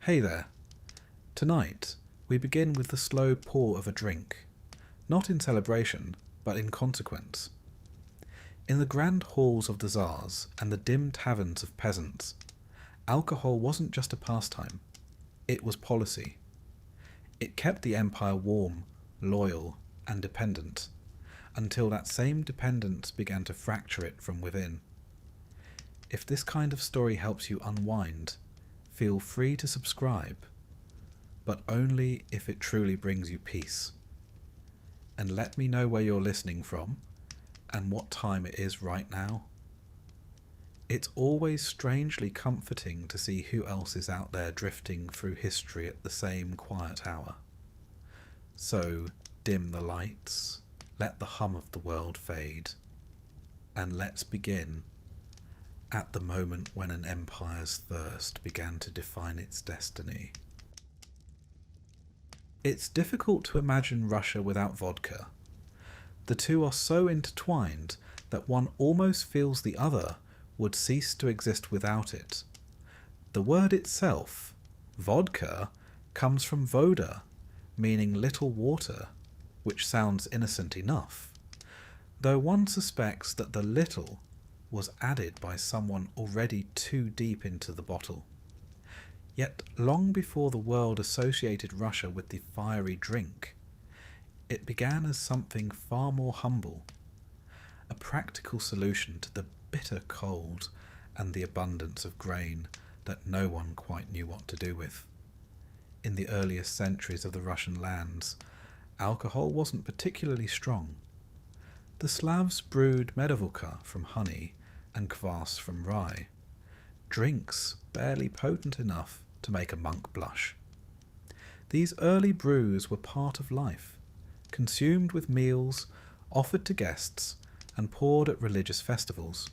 Hey there. Tonight, we begin with the slow pour of a drink, not in celebration, but in consequence. In the grand halls of the Tsars and the dim taverns of peasants, alcohol wasn't just a pastime, it was policy. It kept the empire warm, loyal, and dependent, until that same dependence began to fracture it from within. If this kind of story helps you unwind, feel free to subscribe, but only if it truly brings you peace. And let me know where you're listening from, and what time it is right now. It's always strangely comforting to see who else is out there drifting through history at the same quiet hour. So dim the lights, let the hum of the world fade, and let's begin at the moment when an empire's thirst began to define its destiny. It's difficult to imagine Russia without vodka. The two are so intertwined that one almost feels the other would cease to exist without it. The word itself, vodka, comes from voda, meaning little water, which sounds innocent enough, though one suspects that the little was added by someone already too deep into the bottle. Yet long before the world associated Russia with the fiery drink, it began as something far more humble, a practical solution to the bitter cold and the abundance of grain that no one quite knew what to do with. In the earliest centuries of the Russian lands, alcohol wasn't particularly strong. The Slavs brewed medovodka from honey and kvass from rye, drinks barely potent enough to make a monk blush. These early brews were part of life, consumed with meals, offered to guests, and poured at religious festivals.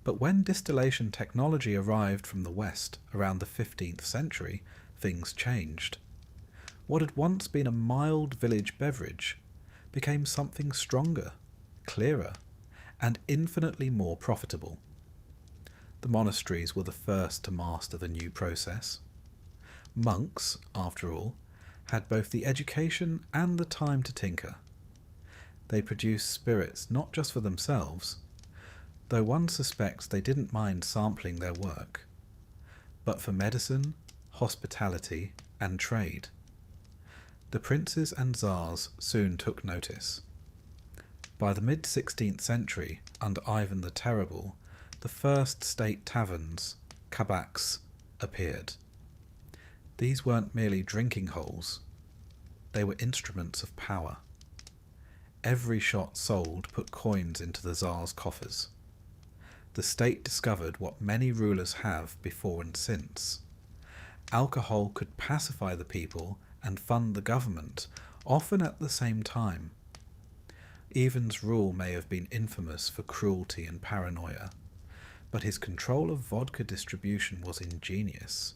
But when distillation technology arrived from the West around the 15th century, things changed. What had once been a mild village beverage became something stronger, clearer, and infinitely more profitable. The monasteries were the first to master the new process. Monks, after all, had both the education and the time to tinker. They produced spirits not just for themselves, though one suspects they didn't mind sampling their work, but for medicine, hospitality, and trade. The princes and tsars soon took notice. By the mid-16th century, under Ivan the Terrible, the first state taverns, kabaks, appeared. These weren't merely drinking holes, they were instruments of power. Every shot sold put coins into the Tsar's coffers. The state discovered what many rulers have before and since. Alcohol could pacify the people and fund the government, often at the same time. Ivan's rule may have been infamous for cruelty and paranoia, but his control of vodka distribution was ingenious.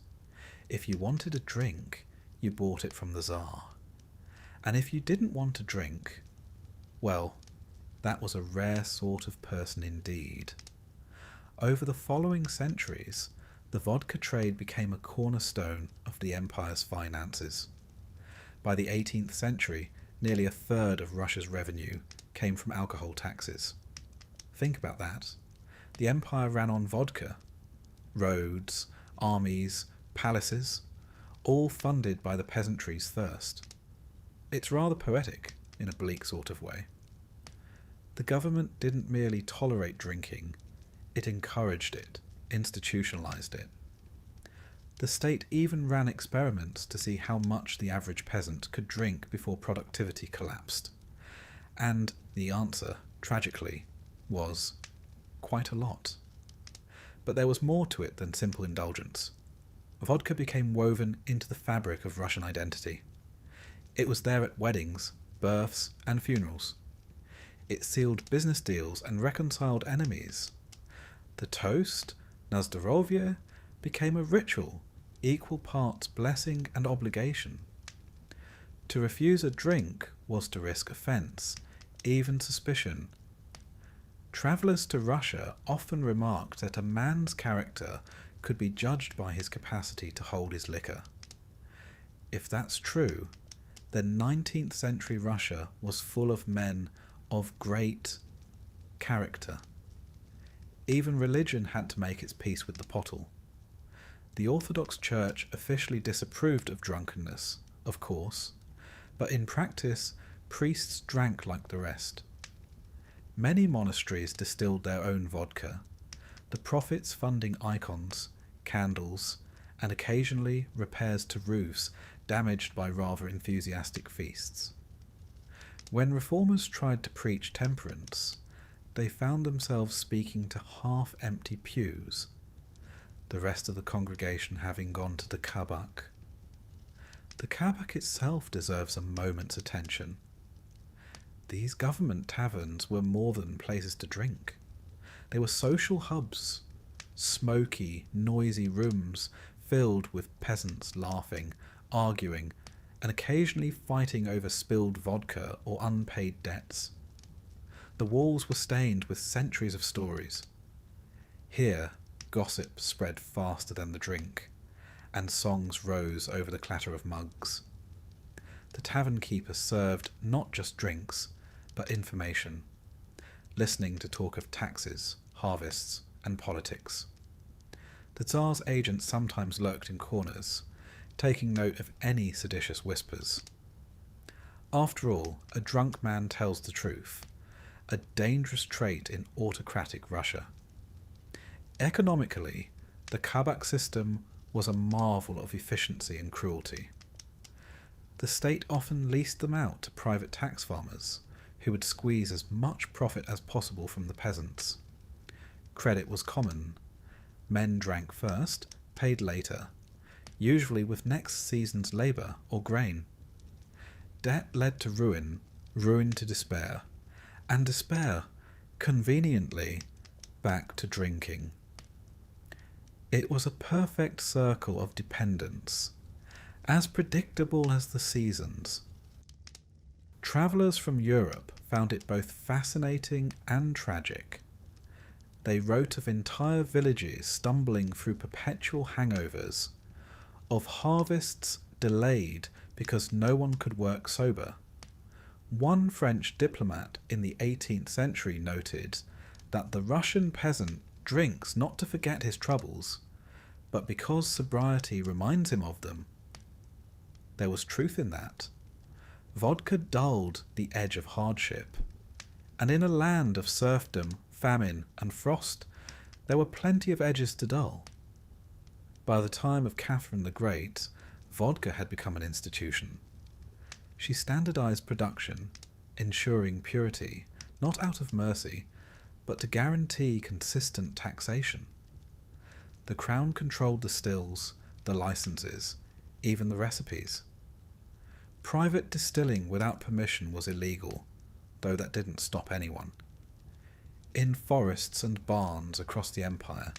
If you wanted a drink, you bought it from the Tsar. And if you didn't want a drink, well, that was a rare sort of person indeed. Over the following centuries, the vodka trade became a cornerstone of the empire's finances. By the 18th century, nearly a third of Russia's revenue came from alcohol taxes. Think about that. The empire ran on vodka. Roads, armies, palaces, all funded by the peasantry's thirst. It's rather poetic, in a bleak sort of way. The government didn't merely tolerate drinking, it encouraged it, institutionalized it. The state even ran experiments to see how much the average peasant could drink before productivity collapsed. And the answer, tragically, was quite a lot. But there was more to it than simple indulgence. Vodka became woven into the fabric of Russian identity. It was there at weddings, births, and funerals. It sealed business deals and reconciled enemies. The toast, na zdorovye, became a ritual, equal parts blessing and obligation. To refuse a drink was to risk offence, even suspicion. Travellers to Russia often remarked that a man's character could be judged by his capacity to hold his liquor. If that's true, then 19th century Russia was full of men of great character. Even religion had to make its peace with the pottle. The Orthodox Church officially disapproved of drunkenness, of course, but in practice, priests drank like the rest. Many monasteries distilled their own vodka, the profits funding icons, candles, and occasionally repairs to roofs damaged by rather enthusiastic feasts. When reformers tried to preach temperance, they found themselves speaking to half-empty pews, the rest of the congregation having gone to the kabak. The kabak itself deserves a moment's attention. These government taverns were more than places to drink. They were social hubs, smoky, noisy rooms filled with peasants laughing, arguing, and occasionally fighting over spilled vodka or unpaid debts. The walls were stained with centuries of stories. Here, gossip spread faster than the drink, and songs rose over the clatter of mugs. The tavern keeper served not just drinks, but information, listening to talk of taxes, harvests, and politics. The Tsar's agents sometimes lurked in corners, taking note of any seditious whispers. After all, a drunk man tells the truth, a dangerous trait in autocratic Russia. Economically, the kabak system was a marvel of efficiency and cruelty. The state often leased them out to private tax farmers, who would squeeze as much profit as possible from the peasants. Credit was common. Men drank first, paid later, usually with next season's labour or grain. Debt led to ruin, ruin to despair, and despair, conveniently, back to drinking. It was a perfect circle of dependence, as predictable as the seasons. Travellers from Europe found it both fascinating and tragic. They wrote of entire villages stumbling through perpetual hangovers, of harvests delayed because no one could work sober. One French diplomat in the 18th century noted that the Russian peasant drinks not to forget his troubles, but because sobriety reminds him of them. There was truth in that. Vodka dulled the edge of hardship, and in a land of serfdom, famine, and frost, there were plenty of edges to dull. By the time of Catherine the Great, vodka had become an institution. She standardized production, ensuring purity, not out of mercy, but to guarantee consistent taxation. The crown controlled the stills, the licenses, even the recipes. Private distilling without permission was illegal, though that didn't stop anyone. In forests and barns across the empire,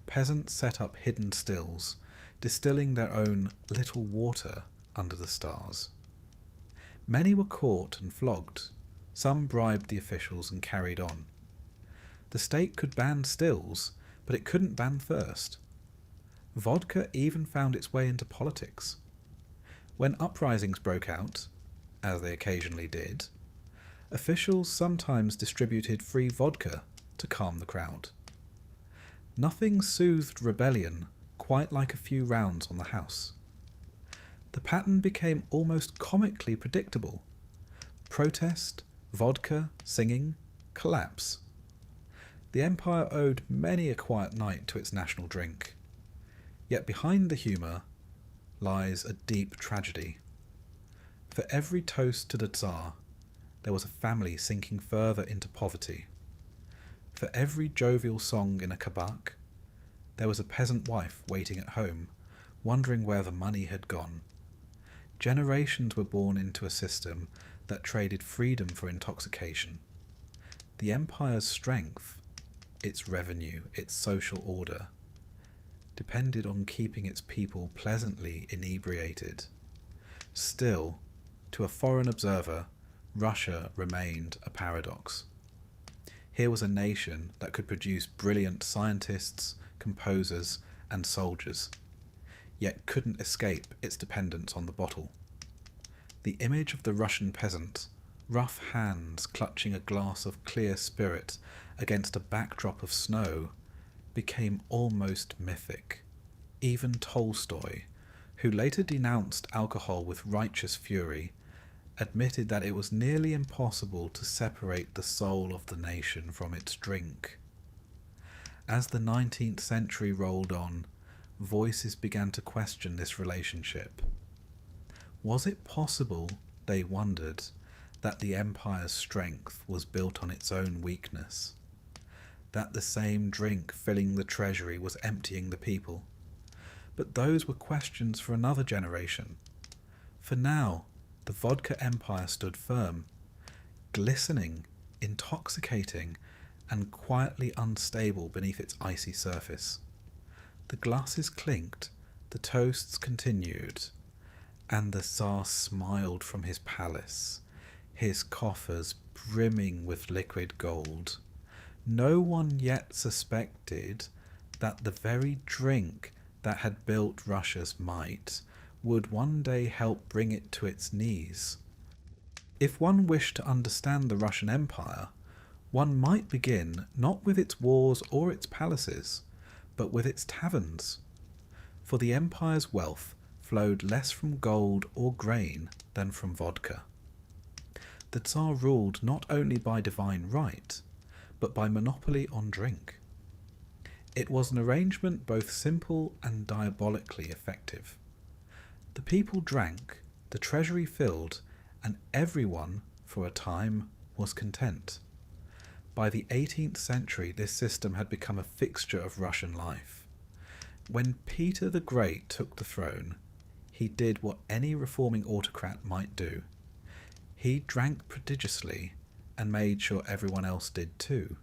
peasants set up hidden stills, distilling their own little water under the stars. Many were caught and flogged. Some bribed the officials and carried on. The state could ban stills, but it couldn't ban thirst. Vodka even found its way into politics. When uprisings broke out, as they occasionally did, officials sometimes distributed free vodka to calm the crowd. Nothing soothed rebellion quite like a few rounds on the house. The pattern became almost comically predictable. Protest, vodka, singing, collapse. The empire owed many a quiet night to its national drink. Yet behind the humour lies a deep tragedy. For every toast to the Tsar, there was a family sinking further into poverty. For every jovial song in a kabak, there was a peasant wife waiting at home, wondering where the money had gone. Generations were born into a system that traded freedom for intoxication. The empire's strength, its revenue, its social order, depended on keeping its people pleasantly inebriated. Still, to a foreign observer, Russia remained a paradox. Here was a nation that could produce brilliant scientists, composers, and soldiers, yet couldn't escape its dependence on the bottle. The image of the Russian peasant, rough hands clutching a glass of clear spirit against a backdrop of snow, became almost mythic. Even Tolstoy, who later denounced alcohol with righteous fury, admitted that it was nearly impossible to separate the soul of the nation from its drink. As the 19th century rolled on, voices began to question this relationship. Was it possible, they wondered, that the empire's strength was built on its own weakness? That the same drink filling the treasury was emptying the people? But those were questions for another generation. For now, the vodka empire stood firm, glistening, intoxicating, and quietly unstable beneath its icy surface. The glasses clinked, the toasts continued, and the Tsar smiled from his palace, his coffers brimming with liquid gold. No one yet suspected that the very drink that had built Russia's might would one day help bring it to its knees. If one wished to understand the Russian Empire, one might begin not with its wars or its palaces, but with its taverns. For the empire's wealth flowed less from gold or grain than from vodka. The Tsar ruled not only by divine right, but by monopoly on drink. It was an arrangement both simple and diabolically effective. The people drank, the treasury filled, and everyone, for a time, was content. By the 18th century, this system had become a fixture of Russian life. When Peter the Great took the throne, he did what any reforming autocrat might do. He drank prodigiously and made sure everyone else did too.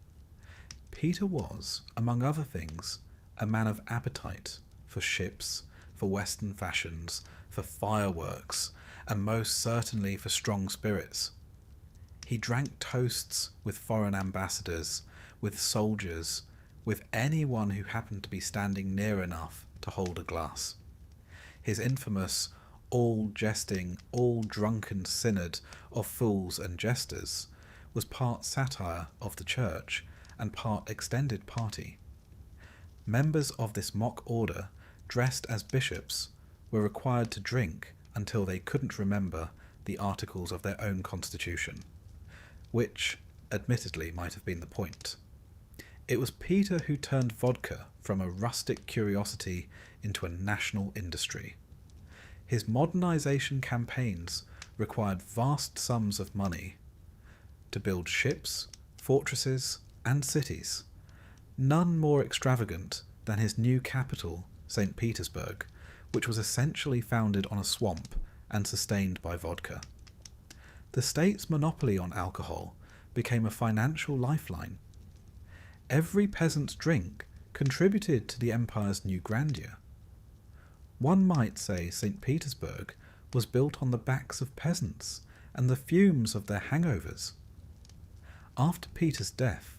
Peter was, among other things, a man of appetite for ships, for Western fashions, for fireworks, and most certainly for strong spirits. He drank toasts with foreign ambassadors, with soldiers, with anyone who happened to be standing near enough to hold a glass. His infamous all jesting, all drunken synod of fools and jesters was part satire of the church and part extended party. Members of this mock order, dressed as bishops, were required to drink until they couldn't remember the articles of their own constitution, which, admittedly, might have been the point. It was Peter who turned vodka from a rustic curiosity into a national industry. His modernization campaigns required vast sums of money to build ships, fortresses, and cities, none more extravagant than his new capital, St. Petersburg, which was essentially founded on a swamp and sustained by vodka. The state's monopoly on alcohol became a financial lifeline. Every peasant's drink contributed to the empire's new grandeur. One might say St. Petersburg was built on the backs of peasants and the fumes of their hangovers. After Peter's death,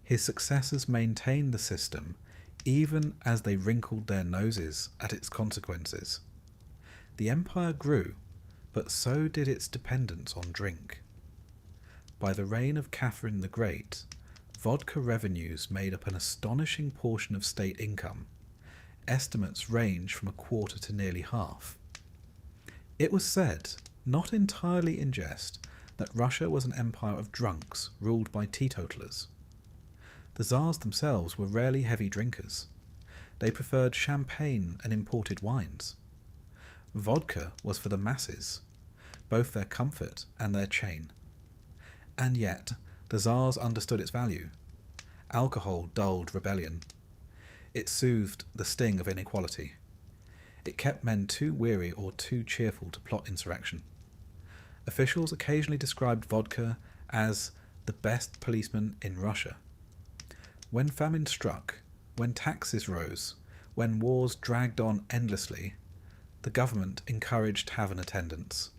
his successors maintained the system even as they wrinkled their noses at its consequences. The empire grew, but so did its dependence on drink. By the reign of Catherine the Great, vodka revenues made up an astonishing portion of state income. Estimates range from a quarter to nearly half. It was said, not entirely in jest, that Russia was an empire of drunks ruled by teetotalers. The Tsars themselves were rarely heavy drinkers. They preferred champagne and imported wines. Vodka was for the masses, both their comfort and their chain. And yet, the Tsars understood its value. Alcohol dulled rebellion. It soothed the sting of inequality. It kept men too weary or too cheerful to plot insurrection. Officials occasionally described vodka as the best policeman in Russia. When famine struck, when taxes rose, when wars dragged on endlessly, the government encouraged tavern attendance.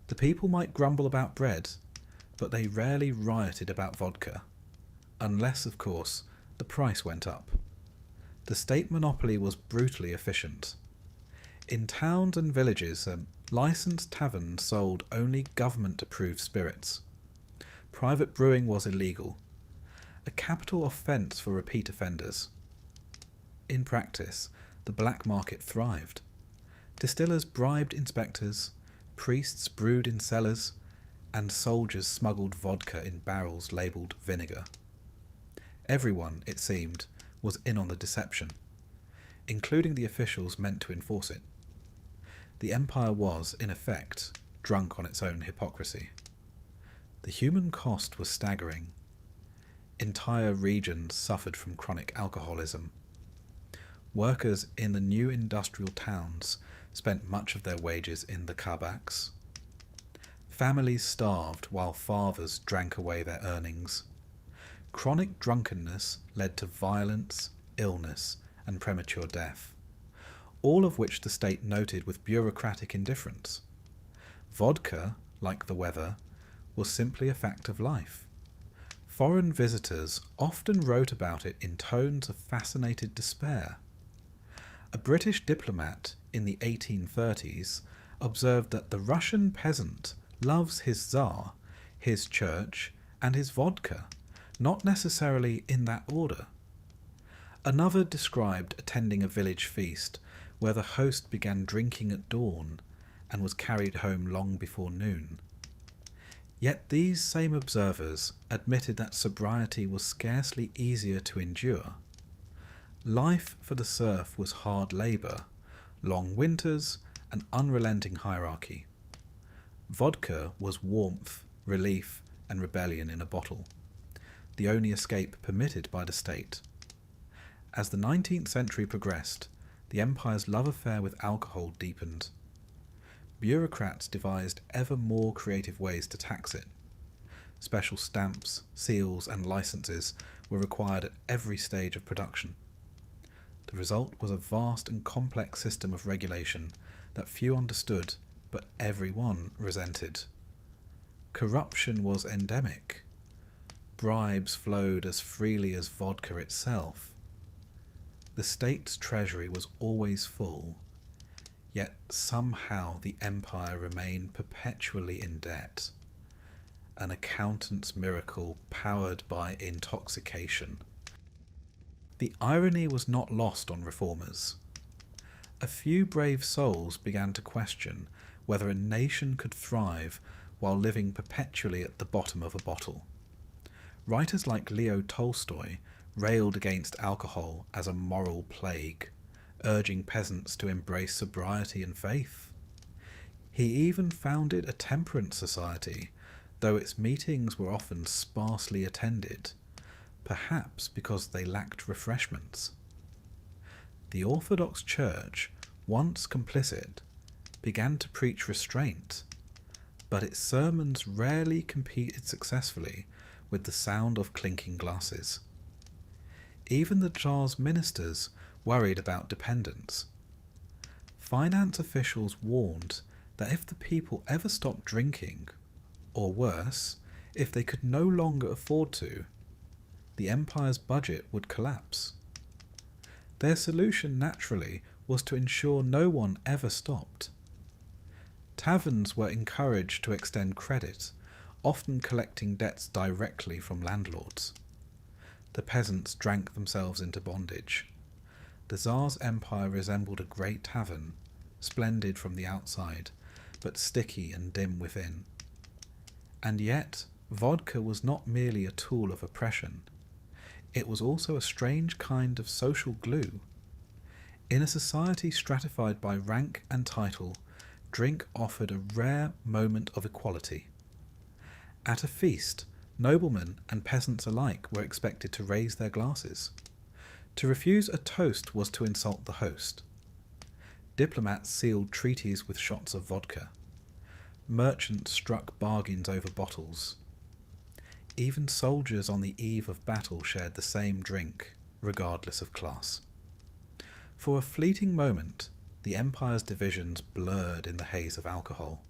The people might grumble about bread, but they rarely rioted about vodka, unless, of course, the price went up. The state monopoly was brutally efficient. In towns and villages, licensed taverns sold only government-approved spirits. Private brewing was illegal, a capital offence for repeat offenders. In practice, the black market thrived. Distillers bribed inspectors, priests brewed in cellars, and soldiers smuggled vodka in barrels labelled vinegar. Everyone, it seemed, was in on the deception, including the officials meant to enforce it. The empire was, in effect, drunk on its own hypocrisy. The human cost was staggering. Entire regions suffered from chronic alcoholism. Workers in the new industrial towns spent much of their wages in the kabaks. Families starved while fathers drank away their earnings. Chronic drunkenness led to violence, illness, and premature death, all of which the state noted with bureaucratic indifference. Vodka, like the weather, was simply a fact of life. Foreign visitors often wrote about it in tones of fascinated despair. A British diplomat in the 1830s observed that the Russian peasant loves his Tsar, his church, and his vodka, not necessarily in that order. Another described attending a village feast where the host began drinking at dawn and was carried home long before noon. Yet these same observers admitted that sobriety was scarcely easier to endure. Life for the serf was hard labour, long winters, and unrelenting hierarchy. Vodka was warmth, relief, and rebellion in a bottle, the only escape permitted by the state. As the 19th century progressed, the empire's love affair with alcohol deepened. Bureaucrats devised ever more creative ways to tax it. Special stamps, seals, and licenses were required at every stage of production. The result was a vast and complex system of regulation that few understood, but everyone resented. Corruption was endemic. Bribes flowed as freely as vodka itself. The state's treasury was always full, yet somehow the empire remained perpetually in debt. An accountant's miracle powered by intoxication. The irony was not lost on reformers. A few brave souls began to question whether a nation could thrive while living perpetually at the bottom of a bottle. Writers like Leo Tolstoy railed against alcohol as a moral plague, urging peasants to embrace sobriety and faith. He even founded a temperance society, though its meetings were often sparsely attended, perhaps because they lacked refreshments. The Orthodox Church, once complicit, began to preach restraint, but its sermons rarely competed successfully with the sound of clinking glasses. Even the Tsar's ministers worried about dependence. Finance officials warned that if the people ever stopped drinking, or worse, if they could no longer afford to, the empire's budget would collapse. Their solution, naturally, was to ensure no one ever stopped. Taverns were encouraged to extend credit, often collecting debts directly from landlords. The peasants drank themselves into bondage. The Tsar's empire resembled a great tavern, splendid from the outside, but sticky and dim within. And yet, vodka was not merely a tool of oppression. It was also a strange kind of social glue. In a society stratified by rank and title, drink offered a rare moment of equality. At a feast, noblemen and peasants alike were expected to raise their glasses. To refuse a toast was to insult the host. Diplomats sealed treaties with shots of vodka. Merchants struck bargains over bottles. Even soldiers on the eve of battle shared the same drink, regardless of class. For a fleeting moment, the empire's divisions blurred in the haze of alcohol.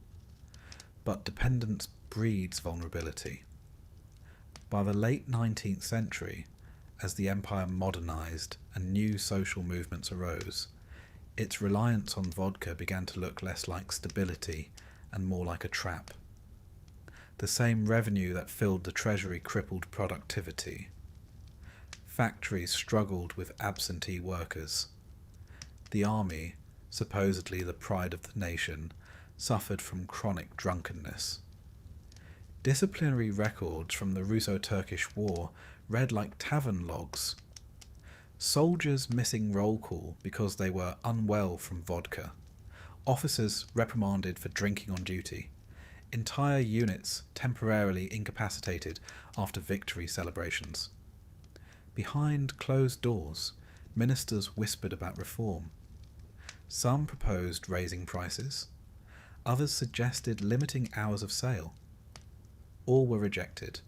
But dependence breeds vulnerability. By the late 19th century, as the empire modernized and new social movements arose, its reliance on vodka began to look less like stability and more like a trap. The same revenue that filled the treasury crippled productivity. Factories struggled with absentee workers. The army, supposedly the pride of the nation, suffered from chronic drunkenness. Disciplinary records from the Russo-Turkish War read like tavern logs. Soldiers missing roll call because they were unwell from vodka. Officers reprimanded for drinking on duty. Entire units temporarily incapacitated after victory celebrations. Behind closed doors, ministers whispered about reform. Some proposed raising prices. Others suggested limiting hours of sale. All were rejected.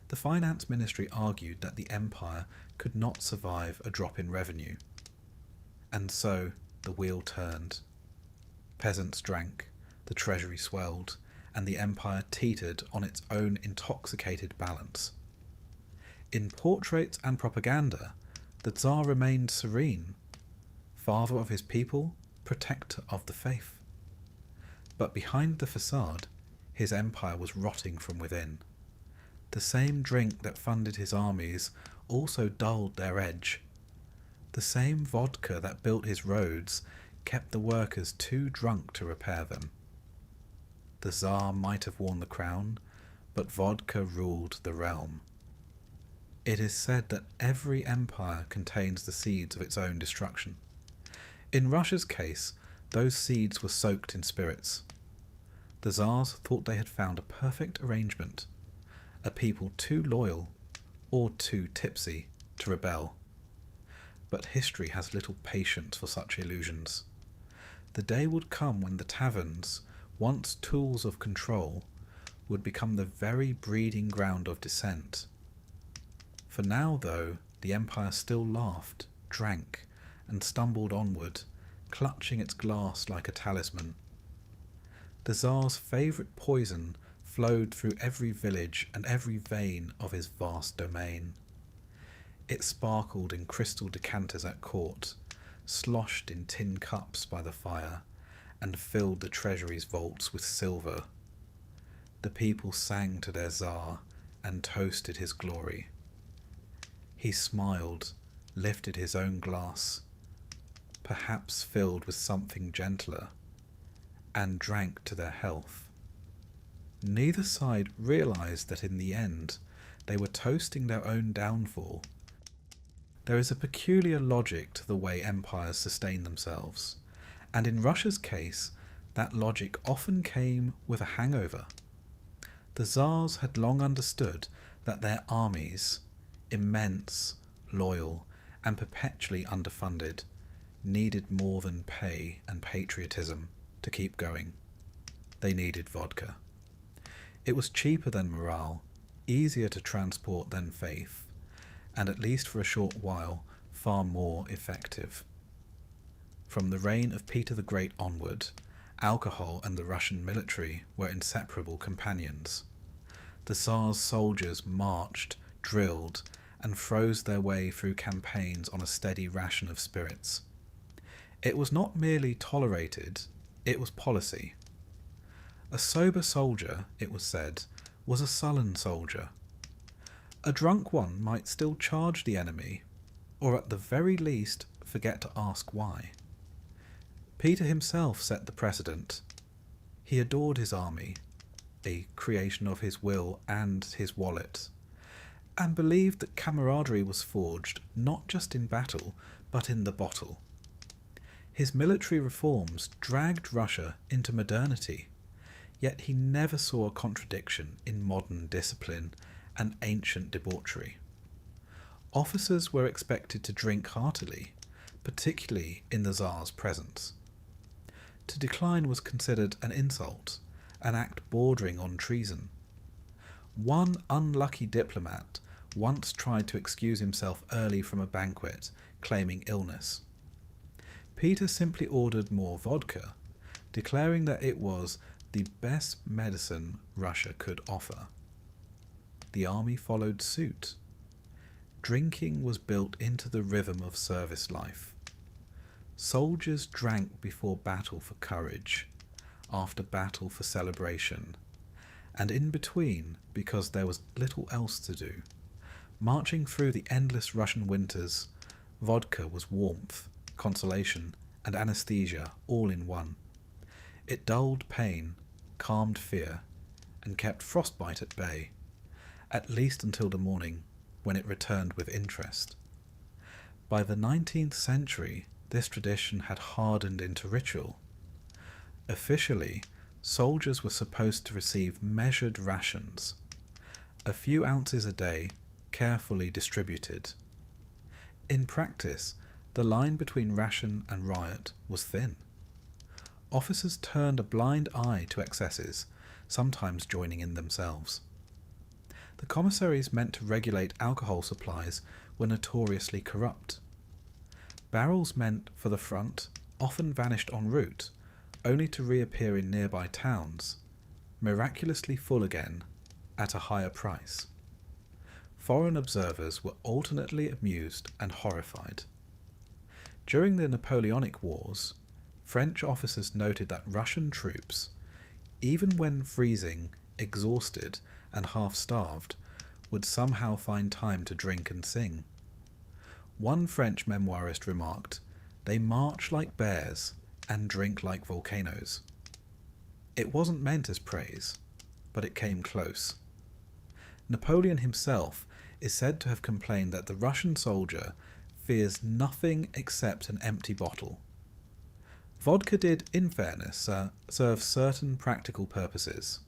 The finance ministry argued that the empire could not survive a drop in revenue. And so the wheel turned. Peasants drank, the treasury swelled, and the empire teetered on its own intoxicated balance. In portraits and propaganda, the Tsar remained serene, father of his people, protector of the faith. But behind the facade, his empire was rotting from within. The same drink that funded his armies also dulled their edge. The same vodka that built his roads kept the workers too drunk to repair them. The Tsar might have worn the crown, but vodka ruled the realm. It is said that every empire contains the seeds of its own destruction. In Russia's case, those seeds were soaked in spirits. The Tsars thought they had found a perfect arrangement, a people too loyal or too tipsy to rebel. But history has little patience for such illusions. The day would come when the taverns, once tools of control, would become the very breeding ground of dissent. For now, though, the empire still laughed, drank, and stumbled onward, clutching its glass like a talisman. The Tsar's favourite poison flowed through every village and every vein of his vast domain. It sparkled in crystal decanters at court, sloshed in tin cups by the fire, and filled the treasury's vaults with silver. The people sang to their Tsar and toasted his glory. He smiled, lifted his own glass, perhaps filled with something gentler, and drank to their health. Neither side realized that in the end they were toasting their own downfall. There is a peculiar logic to the way empires sustain themselves, and in Russia's case, that logic often came with a hangover. The Tsars had long understood that their armies, immense, loyal, and perpetually underfunded, needed more than pay and patriotism to keep going. They needed vodka. It was cheaper than morale, easier to transport than faith, and at least for a short while, far more effective. From the reign of Peter the Great onward, alcohol and the Russian military were inseparable companions. The Tsar's soldiers marched, drilled, and froze their way through campaigns on a steady ration of spirits. It was not merely tolerated, it was policy. A sober soldier, it was said, was a sullen soldier. A drunk one might still charge the enemy, or at the very least forget to ask why. Peter himself set the precedent. He adored his army, a creation of his will and his wallet, and believed that camaraderie was forged not just in battle, but in the bottle. His military reforms dragged Russia into modernity, yet he never saw a contradiction in modern discipline and ancient debauchery. Officers were expected to drink heartily, particularly in the Tsar's presence. To decline was considered an insult, an act bordering on treason. One unlucky diplomat once tried to excuse himself early from a banquet, claiming illness. Peter simply ordered more vodka, declaring that it was the best medicine Russia could offer. The army followed suit. Drinking was built into the rhythm of service life. Soldiers drank before battle for courage, after battle for celebration, and in between because there was little else to do. Marching through the endless Russian winters, vodka was warmth, consolation, and anesthesia all in one. It dulled pain, calmed fear, and kept frostbite at bay, at least until the morning, when it returned with interest. By the 19th century, this tradition had hardened into ritual. Officially, soldiers were supposed to receive measured rations, a few ounces a day, carefully distributed. In practice, the line between ration and riot was thin. Officers turned a blind eye to excesses, sometimes joining in themselves. The commissaries meant to regulate alcohol supplies were notoriously corrupt. Barrels meant for the front often vanished en route, only to reappear in nearby towns, miraculously full again, at a higher price. Foreign observers were alternately amused and horrified. During the Napoleonic Wars, French officers noted that Russian troops, even when freezing, exhausted, and half-starved, would somehow find time to drink and sing. One French memoirist remarked, "They march like bears and drink like volcanoes." It wasn't meant as praise, but it came close. Napoleon himself is said to have complained that the Russian soldier fears nothing except an empty bottle. Vodka did, in fairness, serve certain practical purposes.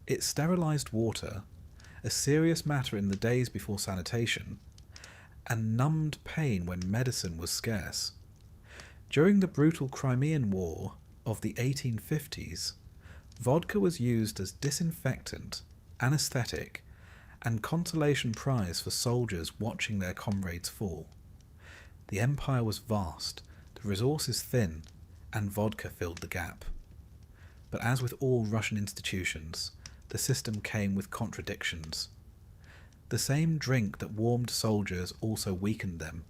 It sterilized water, a serious matter in the days before sanitation, and numbed pain when medicine was scarce. During the brutal Crimean War of the 1850s, vodka was used as disinfectant, anesthetic, and consolation prize for soldiers watching their comrades fall. The empire was vast, the resources thin, and vodka filled the gap. But as with all Russian institutions, the system came with contradictions. The same drink that warmed soldiers also weakened them.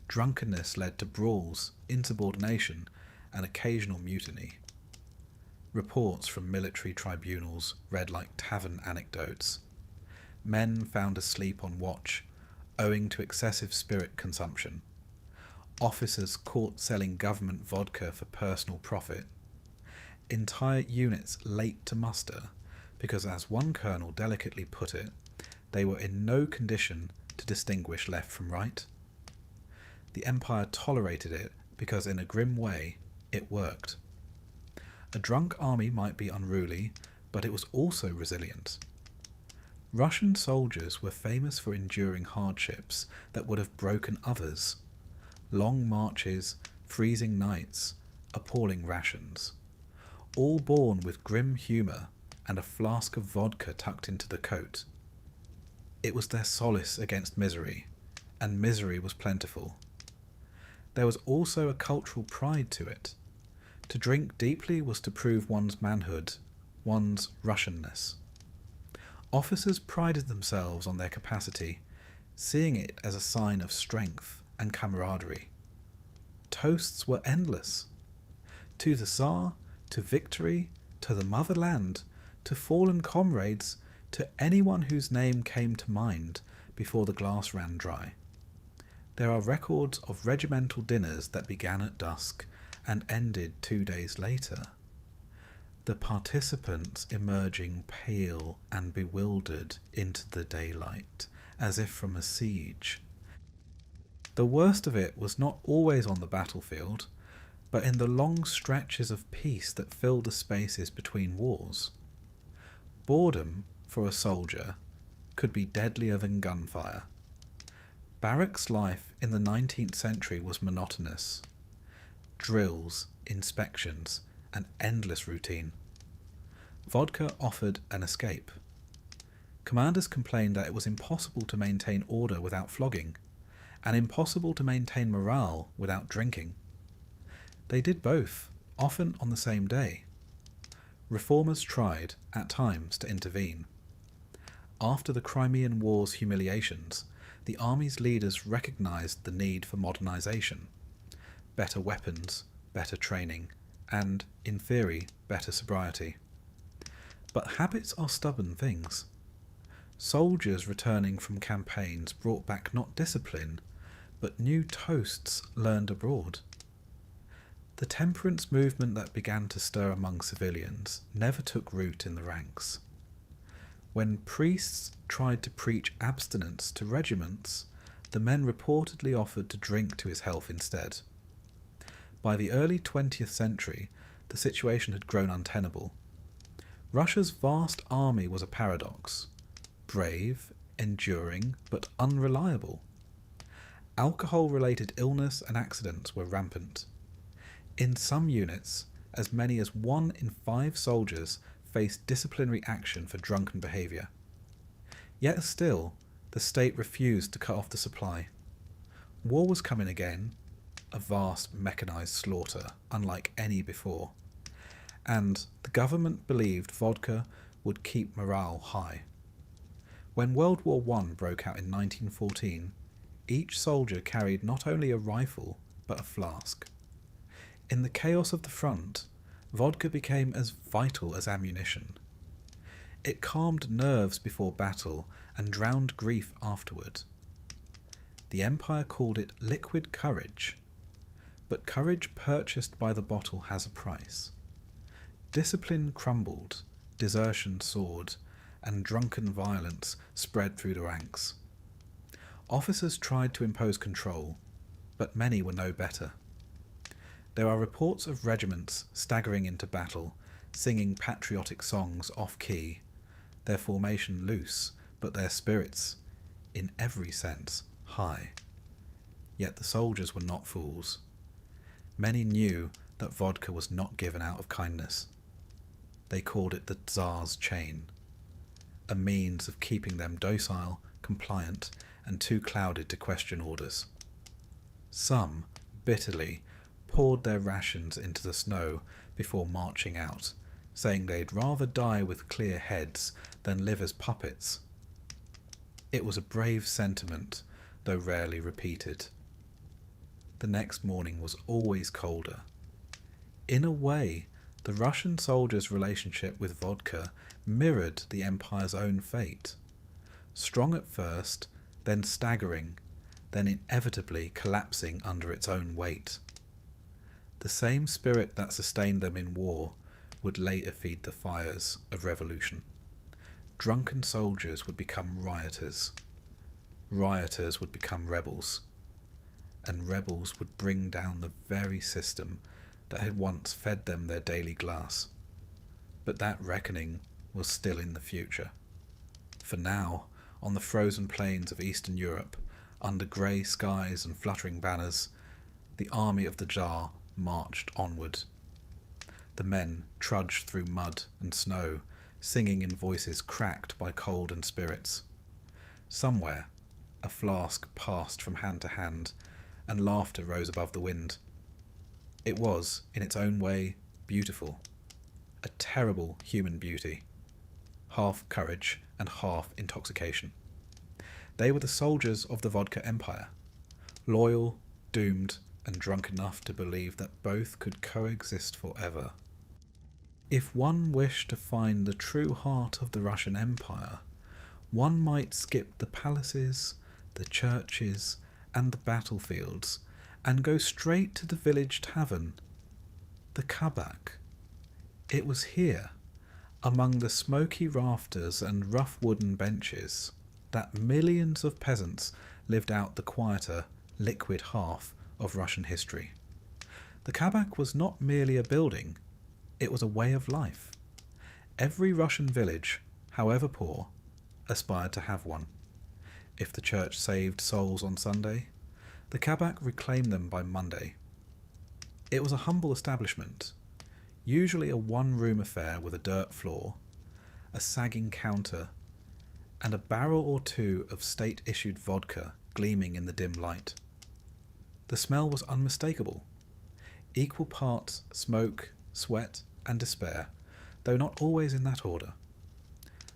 Drunkenness led to brawls, insubordination, and occasional mutiny. Reports from military tribunals read like tavern anecdotes. Men found asleep on watch, owing to excessive spirit consumption. Officers caught selling government vodka for personal profit. Entire units late to muster, because as one colonel delicately put it, they were in no condition to distinguish left from right. The empire tolerated it because in a grim way it worked. A drunk army might be unruly, but it was also resilient. Russian soldiers were famous for enduring hardships that would have broken others. Long marches, freezing nights, appalling rations. All borne with grim humour and a flask of vodka tucked into the coat. It was their solace against misery, and misery was plentiful. There was also a cultural pride to it. To drink deeply was to prove one's manhood, one's Russianness. Officers prided themselves on their capacity, seeing it as a sign of strength and camaraderie. Toasts were endless. To the Tsar, to victory, to the motherland, to fallen comrades, to anyone whose name came to mind before the glass ran dry. There are records of regimental dinners that began at dusk and ended 2 days later. The participants emerging pale and bewildered into the daylight, as if from a siege. The worst of it was not always on the battlefield, but in the long stretches of peace that filled the spaces between wars. Boredom, for a soldier, could be deadlier than gunfire. Barracks life in the 19th century was monotonous. Drills, inspections, and endless routine. Vodka offered an escape. Commanders complained that it was impossible to maintain order without flogging, and impossible to maintain morale without drinking. They did both, often on the same day. Reformers tried, at times, to intervene. After the Crimean War's humiliations, the army's leaders recognised the need for modernisation, better weapons, better training, and, in theory, better sobriety. But habits are stubborn things. Soldiers returning from campaigns brought back not discipline, but new toasts learned abroad. The temperance movement that began to stir among civilians never took root in the ranks. When priests tried to preach abstinence to regiments, the men reportedly offered to drink to his health instead. By the early 20th century, the situation had grown untenable. Russia's vast army was a paradox: brave, enduring, but unreliable. Alcohol-related illness and accidents were rampant. In some units, as many as 1 in 5 soldiers faced disciplinary action for drunken behaviour. Yet still, the state refused to cut off the supply. War was coming again, a vast mechanised slaughter unlike any before, and the government believed vodka would keep morale high. When World War I broke out in 1914, each soldier carried not only a rifle but a flask. In the chaos of the front, vodka became as vital as ammunition. It calmed nerves before battle and drowned grief afterward. The Empire called it liquid courage, but courage purchased by the bottle has a price. Discipline crumbled, desertion soared, and drunken violence spread through the ranks. Officers tried to impose control, but many were no better. There are reports of regiments staggering into battle, singing patriotic songs off-key, their formation loose, but their spirits, in every sense, high. Yet the soldiers were not fools. Many knew that vodka was not given out of kindness. They called it the Tsar's chain, a means of keeping them docile, compliant, and too clouded to question orders. Some, bitterly, poured their rations into the snow before marching out, saying they'd rather die with clear heads than live as puppets. It was a brave sentiment, though rarely repeated. The next morning was always colder. In a way, the Russian soldiers' relationship with vodka mirrored the Empire's own fate. Strong at first, then staggering, then inevitably collapsing under its own weight. The same spirit that sustained them in war would later feed the fires of revolution. Drunken soldiers would become rioters. Rioters would become rebels. And rebels would bring down the very system that had once fed them their daily glass. But that reckoning was still in the future. For now, on the frozen plains of Eastern Europe, under grey skies and fluttering banners, the army of the Tsar marched onward. The men trudged through mud and snow, singing in voices cracked by cold and spirits. Somewhere, a flask passed from hand to hand, and laughter rose above the wind. It was, in its own way, beautiful. A terrible human beauty. Half courage and half intoxication. They were the soldiers of the vodka empire, loyal, doomed, and drunk enough to believe that both could coexist forever. If one wished to find the true heart of the Russian Empire, one might skip the palaces, the churches, and the battlefields, and go straight to the village tavern, the Kabak. It was here, among the smoky rafters and rough wooden benches, that millions of peasants lived out the quieter, liquid half of Russian history. The Kabak was not merely a building, it was a way of life. Every Russian village, however poor, aspired to have one. If the church saved souls on Sunday, the Kabak reclaimed them by Monday. It was a humble establishment, usually a one-room affair with a dirt floor, a sagging counter, and a barrel or two of state-issued vodka gleaming in the dim light. The smell was unmistakable, equal parts smoke, sweat, and despair, though not always in that order.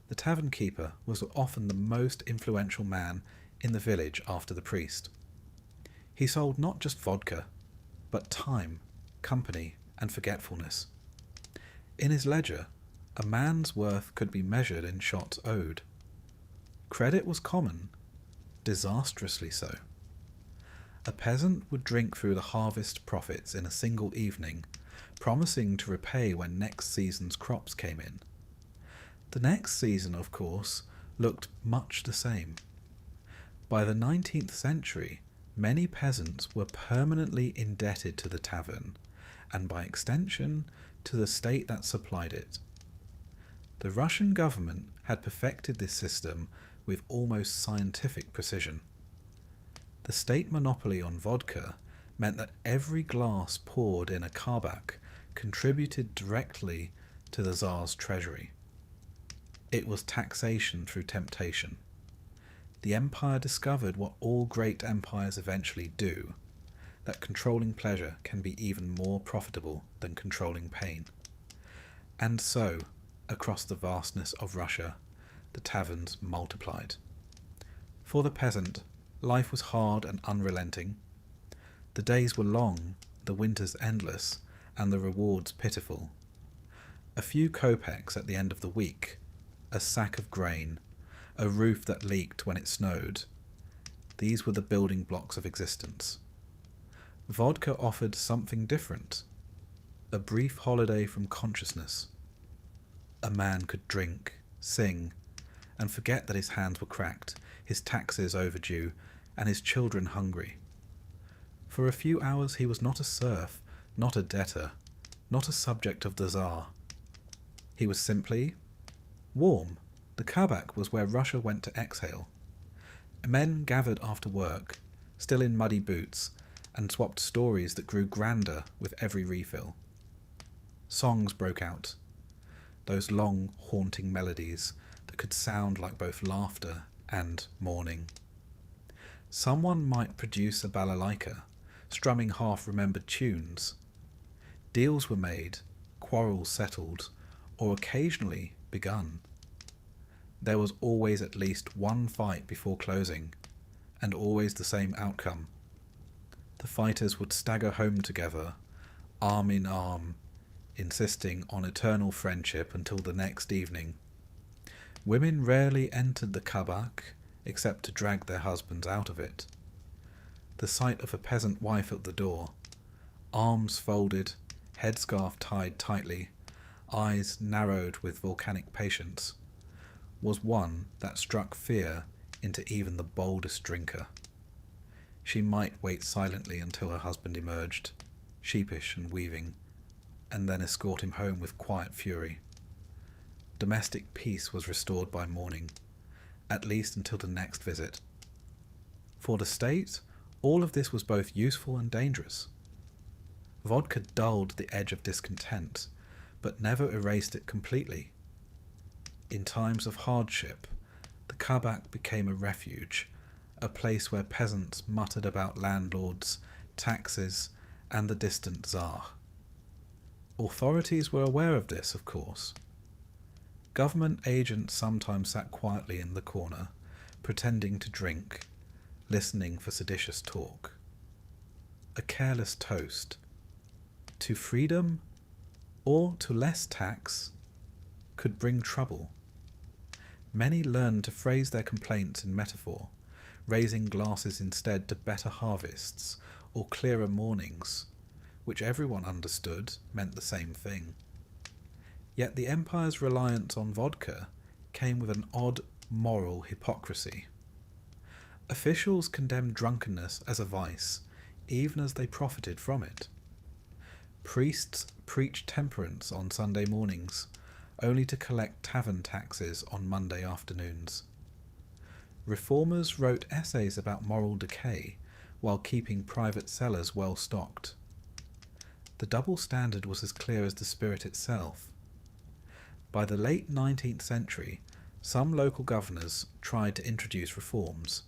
The tavern keeper was often the most influential man in the village after the priest. He sold not just vodka, but time, company, and forgetfulness. In his ledger, a man's worth could be measured in shots owed. Credit was common, disastrously so. A peasant would drink through the harvest profits in a single evening, promising to repay when next season's crops came in. The next season, of course, looked much the same. By the 19th century, many peasants were permanently indebted to the tavern, and by extension, to the state that supplied it. The Russian government had perfected this system with almost scientific precision. The state monopoly on vodka meant that every glass poured in a kabak contributed directly to the Tsar's treasury. It was taxation through temptation. The empire discovered what all great empires eventually do, that controlling pleasure can be even more profitable than controlling pain. And so, across the vastness of Russia, the taverns multiplied. For the peasant, life was hard and unrelenting. The days were long, the winters endless, and the rewards pitiful. A few kopecks at the end of the week, a sack of grain, a roof that leaked when it snowed. These were the building blocks of existence. Vodka offered something different, a brief holiday from consciousness. A man could drink, sing, and forget that his hands were cracked, his taxes overdue, and his children hungry. For a few hours he was not a serf, not a debtor, not a subject of the Tsar. He was simply warm. The kabak was where Russia went to exhale. Men gathered after work, still in muddy boots, and swapped stories that grew grander with every refill. Songs broke out, those long, haunting melodies that could sound like both laughter and mourning. Someone might produce a balalaika, strumming half-remembered tunes. Deals were made, quarrels settled, or occasionally begun. There was always at least one fight before closing, and always the same outcome. The fighters would stagger home together, arm in arm, insisting on eternal friendship until the next evening. Women rarely entered the kabak, except to drag their husbands out of it. The sight of a peasant wife at the door, arms folded, headscarf tied tightly, eyes narrowed with volcanic patience, was one that struck fear into even the boldest drinker. She might wait silently until her husband emerged, sheepish and weaving, and then escort him home with quiet fury. Domestic peace was restored by morning, at least until the next visit. For the state, all of this was both useful and dangerous. Vodka dulled the edge of discontent, but never erased it completely. In times of hardship, the kabak became a refuge, a place where peasants muttered about landlords, taxes, and the distant Tsar. Authorities were aware of this, of course. Government agents sometimes sat quietly in the corner, pretending to drink, listening for seditious talk. A careless toast to freedom or to less tax could bring trouble. Many learned to phrase their complaints in metaphor, raising glasses instead to better harvests or clearer mornings, which everyone understood meant the same thing. Yet the empire's reliance on vodka came with an odd moral hypocrisy. Officials condemned drunkenness as a vice, even as they profited from it. Priests preached temperance on Sunday mornings, only to collect tavern taxes on Monday afternoons. Reformers wrote essays about moral decay while keeping private cellars well stocked. The double standard was as clear as the spirit itself. By the late 19th century, some local governors tried to introduce reforms.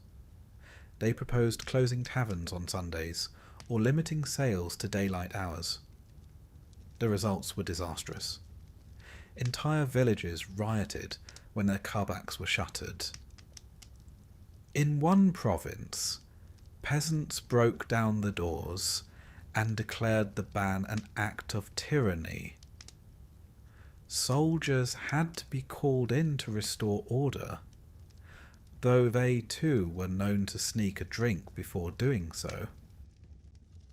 They proposed closing taverns on Sundays or limiting sales to daylight hours. The results were disastrous. Entire villages rioted when their kabaks were shuttered. In one province, peasants broke down the doors and declared the ban an act of tyranny. Soldiers had to be called in to restore order, though they too were known to sneak a drink before doing so.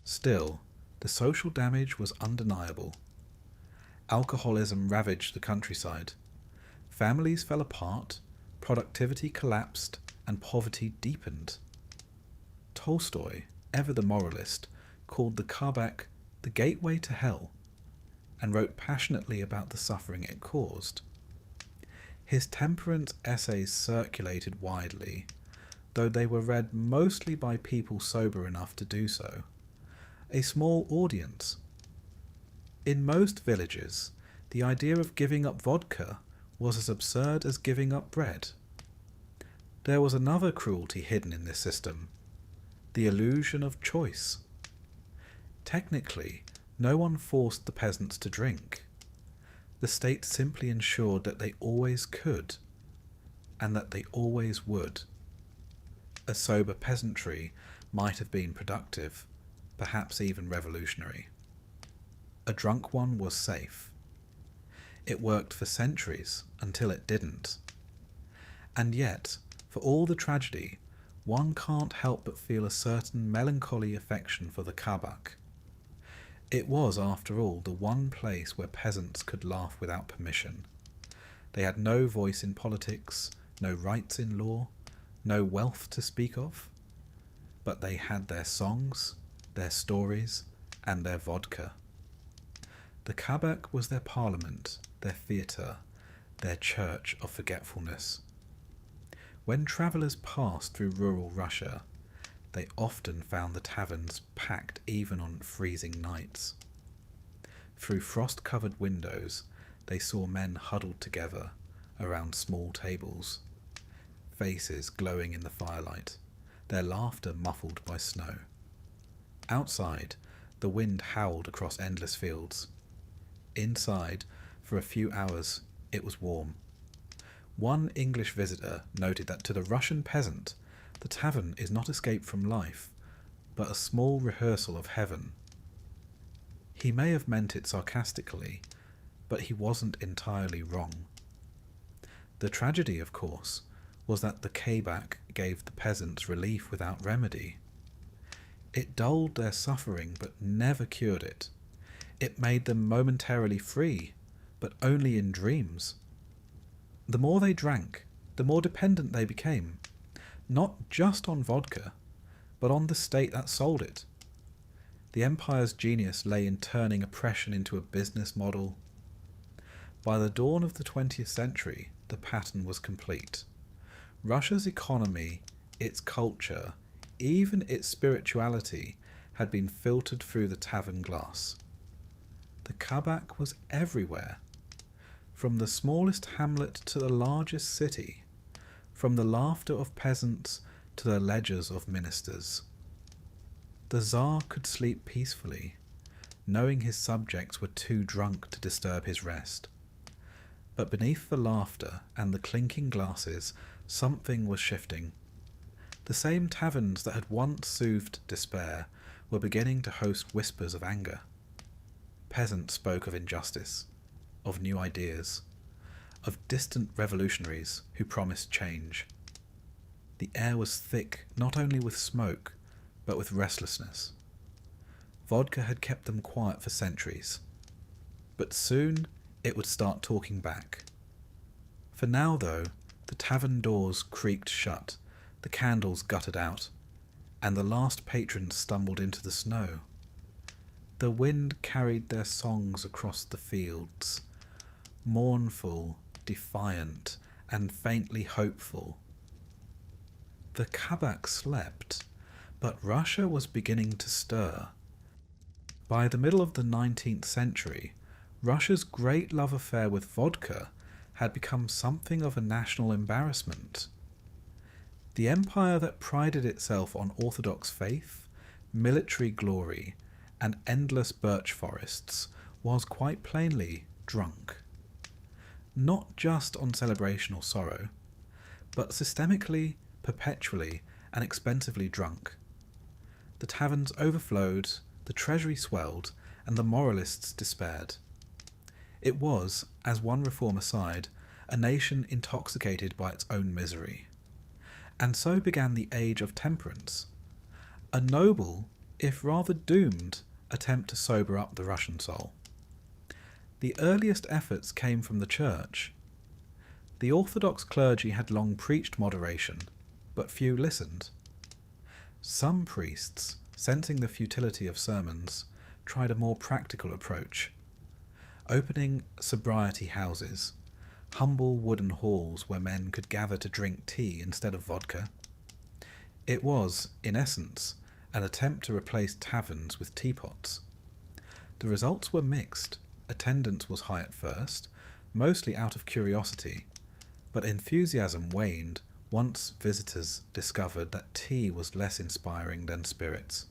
Still, the social damage was undeniable. Alcoholism ravaged the countryside. Families fell apart, productivity collapsed, and poverty deepened. Tolstoy, ever the moralist, called the Kabak the gateway to hell, and wrote passionately about the suffering it caused. His temperance essays circulated widely, though they were read mostly by people sober enough to do so. A small audience. In most villages, the idea of giving up vodka was as absurd as giving up bread. There was another cruelty hidden in this system: the illusion of choice. Technically, no one forced the peasants to drink. The state simply ensured that they always could, and that they always would. A sober peasantry might have been productive, perhaps even revolutionary. A drunk one was safe. It worked for centuries until it didn't. And yet, for all the tragedy, one can't help but feel a certain melancholy affection for the Kabak. It was, after all, the one place where peasants could laugh without permission. They had no voice in politics, no rights in law, no wealth to speak of, but they had their songs, their stories, and their vodka. The Kabak was their parliament, their theatre, their church of forgetfulness. When travellers passed through rural Russia, they often found the taverns packed even on freezing nights. Through frost-covered windows, they saw men huddled together around small tables, faces glowing in the firelight, their laughter muffled by snow. Outside, the wind howled across endless fields. Inside, for a few hours, it was warm. One English visitor noted that to the Russian peasant, the tavern is not escape from life, but a small rehearsal of heaven. He may have meant it sarcastically, but he wasn't entirely wrong. The tragedy, of course, was that the Kabak gave the peasants relief without remedy. It dulled their suffering, but never cured it. It made them momentarily free, but only in dreams. The more they drank, the more dependent they became, not just on vodka, but on the state that sold it. The empire's genius lay in turning oppression into a business model. By the dawn of the 20th century, the pattern was complete. Russia's economy, its culture, even its spirituality had been filtered through the tavern glass. The Kabak was everywhere, from the smallest hamlet to the largest city, from the laughter of peasants to the ledgers of ministers. The Tsar could sleep peacefully, knowing his subjects were too drunk to disturb his rest. But beneath the laughter and the clinking glasses, something was shifting. The same taverns that had once soothed despair were beginning to host whispers of anger. Peasants spoke of injustice, of new ideas, of distant revolutionaries who promised change. The air was thick not only with smoke, but with restlessness. Vodka had kept them quiet for centuries, but soon it would start talking back. For now, though, the tavern doors creaked shut, the candles guttered out, and the last patrons stumbled into the snow. The wind carried their songs across the fields, mournful, defiant, and faintly hopeful. The Kabak slept, but Russia was beginning to stir. By the middle of the 19th century, Russia's great love affair with vodka had become something of a national embarrassment. The empire that prided itself on orthodox faith, military glory, and endless birch forests was quite plainly drunk. Not just on celebration or sorrow, but systemically, perpetually and expensively drunk. The taverns overflowed, the treasury swelled, and the moralists despaired. It was, as one reformer sighed, a nation intoxicated by its own misery. And so began the age of temperance, a noble, if rather doomed, attempt to sober up the Russian soul. The earliest efforts came from the church. The Orthodox clergy had long preached moderation, but few listened. Some priests, sensing the futility of sermons, tried a more practical approach, opening sobriety houses, humble wooden halls where men could gather to drink tea instead of vodka. It was, in essence, an attempt to replace taverns with teapots. The results were mixed. Attendance was high at first, mostly out of curiosity, but enthusiasm waned once visitors discovered that tea was less inspiring than spirits.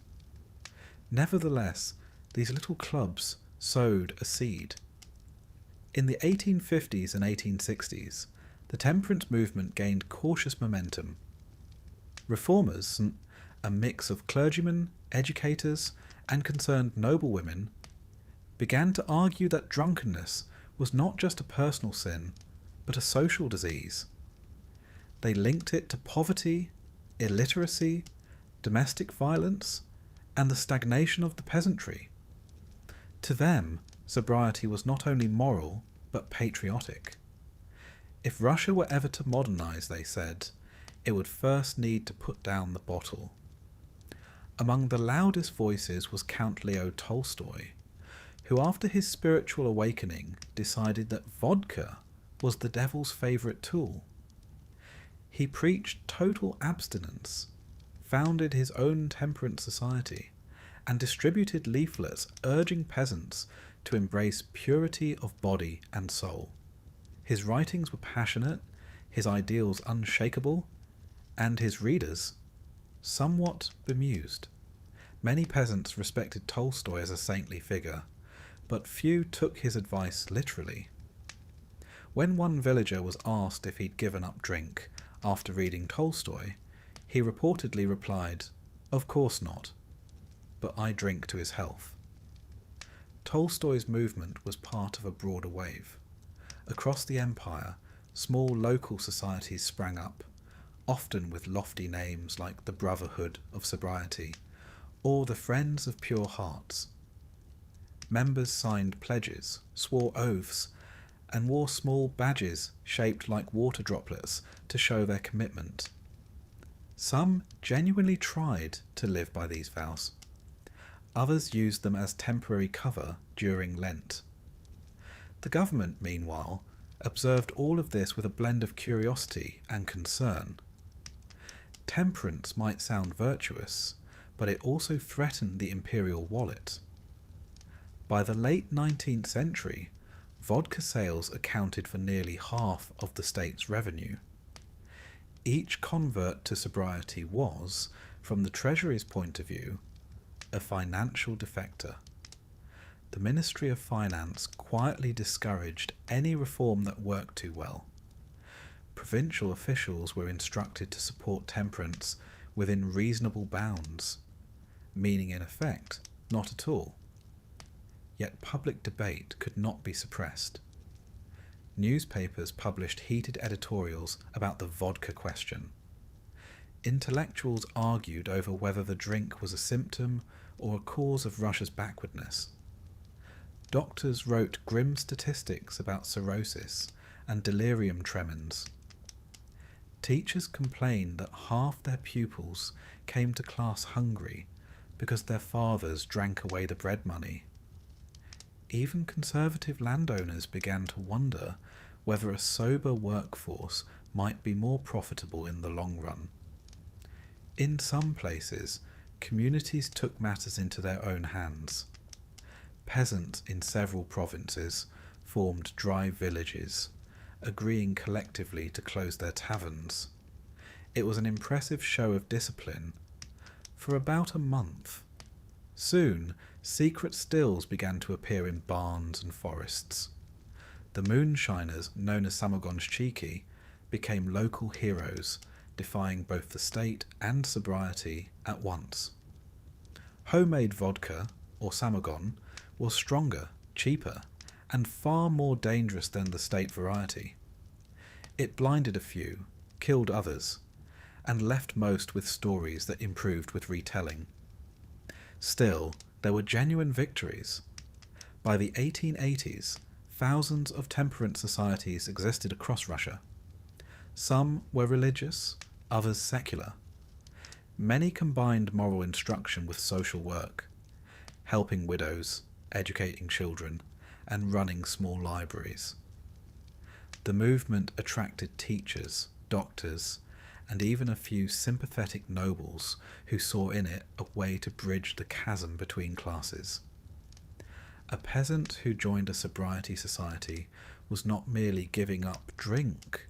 Nevertheless, these little clubs sowed a seed. In the 1850s and 1860s, the temperance movement gained cautious momentum. Reformers, a mix of clergymen, educators, and concerned noblewomen, began to argue that drunkenness was not just a personal sin, but a social disease. They linked it to poverty, illiteracy, domestic violence, and the stagnation of the peasantry. To them, sobriety was not only moral, but patriotic. If Russia were ever to modernize, they said, it would first need to put down the bottle. Among the loudest voices was Count Leo Tolstoy, who after his spiritual awakening decided that vodka was the devil's favourite tool. He preached total abstinence, founded his own temperance society, and distributed leaflets urging peasants to embrace purity of body and soul. His writings were passionate, his ideals unshakable, and his readers somewhat bemused. Many peasants respected Tolstoy as a saintly figure, but few took his advice literally. When one villager was asked if he'd given up drink after reading Tolstoy, he reportedly replied, "Of course not, but I drink to his health." Tolstoy's movement was part of a broader wave. Across the empire, small local societies sprang up, often with lofty names like the Brotherhood of Sobriety or the Friends of Pure Hearts. Members signed pledges, swore oaths, and wore small badges shaped like water droplets to show their commitment. Some genuinely tried to live by these vows. Others used them as temporary cover during Lent. The government, meanwhile, observed all of this with a blend of curiosity and concern. Temperance might sound virtuous, but it also threatened the imperial wallet. By the late 19th century, vodka sales accounted for nearly half of the state's revenue. Each convert to sobriety was, from the Treasury's point of view, a financial defector. The Ministry of Finance quietly discouraged any reform that worked too well. Provincial officials were instructed to support temperance within reasonable bounds, meaning in effect, not at all. Yet public debate could not be suppressed. Newspapers published heated editorials about the vodka question. Intellectuals argued over whether the drink was a symptom or a cause of Russia's backwardness. Doctors wrote grim statistics about cirrhosis and delirium tremens. Teachers complained that half their pupils came to class hungry because their fathers drank away the bread money. Even conservative landowners began to wonder whether a sober workforce might be more profitable in the long run. In some places, communities took matters into their own hands. Peasants in several provinces formed dry villages, agreeing collectively to close their taverns. It was an impressive show of discipline. For about a month. Soon, secret stills began to appear in barns and forests. The moonshiners, known as samogonshchiki, became local heroes, defying both the state and sobriety at once. Homemade vodka, or samagon, was stronger, cheaper, and far more dangerous than the state variety. It blinded a few, killed others, and left most with stories that improved with retelling. Still, there were genuine victories. By the 1880s, thousands of temperance societies existed across Russia. Some were religious, others secular. Many combined moral instruction with social work, helping widows, educating children, and running small libraries. The movement attracted teachers, doctors, and even a few sympathetic nobles who saw in it a way to bridge the chasm between classes. A peasant who joined a sobriety society was not merely giving up drink,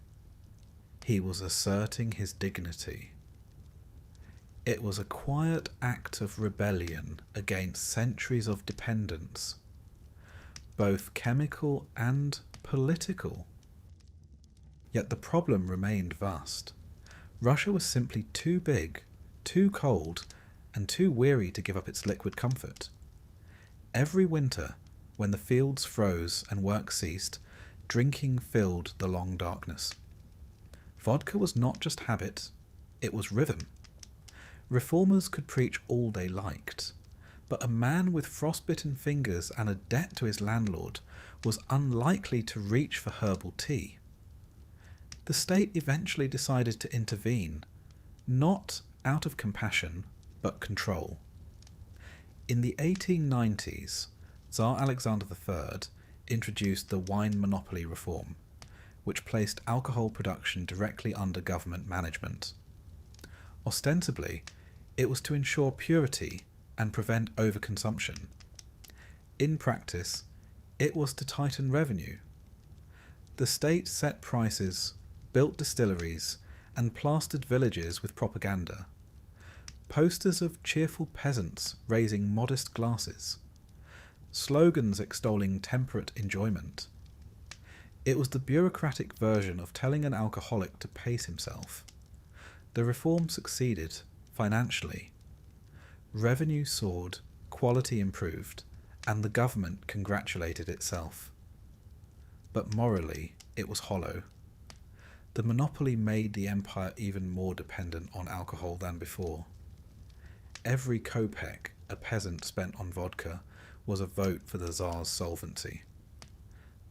he was asserting his dignity. It was a quiet act of rebellion against centuries of dependence, both chemical and political. Yet the problem remained vast. Russia was simply too big, too cold, and too weary to give up its liquid comfort. Every winter, when the fields froze and work ceased, drinking filled the long darkness. Vodka was not just habit, it was rhythm. Reformers could preach all they liked, but a man with frostbitten fingers and a debt to his landlord was unlikely to reach for herbal tea. The state eventually decided to intervene, not out of compassion, but control. In the 1890s, Tsar Alexander III introduced the wine monopoly reform, which placed alcohol production directly under government management. Ostensibly, it was to ensure purity and prevent overconsumption. In practice, it was to tighten revenue. The state set prices, built distilleries, and plastered villages with propaganda. Posters of cheerful peasants raising modest glasses. Slogans extolling temperate enjoyment. It was the bureaucratic version of telling an alcoholic to pace himself. The reform succeeded, financially. Revenue soared, quality improved, and the government congratulated itself. But morally, it was hollow. The monopoly made the empire even more dependent on alcohol than before. Every kopeck a peasant spent on vodka was a vote for the Tsar's solvency.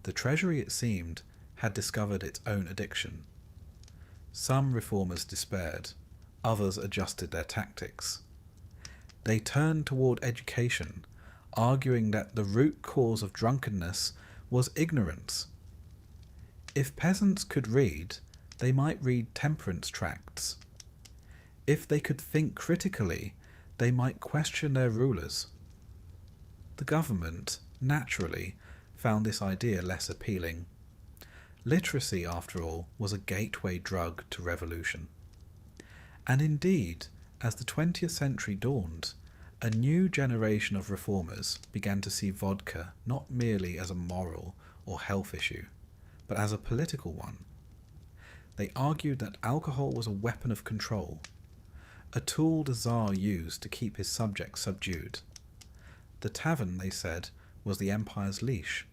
The treasury, it seemed, had discovered its own addiction. Some reformers despaired, others adjusted their tactics. They turned toward education, arguing that the root cause of drunkenness was ignorance. If peasants could read, they might read temperance tracts. If they could think critically, they might question their rulers. The government, naturally, found this idea less appealing. Literacy, after all, was a gateway drug to revolution. And indeed, as the 20th century dawned, a new generation of reformers began to see vodka not merely as a moral or health issue, but as a political one. They argued that alcohol was a weapon of control, a tool the Tsar used to keep his subjects subdued. The tavern, they said, was the empire's leash.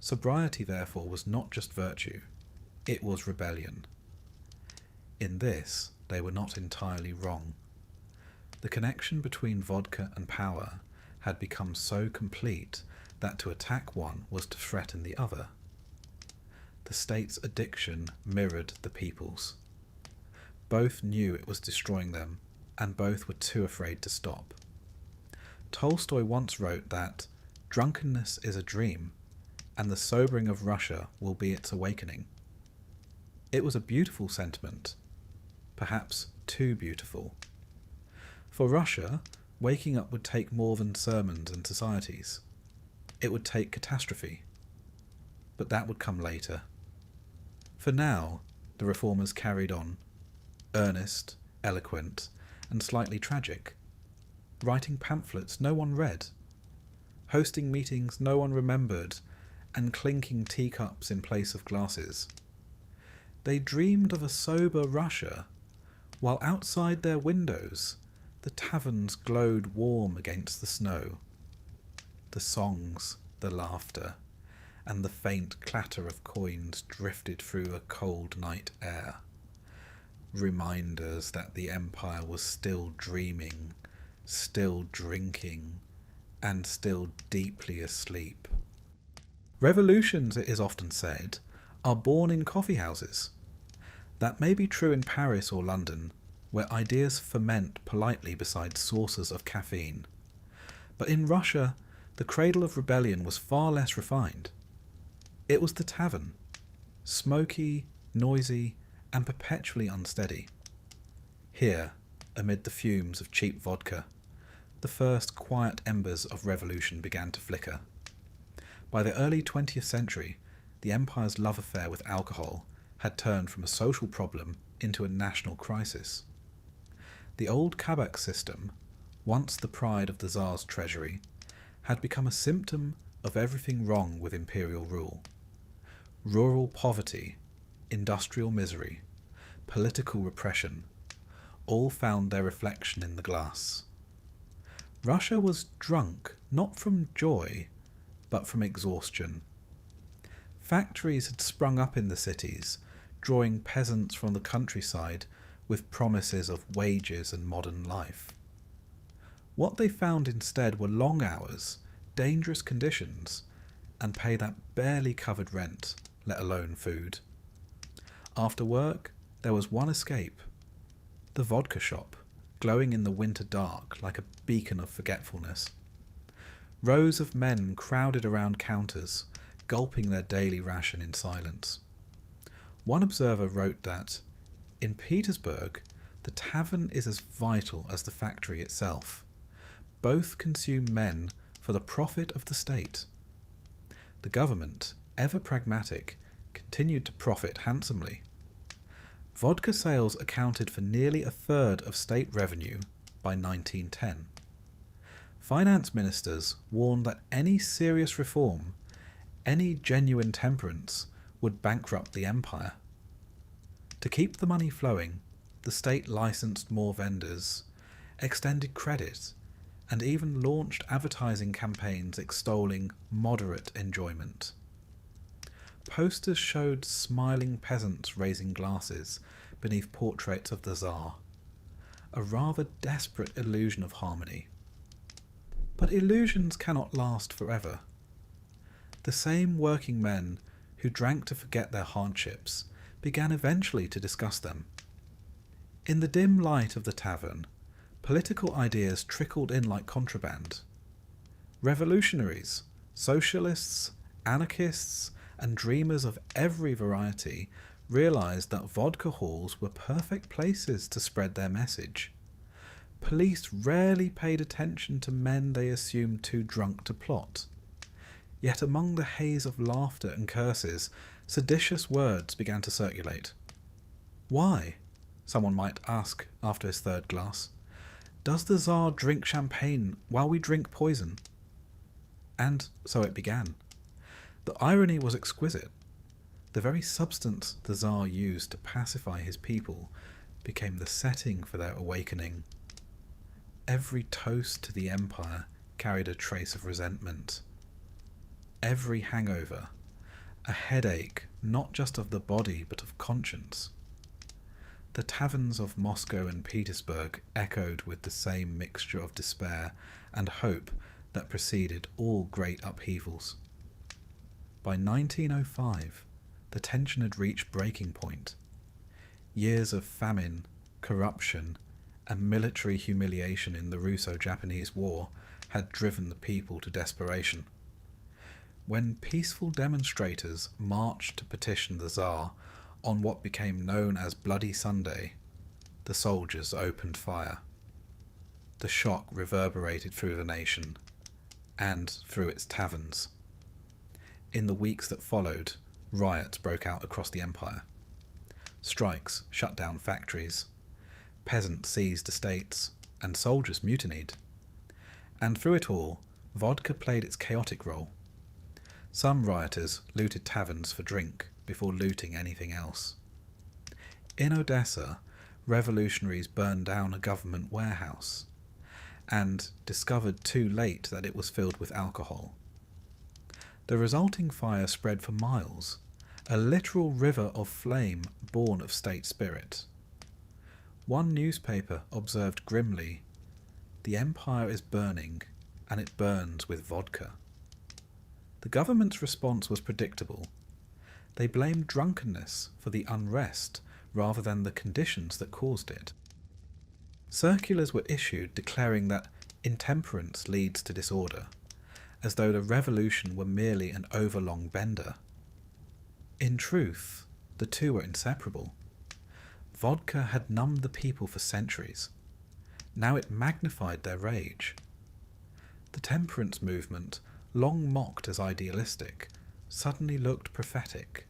Sobriety, therefore, was not just virtue, it was rebellion. In this, they were not entirely wrong. The connection between vodka and power had become so complete that to attack one was to threaten the other. The state's addiction mirrored the people's. Both knew it was destroying them, and both were too afraid to stop. Tolstoy once wrote that drunkenness is a dream, and the sobering of Russia will be its awakening. It was a beautiful sentiment, perhaps too beautiful. For Russia, waking up would take more than sermons and societies. It would take catastrophe. But that would come later. For now, the reformers carried on, earnest, eloquent, and slightly tragic, writing pamphlets no one read, hosting meetings no one remembered, and clinking teacups in place of glasses. They dreamed of a sober Russia while outside their windows the taverns glowed warm against the snow. The songs, the laughter, and the faint clatter of coins drifted through a cold night air, reminders that the Empire was still dreaming, still drinking, and still deeply asleep. Revolutions, it is often said, are born in coffee houses. That may be true in Paris or London, where ideas ferment politely beside saucers of caffeine. But in Russia, the cradle of rebellion was far less refined. It was the tavern, smoky, noisy, and perpetually unsteady. Here, amid the fumes of cheap vodka, the first quiet embers of revolution began to flicker. By the early 20th century, the Empire's love affair with alcohol had turned from a social problem into a national crisis. The old kabak system, once the pride of the Tsar's treasury, had become a symptom of everything wrong with imperial rule. Rural poverty, industrial misery, political repression, all found their reflection in the glass. Russia was drunk not from joy, but from exhaustion. Factories had sprung up in the cities, drawing peasants from the countryside with promises of wages and modern life. What they found instead were long hours, dangerous conditions, and pay that barely covered rent, let alone food. After work, there was one escape: the vodka shop, glowing in the winter dark like a beacon of forgetfulness. Rows of men crowded around counters, gulping their daily ration in silence. One observer wrote that, in Petersburg, the tavern is as vital as the factory itself. Both consume men for the profit of the state. The government, ever pragmatic, continued to profit handsomely. Vodka sales accounted for nearly a third of state revenue by 1910. Finance ministers warned that any serious reform, any genuine temperance, would bankrupt the empire. To keep the money flowing, the state licensed more vendors, extended credit, and even launched advertising campaigns extolling moderate enjoyment. Posters showed smiling peasants raising glasses beneath portraits of the Tsar, a rather desperate illusion of harmony. But illusions cannot last forever. The same working men who drank to forget their hardships began eventually to discuss them. In the dim light of the tavern, political ideas trickled in like contraband. Revolutionaries, socialists, anarchists, and dreamers of every variety realized that vodka halls were perfect places to spread their message. Police rarely paid attention to men they assumed too drunk to plot. Yet among the haze of laughter and curses, seditious words began to circulate. Why? Someone might ask after his third glass. Does the Tsar drink champagne while we drink poison? And so it began. The irony was exquisite. The very substance the Tsar used to pacify his people became the setting for their awakening. Every toast to the empire carried a trace of resentment. Every hangover, a headache not just of the body but of conscience. The taverns of Moscow and Petersburg echoed with the same mixture of despair and hope that preceded all great upheavals. By 1905, the tension had reached breaking point. Years of famine, corruption, and military humiliation in the Russo-Japanese War had driven the people to desperation. When peaceful demonstrators marched to petition the Tsar on what became known as Bloody Sunday, the soldiers opened fire. The shock reverberated through the nation, and through its taverns. In the weeks that followed, riots broke out across the empire. Strikes shut down factories, peasants seized estates, and soldiers mutinied. And through it all, vodka played its chaotic role. Some rioters looted taverns for drink before looting anything else. In Odessa, revolutionaries burned down a government warehouse and discovered too late that it was filled with alcohol. The resulting fire spread for miles, a literal river of flame born of state spirit. One newspaper observed grimly, "The empire is burning, and it burns with vodka." The government's response was predictable. They blamed drunkenness for the unrest rather than the conditions that caused it. Circulars were issued declaring that intemperance leads to disorder, as though the revolution were merely an overlong bender. In truth, the two were inseparable. Vodka had numbed the people for centuries. Now it magnified their rage. The temperance movement, long mocked as idealistic, suddenly looked prophetic.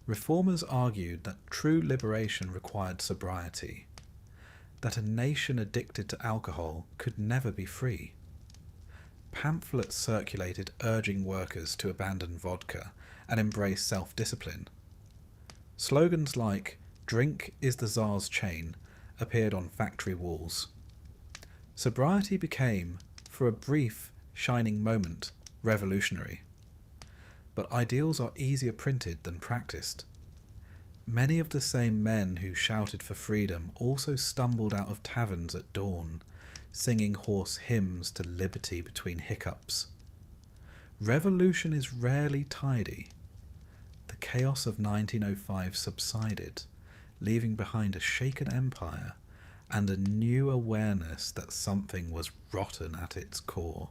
Reformers argued that true liberation required sobriety, that a nation addicted to alcohol could never be free. Pamphlets circulated urging workers to abandon vodka and embrace self-discipline. Slogans like "Drink is the Tsar's chain" appeared on factory walls. Sobriety became, for a brief, shining moment, revolutionary. But ideals are easier printed than practiced. Many of the same men who shouted for freedom also stumbled out of taverns at dawn, singing hoarse hymns to liberty between hiccups. Revolution is rarely tidy. The chaos of 1905 subsided, leaving behind a shaken empire and a new awareness that something was rotten at its core.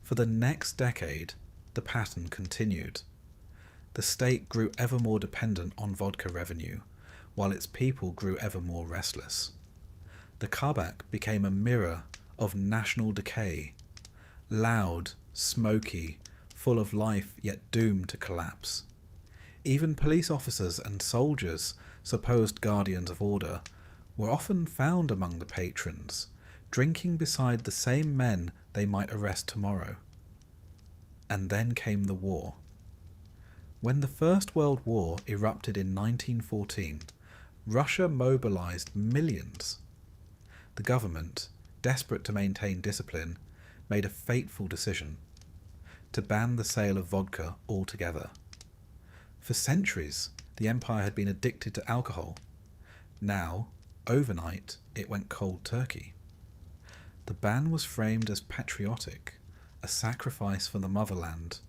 For the next decade, the pattern continued. The state grew ever more dependent on vodka revenue, while its people grew ever more restless. The kabak became a mirror of national decay, loud, smoky, full of life yet doomed to collapse. Even police officers and soldiers, supposed guardians of order, were often found among the patrons, drinking beside the same men they might arrest tomorrow. And then came the war. When the First World War erupted in 1914, Russia mobilized millions. The government, desperate to maintain discipline, made a fateful decision: to ban the sale of vodka altogether. For centuries, the empire had been addicted to alcohol. Now, overnight, it went cold turkey. The ban was framed as patriotic, a sacrifice for the motherland.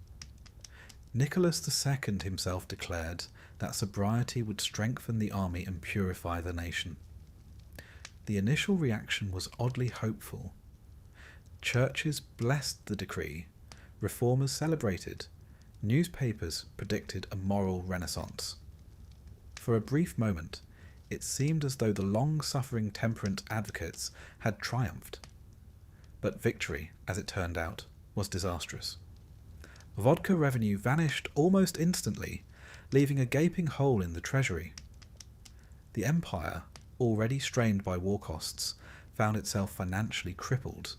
Nicholas II himself declared that sobriety would strengthen the army and purify the nation. The initial reaction was oddly hopeful. Churches blessed the decree, reformers celebrated, newspapers predicted a moral renaissance. For a brief moment, it seemed as though the long-suffering temperance advocates had triumphed. But victory, as it turned out, was disastrous. Vodka revenue vanished almost instantly, leaving a gaping hole in the treasury. The empire, already strained by war costs, found itself financially crippled.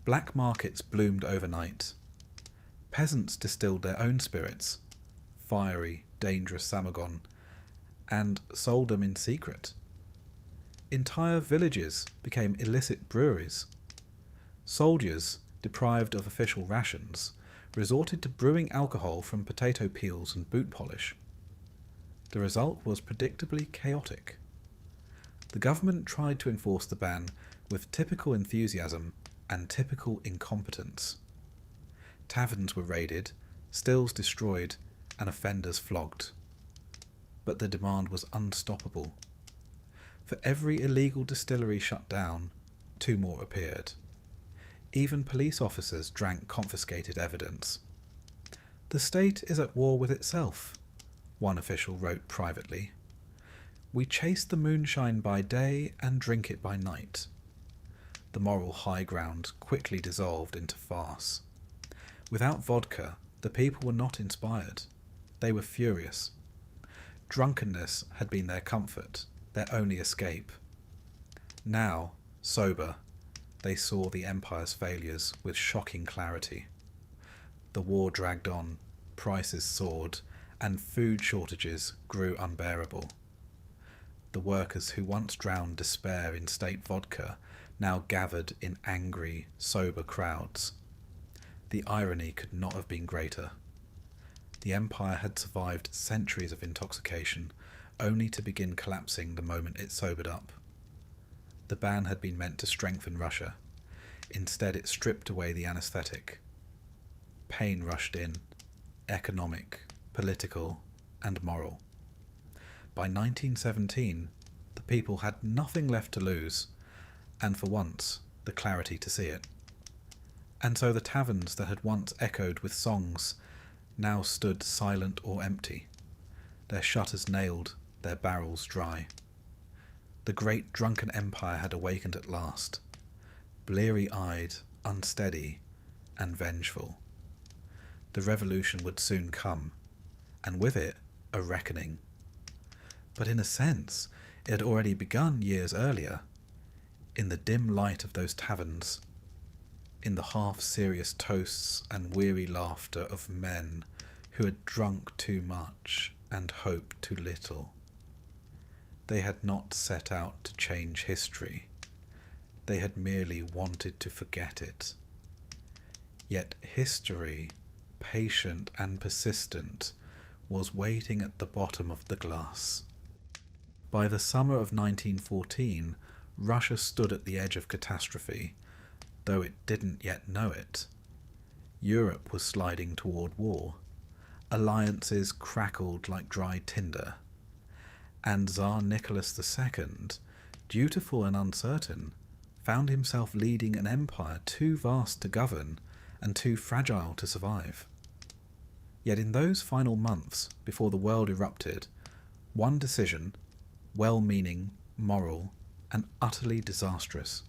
Black markets bloomed overnight. Peasants distilled their own spirits, fiery, dangerous samagon, and sold them in secret. Entire villages became illicit breweries. Soldiers, deprived of official rations, resorted to brewing alcohol from potato peels and boot polish. The result was predictably chaotic. The government tried to enforce the ban with typical enthusiasm and typical incompetence. Taverns were raided, stills destroyed, and offenders flogged. But the demand was unstoppable. For every illegal distillery shut down, 2 more appeared. Even police officers drank confiscated evidence. "The state is at war with itself," one official wrote privately. "We chase the moonshine by day and drink it by night." The moral high ground quickly dissolved into farce. Without vodka, the people were not inspired. They were furious. Drunkenness had been their comfort, their only escape. Now, sober, they saw the empire's failures with shocking clarity. The war dragged on, prices soared, and food shortages grew unbearable. The workers who once drowned despair in state vodka now gathered in angry, sober crowds. The irony could not have been greater. The empire had survived centuries of intoxication, only to begin collapsing the moment it sobered up. The ban had been meant to strengthen Russia. Instead, it stripped away the anesthetic. Pain rushed in, economic, political, and moral. By 1917, the people had nothing left to lose, and for once, the clarity to see it. And so the taverns that had once echoed with songs now stood silent or empty, their shutters nailed, their barrels dry. The great drunken empire had awakened at last, bleary-eyed, unsteady, and vengeful. The revolution would soon come, and with it, a reckoning. But in a sense, it had already begun years earlier, in the dim light of those taverns, in the half-serious toasts and weary laughter of men who had drunk too much and hoped too little. They had not set out to change history. They had merely wanted to forget it. Yet history, patient and persistent, was waiting at the bottom of the glass. By the summer of 1914, Russia stood at the edge of catastrophe, though it didn't yet know it. Europe was sliding toward war. Alliances crackled like dry tinder. And Tsar Nicholas II, dutiful and uncertain, found himself leading an empire too vast to govern and too fragile to survive. Yet in those final months before the world erupted, one decision, well-meaning, moral, and utterly disastrous,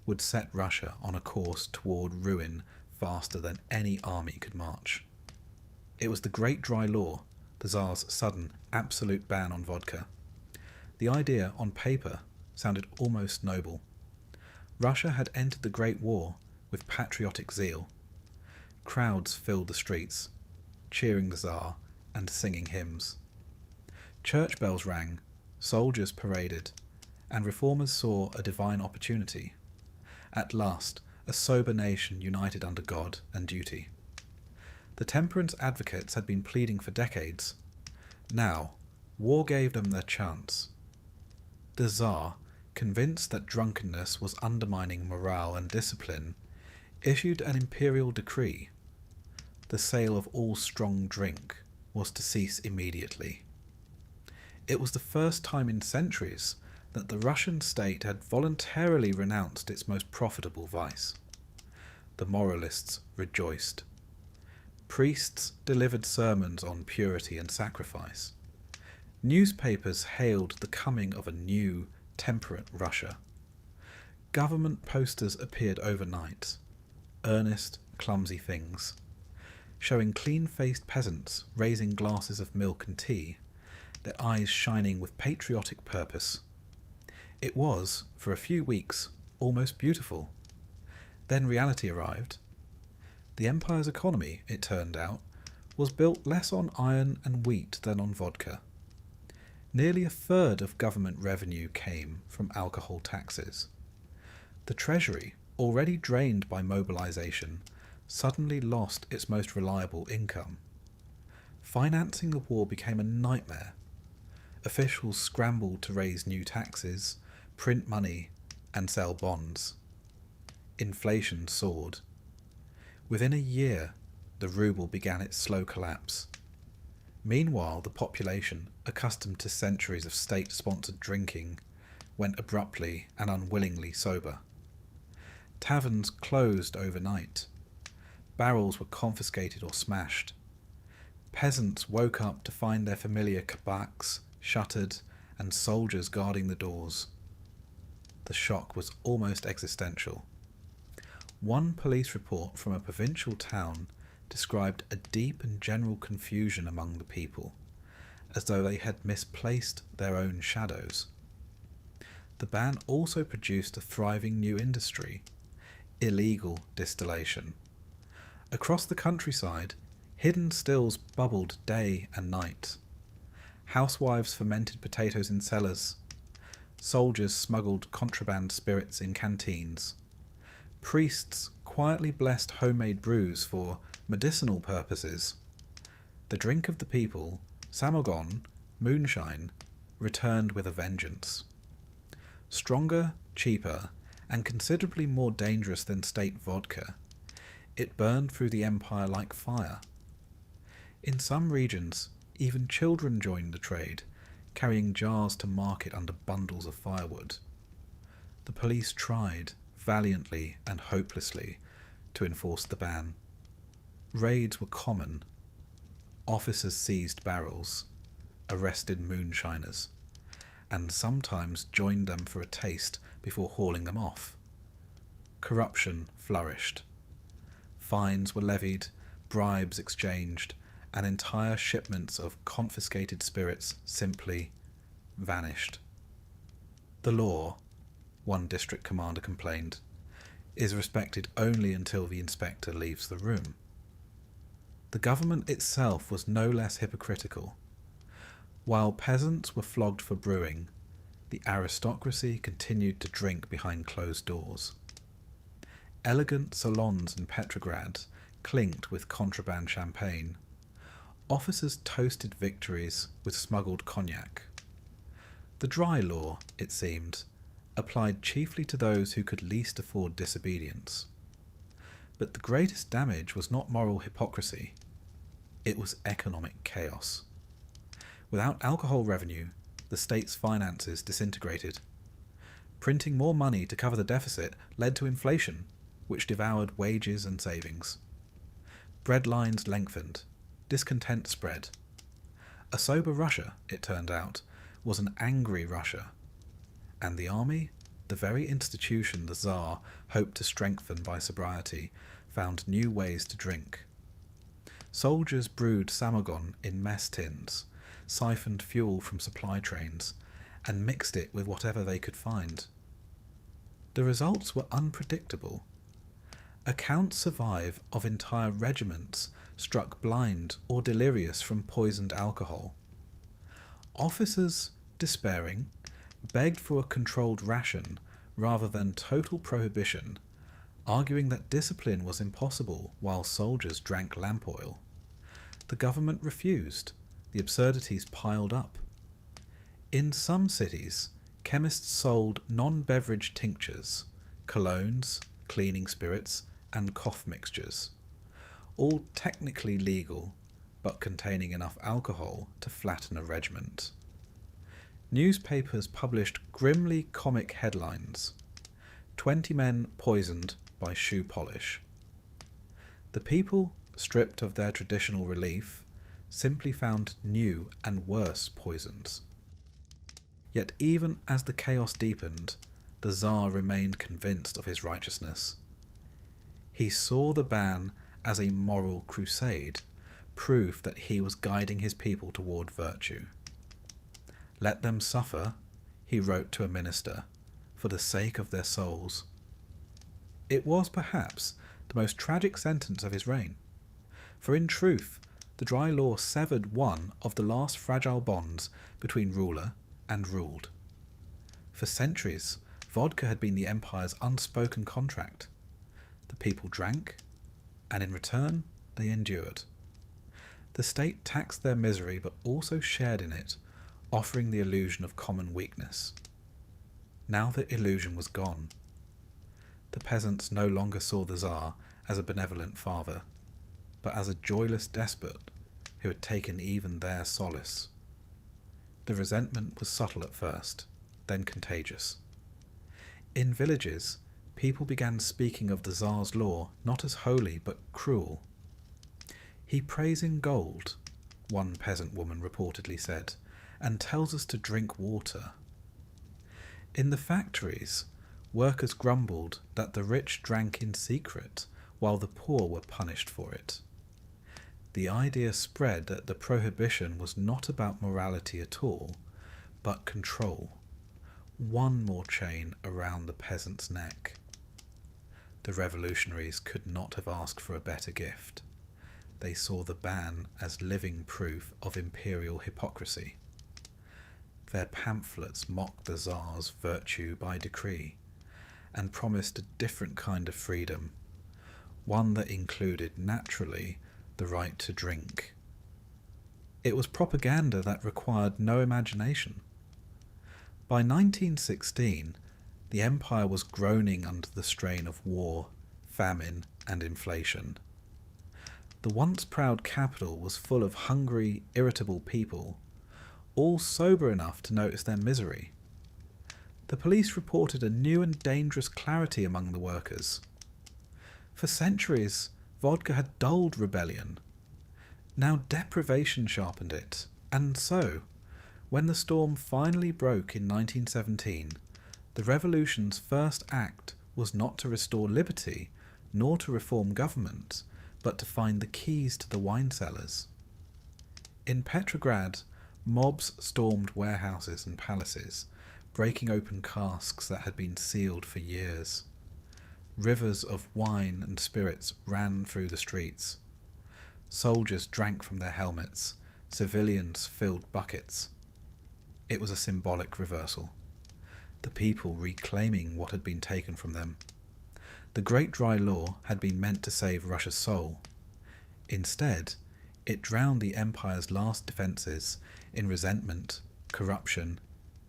would set Russia on a course toward ruin faster than any army could march. It was the Great Dry Law, the Tsar's sudden, absolute ban on vodka. The idea, on paper, sounded almost noble. Russia had entered the Great War with patriotic zeal. Crowds filled the streets, cheering the Tsar and singing hymns. Church bells rang, soldiers paraded, and reformers saw a divine opportunity. At last, a sober nation united under God and duty. The temperance advocates had been pleading for decades. Now, war gave them their chance. The Tsar, convinced that drunkenness was undermining morale and discipline, issued an imperial decree. The sale of all strong drink was to cease immediately. It was the first time in centuries that the Russian state had voluntarily renounced its most profitable vice. The moralists rejoiced. Priests delivered sermons on purity and sacrifice. Newspapers hailed the coming of a new, temperate Russia. Government posters appeared overnight, earnest, clumsy things, showing clean-faced peasants raising glasses of milk and tea, their eyes shining with patriotic purpose. It was, for a few weeks, almost beautiful. Then reality arrived. The empire's economy, it turned out, was built less on iron and wheat than on vodka. Nearly a third of government revenue came from alcohol taxes. The treasury, already drained by mobilization, suddenly lost its most reliable income. Financing the war became a nightmare. Officials scrambled to raise new taxes, print money, and sell bonds. Inflation soared. Within a year, the ruble began its slow collapse. Meanwhile, the population, accustomed to centuries of state-sponsored drinking, went abruptly and unwillingly sober. Taverns closed overnight. Barrels were confiscated or smashed. Peasants woke up to find their familiar kabaks shuttered and soldiers guarding the doors. The shock was almost existential. One police report from a provincial town described a deep and general confusion among the people, as though they had misplaced their own shadows. The ban also produced a thriving new industry, illegal distillation. Across the countryside, hidden stills bubbled day and night. Housewives fermented potatoes in cellars. Soldiers smuggled contraband spirits in canteens. Priests quietly blessed homemade brews for medicinal purposes. The drink of the people, samogon, moonshine, returned with a vengeance. Stronger, cheaper, and considerably more dangerous than state vodka, it burned through the empire like fire. In some regions, even children joined the trade, carrying jars to market under bundles of firewood. The police tried, valiantly and hopelessly, to enforce the ban. Raids were common. Officers seized barrels, arrested moonshiners, and sometimes joined them for a taste before hauling them off. Corruption flourished. Fines were levied, bribes exchanged, and entire shipments of confiscated spirits simply vanished. The law, one district commander complained, is respected only until the inspector leaves the room. The government itself was no less hypocritical. While peasants were flogged for brewing, the aristocracy continued to drink behind closed doors. Elegant salons in Petrograd clinked with contraband champagne. Officers toasted victories with smuggled cognac. The dry law, it seemed, applied chiefly to those who could least afford disobedience. But the greatest damage was not moral hypocrisy. It was economic chaos. Without alcohol revenue, the state's finances disintegrated. Printing more money to cover the deficit led to inflation, which devoured wages and savings. Bread lines lengthened. Discontent spread. A sober Russia, it turned out, was an angry Russia. And the army, the very institution the Tsar hoped to strengthen by sobriety, found new ways to drink. Soldiers brewed samogon in mess tins, siphoned fuel from supply trains, and mixed it with whatever they could find. The results were unpredictable. Accounts survive of entire regiments struck blind or delirious from poisoned alcohol. Officers, despairing, begged for a controlled ration rather than total prohibition, arguing that discipline was impossible while soldiers drank lamp oil. The government refused. The absurdities piled up. In some cities, chemists sold non-beverage tinctures, colognes, cleaning spirits, and cough mixtures, all technically legal, but containing enough alcohol to flatten a regiment. Newspapers published grimly comic headlines. 20 men poisoned by shoe polish. The people, stripped of their traditional relief, simply found new and worse poisons. Yet even as the chaos deepened, the Tsar remained convinced of his righteousness. He saw the ban as a moral crusade, proof that he was guiding his people toward virtue. Let them suffer, he wrote to a minister, for the sake of their souls. It was perhaps the most tragic sentence of his reign, for in truth the dry law severed one of the last fragile bonds between ruler and ruled. For centuries, vodka had been the empire's unspoken contract. The people drank, and in return they endured. The state taxed their misery but also shared in it, offering the illusion of common weakness. Now the illusion was gone. The peasants no longer saw the Tsar as a benevolent father, but as a joyless despot who had taken even their solace. The resentment was subtle at first, then contagious. In villages, people began speaking of the Tsar's law not as holy but cruel. "He prays in gold," one peasant woman reportedly said, "and tells us to drink water." In the factories, workers grumbled that the rich drank in secret while the poor were punished for it. The idea spread that the prohibition was not about morality at all, but control. One more chain around the peasant's neck. The revolutionaries could not have asked for a better gift. They saw the ban as living proof of imperial hypocrisy. Their pamphlets mocked the Tsar's virtue by decree, and promised a different kind of freedom, one that included, naturally, the right to drink. It was propaganda that required no imagination. By 1916, the empire was groaning under the strain of war, famine, and inflation. The once proud capital was full of hungry, irritable people, all sober enough to notice their misery. The police reported a new and dangerous clarity among the workers. For centuries, vodka had dulled rebellion. Now deprivation sharpened it, and so, when the storm finally broke in 1917, the revolution's first act was not to restore liberty, nor to reform government, but to find the keys to the wine cellars. In Petrograd, mobs stormed warehouses and palaces, breaking open casks that had been sealed for years. Rivers of wine and spirits ran through the streets. Soldiers drank from their helmets, civilians filled buckets. It was a symbolic reversal, the people reclaiming what had been taken from them. The Great Dry Law had been meant to save Russia's soul. Instead, it drowned the empire's last defences in resentment, corruption,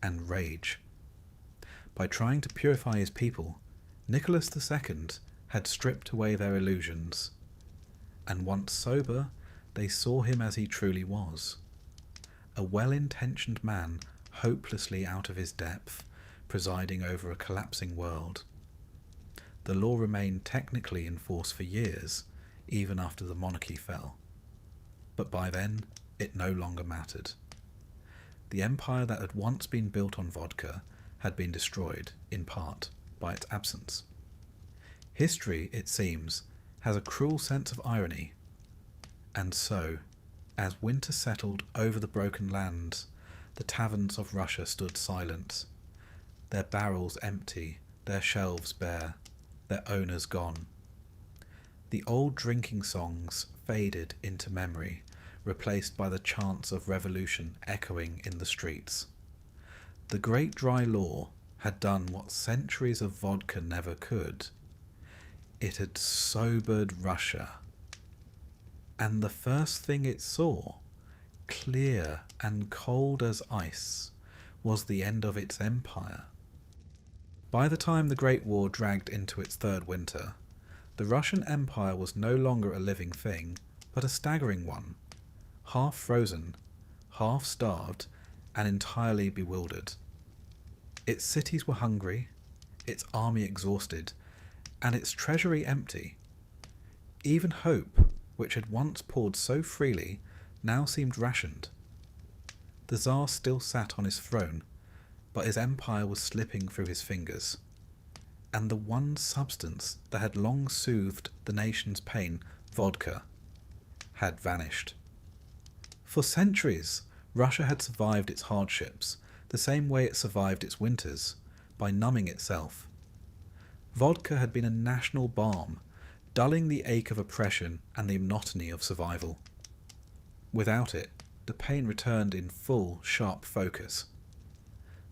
and rage. By trying to purify his people, Nicholas II had stripped away their illusions, and once sober, they saw him as he truly was. A well-intentioned man hopelessly out of his depth, presiding over a collapsing world. The law remained technically in force for years, even after the monarchy fell. But by then, it no longer mattered. The empire that had once been built on vodka had been destroyed, in part, by its absence. History, it seems, has a cruel sense of irony. And so, as winter settled over the broken lands, the taverns of Russia stood silent, their barrels empty, their shelves bare, their owners gone. The old drinking songs faded into memory, replaced by the chants of revolution echoing in the streets. The Great Dry Law had done what centuries of vodka never could. It had sobered Russia. And the first thing it saw, clear and cold as ice, was the end of its empire. By the time the Great War dragged into its third winter, the Russian Empire was no longer a living thing, but a staggering one, half frozen, half starved, and entirely bewildered. Its cities were hungry, its army exhausted, and its treasury empty. Even hope, which had once poured so freely, now seemed rationed. The Tsar still sat on his throne, but his empire was slipping through his fingers, and the one substance that had long soothed the nation's pain, vodka, had vanished. For centuries, Russia had survived its hardships the same way it survived its winters, by numbing itself. Vodka had been a national balm, dulling the ache of oppression and the monotony of survival. Without it, the pain returned in full, sharp focus.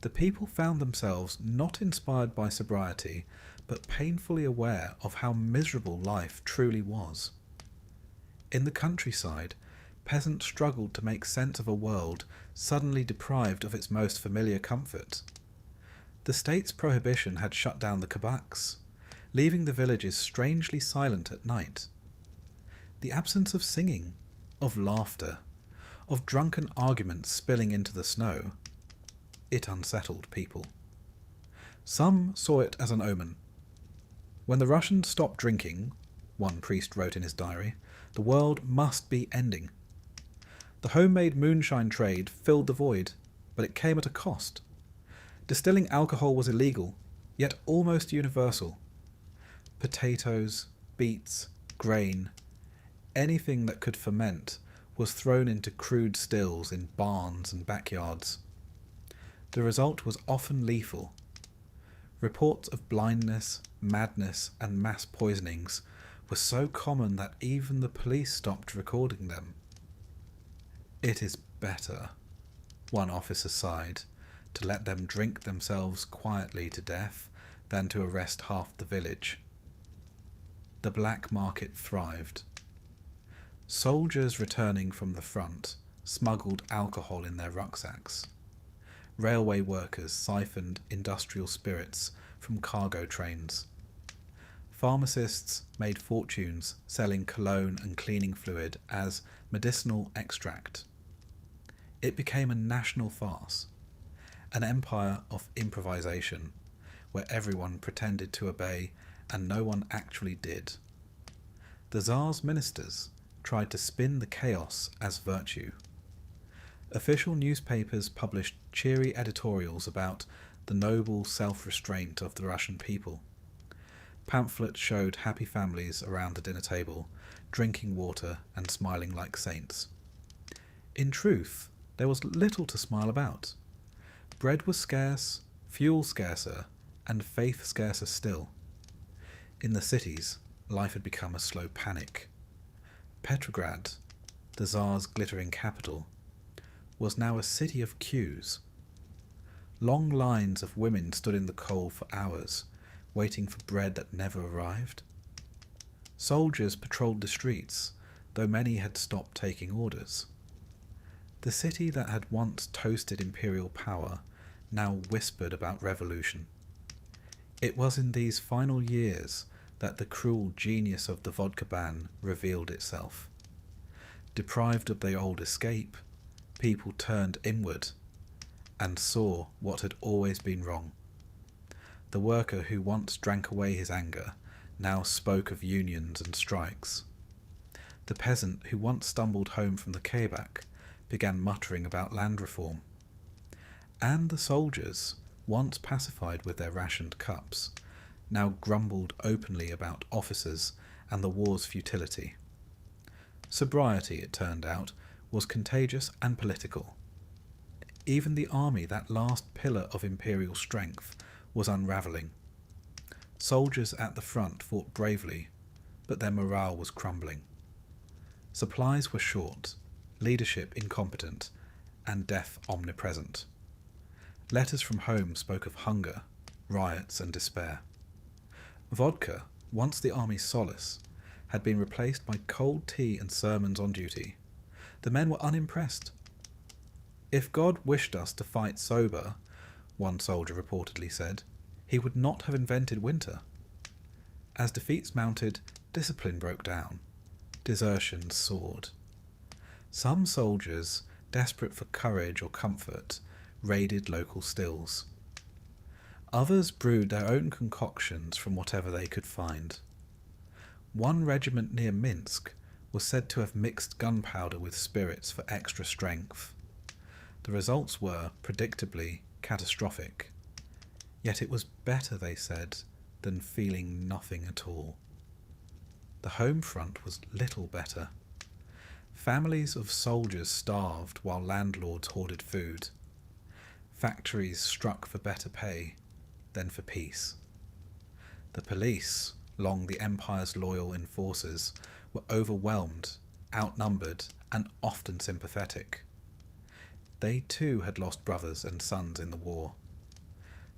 The people found themselves not inspired by sobriety, but painfully aware of how miserable life truly was. In the countryside, peasants struggled to make sense of a world suddenly deprived of its most familiar comfort. The state's prohibition had shut down the kabaks, leaving the villages strangely silent at night. The absence of singing, of laughter, of drunken arguments spilling into the snow, it unsettled people. Some saw it as an omen. When the Russians stopped drinking, one priest wrote in his diary, the world must be ending. The homemade moonshine trade filled the void, but it came at a cost. Distilling alcohol was illegal, yet almost universal. Potatoes, beets, grain, anything that could ferment was thrown into crude stills in barns and backyards. The result was often lethal. Reports of blindness, madness, and mass poisonings were so common that even the police stopped recording them. "It is better," one officer sighed, to let them drink themselves quietly to death than to arrest half the village. The black market thrived. Soldiers returning from the front smuggled alcohol in their rucksacks. Railway workers siphoned industrial spirits from cargo trains. Pharmacists made fortunes selling cologne and cleaning fluid as medicinal extract. It became a national farce, an empire of improvisation, where everyone pretended to obey and no one actually did. The Tsar's ministers tried to spin the chaos as virtue. Official newspapers published cheery editorials about the noble self-restraint of the Russian people. Pamphlets showed happy families around the dinner table, drinking water and smiling like saints. In truth, there was little to smile about. Bread was scarce, fuel scarcer, and faith scarcer still. In the cities, life had become a slow panic. Petrograd, the Tsar's glittering capital, was now a city of queues. Long lines of women stood in the cold for hours, waiting for bread that never arrived. Soldiers patrolled the streets, though many had stopped taking orders. The city that had once toasted imperial power now whispered about revolution. It was in these final years that the cruel genius of the vodka ban revealed itself. Deprived of their old escape, people turned inward and saw what had always been wrong. The worker who once drank away his anger now spoke of unions and strikes. The peasant who once stumbled home from the Quebec began muttering about land reform. And the soldiers, once pacified with their rationed cups, now grumbled openly about officers and the war's futility. Sobriety, it turned out, was contagious and political. Even the army, that last pillar of imperial strength, was unravelling. Soldiers at the front fought bravely, but their morale was crumbling. Supplies were short, leadership incompetent, and death omnipresent. Letters from home spoke of hunger, riots, and despair. Vodka, once the army's solace, had been replaced by cold tea and sermons on duty. The men were unimpressed. "If God wished us to fight sober," one soldier reportedly said, "he would not have invented winter." As defeats mounted, discipline broke down. Desertion soared. Some soldiers, desperate for courage or comfort, raided local stills. Others brewed their own concoctions from whatever they could find. One regiment near Minsk was said to have mixed gunpowder with spirits for extra strength. The results were, predictably, catastrophic. Yet it was better, they said, than feeling nothing at all. The home front was little better. Families of soldiers starved while landlords hoarded food. Factories struck for better pay, then for peace. The police, long the empire's loyal enforcers, were overwhelmed, outnumbered, and often sympathetic. They too had lost brothers and sons in the war.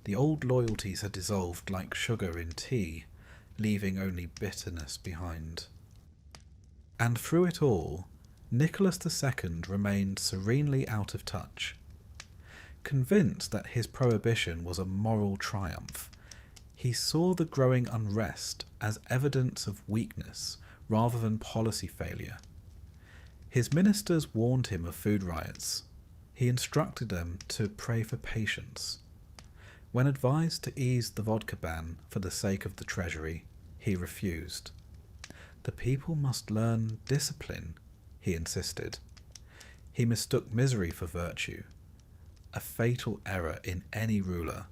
The old loyalties had dissolved like sugar in tea, leaving only bitterness behind. And through it all, Nicholas II remained serenely out of touch. Convinced that his prohibition was a moral triumph, he saw the growing unrest as evidence of weakness rather than policy failure. His ministers warned him of food riots. He instructed them to pray for patience. When advised to ease the vodka ban for the sake of the treasury, he refused. The people must learn discipline, he insisted. He mistook misery for virtue, a fatal error in any ruler,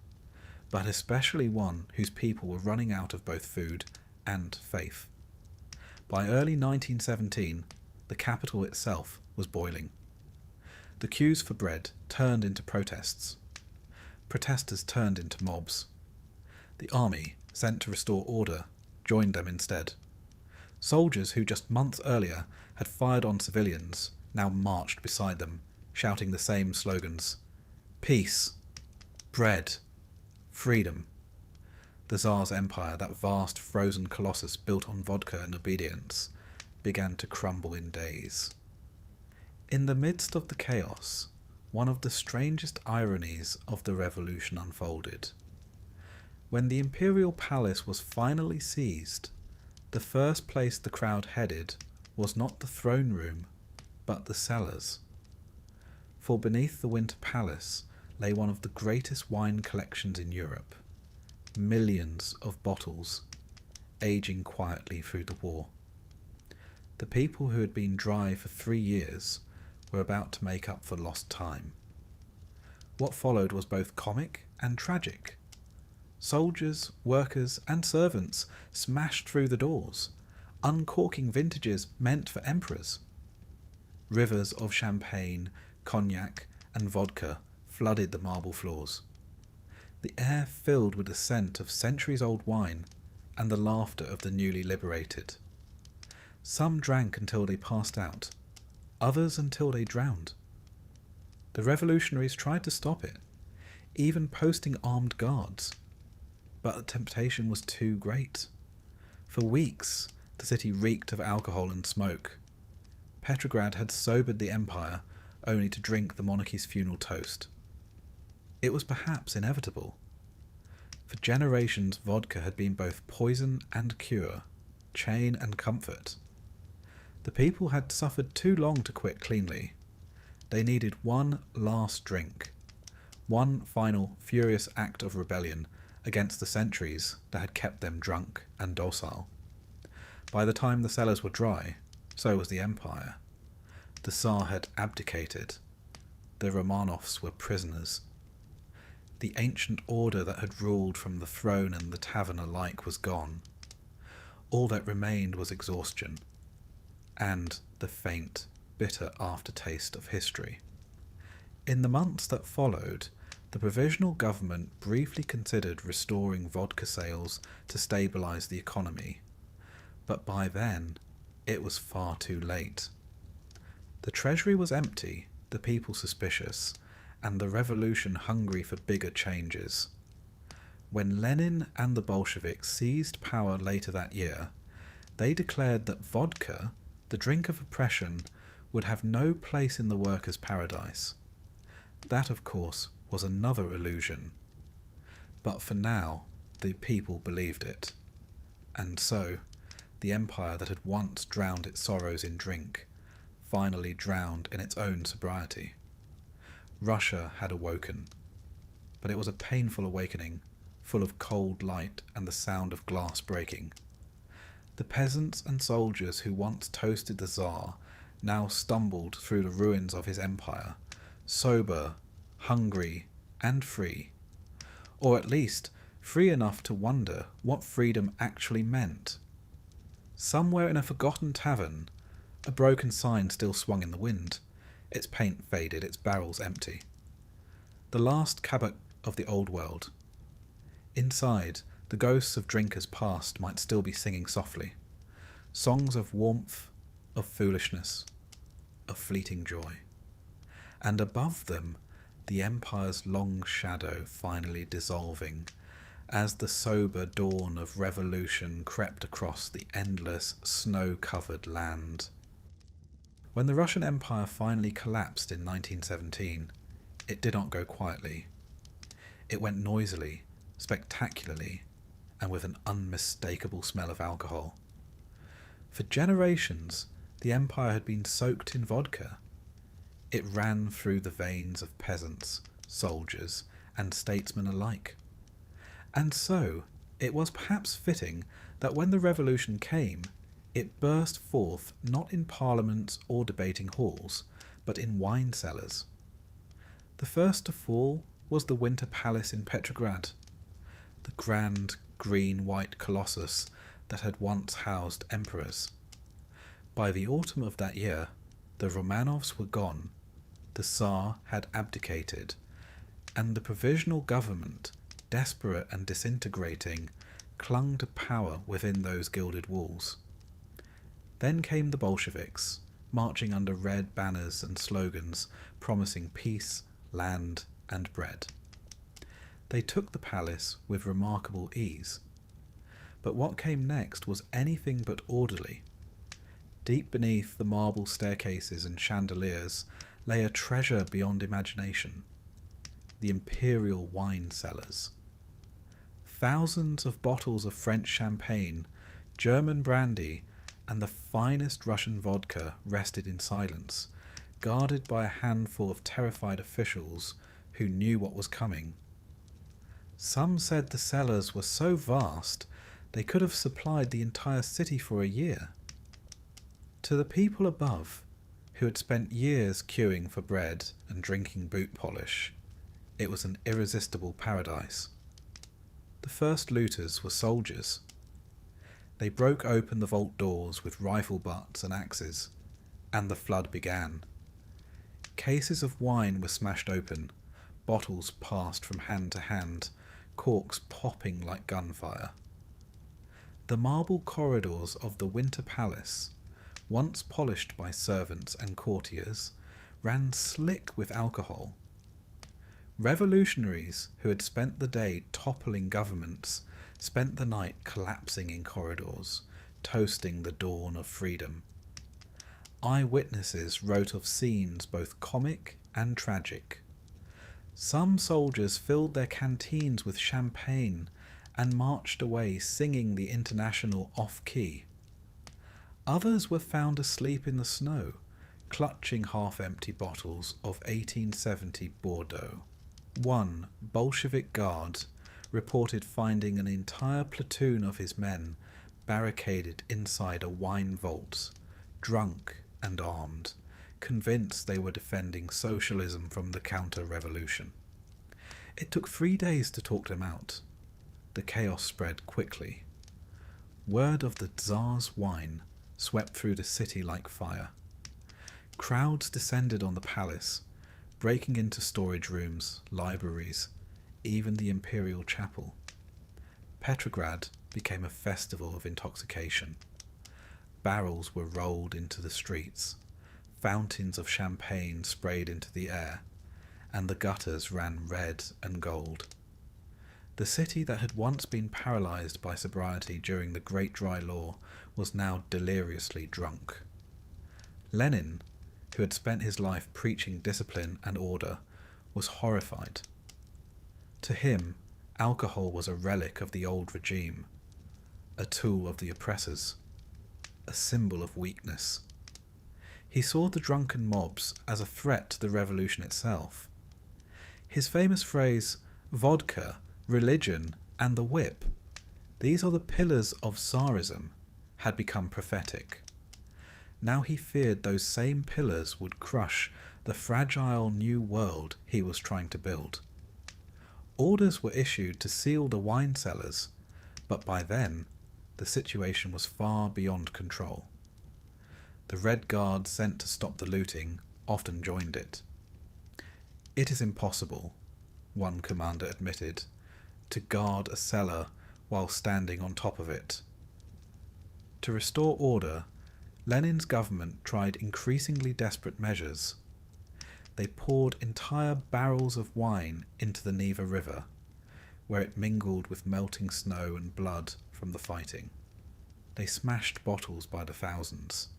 but especially one whose people were running out of both food and faith. By early 1917, the capital itself was boiling. The queues for bread turned into protests. Protesters turned into mobs. The army, sent to restore order, joined them instead. Soldiers who just months earlier had fired on civilians now marched beside them, shouting the same slogans: "Peace! Bread. Freedom. The Tsar's empire, that vast frozen colossus built on vodka and obedience, began to crumble in days. In the midst of the chaos, one of the strangest ironies of the revolution unfolded. When the imperial palace was finally seized, the first place the crowd headed was not the throne room, but the cellars. For beneath the Winter Palace lay one of the greatest wine collections in Europe. Millions of bottles, aging quietly through the war. The people who had been dry for 3 years were about to make up for lost time. What followed was both comic and tragic. Soldiers, workers, and servants smashed through the doors, uncorking vintages meant for emperors. Rivers of champagne, cognac, and vodka flooded the marble floors. The air filled with the scent of centuries-old wine and the laughter of the newly liberated. Some drank until they passed out, others until they drowned. The revolutionaries tried to stop it, even posting armed guards. But the temptation was too great. For weeks, the city reeked of alcohol and smoke. Petrograd had sobered the empire only to drink the monarchy's funeral toast. It was perhaps inevitable. For generations, vodka had been both poison and cure, chain and comfort. The people had suffered too long to quit cleanly. They needed one last drink, one final furious act of rebellion against the centuries that had kept them drunk and docile. By the time the cellars were dry, so was the empire. The Tsar had abdicated. The Romanovs were prisoners. The ancient order that had ruled from the throne and the tavern alike was gone. All that remained was exhaustion, and the faint, bitter aftertaste of history. In the months that followed, the provisional government briefly considered restoring vodka sales to stabilise the economy, but by then it was far too late. The treasury was empty, the people suspicious, and the revolution hungry for bigger changes. When Lenin and the Bolsheviks seized power later that year, they declared that vodka, the drink of oppression, would have no place in the workers' paradise. That, of course, was another illusion. But for now, the people believed it. And so, the empire that had once drowned its sorrows in drink, finally drowned in its own sobriety. Russia had awoken, but it was a painful awakening, full of cold light and the sound of glass breaking. The peasants and soldiers who once toasted the Tsar now stumbled through the ruins of his empire, sober, hungry, and free, or at least free enough to wonder what freedom actually meant. Somewhere in a forgotten tavern, a broken sign still swung in the wind, its paint faded, its barrels empty. The last cabot of the old world. Inside, the ghosts of drinkers past might still be singing softly, songs of warmth, of foolishness, of fleeting joy. And above them, the empire's long shadow finally dissolving, as the sober dawn of revolution crept across the endless, snow-covered land. When the Russian Empire finally collapsed in 1917, it did not go quietly. It went noisily, spectacularly, and with an unmistakable smell of alcohol. For generations, the empire had been soaked in vodka. It ran through the veins of peasants, soldiers, and statesmen alike. And so, it was perhaps fitting that when the revolution came, it burst forth not in parliaments or debating halls, but in wine cellars. The first to fall was the Winter Palace in Petrograd, the grand green-white colossus that had once housed emperors. By the autumn of that year, the Romanovs were gone, the Tsar had abdicated, and the provisional government, desperate and disintegrating, clung to power within those gilded walls. Then came the Bolsheviks, marching under red banners and slogans promising peace, land, and bread. They took the palace with remarkable ease. But what came next was anything but orderly. Deep beneath the marble staircases and chandeliers lay a treasure beyond imagination: the imperial wine cellars. Thousands of bottles of French champagne, German brandy, and the finest Russian vodka rested in silence, guarded by a handful of terrified officials who knew what was coming. Some said the cellars were so vast they could have supplied the entire city for a year. To the people above, who had spent years queuing for bread and drinking boot polish, it was an irresistible paradise. The first looters were soldiers. They broke open the vault doors with rifle butts and axes, and the flood began. Cases of wine were smashed open, bottles passed from hand to hand, corks popping like gunfire. The marble corridors of the Winter Palace, once polished by servants and courtiers, ran slick with alcohol. Revolutionaries who had spent the day toppling governments spent the night collapsing in corridors, toasting the dawn of freedom. Eyewitnesses wrote of scenes both comic and tragic. Some soldiers filled their canteens with champagne and marched away singing the international off-key. Others were found asleep in the snow, clutching half-empty bottles of 1870 Bordeaux. One Bolshevik guard reported finding an entire platoon of his men barricaded inside a wine vault, drunk and armed, convinced they were defending socialism from the counter-revolution. It took 3 days to talk them out. The chaos spread quickly. Word of the Tsar's wine swept through the city like fire. Crowds descended on the palace, breaking into storage rooms, libraries, even the Imperial Chapel. Petrograd became a festival of intoxication. Barrels were rolled into the streets, fountains of champagne sprayed into the air, and the gutters ran red and gold. The city that had once been paralysed by sobriety during the Great Dry Law was now deliriously drunk. Lenin, who had spent his life preaching discipline and order, was horrified. To him, alcohol was a relic of the old regime, a tool of the oppressors, a symbol of weakness. He saw the drunken mobs as a threat to the revolution itself. His famous phrase, "Vodka, religion, and the whip," these are the pillars of Tsarism, had become prophetic. Now he feared those same pillars would crush the fragile new world he was trying to build. Orders were issued to seal the wine cellars, but by then the situation was far beyond control. The Red Guard sent to stop the looting often joined it. "It is impossible," one commander admitted, "to guard a cellar while standing on top of it." To restore order, Lenin's government tried increasingly desperate measures. They poured entire barrels of wine into the Neva River, where it mingled with melting snow and blood from the fighting. They smashed bottles by the thousands.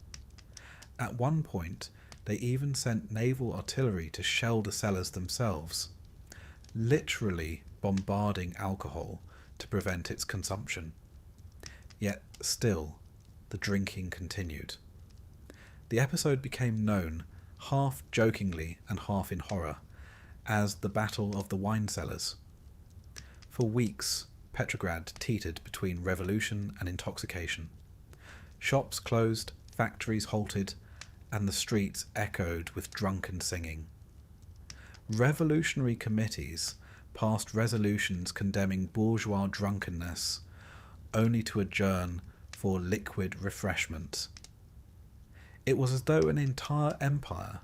At one point, they even sent naval artillery to shell the cellars themselves, literally bombarding alcohol to prevent its consumption. Yet still, the drinking continued. The episode became known, half jokingly and half in horror, as the Battle of the Wine Cellars. For weeks, Petrograd teetered between revolution and intoxication. Shops closed, factories halted, and the streets echoed with drunken singing. Revolutionary committees passed resolutions condemning bourgeois drunkenness, only to adjourn for liquid refreshment. It was as though an entire empire,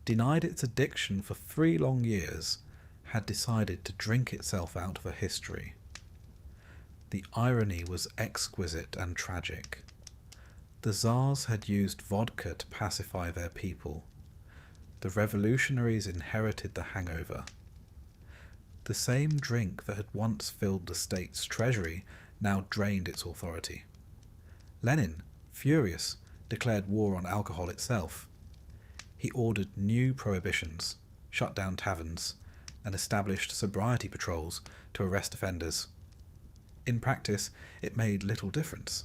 denied its addiction for 3 long years, had decided to drink itself out of a history. The irony was exquisite and tragic. The Tsars had used vodka to pacify their people. The revolutionaries inherited the hangover. The same drink that had once filled the state's treasury now drained its authority. Lenin, furious, declared war on alcohol itself. He ordered new prohibitions, shut down taverns, and established sobriety patrols to arrest offenders. In practice, it made little difference.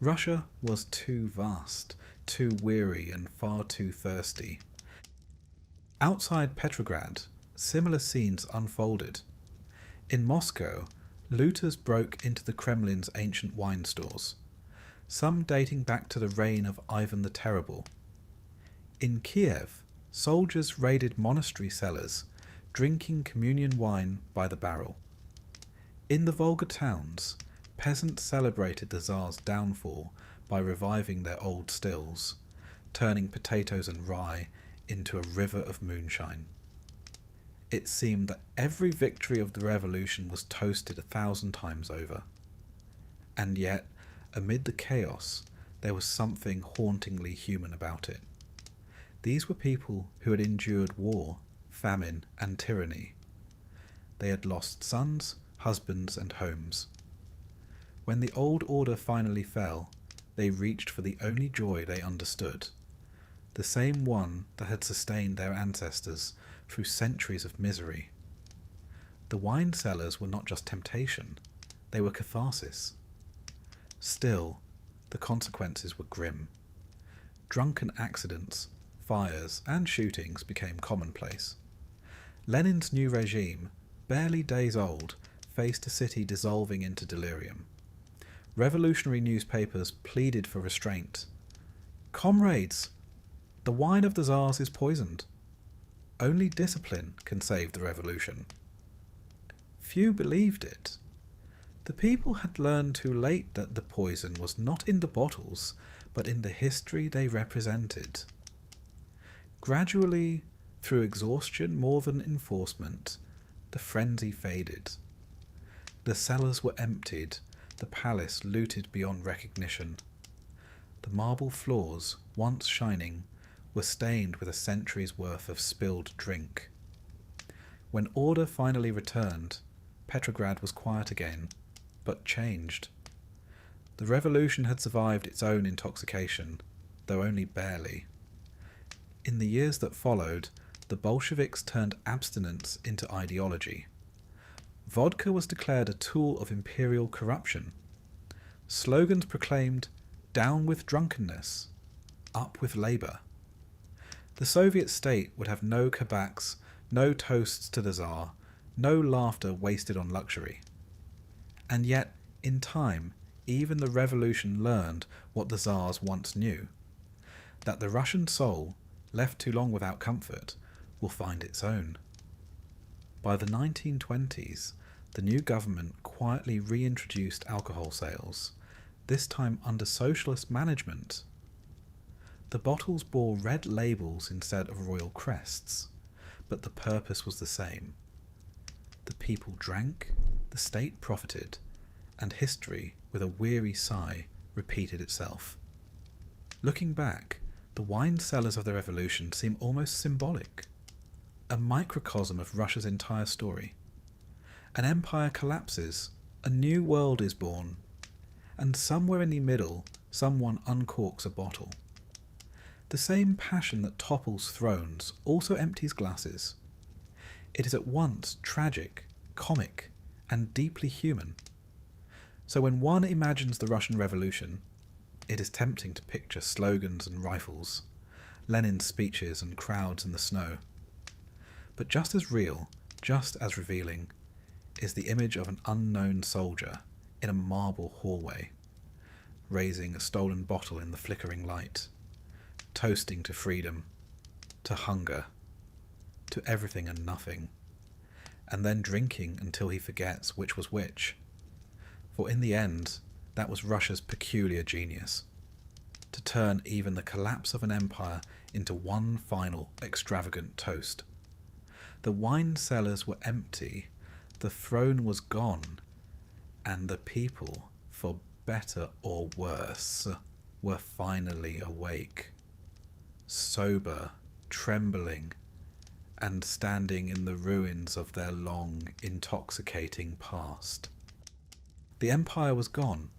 Russia was too vast, too weary, and far too thirsty. Outside Petrograd, similar scenes unfolded. In Moscow, looters broke into the Kremlin's ancient wine stores, some dating back to the reign of Ivan the Terrible. In Kiev, soldiers raided monastery cellars, drinking communion wine by the barrel. In the Volga towns, peasants celebrated the Tsar's downfall by reviving their old stills, turning potatoes and rye into a river of moonshine. It seemed that every victory of the revolution was toasted 1,000 times over. And yet, amid the chaos, there was something hauntingly human about it. These were people who had endured war, famine, and tyranny. They had lost sons, husbands, and homes. When the old order finally fell, they reached for the only joy they understood, the same one that had sustained their ancestors through centuries of misery. The wine cellars were not just temptation, they were catharsis. Still, the consequences were grim. Drunken accidents, fires, and shootings became commonplace. Lenin's new regime, barely days old, faced a city dissolving into delirium. Revolutionary newspapers pleaded for restraint. "Comrades, the wine of the Tsars is poisoned. Only discipline can save the revolution." Few believed it. The people had learned too late that the poison was not in the bottles, but in the history they represented. Gradually, through exhaustion more than enforcement, the frenzy faded. The cellars were emptied, the palace looted beyond recognition. The marble floors, once shining, were stained with a century's worth of spilled drink. When order finally returned, Petrograd was quiet again, but changed. The revolution had survived its own intoxication, though only barely. In the years that followed, the Bolsheviks turned abstinence into ideology. Vodka was declared a tool of imperial corruption. Slogans proclaimed, "Down with drunkenness," "Up with labour." The Soviet state would have no kabaks, no toasts to the Tsar, no laughter wasted on luxury. And yet, in time, even the revolution learned what the Tsars once knew, that the Russian soul, left too long without comfort, will find its own. By the 1920s, the new government quietly reintroduced alcohol sales, this time under socialist management. The bottles bore red labels instead of royal crests, but the purpose was the same. The people drank, the state profited, and history, with a weary sigh, repeated itself. Looking back, the wine cellars of the revolution seem almost symbolic, a microcosm of Russia's entire story. An empire collapses, a new world is born, and somewhere in the middle, someone uncorks a bottle. The same passion that topples thrones also empties glasses. It is at once tragic, comic, and deeply human. So when one imagines the Russian Revolution, it is tempting to picture slogans and rifles, Lenin's speeches and crowds in the snow. But just as real, just as revealing, is the image of an unknown soldier in a marble hallway, raising a stolen bottle in the flickering light, toasting to freedom, to hunger, to everything and nothing, and then drinking until he forgets which was which. For in the end, that was Russia's peculiar genius, to turn even the collapse of an empire into one final extravagant toast. The wine cellars were empty, the throne was gone, and the people, for better or worse, were finally awake, sober, trembling, and standing in the ruins of their long, intoxicating past. The empire was gone.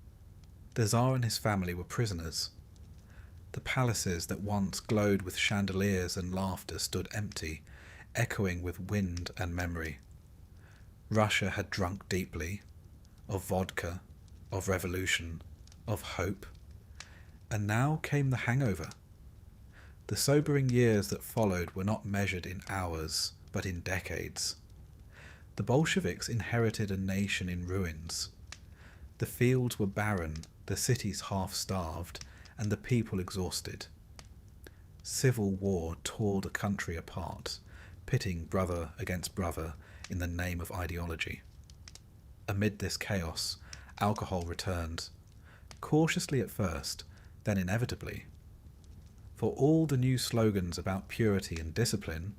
The Tsar and his family were prisoners. The palaces that once glowed with chandeliers and laughter stood empty, echoing with wind and memory. Russia had drunk deeply, of vodka, of revolution, of hope, and now came the hangover. The sobering years that followed were not measured in hours, but in decades. The Bolsheviks inherited a nation in ruins. The fields were barren, the cities half-starved, and the people exhausted. Civil war tore the country apart, pitting brother against brother in the name of ideology. Amid this chaos, alcohol returned, cautiously at first, then inevitably. For all the new slogans about purity and discipline,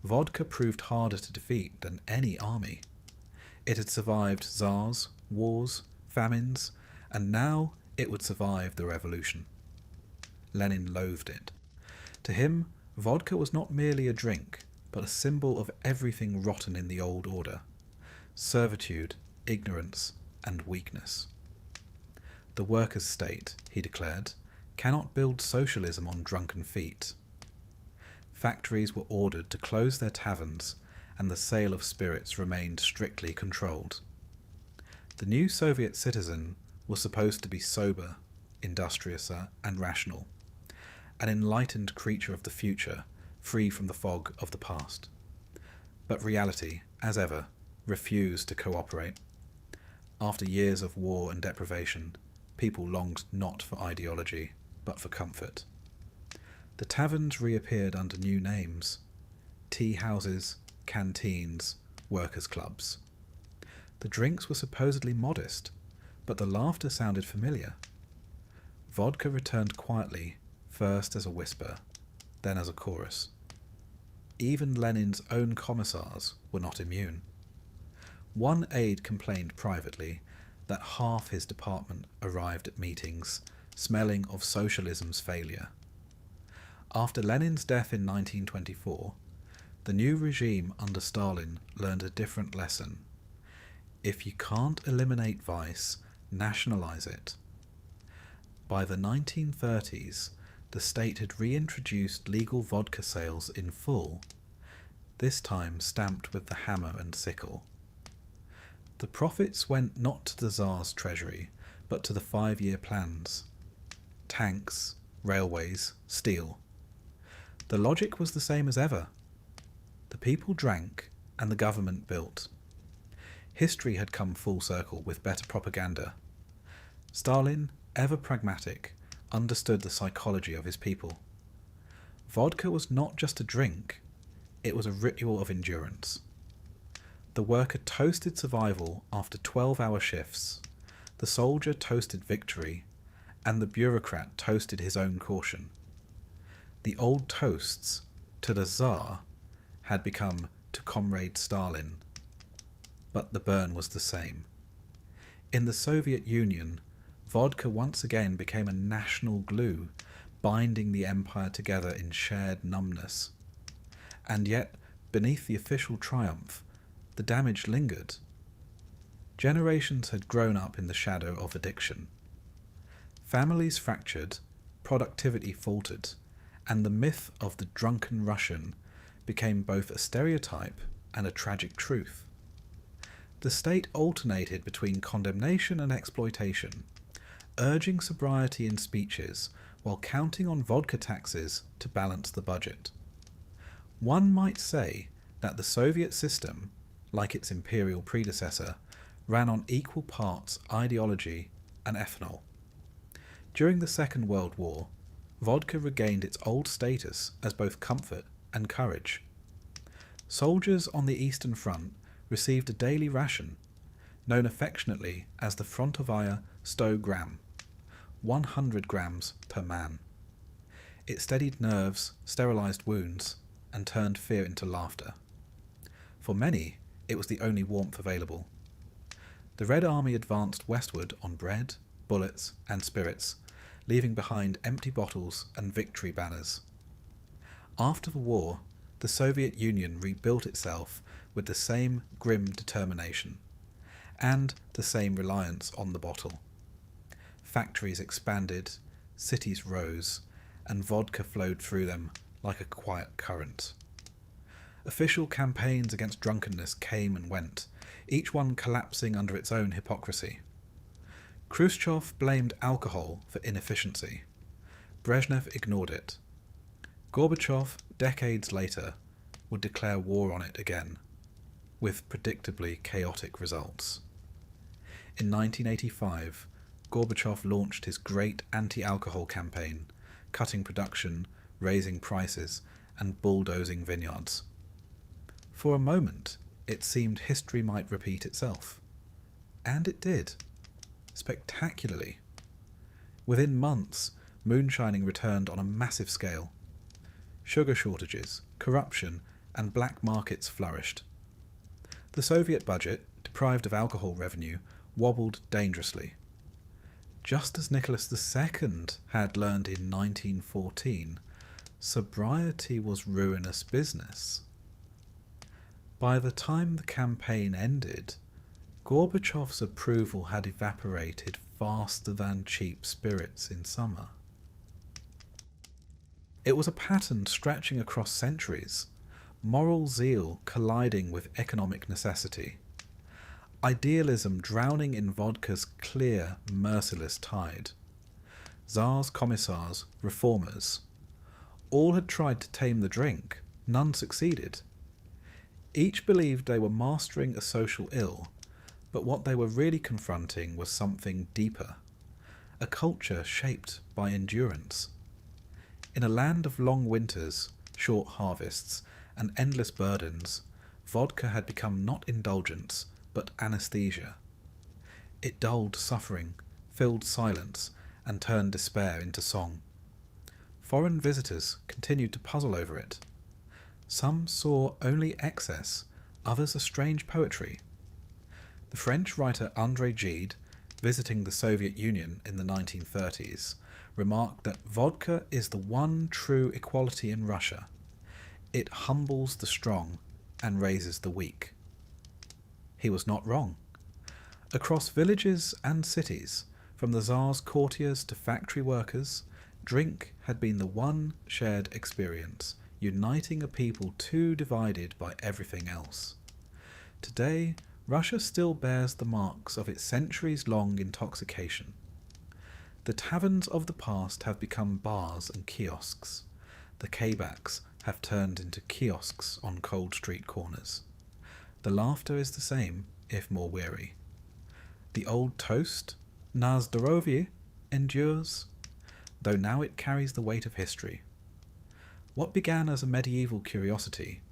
vodka proved harder to defeat than any army. It had survived Tsars, wars, famines, and now it would survive the revolution. Lenin loathed it. To him, vodka was not merely a drink, but a symbol of everything rotten in the old order: servitude, ignorance, and weakness. The workers' state, he declared, cannot build socialism on drunken feet. Factories were ordered to close their taverns, and the sale of spirits remained strictly controlled. The new Soviet citizen was supposed to be sober, industrious, and rational, an enlightened creature of the future, free from the fog of the past. But reality, as ever, refused to cooperate. After years of war and deprivation, people longed not for ideology, but for comfort. The taverns reappeared under new names: tea houses, canteens, workers' clubs. The drinks were supposedly modest, but the laughter sounded familiar. Vodka returned quietly, first as a whisper, then as a chorus. Even Lenin's own commissars were not immune. One aide complained privately that half his department arrived at meetings smelling of socialism's failure. After Lenin's death in 1924, the new regime under Stalin learned a different lesson. If you can't eliminate vice, nationalize it. By the 1930s, the state had reintroduced legal vodka sales in full, this time stamped with the hammer and sickle. The profits went not to the Tsar's treasury, but to the 5-year plans. Tanks, railways, steel. The logic was the same as ever. The people drank, and the government built. History had come full circle with better propaganda. Stalin, ever pragmatic, understood the psychology of his people. Vodka was not just a drink, it was a ritual of endurance. The worker toasted survival after 12-hour shifts, the soldier toasted victory, and the bureaucrat toasted his own caution. The old toasts, to the Tsar, had become to Comrade Stalin, but the burn was the same. In the Soviet Union, vodka once again became a national glue, binding the empire together in shared numbness. And yet, beneath the official triumph, the damage lingered. Generations had grown up in the shadow of addiction. Families fractured, productivity faltered, and the myth of the drunken Russian became both a stereotype and a tragic truth. The state alternated between condemnation and exploitation, urging sobriety in speeches while counting on vodka taxes to balance the budget. One might say that the Soviet system, like its imperial predecessor, ran on equal parts ideology and ethanol. During the Second World War, vodka regained its old status as both comfort and courage. Soldiers on the Eastern Front received a daily ration, known affectionately as the Frontovaya 100 gram, 100 grams per man. It steadied nerves, sterilized wounds, and turned fear into laughter. For many, it was the only warmth available. The Red Army advanced westward on bread, bullets, and spirits, leaving behind empty bottles and victory banners. After the war, the Soviet Union rebuilt itself with the same grim determination, and the same reliance on the bottle. Factories expanded, cities rose, and vodka flowed through them like a quiet current. Official campaigns against drunkenness came and went, each one collapsing under its own hypocrisy. Khrushchev blamed alcohol for inefficiency. Brezhnev ignored it. Gorbachev, decades later, would declare war on it again, with predictably chaotic results. In 1985, Gorbachev launched his great anti-alcohol campaign, cutting production, raising prices, and bulldozing vineyards. For a moment, it seemed history might repeat itself. And it did. Spectacularly. Within months, moonshining returned on a massive scale. Sugar shortages, corruption, and black markets flourished. The Soviet budget, deprived of alcohol revenue, wobbled dangerously. Just as Nicholas II had learned in 1914, sobriety was ruinous business. By the time the campaign ended, Gorbachev's approval had evaporated faster than cheap spirits in summer. It was a pattern stretching across centuries, moral zeal colliding with economic necessity, idealism drowning in vodka's clear, merciless tide. Tsars, commissars, reformers, all had tried to tame the drink, none succeeded. Each believed they were mastering a social ill, but what they were really confronting was something deeper, a culture shaped by endurance. In a land of long winters, short harvests, and endless burdens, vodka had become not indulgence, but anesthesia. It dulled suffering, filled silence, and turned despair into song. Foreign visitors continued to puzzle over it. Some saw only excess, others a strange poetry. The French writer André Gide, visiting the Soviet Union in the 1930s, remarked that vodka is the one true equality in Russia. It humbles the strong and raises the weak. He was not wrong. Across villages and cities, from the Tsar's courtiers to factory workers, drink had been the one shared experience, uniting a people too divided by everything else. Today, Russia still bears the marks of its centuries-long intoxication. The taverns of the past have become bars and kiosks. The K-backs have turned into kiosks on cold street corners. The laughter is the same, if more weary. The old toast, Na Zdorovye, endures, though now it carries the weight of history. What began as a medieval curiosity,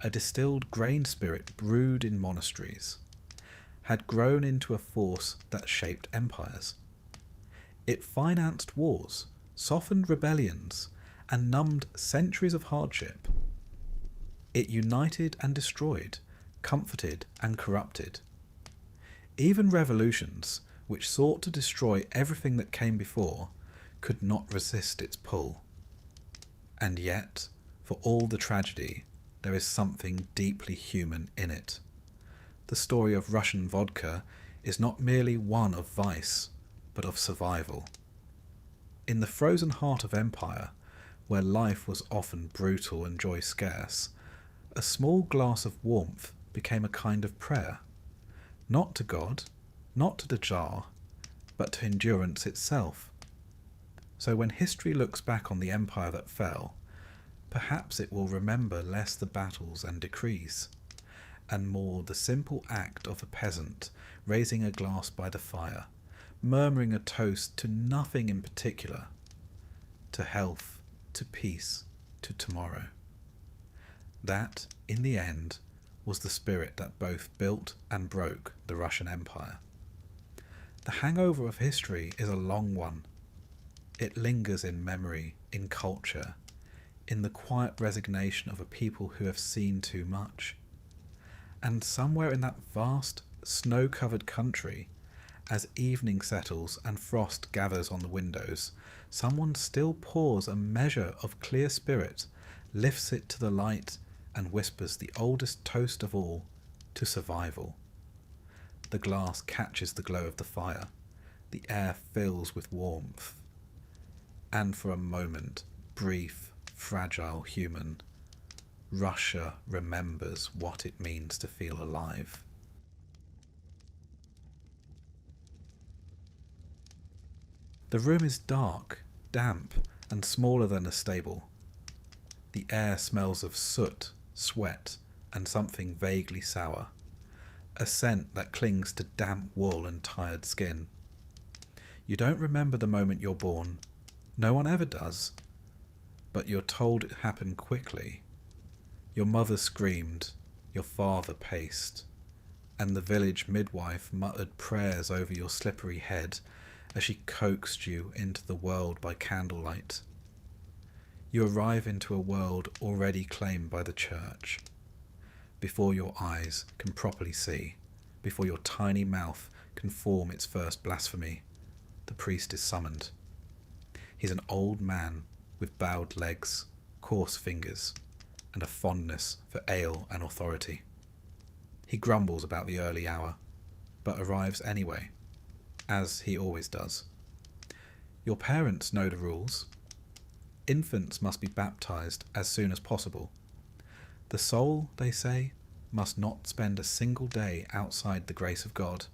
a distilled grain spirit brewed in monasteries, had grown into a force that shaped empires. It financed wars, softened rebellions, and numbed centuries of hardship. It united and destroyed, comforted and corrupted. Even revolutions, which sought to destroy everything that came before, could not resist its pull. And yet, for all the tragedy, there is something deeply human in it. The story of Russian vodka is not merely one of vice, but of survival. In the frozen heart of empire, where life was often brutal and joy scarce, a small glass of warmth became a kind of prayer, not to God, not to the Tsar, but to endurance itself. So when history looks back on the empire that fell, perhaps it will remember less the battles and decrees, and more the simple act of a peasant raising a glass by the fire, murmuring a toast to nothing in particular, to health, to peace, to tomorrow. That, in the end, was the spirit that both built and broke the Russian Empire. The hangover of history is a long one. It lingers in memory, in culture, in the quiet resignation of a people who have seen too much. And somewhere in that vast, snow-covered country, as evening settles and frost gathers on the windows, someone still pours a measure of clear spirit lifts it to the light and whispers the oldest toast of all, to survival. The glass catches the glow of the fire. The air fills with warmth. And for a moment, brief, fragile human, Russia remembers what it means to feel alive. The room is dark, damp, and smaller than a stable. The air smells of soot, sweat, and something vaguely sour, a scent that clings to damp wool and tired skin. You don't remember the moment you're born. No one ever does. But you're told it happened quickly. Your mother screamed, your father paced, and the village midwife muttered prayers over your slippery head as she coaxed you into the world by candlelight. You arrive into a world already claimed by the church. Before your eyes can properly see, before your tiny mouth can form its first blasphemy, the priest is summoned. He's an old man with bowed legs, coarse fingers, and a fondness for ale and authority. He grumbles about the early hour, but arrives anyway, as he always does. Your parents know the rules. Infants must be baptized as soon as possible. The soul, they say, must not spend a single day outside the grace of God.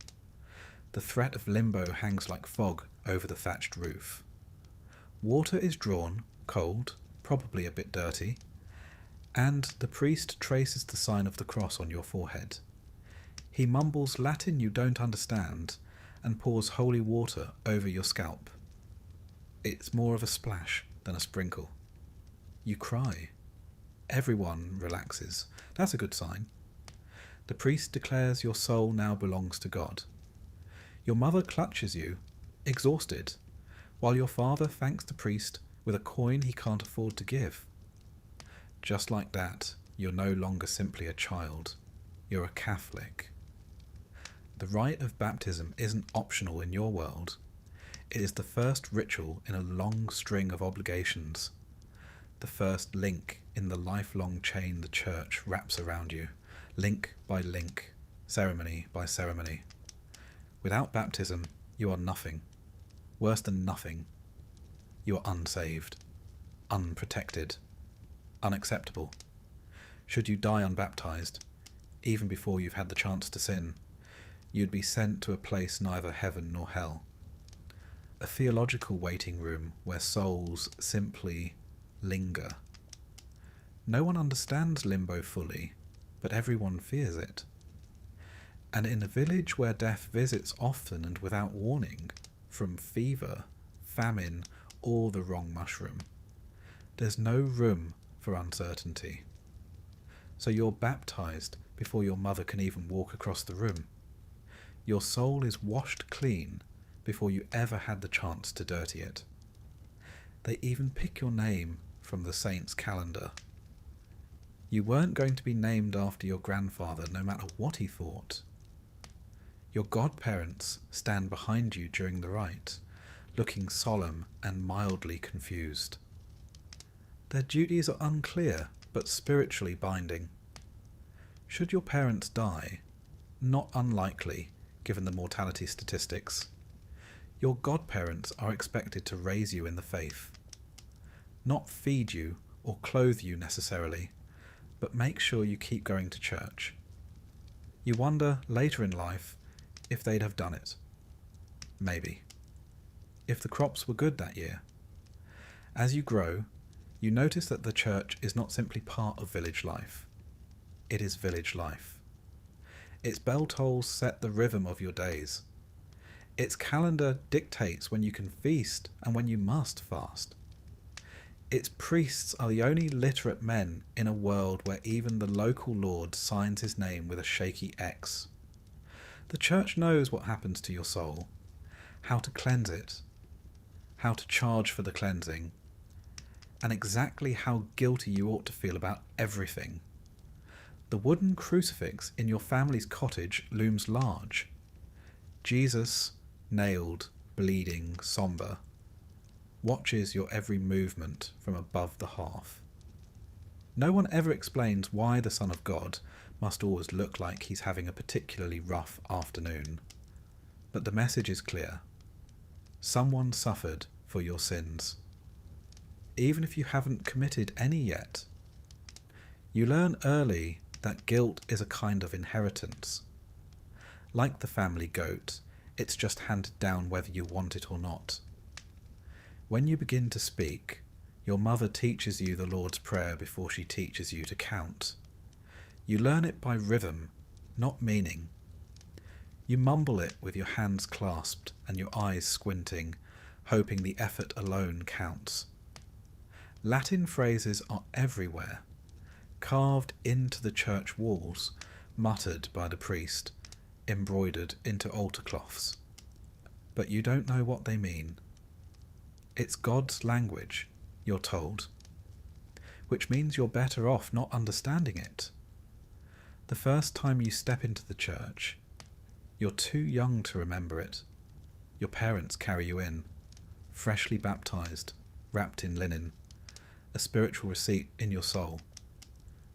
The threat of limbo hangs like fog over the thatched roof. Water is drawn, cold, probably a bit dirty, and the priest traces the sign of the cross on your forehead. He mumbles Latin you don't understand and pours holy water over your scalp. It's more of a splash than a sprinkle. You cry. Everyone relaxes. That's a good sign. The priest declares your soul now belongs to God. Your mother clutches you, exhausted, while your father thanks the priest with a coin he can't afford to give. Just like that, you're no longer simply a child. You're a Catholic. The rite of baptism isn't optional in your world. It is the first ritual in a long string of obligations. The first link in the lifelong chain the church wraps around you, link by link, ceremony by ceremony. Without baptism, you are nothing. Worse than nothing. You are unsaved, unprotected, unacceptable. Should you die unbaptized, even before you've had the chance to sin, you'd be sent to a place neither heaven nor hell. A theological waiting room where souls simply linger. No one understands limbo fully, but everyone fears it. And in a village where death visits often and without warning, from fever, famine, or the wrong mushroom, there's no room for uncertainty. So you're baptized before your mother can even walk across the room. Your soul is washed clean before you ever had the chance to dirty it. They even pick your name from the saint's calendar. You weren't going to be named after your grandfather, no matter what he thought. Your godparents stand behind you during the rite, looking solemn and mildly confused. Their duties are unclear, but spiritually binding. Should your parents die, not unlikely given the mortality statistics, your godparents are expected to raise you in the faith. Not feed you or clothe you necessarily, but make sure you keep going to church. You wonder later in life if they'd have done it. Maybe. If the crops were good that year. As you grow, you notice that the church is not simply part of village life. It is village life. Its bell tolls set the rhythm of your days. Its calendar dictates when you can feast and when you must fast. Its priests are the only literate men in a world where even the local lord signs his name with a shaky X. The church knows what happens to your soul, how to cleanse it, how to charge for the cleansing, and exactly how guilty you ought to feel about everything. The wooden crucifix in your family's cottage looms large. Jesus, nailed, bleeding, sombre, watches your every movement from above the hearth. No one ever explains why the Son of God must always look like he's having a particularly rough afternoon. But the message is clear. Someone suffered for your sins, even if you haven't committed any yet. You learn early that guilt is a kind of inheritance. Like the family goat, it's just handed down whether you want it or not. When you begin to speak, your mother teaches you the Lord's Prayer before she teaches you to count. You learn it by rhythm, not meaning. You mumble it with your hands clasped and your eyes squinting, hoping the effort alone counts. Latin phrases are everywhere, carved into the church walls, muttered by the priest, embroidered into altar cloths. But you don't know what they mean. It's God's language, you're told, which means you're better off not understanding it. The first time you step into the church, you're too young to remember it. Your parents carry you in, freshly baptized, wrapped in linen, a spiritual receipt in your soul.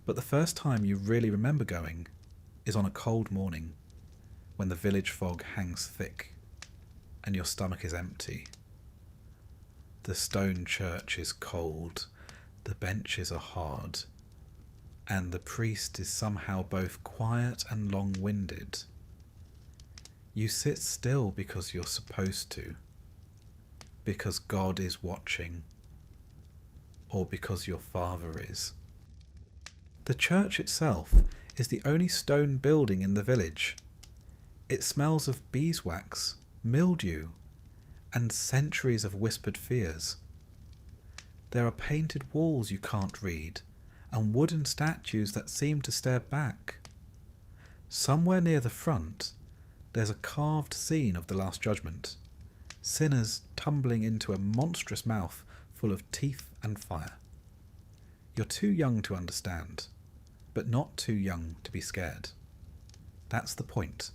But the first time you really remember going is on a cold morning, when the village fog hangs thick and your stomach is empty. The stone church is cold, the benches are hard, and the priest is somehow both quiet and long-winded. You sit still because you're supposed to, because God is watching, or because your father is. The church itself is the only stone building in the village. It smells of beeswax, mildew, and centuries of whispered fears. There are painted walls you can't read, and wooden statues that seem to stare back. Somewhere near the front, there's a carved scene of the Last Judgment, sinners tumbling into a monstrous mouth full of teeth and fire. You're too young to understand, but not too young to be scared. That's the point.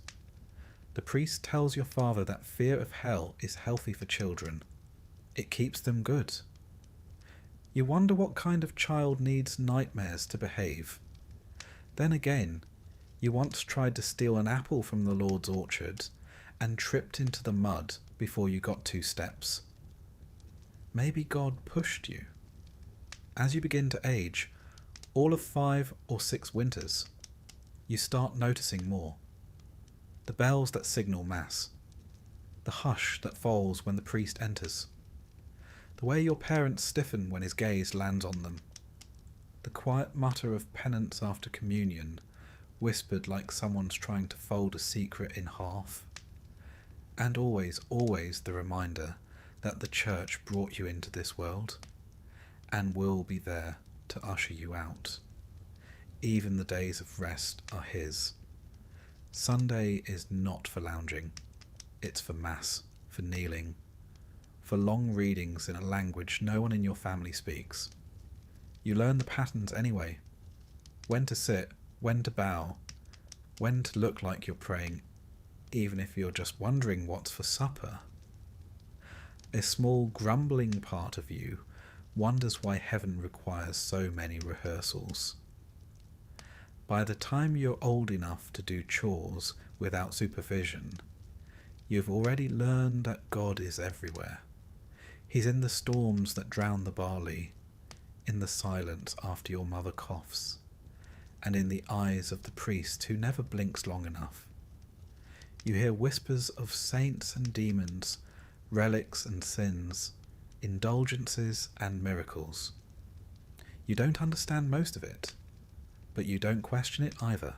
The priest tells your father that fear of hell is healthy for children. It keeps them good. You wonder what kind of child needs nightmares to behave. Then again, you once tried to steal an apple from the Lord's orchard and tripped into the mud before you got 2 steps. Maybe God pushed you. As you begin to age, all of 5 or 6 winters, you start noticing more. The bells that signal Mass, the hush that falls when the priest enters, the way your parents stiffen when his gaze lands on them, the quiet mutter of penance after communion, whispered like someone's trying to fold a secret in half, and always, always the reminder that the church brought you into this world and will be there to usher you out. Even the days of rest are his. Sunday is not for lounging. It's for Mass, for kneeling, for long readings in a language no one in your family speaks. You learn the patterns anyway. When to sit, when to bow, when to look like you're praying, even if you're just wondering what's for supper. A small grumbling part of you wonders why heaven requires so many rehearsals. By the time you're old enough to do chores without supervision, you've already learned that God is everywhere. He's in the storms that drown the barley, in the silence after your mother coughs, and in the eyes of the priest who never blinks long enough. You hear whispers of saints and demons, relics and sins, indulgences and miracles. You don't understand most of it, but you don't question it either.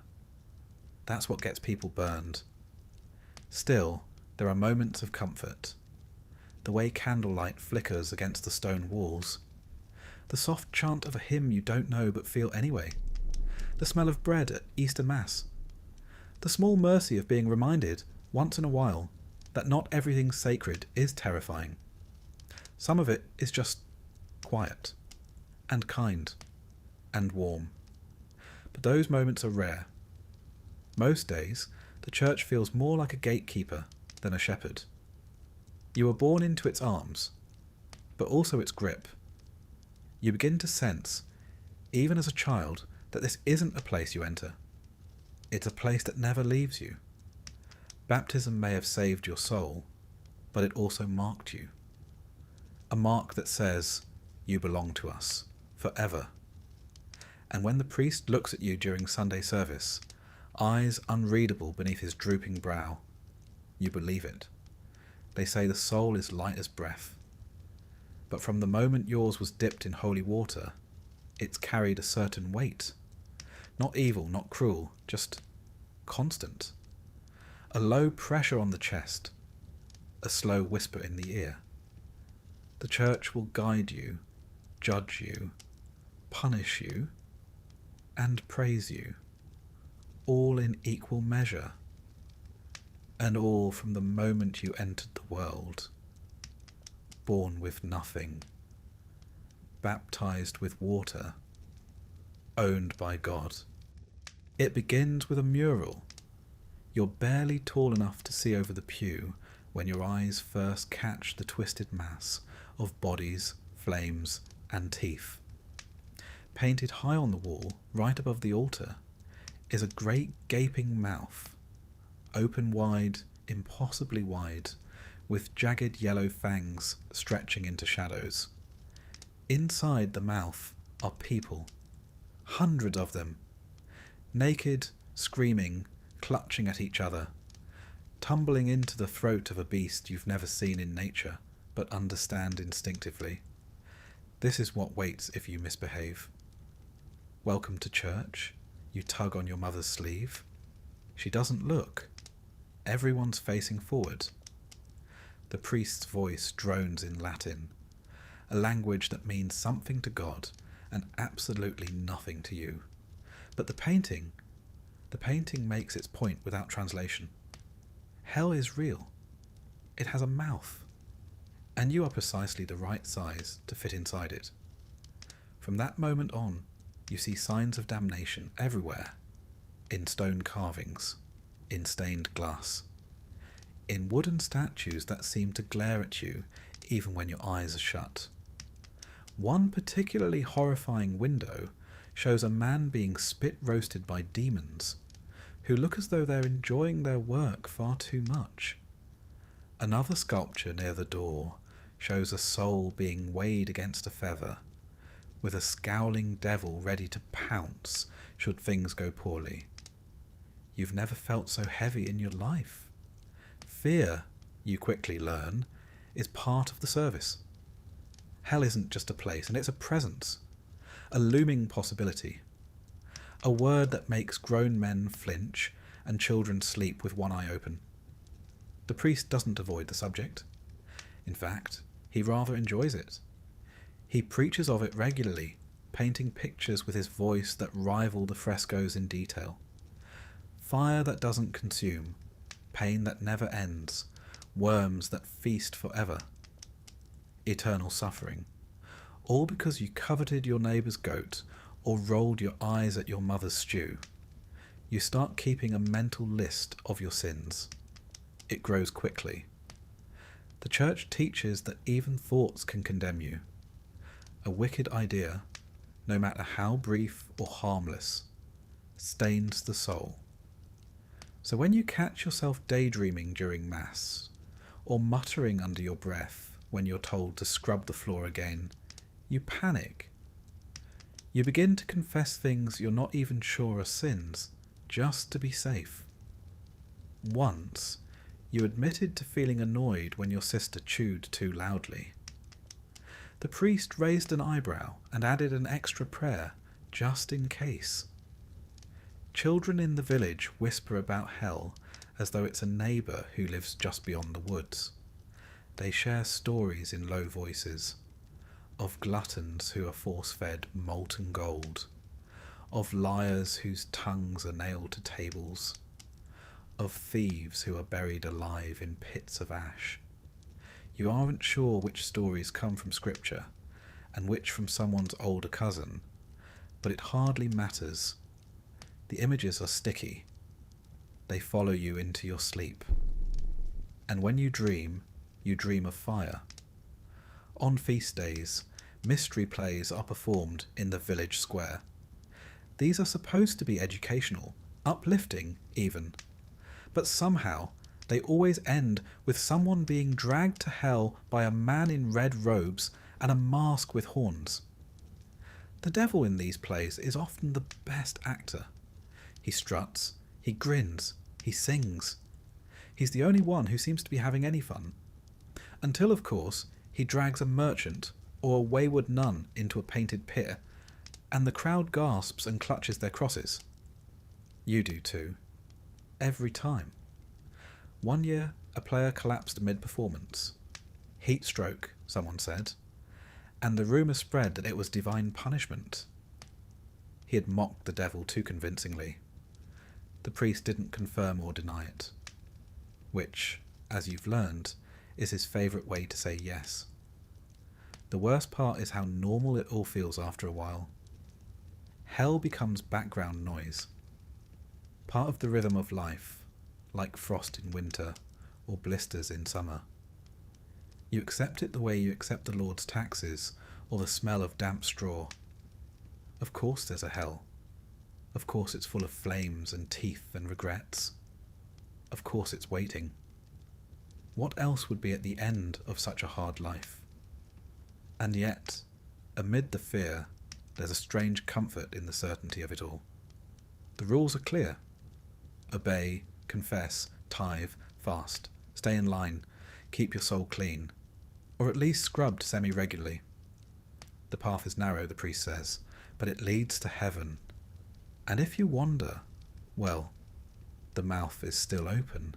That's what gets people burned. Still, there are moments of comfort. The way candlelight flickers against the stone walls. The soft chant of a hymn you don't know but feel anyway. The smell of bread at Easter Mass. The small mercy of being reminded, once in a while, that not everything sacred is terrifying. Some of it is just quiet, and kind, and warm. But those moments are rare. Most days, the church feels more like a gatekeeper than a shepherd. You are born into its arms, but also its grip. You begin to sense even as a child, that this isn't a place you enter. It's a place that never leaves you. Baptism may have saved your soul, but it also marked you. A mark that says, you belong to us, forever. And when the priest looks at you during Sunday service, eyes unreadable beneath his drooping brow, you believe it. They say the soul is light as breath. But from the moment yours was dipped in holy water, it's carried a certain weight. Not evil, not cruel, just constant. A low pressure on the chest, a slow whisper in the ear. The church will guide you, judge you, punish you, and praise you, all in equal measure, and all from the moment you entered the world, born with nothing, baptized with water, owned by God. It begins with a mural. You're barely tall enough to see over the pew when your eyes first catch the twisted mass of bodies, flames, and teeth. Painted high on the wall, right above the altar, is a great gaping mouth, open wide, impossibly wide, with jagged yellow fangs stretching into shadows. Inside the mouth are people, hundreds of them, naked, screaming, clutching at each other, tumbling into the throat of a beast you've never seen in nature, but understand instinctively. This is what waits if you misbehave. Welcome to church. You tug on your mother's sleeve. She doesn't look. Everyone's facing forward. The priest's voice drones in Latin, a language that means something to God and absolutely nothing to you. But the painting makes its point without translation. Hell is real. It has a mouth, and you are precisely the right size to fit inside it. From that moment on, you see signs of damnation everywhere, in stone carvings, in stained glass, in wooden statues that seem to glare at you even when your eyes are shut. One particularly horrifying window shows a man being spit roasted by demons, who look as though they're enjoying their work far too much. Another sculpture near the door shows a soul being weighed against a feather, with a scowling devil ready to pounce should things go poorly. You've never felt so heavy in your life. Fear, you quickly learn, is part of the service. Hell isn't just a place, and it's a presence, a looming possibility, a word that makes grown men flinch and children sleep with one eye open. The priest doesn't avoid the subject. In fact, he rather enjoys it. He preaches of it regularly, painting pictures with his voice that rival the frescoes in detail. Fire that doesn't consume, pain that never ends, worms that feast forever. Eternal suffering. All because you coveted your neighbour's goat or rolled your eyes at your mother's stew. You start keeping a mental list of your sins. It grows quickly. The church teaches that even thoughts can condemn you. A wicked idea, no matter how brief or harmless, stains the soul. So when you catch yourself daydreaming during Mass, or muttering under your breath when you're told to scrub the floor again, you panic. You begin to confess things you're not even sure are sins, just to be safe. Once, you admitted to feeling annoyed when your sister chewed too loudly. The priest raised an eyebrow and added an extra prayer, just in case. Children in the village whisper about hell as though it's a neighbour who lives just beyond the woods. They share stories in low voices, of gluttons who are force-fed molten gold, of liars whose tongues are nailed to tables, of thieves who are buried alive in pits of ash. You aren't sure which stories come from Scripture and which from someone's older cousin, but it hardly matters. The images are sticky. They follow you into your sleep. And when you dream of fire. On feast days, mystery plays are performed in the village square. These are supposed to be educational, uplifting even, but somehow they always end with someone being dragged to hell by a man in red robes and a mask with horns. The devil in these plays is often the best actor. He struts, he grins, he sings. He's the only one who seems to be having any fun. Until, of course, he drags a merchant or a wayward nun into a painted pier, and the crowd gasps and clutches their crosses. You do too. Every time. One year, a player collapsed mid-performance. Heat stroke, someone said, and the rumour spread that it was divine punishment. He had mocked the devil too convincingly. The priest didn't confirm or deny it, which, as you've learned, is his favourite way to say yes. The worst part is how normal it all feels after a while. Hell becomes background noise. Part of the rhythm of life, like frost in winter or blisters in summer. You accept it the way you accept the Lord's taxes or the smell of damp straw. Of course there's a hell. Of course it's full of flames and teeth and regrets. Of course it's waiting. What else would be at the end of such a hard life? And yet, amid the fear, there's a strange comfort in the certainty of it all. The rules are clear. Obey, confess, tithe, fast, stay in line, keep your soul clean, or at least scrubbed semi-regularly. The path is narrow, the priest says, but it leads to heaven. And if you wander, well, the mouth is still open.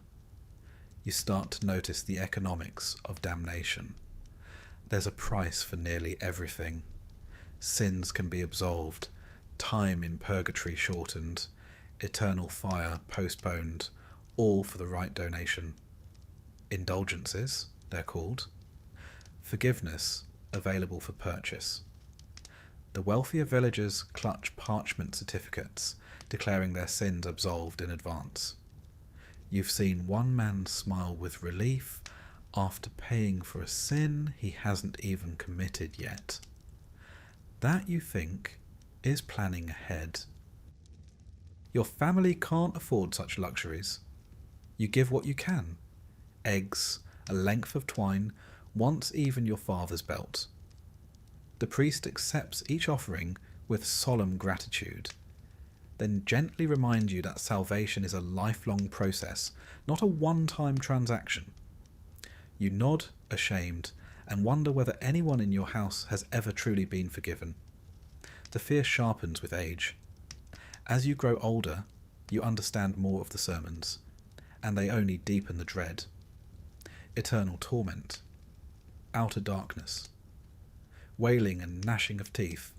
You start to notice the economics of damnation. There's a price for nearly everything. Sins can be absolved, time in purgatory shortened, eternal fire postponed, all for the right donation. Indulgences, they're called. Forgiveness, available for purchase. The wealthier villagers clutch parchment certificates, declaring their sins absolved in advance. You've seen one man smile with relief after paying for a sin he hasn't even committed yet. That, you think, is planning ahead. Your family can't afford such luxuries. You give what you can. Eggs, a length of twine, once even your father's belt. The priest accepts each offering with solemn gratitude, then gently remind you that salvation is a lifelong process, not a one-time transaction. You nod, ashamed, and wonder whether anyone in your house has ever truly been forgiven. The fear sharpens with age. As you grow older, you understand more of the sermons, and they only deepen the dread. Eternal torment, outer darkness, wailing and gnashing of teeth.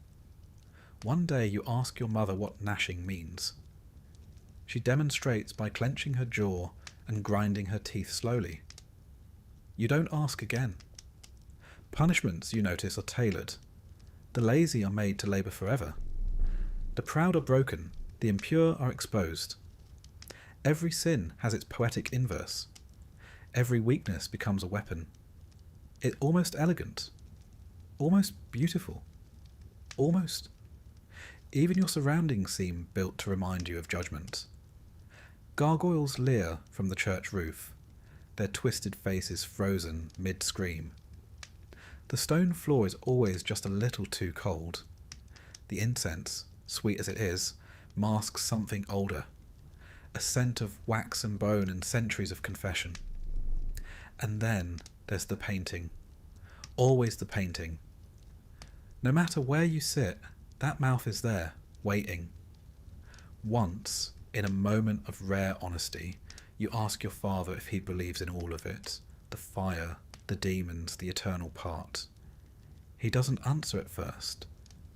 One day you ask your mother what gnashing means. She demonstrates by clenching her jaw and grinding her teeth slowly. You don't ask again. Punishments, you notice, are tailored. The lazy are made to labour forever. The proud are broken, the impure are exposed. Every sin has its poetic inverse. Every weakness becomes a weapon. It's almost elegant, almost beautiful, almost. Even your surroundings seem built to remind you of judgment. Gargoyles leer from the church roof, their twisted faces frozen mid-scream. The stone floor is always just a little too cold. The incense, sweet as it is, masks something older, a scent of wax and bone and centuries of confession. And then there's the painting. Always the painting. No matter where you sit, that mouth is there, waiting. Once, in a moment of rare honesty, you ask your father if he believes in all of it, the fire, the demons, the eternal part. He doesn't answer at first,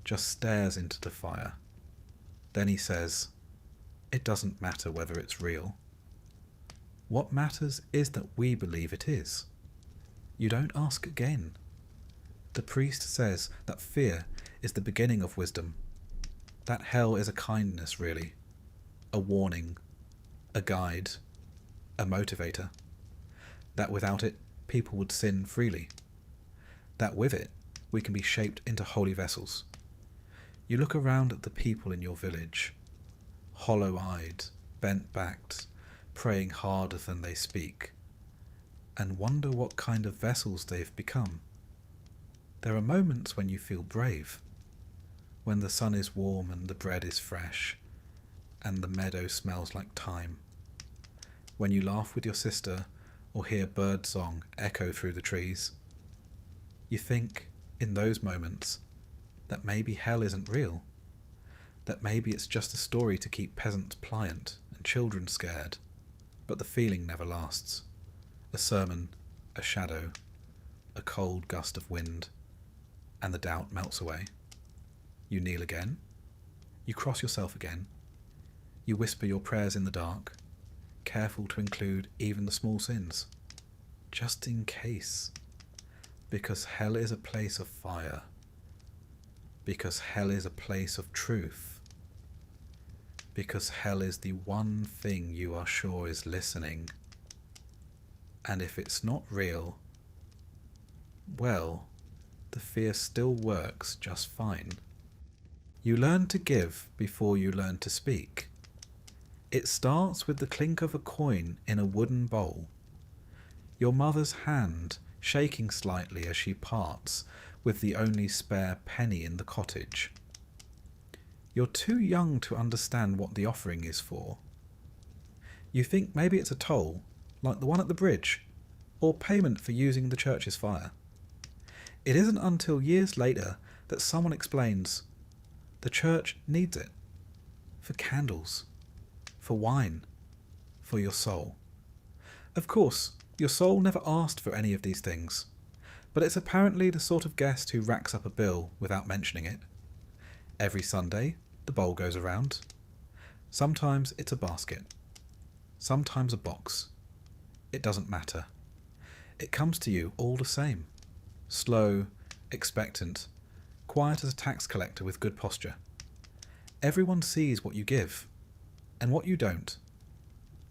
just stares into the fire. Then he says, "It doesn't matter whether it's real. What matters is that we believe it is." You don't ask again. The priest says that fear is the beginning of wisdom. That hell is a kindness, really. A warning, a guide, a motivator. That without it, people would sin freely. That with it, we can be shaped into holy vessels. You look around at the people in your village, hollow-eyed, bent-backed, praying harder than they speak, and wonder what kind of vessels they've become. There are moments when you feel brave, when the sun is warm and the bread is fresh, and the meadow smells like thyme, when you laugh with your sister or hear bird song echo through the trees. You think, in those moments, that maybe hell isn't real, that maybe it's just a story to keep peasants pliant and children scared, but the feeling never lasts. A sermon, a shadow, a cold gust of wind, and the doubt melts away. You kneel again, you cross yourself again, you whisper your prayers in the dark, careful to include even the small sins, just in case, because hell is a place of fire, because hell is a place of truth, because hell is the one thing you are sure is listening, and if it's not real, well, the fear still works just fine. You learn to give before you learn to speak. It starts with the clink of a coin in a wooden bowl, your mother's hand shaking slightly as she parts with the only spare penny in the cottage. You're too young to understand what the offering is for. You think maybe it's a toll, like the one at the bridge, or payment for using the church's fire. It isn't until years later that someone explains, the church needs it, for candles, for wine, for your soul. Of course, your soul never asked for any of these things, but it's apparently the sort of guest who racks up a bill without mentioning it. Every Sunday, the bowl goes around. Sometimes it's a basket, sometimes a box. It doesn't matter. It comes to you all the same, slow, expectant, quiet as a tax collector with good posture. Everyone sees what you give, and what you don't.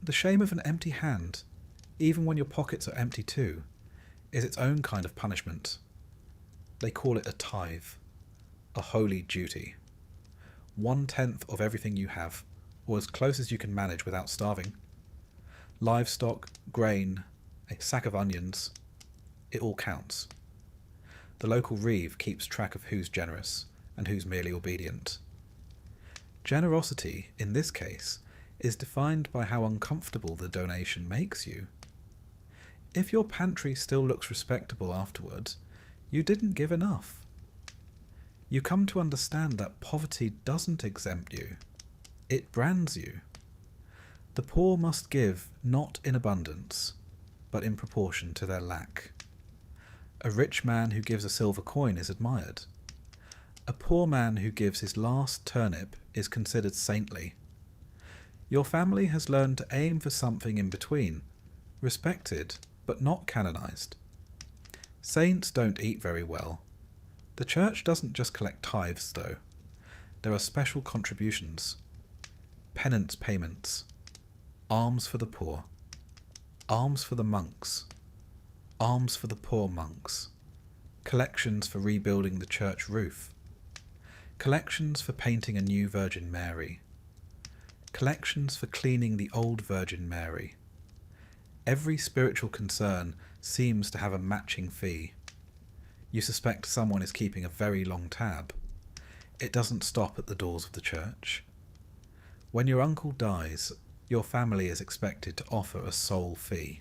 The shame of an empty hand, even when your pockets are empty too, is its own kind of punishment. They call it a tithe, a holy duty. 1/10 of everything you have, or as close as you can manage without starving. Livestock, grain, a sack of onions, it all counts. The local reeve keeps track of who's generous and who's merely obedient. Generosity, in this case, is defined by how uncomfortable the donation makes you. If your pantry still looks respectable afterward, you didn't give enough. You come to understand that poverty doesn't exempt you, it brands you. The poor must give not in abundance, but in proportion to their lack. A rich man who gives a silver coin is admired. A poor man who gives his last turnip is considered saintly. Your family has learned to aim for something in between, respected but not canonized. Saints don't eat very well. The church doesn't just collect tithes, though. There are special contributions, penance payments, alms for the poor, alms for the monks, alms for the poor monks, collections for rebuilding the church roof, collections for painting a new Virgin Mary, collections for cleaning the old Virgin Mary. Every spiritual concern seems to have a matching fee. You suspect someone is keeping a very long tab. It doesn't stop at the doors of the church. When your uncle dies, your family is expected to offer a soul fee,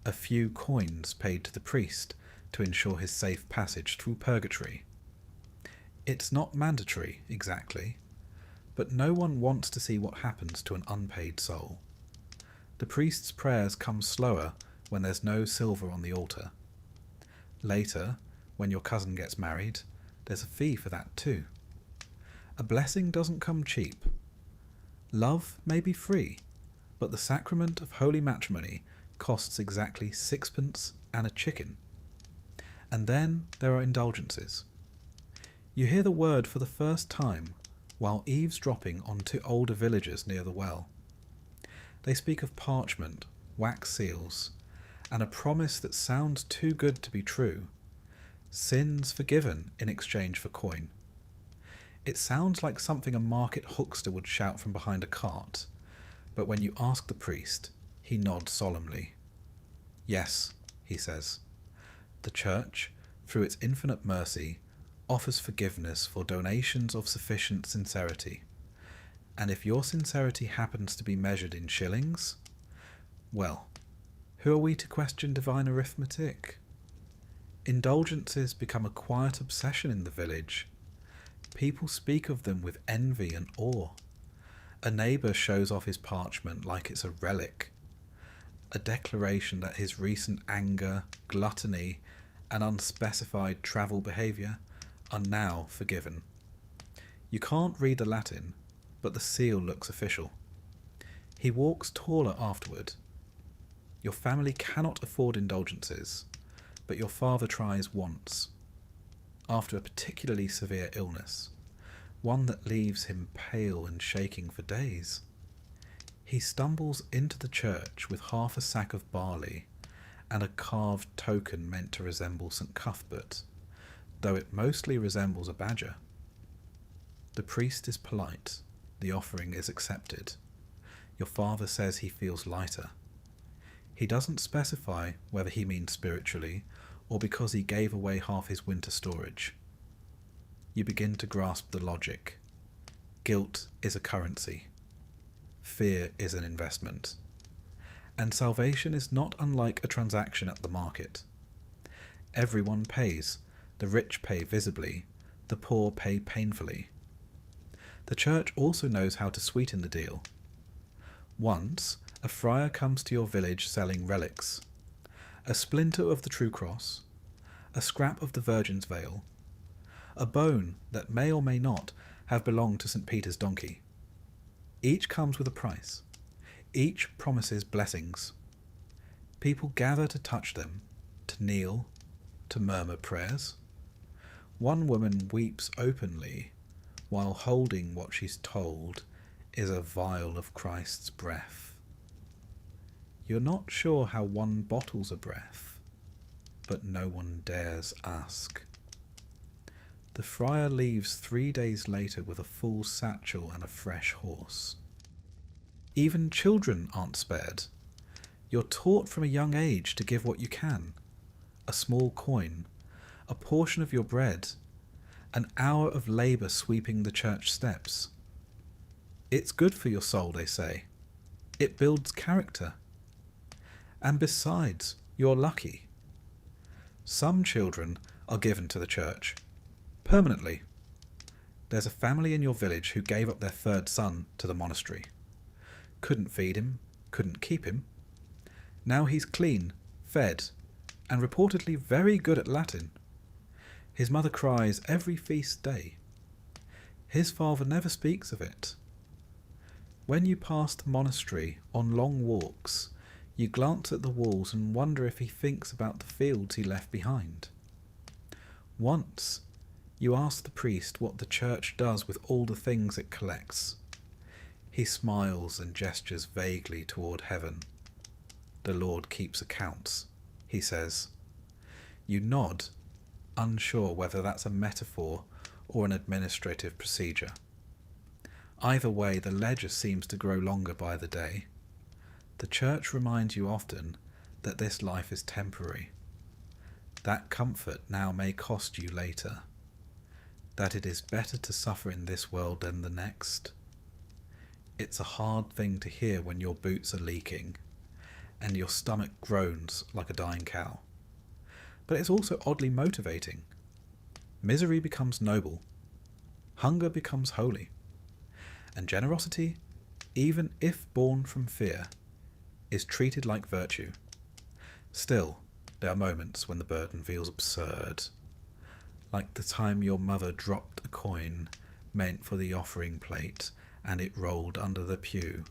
a few coins paid to the priest to ensure his safe passage through purgatory. It's not mandatory, exactly, but no one wants to see what happens to an unpaid soul. The priest's prayers come slower when there's no silver on the altar. Later, when your cousin gets married, there's a fee for that too. A blessing doesn't come cheap. Love may be free, but the sacrament of holy matrimony costs exactly 6pence and a chicken. And then there are indulgences. You hear the word for the first time while eavesdropping on 2 older villagers near the well. They speak of parchment, wax seals, and a promise that sounds too good to be true. Sins forgiven in exchange for coin. It sounds like something a market huckster would shout from behind a cart, but when you ask the priest, he nods solemnly. Yes, he says, the Church, through its infinite mercy, offers forgiveness for donations of sufficient sincerity. And if your sincerity happens to be measured in shillings, well, who are we to question divine arithmetic? Indulgences become a quiet obsession in the village. People speak of them with envy and awe. A neighbour shows off his parchment like it's a relic, a declaration that his recent anger, gluttony, and unspecified travel behaviour are now forgiven. You can't read the Latin, but the seal looks official. He walks taller afterward. Your family cannot afford indulgences, but your father tries once, after a particularly severe illness, one that leaves him pale and shaking for days. He stumbles into the church with half a sack of barley and a carved token meant to resemble St. Cuthbert, though it mostly resembles a badger. The priest is polite. The offering is accepted. Your father says he feels lighter. He doesn't specify whether he means spiritually or because he gave away half his winter storage. You begin to grasp the logic. Guilt is a currency. Fear is an investment. And salvation is not unlike a transaction at the market. Everyone pays. The rich pay visibly. The poor pay painfully. The church also knows how to sweeten the deal. Once, a friar comes to your village selling relics. A splinter of the true cross, a scrap of the Virgin's veil, a bone that may or may not have belonged to St. Peter's donkey. Each comes with a price. Each promises blessings. People gather to touch them, to kneel, to murmur prayers. One woman weeps openly while holding what she's told is a vial of Christ's breath. You're not sure how one bottles a breath, but no one dares ask. The friar leaves 3 days later with a full satchel and a fresh horse. Even children aren't spared. You're taught from a young age to give what you can. A small coin, a portion of your bread, an hour of labour sweeping the church steps. It's good for your soul, they say. It builds character. And besides, you're lucky. Some children are given to the church. Permanently. There's a family in your village who gave up their third son to the monastery. Couldn't feed him, couldn't keep him. Now he's clean, fed, and reportedly very good at Latin. His mother cries every feast day. His father never speaks of it. When you pass the monastery on long walks, you glance at the walls and wonder if he thinks about the fields he left behind. Once, you ask the priest what the church does with all the things it collects. He smiles and gestures vaguely toward heaven. The Lord keeps accounts, he says. You nod, unsure whether that's a metaphor or an administrative procedure. Either way, the ledger seems to grow longer by the day. The church reminds you often that this life is temporary. That comfort now may cost you later. That it is better to suffer in this world than the next. It's a hard thing to hear when your boots are leaking and your stomach groans like a dying cow. But it's also oddly motivating. Misery becomes noble. Hunger becomes holy. And generosity, even if born from fear, is treated like virtue. Still, there are moments when the burden feels absurd. Like the time your mother dropped a coin meant for the offering plate and it rolled under the pew.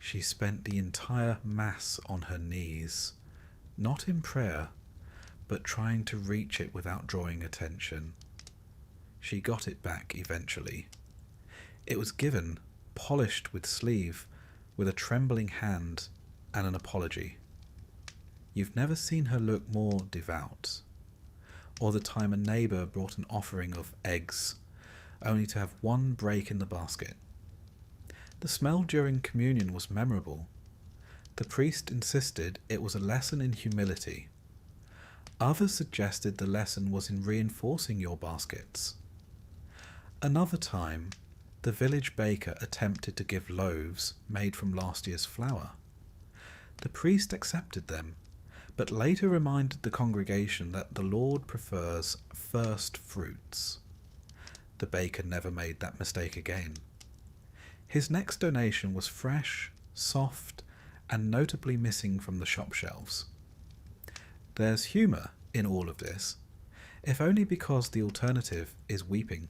She spent the entire Mass on her knees, not in prayer, but trying to reach it without drawing attention. She got it back eventually. It was given, polished with sleeve, with a trembling hand and an apology. You've never seen her look more devout. or the time a neighbour brought an offering of eggs, only to have one break in the basket. The smell during communion was memorable. The priest insisted it was a lesson in humility. Others suggested the lesson was in reinforcing your baskets. Another time, the village baker attempted to give loaves made from last year's flour. The priest accepted them, but later reminded the congregation that the Lord prefers first fruits. The baker never made that mistake again. His next donation was fresh, soft, and notably missing from the shop shelves. There's humour in all of this, if only because the alternative is weeping.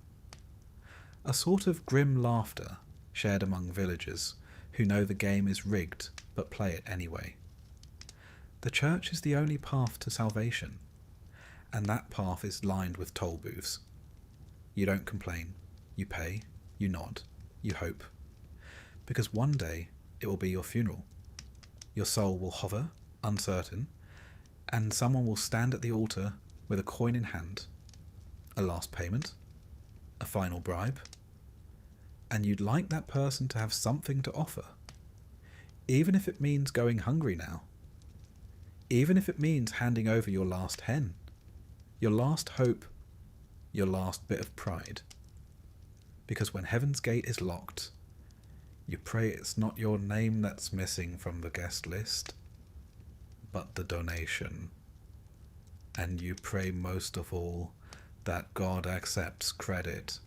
A sort of grim laughter shared among villagers who know the game is rigged but play it anyway. The church is the only path to salvation, and that path is lined with toll booths. You don't complain, you pay, you nod, you hope, because one day it will be your funeral. Your soul will hover, uncertain, and someone will stand at the altar with a coin in hand, a last payment, a final bribe, and you'd like that person to have something to offer, even if it means going hungry now, even if it means handing over your last hen, your last hope, your last bit of pride. Because when heaven's gate is locked, you pray it's not your name that's missing from the guest list, but the donation. And you pray most of all that God accepts credit.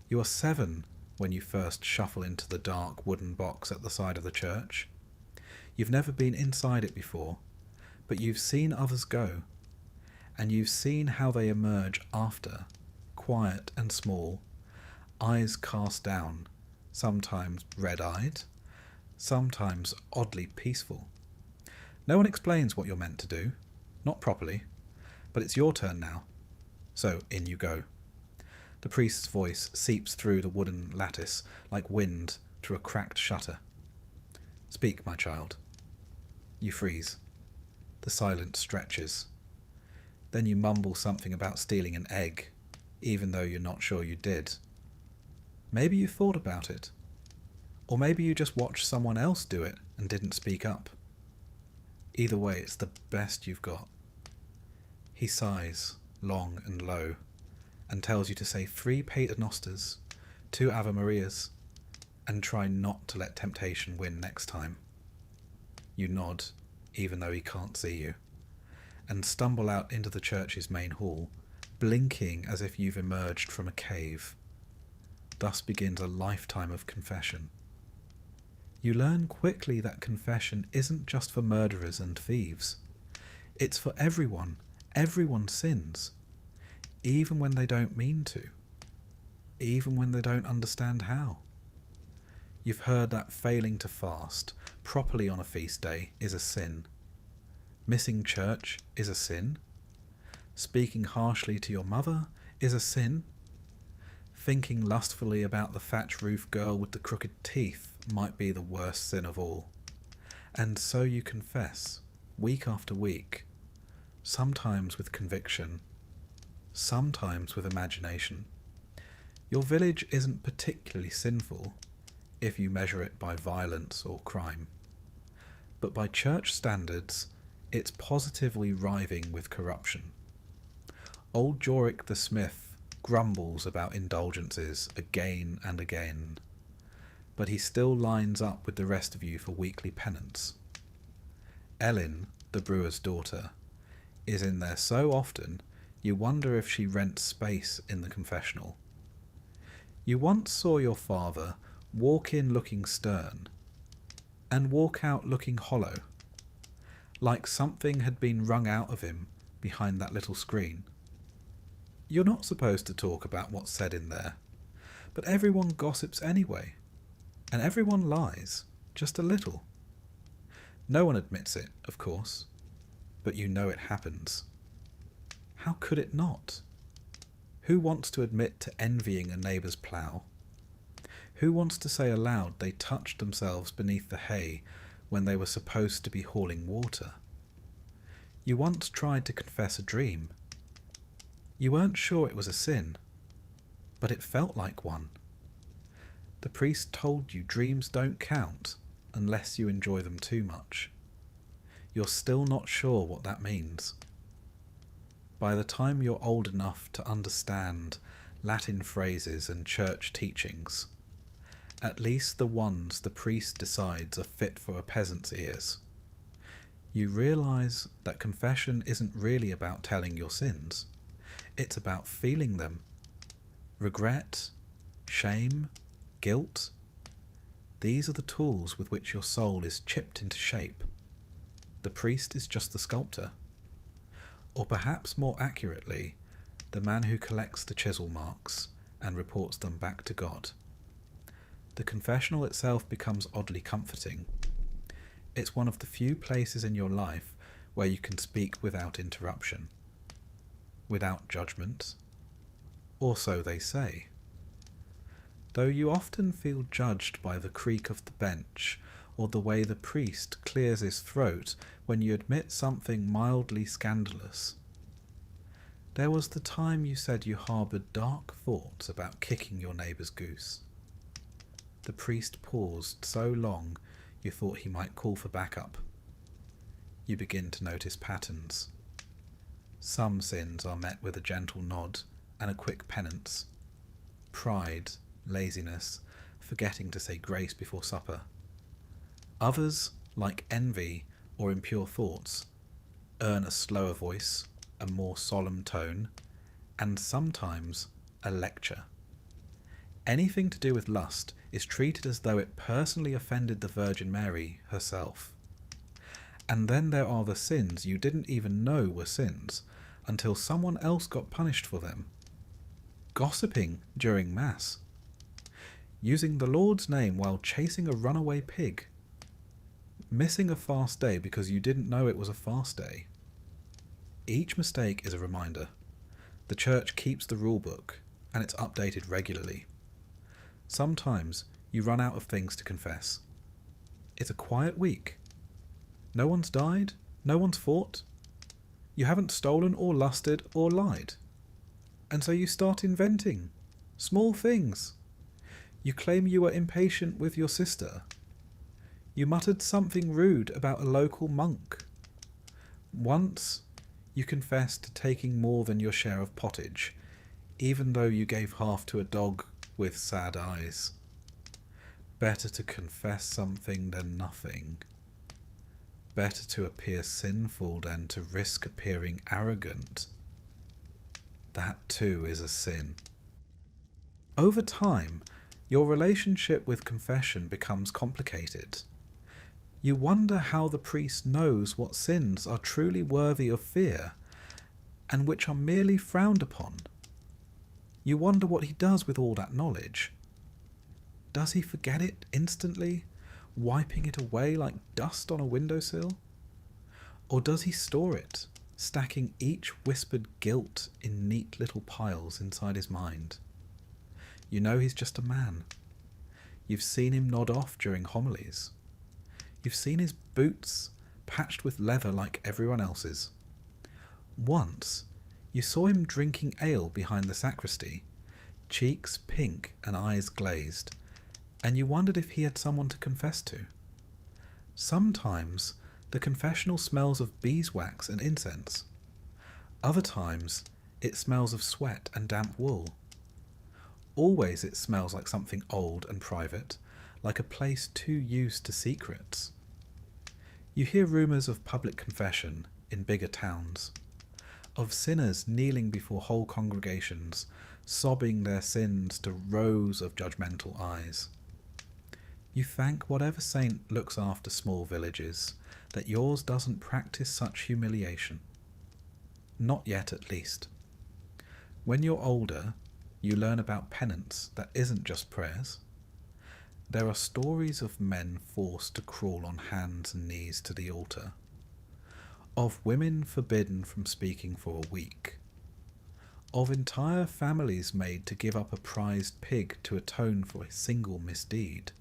You are 7 when you first shuffle into the dark wooden box at the side of the church. You've never been inside it before, but you've seen others go, and you've seen how they emerge after, quiet and small, eyes cast down, sometimes red-eyed, sometimes oddly peaceful. No one explains what you're meant to do, not properly, but it's your turn now. So in you go. The priest's voice seeps through the wooden lattice like wind through a cracked shutter. Speak, my child. You freeze. The silence stretches. Then you mumble something about stealing an egg, even though you're not sure you did. Maybe you thought about it. Or maybe you just watched someone else do it and didn't speak up. Either way, it's the best you've got. He sighs, long and low, and tells you to say 3 paternosters, 2 Ave Marias, and try not to let temptation win next time. You nod, even though he can't see you, and stumble out into the church's main hall, blinking as if you've emerged from a cave. Thus begins a lifetime of confession. You learn quickly that confession isn't just for murderers and thieves. It's for everyone. Everyone sins, even when they don't mean to, even when they don't understand how. You've heard that failing to fast properly on a feast day is a sin. Missing church is a sin. Speaking harshly to your mother is a sin. Thinking lustfully about the thatch roof girl with the crooked teeth might be the worst sin of all. And so you confess, week after week, sometimes with conviction, sometimes with imagination. Your village isn't particularly sinful if you measure it by violence or crime, but by church standards, it's positively writhing with corruption. Old Jorik the smith grumbles about indulgences again and again, but he still lines up with the rest of you for weekly penance. Ellen, the brewer's daughter, is in there so often you wonder if she rents space in the confessional. You once saw your father walk in looking stern and walk out looking hollow, like something had been wrung out of him behind that little screen. You're not supposed to talk about what's said in there, but everyone gossips anyway, and everyone lies, just a little. No one admits it, of course, but you know it happens. How could it not? Who wants to admit to envying a neighbour's plough? Who wants to say aloud they touched themselves beneath the hay when they were supposed to be hauling water? You once tried to confess a dream. You weren't sure it was a sin, but it felt like one. The priest told you dreams don't count unless you enjoy them too much. You're still not sure what that means. By the time you're old enough to understand Latin phrases and church teachings, at least the ones the priest decides are fit for a peasant's ears, you realise that confession isn't really about telling your sins. It's about feeling them. Regret, shame, guilt. These are the tools with which your soul is chipped into shape. The priest is just the sculptor. Or perhaps more accurately, the man who collects the chisel marks and reports them back to God. The confessional itself becomes oddly comforting. It's one of the few places in your life where you can speak without interruption, without judgment, or so they say. Though you often feel judged by the creak of the bench or the way the priest clears his throat when you admit something mildly scandalous. There was the time you said you harboured dark thoughts about kicking your neighbour's goose. The priest paused so long you thought he might call for backup. You begin to notice patterns. Some sins are met with a gentle nod and a quick penance. Pride, laziness, forgetting to say grace before supper. Others, like envy or impure thoughts, earn a slower voice, a more solemn tone, and sometimes a lecture. Anything to do with lust is treated as though it personally offended the Virgin Mary herself. And then there are the sins you didn't even know were sins until someone else got punished for them. Gossiping during Mass. Using the Lord's name while chasing a runaway pig. Missing a fast day because you didn't know it was a fast day. Each mistake is a reminder. The Church keeps the rule book, and it's updated regularly. Sometimes you run out of things to confess. It's a quiet week. No one's died, no one's fought. You haven't stolen or lusted or lied. And so you start inventing small things. You claim you were impatient with your sister. You muttered something rude about a local monk. Once, you confessed to taking more than your share of pottage, even though you gave half to a dog with sad eyes. Better to confess something than nothing. Better to appear sinful than to risk appearing arrogant. That too is a sin. Over time, your relationship with confession becomes complicated. You wonder how the priest knows what sins are truly worthy of fear and which are merely frowned upon. You wonder what he does with all that knowledge. Does he forget it instantly, wiping it away like dust on a windowsill? Or does he store it, stacking each whispered guilt in neat little piles inside his mind? You know he's just a man. You've seen him nod off during homilies. You've seen his boots patched with leather like everyone else's. Once, you saw him drinking ale behind the sacristy, cheeks pink and eyes glazed, and you wondered if he had someone to confess to. Sometimes, the confessional smells of beeswax and incense. Other times, it smells of sweat and damp wool. Always it smells like something old and private, like a place too used to secrets. You hear rumours of public confession in bigger towns, of sinners kneeling before whole congregations, sobbing their sins to rows of judgmental eyes. You thank whatever saint looks after small villages that yours doesn't practice such humiliation. Not yet, at least. When you're older, you learn about penance that isn't just prayers. There are stories of men forced to crawl on hands and knees to the altar, of women forbidden from speaking for a week, of entire families made to give up a prized pig to atone for a single misdeed.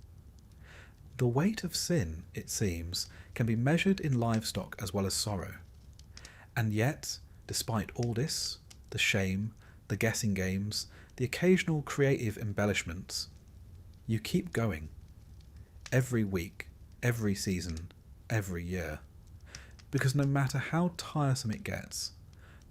The weight of sin, it seems, can be measured in livestock as well as sorrow. And yet, despite all this, the shame, the guessing games, the occasional creative embellishments. You keep going. Every week, every season, every year. Because no matter how tiresome it gets,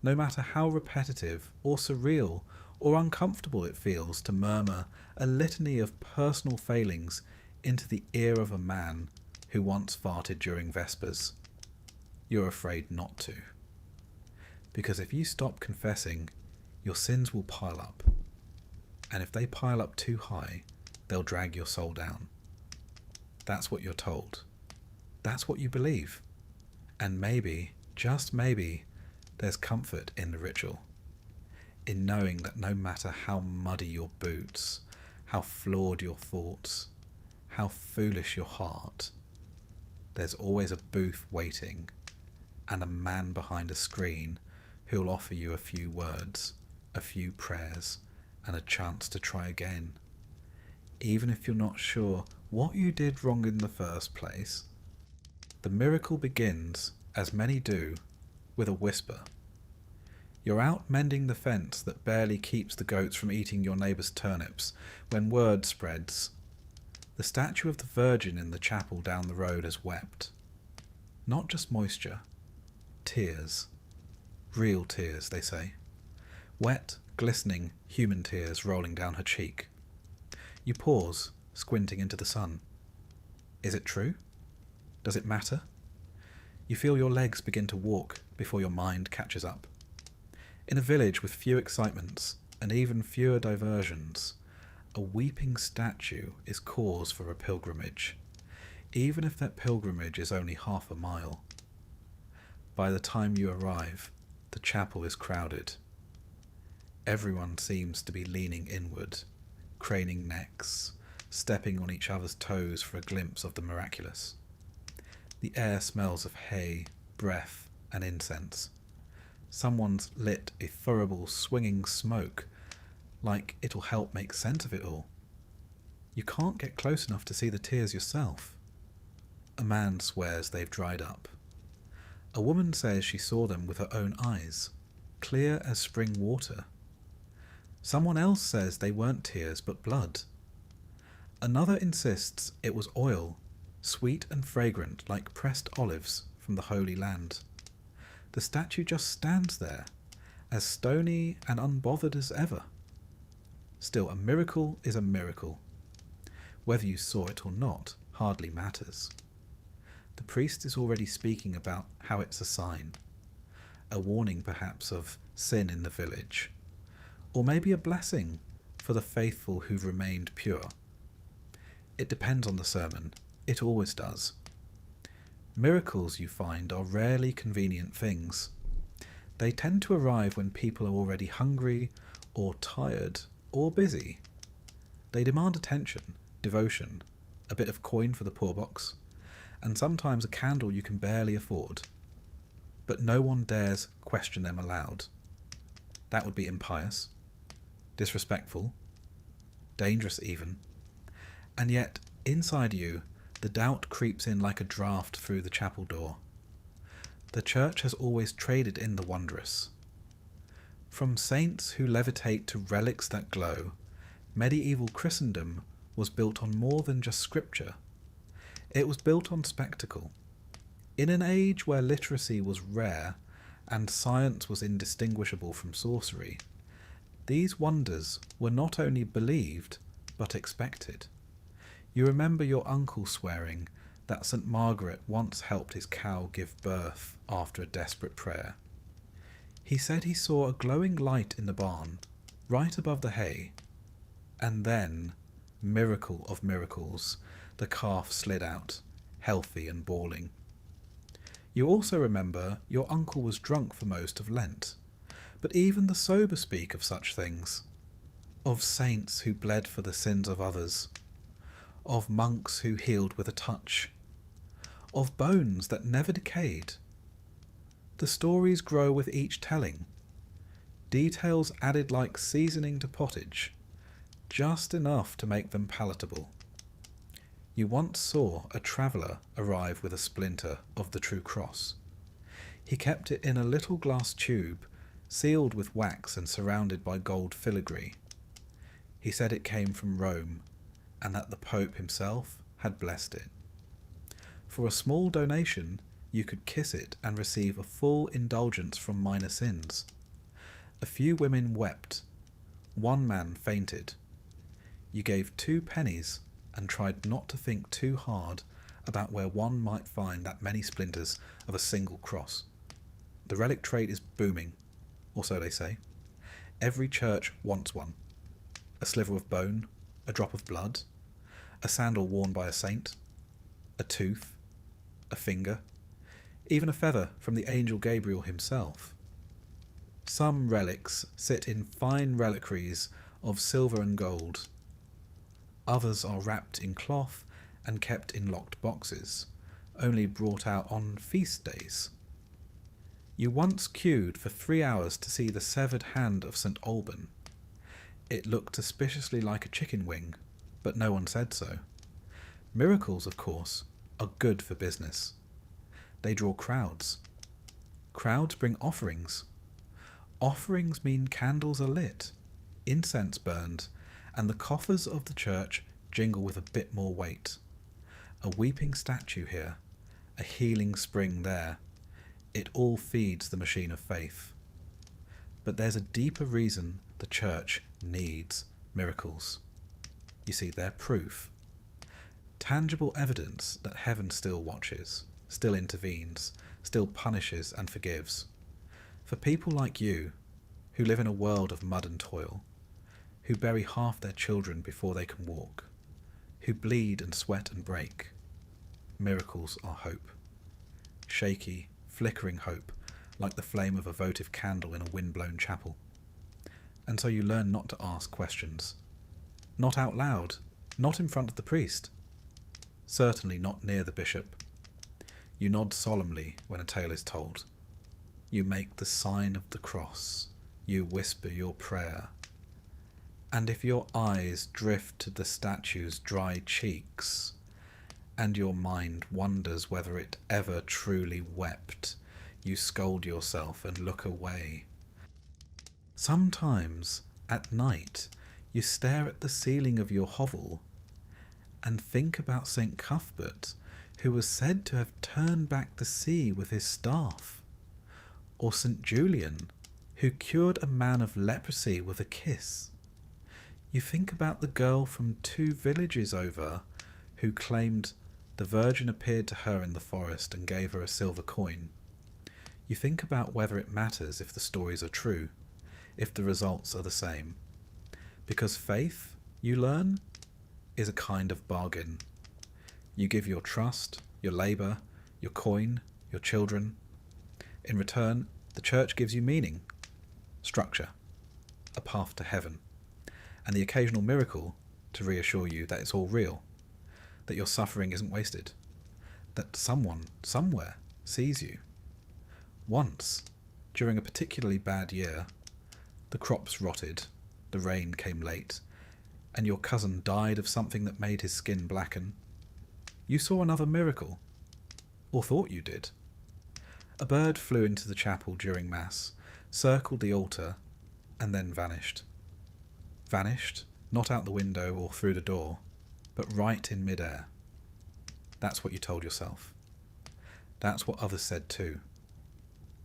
no matter how repetitive or surreal or uncomfortable it feels to murmur a litany of personal failings into the ear of a man who once farted during Vespers, you're afraid not to. Because if you stop confessing, your sins will pile up. And if they pile up too high, they'll drag your soul down. That's what you're told. That's what you believe. And maybe, just maybe, there's comfort in the ritual. In knowing that no matter how muddy your boots, how flawed your thoughts, how foolish your heart, there's always a booth waiting and a man behind a screen who'll offer you a few words, a few prayers, and a chance to try again. Even if you're not sure what you did wrong in the first place. The miracle begins, as many do, with a whisper. You're out mending the fence that barely keeps the goats from eating your neighbour's turnips when word spreads. The statue of the Virgin in the chapel down the road has wept. Not just moisture. Tears. Real tears, they say. Wet, glistening, human tears rolling down her cheek. You pause, squinting into the sun. Is it true? Does it matter? You feel your legs begin to walk before your mind catches up. In a village with few excitements and even fewer diversions, a weeping statue is cause for a pilgrimage, even if that pilgrimage is only half a mile. By the time you arrive, the chapel is crowded. Everyone seems to be leaning inward, craning necks, stepping on each other's toes for a glimpse of the miraculous. The air smells of hay, breath, and incense. Someone's lit a thurible swinging smoke, like it'll help make sense of it all. You can't get close enough to see the tears yourself. A man swears they've dried up. A woman says she saw them with her own eyes, clear as spring water. Someone else says they weren't tears but blood. Another insists it was oil, sweet and fragrant like pressed olives from the Holy Land. The statue just stands there, as stony and unbothered as ever. Still, a miracle is a miracle. Whether you saw it or not hardly matters. The priest is already speaking about how it's a sign, a warning perhaps of sin in the village, or maybe a blessing for the faithful who've remained pure. It depends on the sermon. It always does. Miracles, you find, are rarely convenient things. They tend to arrive when people are already hungry, or tired, or busy. They demand attention, devotion, a bit of coin for the poor box, and sometimes a candle you can barely afford. But no one dares question them aloud. That would be impious, disrespectful, dangerous even. And yet, inside you, the doubt creeps in like a draught through the chapel door. The church has always traded in the wondrous. From saints who levitate to relics that glow, medieval Christendom was built on more than just scripture. It was built on spectacle. In an age where literacy was rare and science was indistinguishable from sorcery, these wonders were not only believed, but expected. You remember your uncle swearing that St. Margaret once helped his cow give birth after a desperate prayer. He said he saw a glowing light in the barn, right above the hay, and then, miracle of miracles, the calf slid out, healthy and bawling. You also remember your uncle was drunk for most of Lent, but even the sober speak of such things, of saints who bled for the sins of others, of monks who healed with a touch, of bones that never decayed. The stories grow with each telling, details added like seasoning to pottage, just enough to make them palatable. You once saw a traveller arrive with a splinter of the true cross. He kept it in a little glass tube sealed with wax and surrounded by gold filigree. He said it came from Rome, and that the Pope himself had blessed it. For a small donation, you could kiss it and receive a full indulgence from minor sins. A few women wept. One man fainted. You gave 2 pennies and tried not to think too hard about where one might find that many splinters of a single cross. The relic trade is booming, or so they say. Every church wants one. A sliver of bone, a drop of blood, a sandal worn by a saint, a tooth, a finger, even a feather from the angel Gabriel himself. Some relics sit in fine reliquaries of silver and gold. Others are wrapped in cloth and kept in locked boxes, only brought out on feast days. You once queued for 3 hours to see the severed hand of St. Alban. It looked suspiciously like a chicken wing, but no one said so. Miracles, of course, are good for business. They draw crowds. Crowds bring offerings. Offerings mean candles are lit, incense burned, and the coffers of the church jingle with a bit more weight. A weeping statue here, a healing spring there. It all feeds the machine of faith. But there's a deeper reason the church needs miracles. You see, they're proof. Tangible evidence that heaven still watches, still intervenes, still punishes and forgives. For people like you, who live in a world of mud and toil, who bury half their children before they can walk, who bleed and sweat and break, miracles are hope. Shaky, flickering hope, like the flame of a votive candle in a wind-blown chapel. And so you learn not to ask questions. Not out loud, not in front of the priest. Certainly not near the bishop. You nod solemnly when a tale is told. You make the sign of the cross. You whisper your prayer. And if your eyes drift to the statue's dry cheeks, and your mind wonders whether it ever truly wept, you scold yourself and look away. Sometimes, at night, you stare at the ceiling of your hovel and think about St. Cuthbert, who was said to have turned back the sea with his staff, or St. Julian, who cured a man of leprosy with a kiss. You think about the girl from 2 villages over who claimed the Virgin appeared to her in the forest and gave her a silver coin. You think about whether it matters if the stories are true, if the results are the same. Because faith, you learn, is a kind of bargain. You give your trust, your labour, your coin, your children. In return, the church gives you meaning, structure, a path to heaven, and the occasional miracle to reassure you that it's all real, that your suffering isn't wasted, that someone, somewhere, sees you. Once, during a particularly bad year, the crops rotted, the rain came late, and your cousin died of something that made his skin blacken. You saw another miracle, or thought you did. A bird flew into the chapel during Mass, circled the altar, and then vanished. Vanished, not out the window or through the door, but right in mid-air. That's what you told yourself. That's what others said too.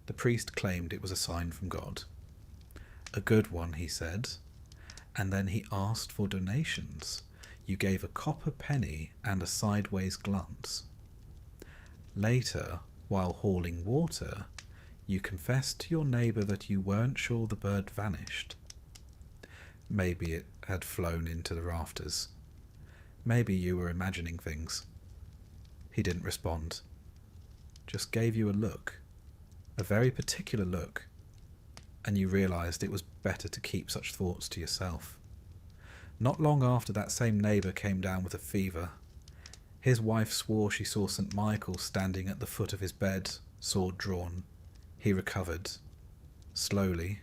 The priest claimed it was a sign from God. A good one, he said, and then he asked for donations. You gave a copper penny and a sideways glance. Later, while hauling water, you confessed to your neighbour that you weren't sure the bird vanished. Maybe it had flown into the rafters. Maybe you were imagining things. He didn't respond. Just gave you a look. A very particular look. And you realised it was better to keep such thoughts to yourself. Not long after, that same neighbour came down with a fever. His wife swore she saw St. Michael standing at the foot of his bed, sword drawn. He recovered. Slowly,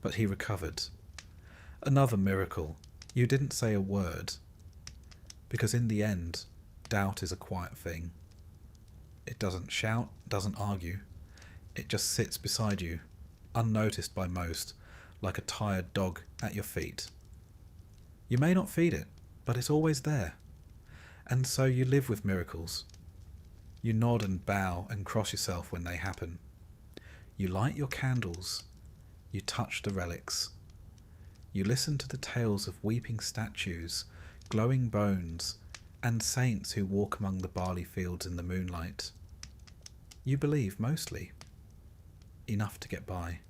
but he recovered. Another miracle. You didn't say a word. Because in the end, doubt is a quiet thing. It doesn't shout, doesn't argue. It just sits beside you, unnoticed by most, like a tired dog at your feet. You may not feed it, but it's always there. And so you live with miracles. You nod and bow and cross yourself when they happen. You light your candles. You touch the relics. You listen to the tales of weeping statues, glowing bones, and saints who walk among the barley fields in the moonlight. You believe mostly. Enough to get by.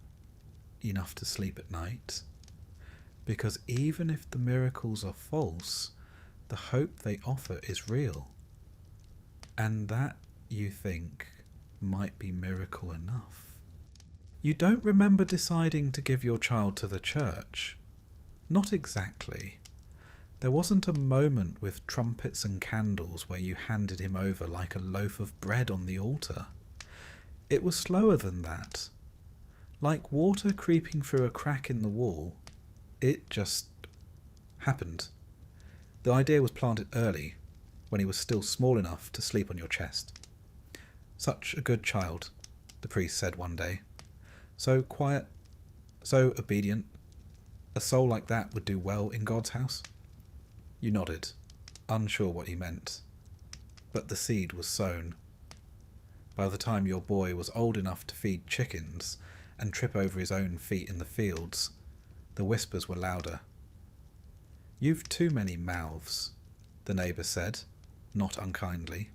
Enough to sleep at night. Because even if the miracles are false, the hope they offer is real. And that, you think, might be miracle enough. You don't remember deciding to give your child to the church. Not exactly. There wasn't a moment with trumpets and candles where you handed him over like a loaf of bread on the altar. It was slower than that. Like water creeping through a crack in the wall, it just happened. The idea was planted early, when he was still small enough to sleep on your chest. Such a good child, the priest said one day. So quiet, so obedient. A soul like that would do well in God's house. You nodded, unsure what he meant. But the seed was sown. By the time your boy was old enough to feed chickens and trip over his own feet in the fields, the whispers were louder. "You've too many mouths," the neighbour said, not unkindly.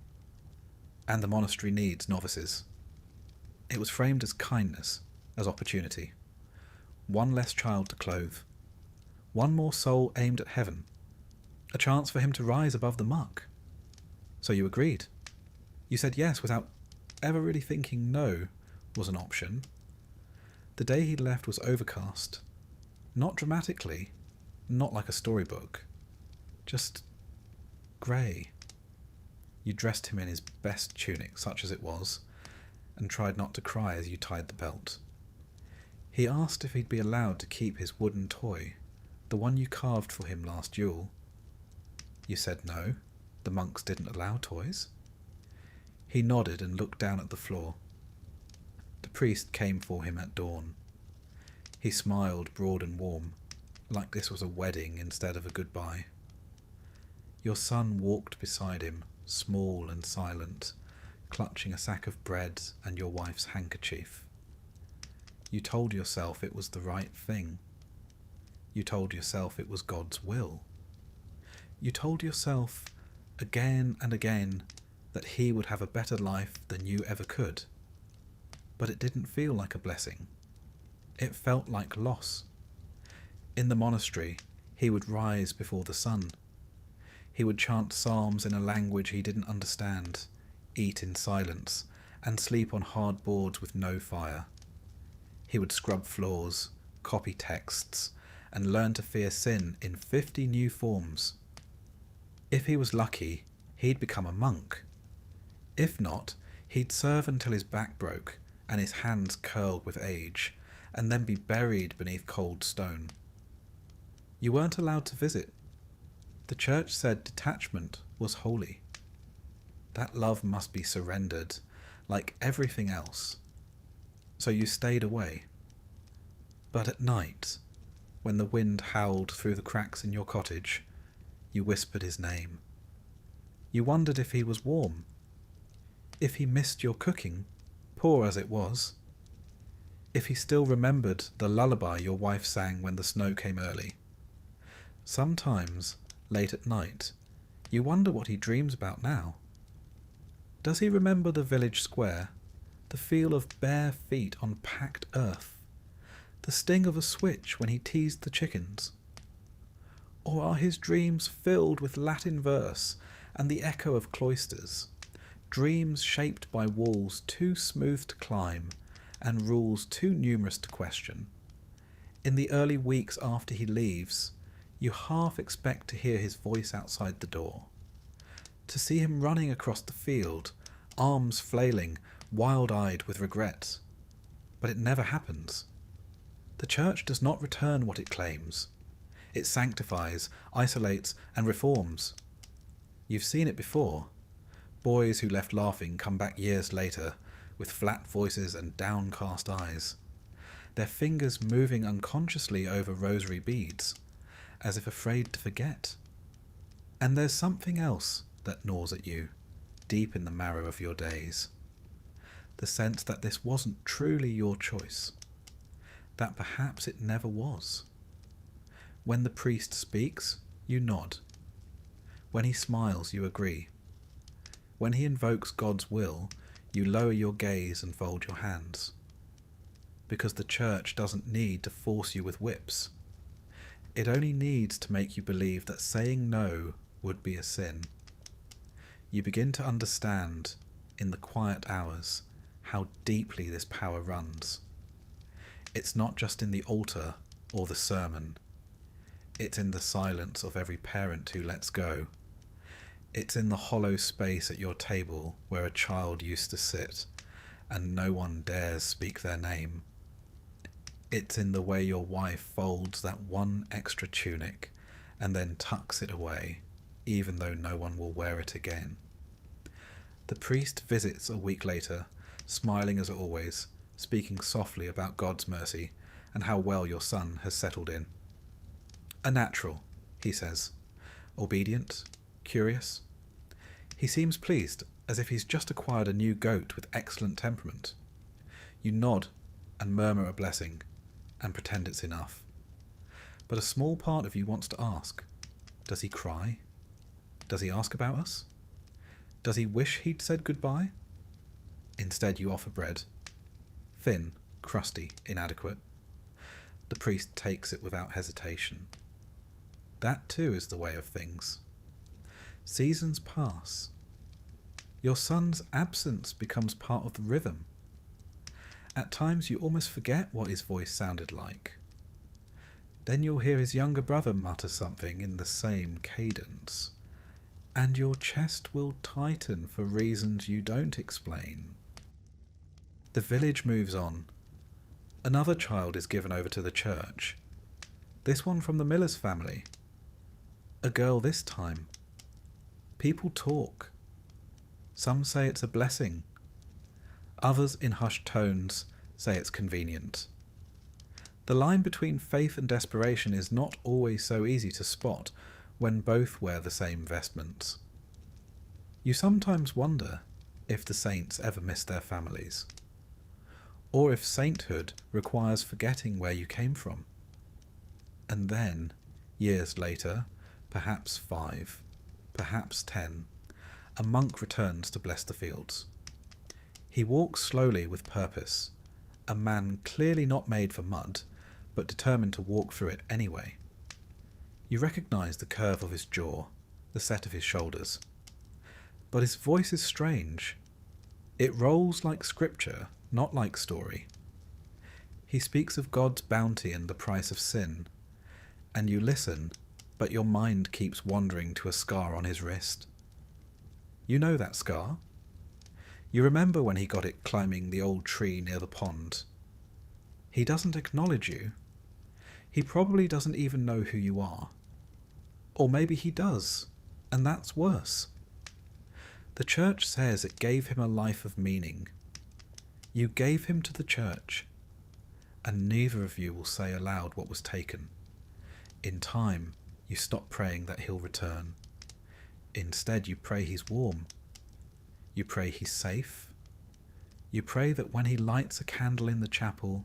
"And the monastery needs novices." It was framed as kindness, as opportunity. One less child to clothe. One more soul aimed at heaven. A chance for him to rise above the muck. So you agreed. You said yes without ever really thinking no was an option. The day he left was overcast. Not dramatically, not like a storybook. Just grey. You dressed him in his best tunic, such as it was, and tried not to cry as you tied the belt. He asked if he'd be allowed to keep his wooden toy, the one you carved for him last Yule. You said no, the monks didn't allow toys. He nodded and looked down at the floor. The priest came for him at dawn. He smiled broad and warm, like this was a wedding instead of a goodbye. Your son walked beside him, small and silent, clutching a sack of bread and your wife's handkerchief. You told yourself it was the right thing. You told yourself it was God's will. You told yourself again and again that he would have a better life than you ever could. But it didn't feel like a blessing. It felt like loss. In the monastery, he would rise before the sun. He would chant psalms in a language he didn't understand, eat in silence, and sleep on hard boards with no fire. He would scrub floors, copy texts, and learn to fear sin in 50 new forms. If he was lucky, he'd become a monk. If not, he'd serve until his back broke and his hands curled with age, and then be buried beneath cold stone. You weren't allowed to visit. The church said detachment was holy. That love must be surrendered, like everything else. So you stayed away. But at night, when the wind howled through the cracks in your cottage, you whispered his name. You wondered if he was warm, if he missed your cooking, poor as it was, if he still remembered the lullaby your wife sang when the snow came early. Sometimes, late at night, you wonder what he dreams about now. Does he remember the village square, the feel of bare feet on packed earth, the sting of a switch when he teased the chickens? Or are his dreams filled with Latin verse and the echo of cloisters, dreams shaped by walls too smooth to climb and rules too numerous to question? In the early weeks after he leaves, you half expect to hear his voice outside the door, to see him running across the field, arms flailing, wild-eyed with regret. But it never happens. The church does not return what it claims. It sanctifies, isolates, and reforms. You've seen it before. Boys who left laughing come back years later, with flat voices and downcast eyes. their fingers moving unconsciously over rosary beads, as if afraid to forget. And there's something else that gnaws at you, deep in the marrow of your days. The sense that this wasn't truly your choice, that perhaps it never was. When the priest speaks, you nod. When he smiles, you agree. When he invokes God's will, you lower your gaze and fold your hands. Because the church doesn't need to force you with whips. It only needs to make you believe that saying no would be a sin. You begin to understand, in the quiet hours, how deeply this power runs. It's not just in the altar or the sermon. It's in the silence of every parent who lets go. It's in the hollow space at your table where a child used to sit and no one dares speak their name. It's in the way your wife folds that one extra tunic and then tucks it away, even though no one will wear it again. The priest visits a week later, smiling as always, speaking softly about God's mercy and how well your son has settled in. A natural, he says. Obedient, curious. He seems pleased, as if he's just acquired a new goat with excellent temperament. You nod and murmur a blessing, and pretend it's enough. But a small part of you wants to ask, does he cry? Does he ask about us? Does he wish he'd said goodbye? Instead you offer bread. Thin, crusty, inadequate. The priest takes it without hesitation. That too is the way of things. Seasons pass. Your son's absence becomes part of the rhythm. At times you almost forget what his voice sounded like. Then you'll hear his younger brother mutter something in the same cadence, and your chest will tighten for reasons you don't explain. The village moves on. Another child is given over to the church. This one from the miller's family. A girl this time. People talk. Some say it's a blessing. Others, in hushed tones, say it's convenient. The line between faith and desperation is not always so easy to spot when both wear the same vestments. You sometimes wonder if the saints ever miss their families, or if sainthood requires forgetting where you came from. And then, years later, perhaps 5, perhaps 10, a monk returns to bless the fields. He walks slowly with purpose, a man clearly not made for mud, but determined to walk through it anyway. You recognize the curve of his jaw, the set of his shoulders. But his voice is strange. It rolls like scripture, not like story. He speaks of God's bounty and the price of sin, and you listen, but your mind keeps wandering to a scar on his wrist. You know that scar? You remember when he got it climbing the old tree near the pond. He doesn't acknowledge you. He probably doesn't even know who you are. Or maybe he does, and that's worse. The church says it gave him a life of meaning. You gave him to the church, and neither of you will say aloud what was taken. In time, you stop praying that he'll return. Instead, you pray he's warm. You pray he's safe. You pray that when he lights a candle in the chapel,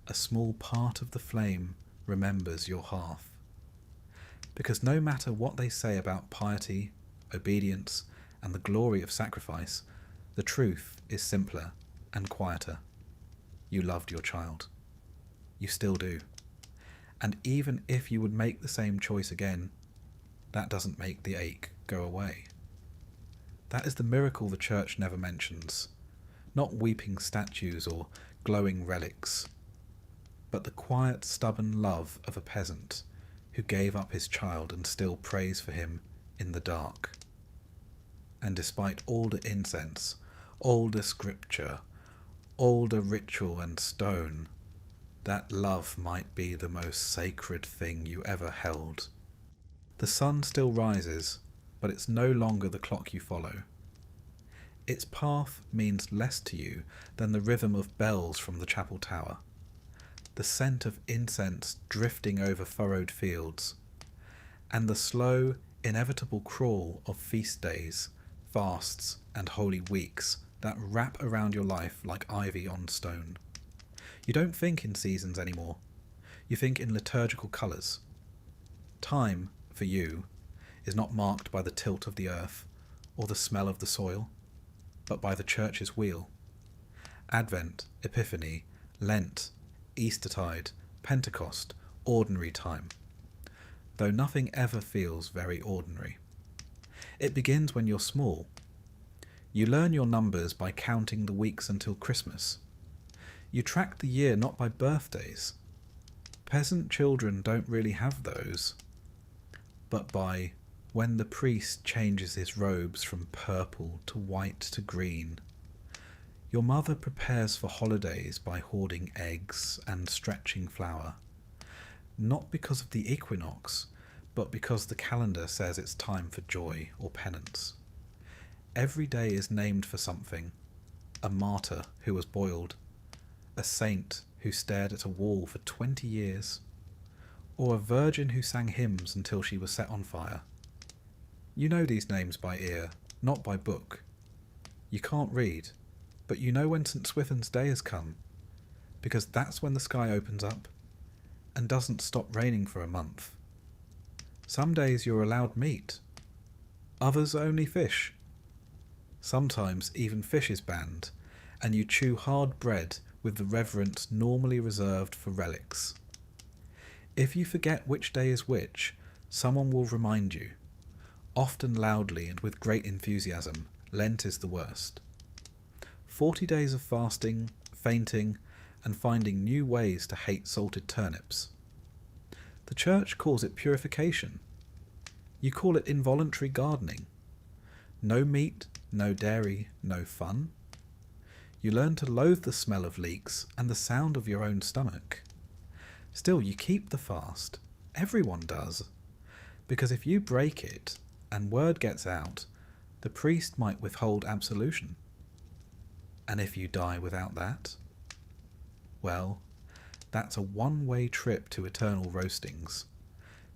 a small part of the flame remembers your hearth. Because no matter what they say about piety, obedience, and the glory of sacrifice, the truth is simpler and quieter. You loved your child. You still do. And even if you would make the same choice again, that doesn't make the ache go away. That is the miracle the church never mentions. Not weeping statues or glowing relics, but the quiet, stubborn love of a peasant who gave up his child and still prays for him in the dark. And despite all the incense, all the scripture, all the ritual and stone, that love might be the most sacred thing you ever held. The sun still rises, but it's no longer the clock you follow. Its path means less to you than the rhythm of bells from the chapel tower, the scent of incense drifting over furrowed fields, and the slow, inevitable crawl of feast days, fasts, and holy weeks that wrap around your life like ivy on stone. You don't think in seasons anymore. You think in liturgical colours. Time, for you, is not marked by the tilt of the earth or the smell of the soil, but by the church's wheel. Advent, Epiphany, Lent, Eastertide, Pentecost, ordinary time, though nothing ever feels very ordinary. It begins when you're small. You learn your numbers by counting the weeks until Christmas. You track the year not by birthdays. Peasant children don't really have those, but by when the priest changes his robes from purple to white to green. Your mother prepares for holidays by hoarding eggs and stretching flour, not because of the equinox, but because the calendar says it's time for joy or penance. Every day is named for something: a martyr who was boiled, a saint who stared at a wall for 20 years, or a virgin who sang hymns until she was set on fire. You know these names by ear, not by book. You can't read, but you know when St. Swithin's Day has come, because that's when the sky opens up and doesn't stop raining for a month. Some days you're allowed meat, others only fish. Sometimes even fish is banned, and you chew hard bread with the reverence normally reserved for relics. If you forget which day is which, someone will remind you, often loudly and with great enthusiasm. Lent is the worst. 40 days of fasting, fainting, and finding new ways to hate salted turnips. The church calls it purification. You call it involuntary gardening. No meat, no dairy, no fun. You learn to loathe the smell of leeks and the sound of your own stomach. Still, you keep the fast. Everyone does. Because if you break it and word gets out, the priest might withhold absolution. And if you die without that, well, that's a one-way trip to eternal roastings,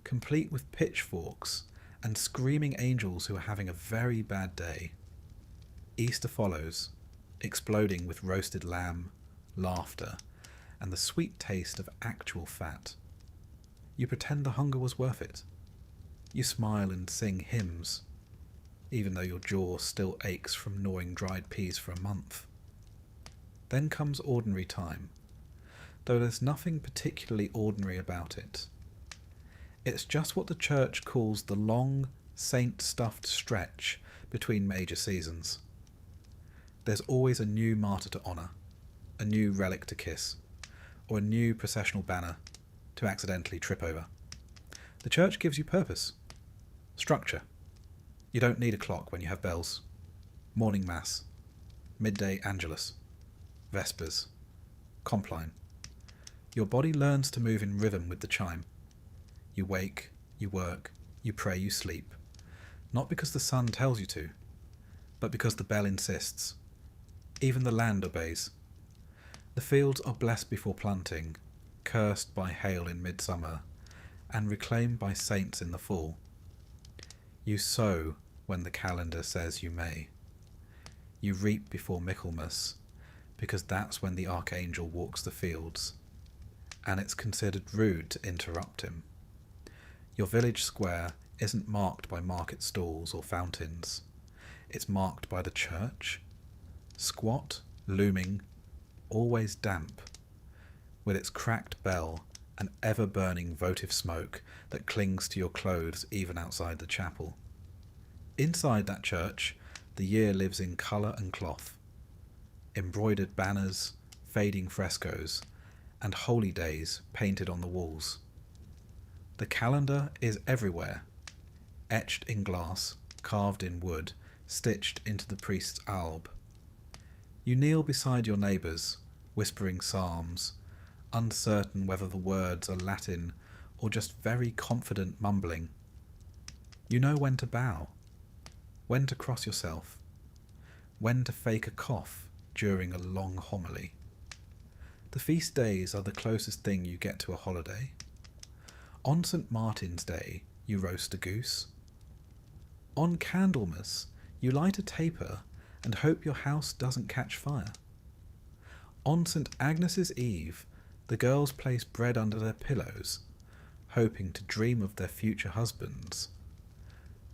complete with pitchforks and screaming angels who are having a very bad day. Easter follows, exploding with roasted lamb, laughter, and the sweet taste of actual fat. You pretend the hunger was worth it. You smile and sing hymns, even though your jaw still aches from gnawing dried peas for a month. Then comes ordinary time, though there's nothing particularly ordinary about it. It's just what the church calls the long, saint-stuffed stretch between major seasons. There's always a new martyr to honour, a new relic to kiss, or a new processional banner to accidentally trip over. The church gives you purpose, structure. You don't need a clock when you have bells. Morning Mass, midday Angelus, Vespers, Compline. Your body learns to move in rhythm with the chime. You wake, you work, you pray, you sleep, not because the sun tells you to, but because the bell insists. Even the land obeys. The fields are blessed before planting, cursed by hail in midsummer, and reclaimed by saints in the fall. You sow when the calendar says you may. You reap before Michaelmas, because that's when the archangel walks the fields, and it's considered rude to interrupt him. Your village square isn't marked by market stalls or fountains. It's marked by the church, squat, looming, always damp, with its cracked bell and ever-burning votive smoke that clings to your clothes even outside the chapel. Inside that church, the year lives in colour and cloth, embroidered banners, fading frescoes, and holy days painted on the walls. The calendar is everywhere, etched in glass, carved in wood, stitched into the priest's alb. You kneel beside your neighbours, whispering psalms, uncertain whether the words are Latin or just very confident mumbling. You know when to bow, when to cross yourself, when to fake a cough during a long homily. The feast days are the closest thing you get to a holiday. On St. Martin's Day, you roast a goose. On Candlemas, you light a taper and hope your house doesn't catch fire. On St. Agnes's Eve, the girls place bread under their pillows, hoping to dream of their future husbands,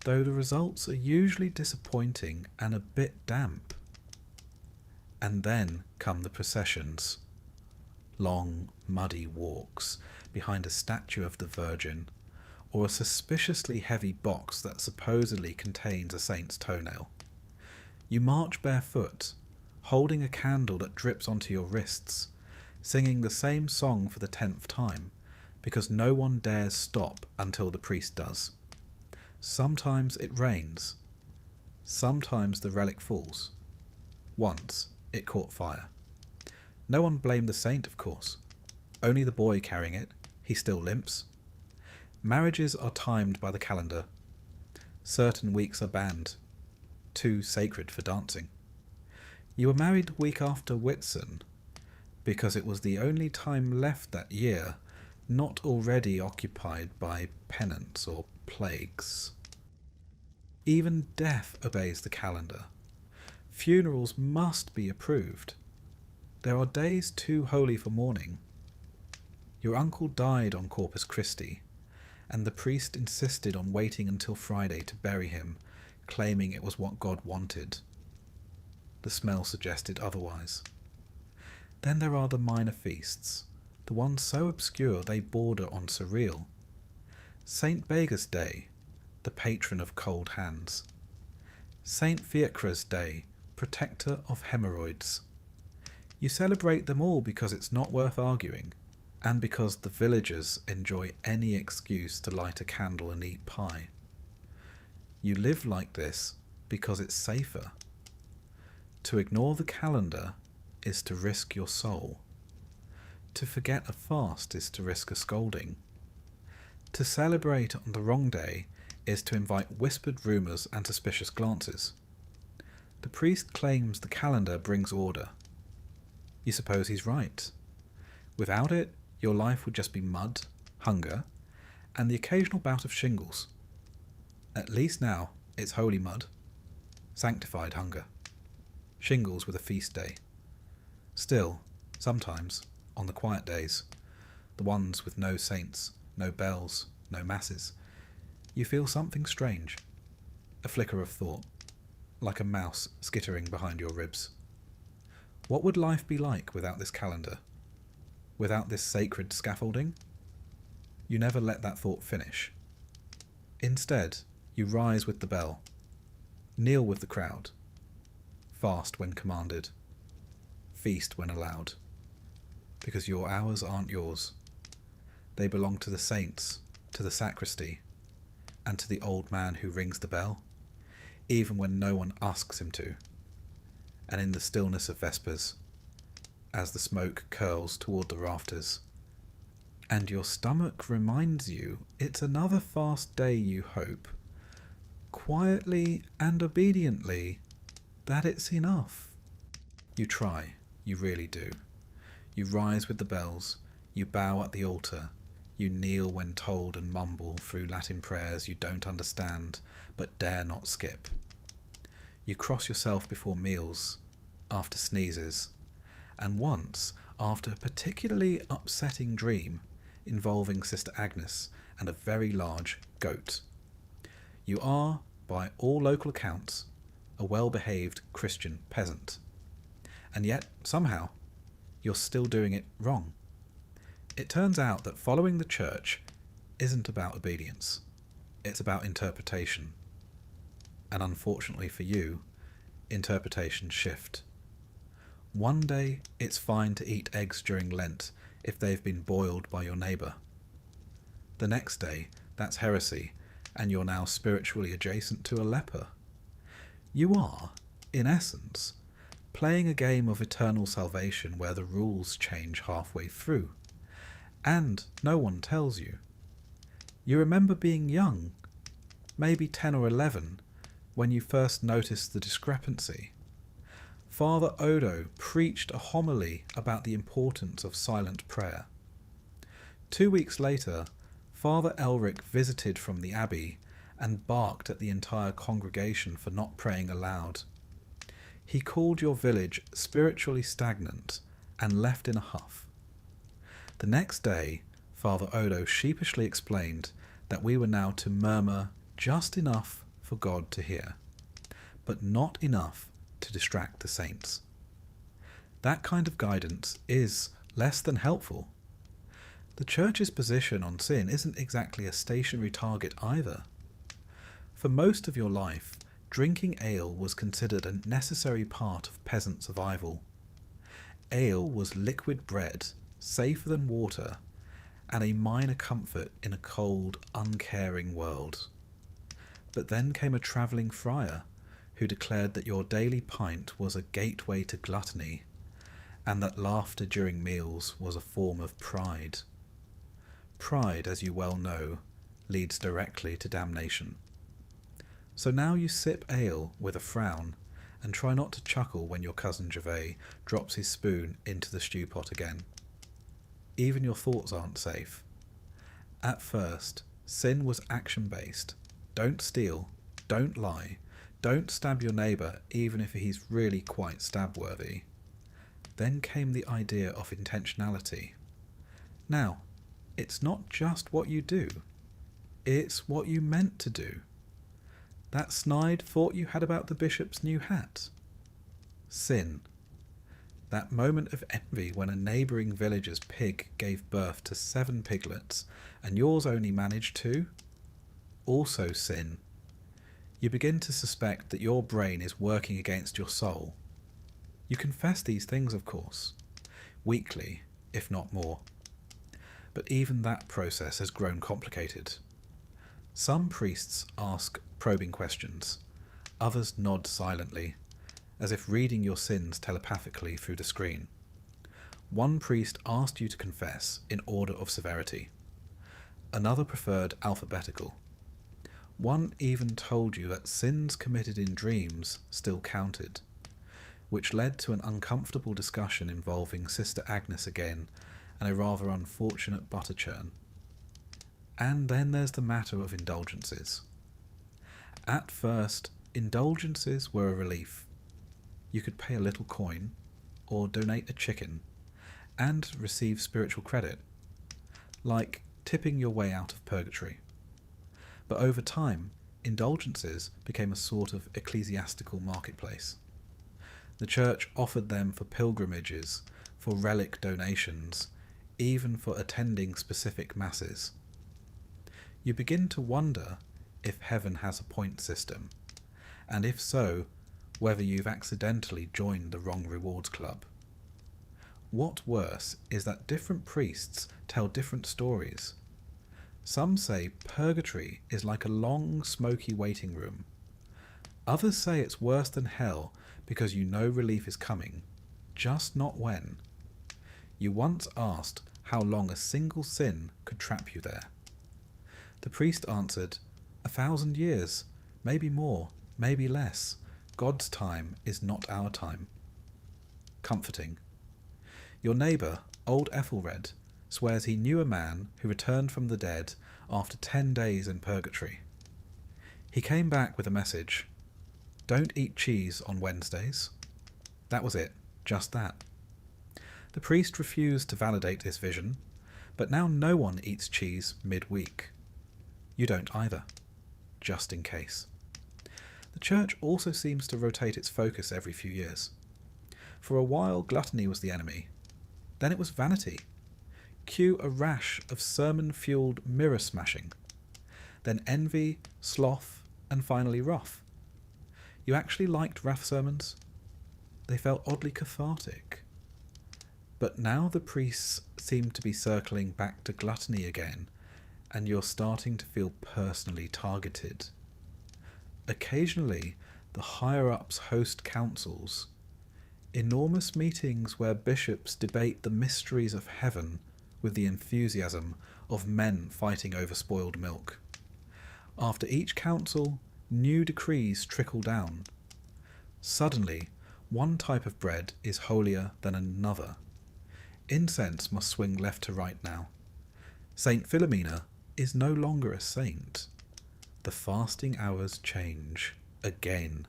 though the results are usually disappointing and a bit damp. And then come the processions. Long, muddy walks behind a statue of the Virgin, or a suspiciously heavy box that supposedly contains a saint's toenail. You march barefoot, holding a candle that drips onto your wrists, singing the same song for the 10th time, because no one dares stop until the priest does. Sometimes it rains. Sometimes the relic falls. Once it caught fire. No one blamed the saint, of course. Only the boy carrying it. He still limps. Marriages are timed by the calendar. Certain weeks are banned. Too sacred for dancing. You were married the week after Whitsun, because it was the only time left that year not already occupied by penance or plagues. Even death obeys the calendar. Funerals must be approved. There are days too holy for mourning. Your uncle died on Corpus Christi, and the priest insisted on waiting until Friday to bury him, claiming it was what God wanted. The smell suggested otherwise. Then there are the minor feasts, the ones so obscure they border on surreal. St. Bega's Day, the patron of cold hands. St. Fiacre's Day, protector of hemorrhoids. You celebrate them all because it's not worth arguing, and because the villagers enjoy any excuse to light a candle and eat pie. You live like this because it's safer. To ignore the calendar is to risk your soul. To forget a fast is to risk a scolding. To celebrate on the wrong day is to invite whispered rumours and suspicious glances. The priest claims the calendar brings order. You suppose he's right. Without it, your life would just be mud, hunger, and the occasional bout of shingles. At least now it's holy mud, sanctified hunger. Shingles with a feast day. Still, sometimes, on the quiet days, the ones with no saints, no bells, no masses, you feel something strange, a flicker of thought, like a mouse skittering behind your ribs. What would life be like without this calendar? Without this sacred scaffolding? You never let that thought finish. Instead, you rise with the bell, kneel with the crowd, fast when commanded, feast when allowed, because your hours aren't yours. They belong to the saints, to the sacristy, and to the old man who rings the bell, even when no one asks him to, and in the stillness of Vespers, as the smoke curls toward the rafters, and your stomach reminds you it's another fast day, you hope, quietly and obediently, that it's enough. You try, you really do. You rise with the bells, you bow at the altar, you kneel when told and mumble through Latin prayers you don't understand but dare not skip. You cross yourself before meals, after sneezes, and once after a particularly upsetting dream involving Sister Agnes and a very large goat. You are, by all local accounts, a well-behaved Christian peasant. And yet, somehow, you're still doing it wrong. It turns out that following the church isn't about obedience. It's about interpretation. And unfortunately for you, interpretations shift. One day, it's fine to eat eggs during Lent if they've been boiled by your neighbour. The next day, that's heresy, and you're now spiritually adjacent to a leper. You are, in essence, playing a game of eternal salvation where the rules change halfway through, and no one tells you. You remember being young, maybe 10 or 11, when you first noticed the discrepancy. Father Odo preached a homily about the importance of silent prayer. 2 weeks later, Father Elric visited from the abbey and barked at the entire congregation for not praying aloud. He called your village spiritually stagnant and left in a huff. The next day, Father Odo sheepishly explained that we were now to murmur just enough for God to hear, but not enough to distract the saints. That kind of guidance is less than helpful. The Church's position on sin isn't exactly a stationary target either. For most of your life, drinking ale was considered a necessary part of peasant survival. Ale was liquid bread, safer than water, and a minor comfort in a cold, uncaring world. But then came a travelling friar who declared that your daily pint was a gateway to gluttony, and that laughter during meals was a form of pride. Pride, as you well know, leads directly to damnation. So now you sip ale with a frown, and try not to chuckle when your cousin Gervais drops his spoon into the stew pot again. Even your thoughts aren't safe. At first, sin was action-based. Don't steal, don't lie, don't stab your neighbour even if he's really quite stab-worthy. Then came the idea of intentionality. Now, it's not just what you do, it's what you meant to do. That snide thought you had about the bishop's new hat. Sin. That moment of envy when a neighbouring village's pig gave birth to 7 piglets and yours only managed 2. Also sin. You begin to suspect that your brain is working against your soul. You confess these things, of course, weekly, if not more. But even that process has grown complicated. Some priests ask probing questions, others nod silently, as if reading your sins telepathically through the screen. One priest asked you to confess in order of severity. Another preferred alphabetical. One even told you that sins committed in dreams still counted, which led to an uncomfortable discussion involving Sister Agnes again and a rather unfortunate butter churn. And then there's the matter of indulgences. At first, indulgences were a relief. You could pay a little coin, or donate a chicken, and receive spiritual credit, like tipping your way out of purgatory. But over time, indulgences became a sort of ecclesiastical marketplace. The Church offered them for pilgrimages, for relic donations, even for attending specific masses. You begin to wonder if heaven has a point system, and if so, whether you've accidentally joined the wrong rewards club. What worse is that different priests tell different stories. Some say purgatory is like a long, smoky waiting room. Others say it's worse than hell because you know relief is coming, just not when. You once asked how long a single sin could trap you there. The priest answered, 1,000 years, maybe more, maybe less. God's time is not our time. Comforting. Your neighbour, old Ethelred, swears he knew a man who returned from the dead after 10 days in purgatory. He came back with a message. Don't eat cheese on Wednesdays. That was it, just that. The priest refused to validate this vision, but now no one eats cheese midweek. You don't either, just in case. The Church also seems to rotate its focus every few years. For a while, gluttony was the enemy. Then it was vanity. Cue a rash of sermon-fueled mirror smashing. Then envy, sloth, and finally wrath. You actually liked wrath sermons? They felt oddly cathartic. But now the priests seem to be circling back to gluttony again, and you're starting to feel personally targeted. Occasionally, the higher-ups host councils, enormous meetings where bishops debate the mysteries of heaven with the enthusiasm of men fighting over spoiled milk. After each council, new decrees trickle down. Suddenly, One type of bread is holier than another. Incense must swing left to right now. Saint Philomena is no longer a saint. The fasting hours change again.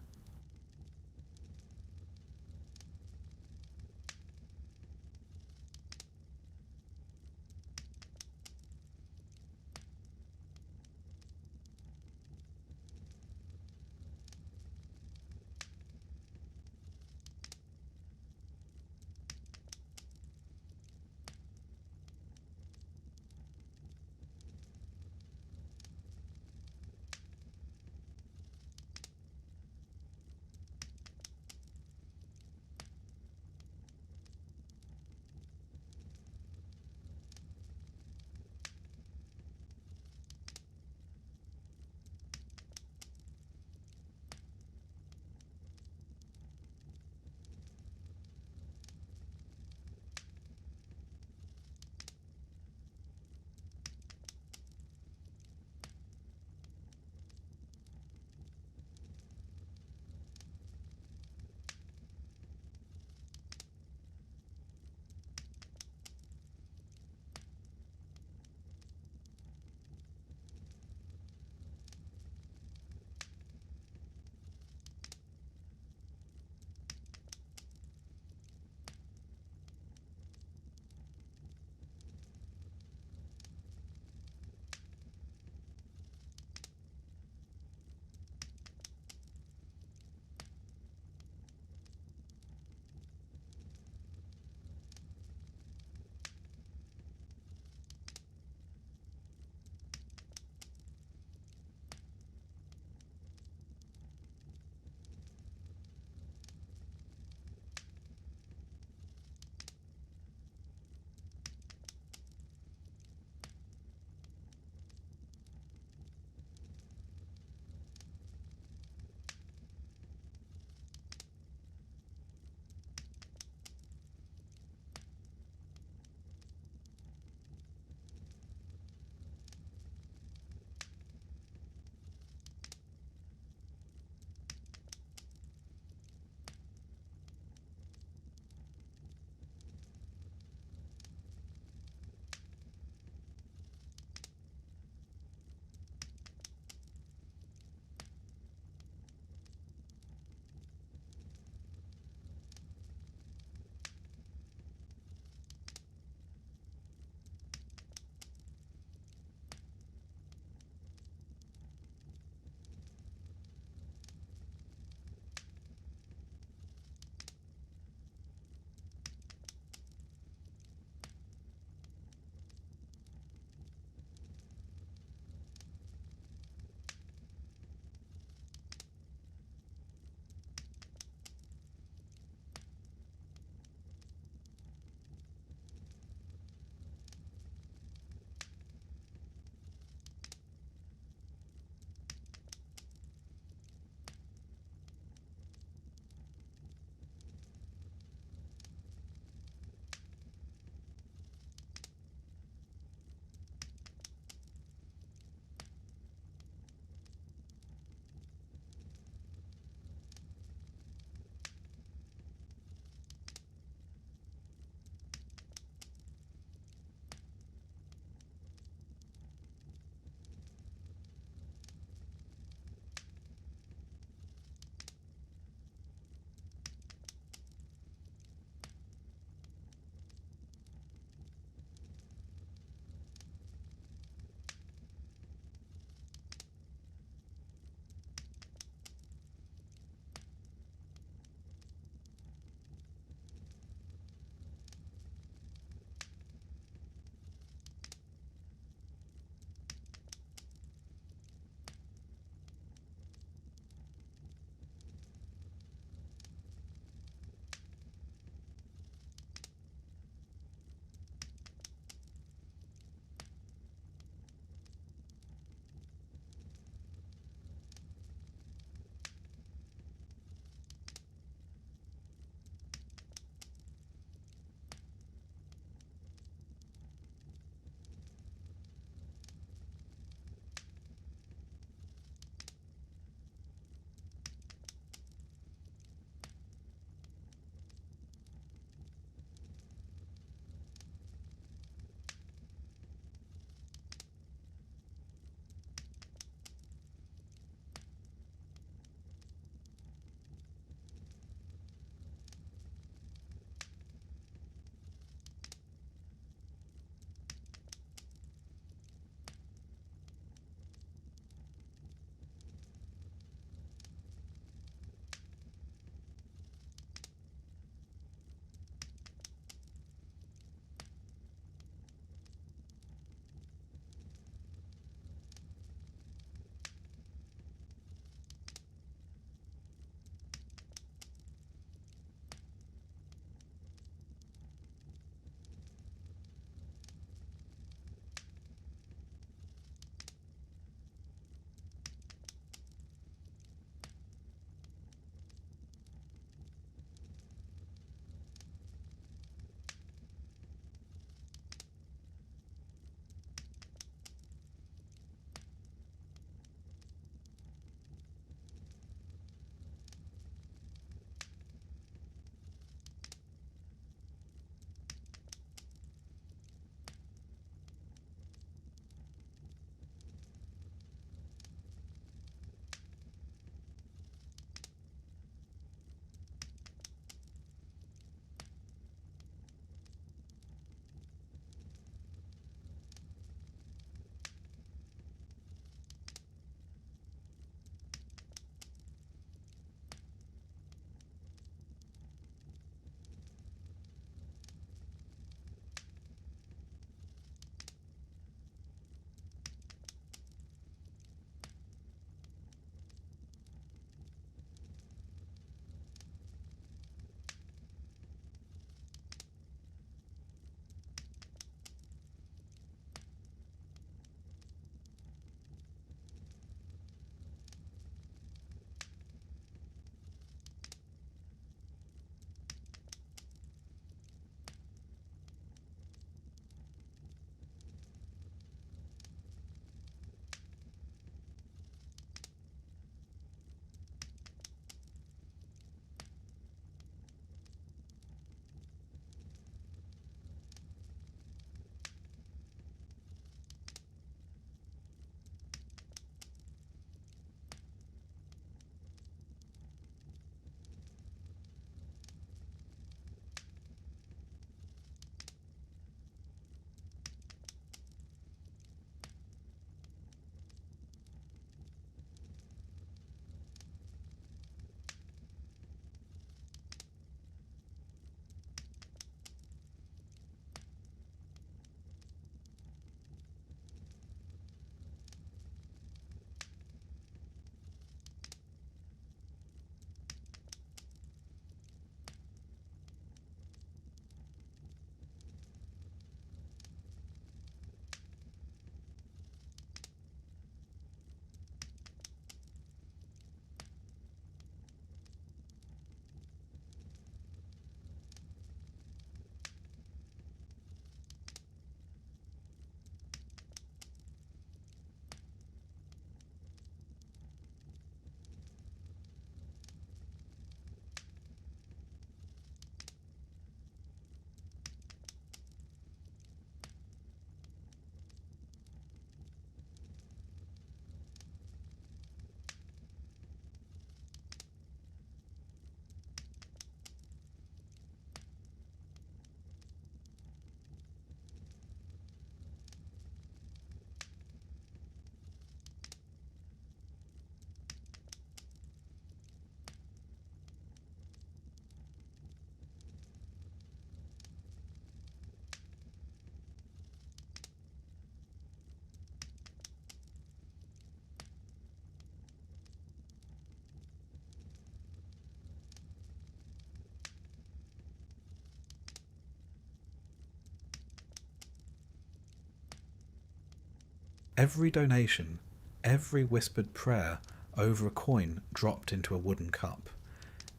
Every donation, every whispered prayer over a coin dropped into a wooden cup,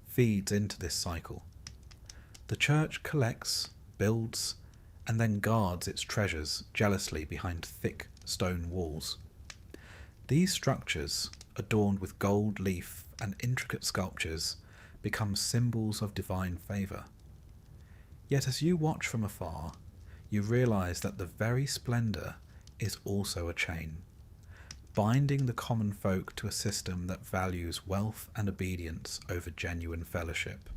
feeds into this cycle. The church collects, builds, and then guards its treasures jealously behind thick stone walls. These structures, adorned with gold leaf and intricate sculptures, become symbols of divine favour. Yet as you watch from afar, you realise that the very splendour is also a chain, binding the common folk to a system that values wealth and obedience over genuine fellowship.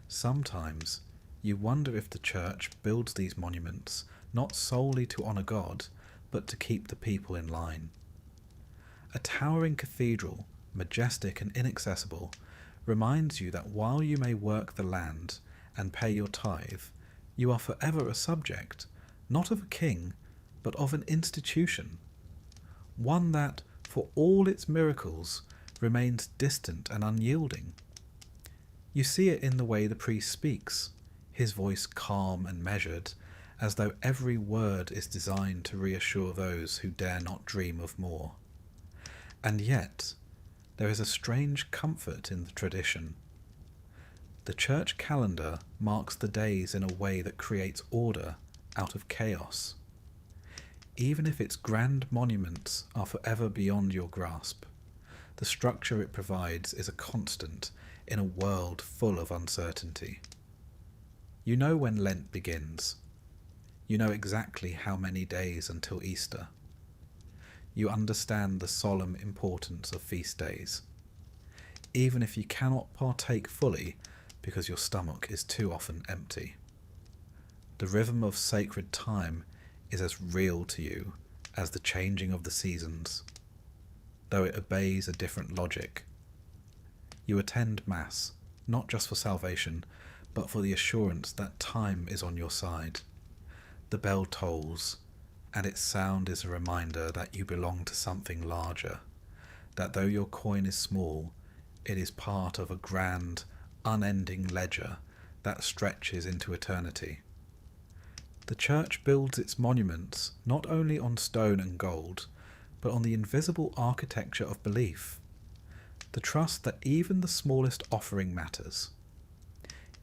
Sometimes you wonder if the church builds these monuments not solely to honour God, but to keep the people in line. A towering cathedral, majestic and inaccessible, reminds you that while you may work the land and pay your tithe, you are forever a subject, not of a king, but of an institution, one that, for all its miracles, remains distant and unyielding. You see it in the way the priest speaks, his voice calm and measured, as though every word is designed to reassure those who dare not dream of more. And yet, there is a strange comfort in the tradition. The church calendar marks the days in a way that creates order out of chaos. Even if its grand monuments are forever beyond your grasp, the structure it provides is a constant in a world full of uncertainty. You know when Lent begins. You know exactly how many days until Easter. You understand the solemn importance of feast days, even if you cannot partake fully because your stomach is too often empty. The rhythm of sacred time is as real to you as the changing of the seasons, though it obeys a different logic. You attend Mass, not just for salvation, but for the assurance that time is on your side. The bell tolls, and its sound is a reminder that you belong to something larger, that though your coin is small, it is part of a grand, unending ledger that stretches into eternity. The church builds its monuments not only on stone and gold, but on the invisible architecture of belief, the trust that even the smallest offering matters.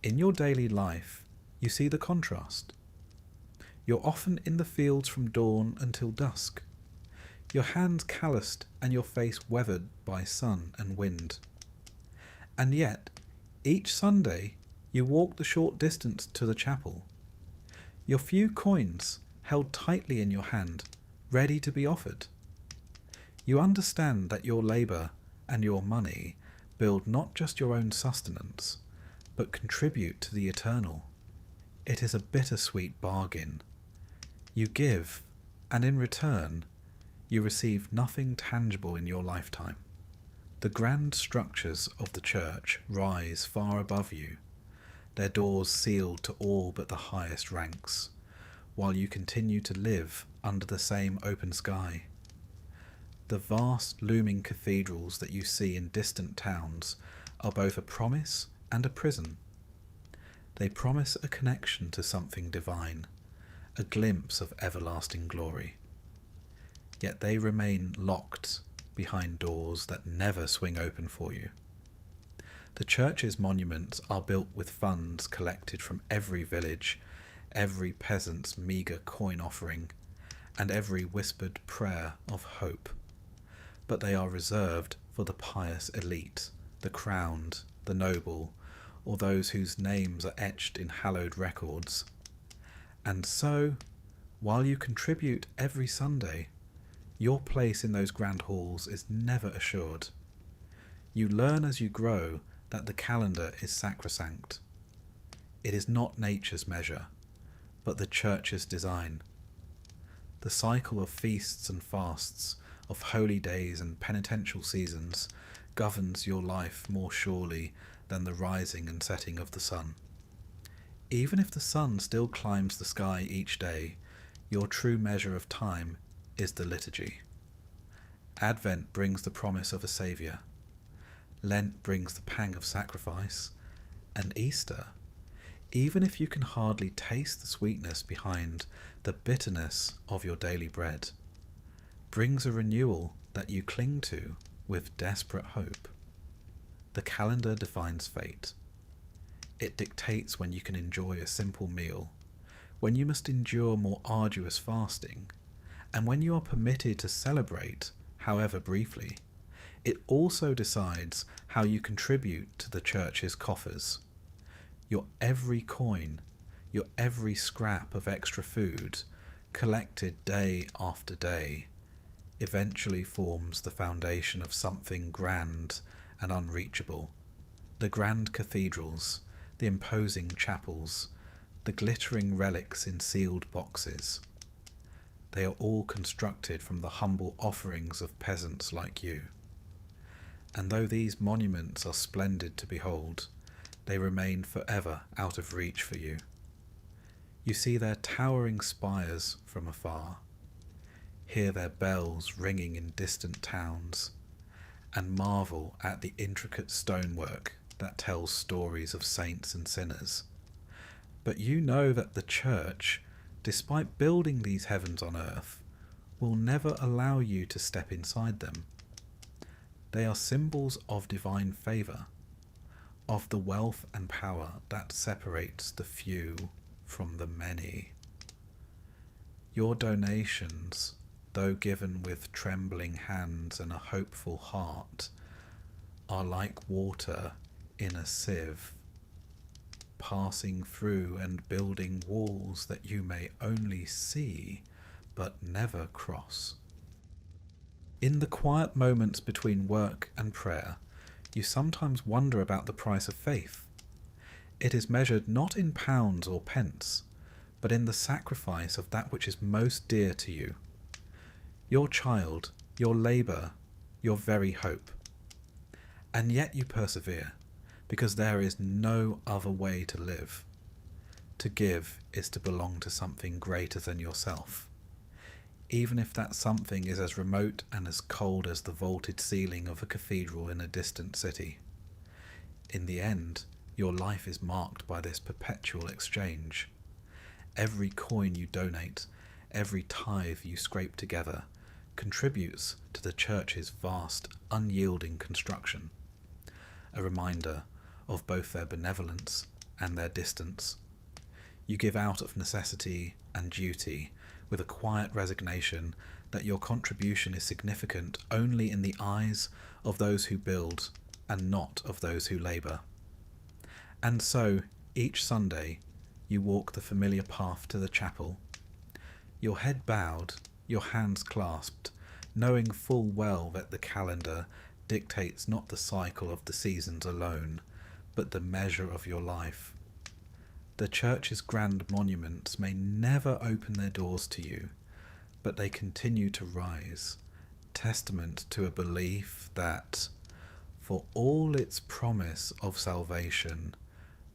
In your daily life, you see the contrast. You're often in the fields from dawn until dusk, your hands calloused and your face weathered by sun and wind. And yet, each Sunday, you walk the short distance to the chapel, your few coins held tightly in your hand, ready to be offered. You understand that your labour and your money build not just your own sustenance, but contribute to the eternal. It is a bittersweet bargain. You give, and in return, you receive nothing tangible in your lifetime. The grand structures of the church rise far above you, their doors sealed to all but the highest ranks, while you continue to live under the same open sky. The vast looming cathedrals that you see in distant towns are both a promise and a prison. They promise a connection to something divine, a glimpse of everlasting glory. Yet they remain locked behind doors that never swing open for you. The church's monuments are built with funds collected from every village, every peasant's meagre coin offering, and every whispered prayer of hope. But they are reserved for the pious elite, the crowned, the noble, or those whose names are etched in hallowed records. And so, while you contribute every Sunday, your place in those grand halls is never assured. You learn as you grow that the calendar is sacrosanct. It is not nature's measure, but the church's design. The cycle of feasts and fasts, of holy days and penitential seasons, governs your life more surely than the rising and setting of the sun. Even if the sun still climbs the sky each day, your true measure of time is the liturgy. Advent brings the promise of a Saviour. Lent brings the pang of sacrifice. And Easter, even if you can hardly taste the sweetness behind the bitterness of your daily bread, brings a renewal that you cling to with desperate hope. The calendar defines fate. It dictates when you can enjoy a simple meal, when you must endure more arduous fasting, and when you are permitted to celebrate, however briefly. It also decides how you contribute to the church's coffers. Your every coin, your every scrap of extra food, collected day after day, eventually forms the foundation of something grand and unreachable. The grand cathedrals, the imposing chapels, the glittering relics in sealed boxes. They are all constructed from the humble offerings of peasants like you. And though these monuments are splendid to behold, they remain forever out of reach for you. You see their towering spires from afar, hear their bells ringing in distant towns, and marvel at the intricate stonework that tells stories of saints and sinners. But you know that the church, despite building these heavens on earth, will never allow you to step inside them. They are symbols of divine favour, of the wealth and power that separates the few from the many. Your donations, though given with trembling hands and a hopeful heart, are like water in a sieve, passing through and building walls that you may only see but never cross. In the quiet moments between work and prayer, you sometimes wonder about the price of faith. It is measured not in pounds or pence, but in the sacrifice of that which is most dear to you. Your child, your labour, your very hope. And yet you persevere, because there is no other way to live. To give is to belong to something greater than yourself, even if that something is as remote and as cold as the vaulted ceiling of a cathedral in a distant city. In the end, your life is marked by this perpetual exchange. Every coin you donate, every tithe you scrape together, contributes to the church's vast, unyielding construction, a reminder of both their benevolence and their distance. You give out of necessity and duty, with a quiet resignation that your contribution is significant only in the eyes of those who build and not of those who labour. And so, each Sunday, you walk the familiar path to the chapel, your head bowed, your hands clasped, knowing full well that the calendar dictates not the cycle of the seasons alone, but the measure of your life. The church's grand monuments may never open their doors to you, but they continue to rise, testament to a belief that, for all its promise of salvation,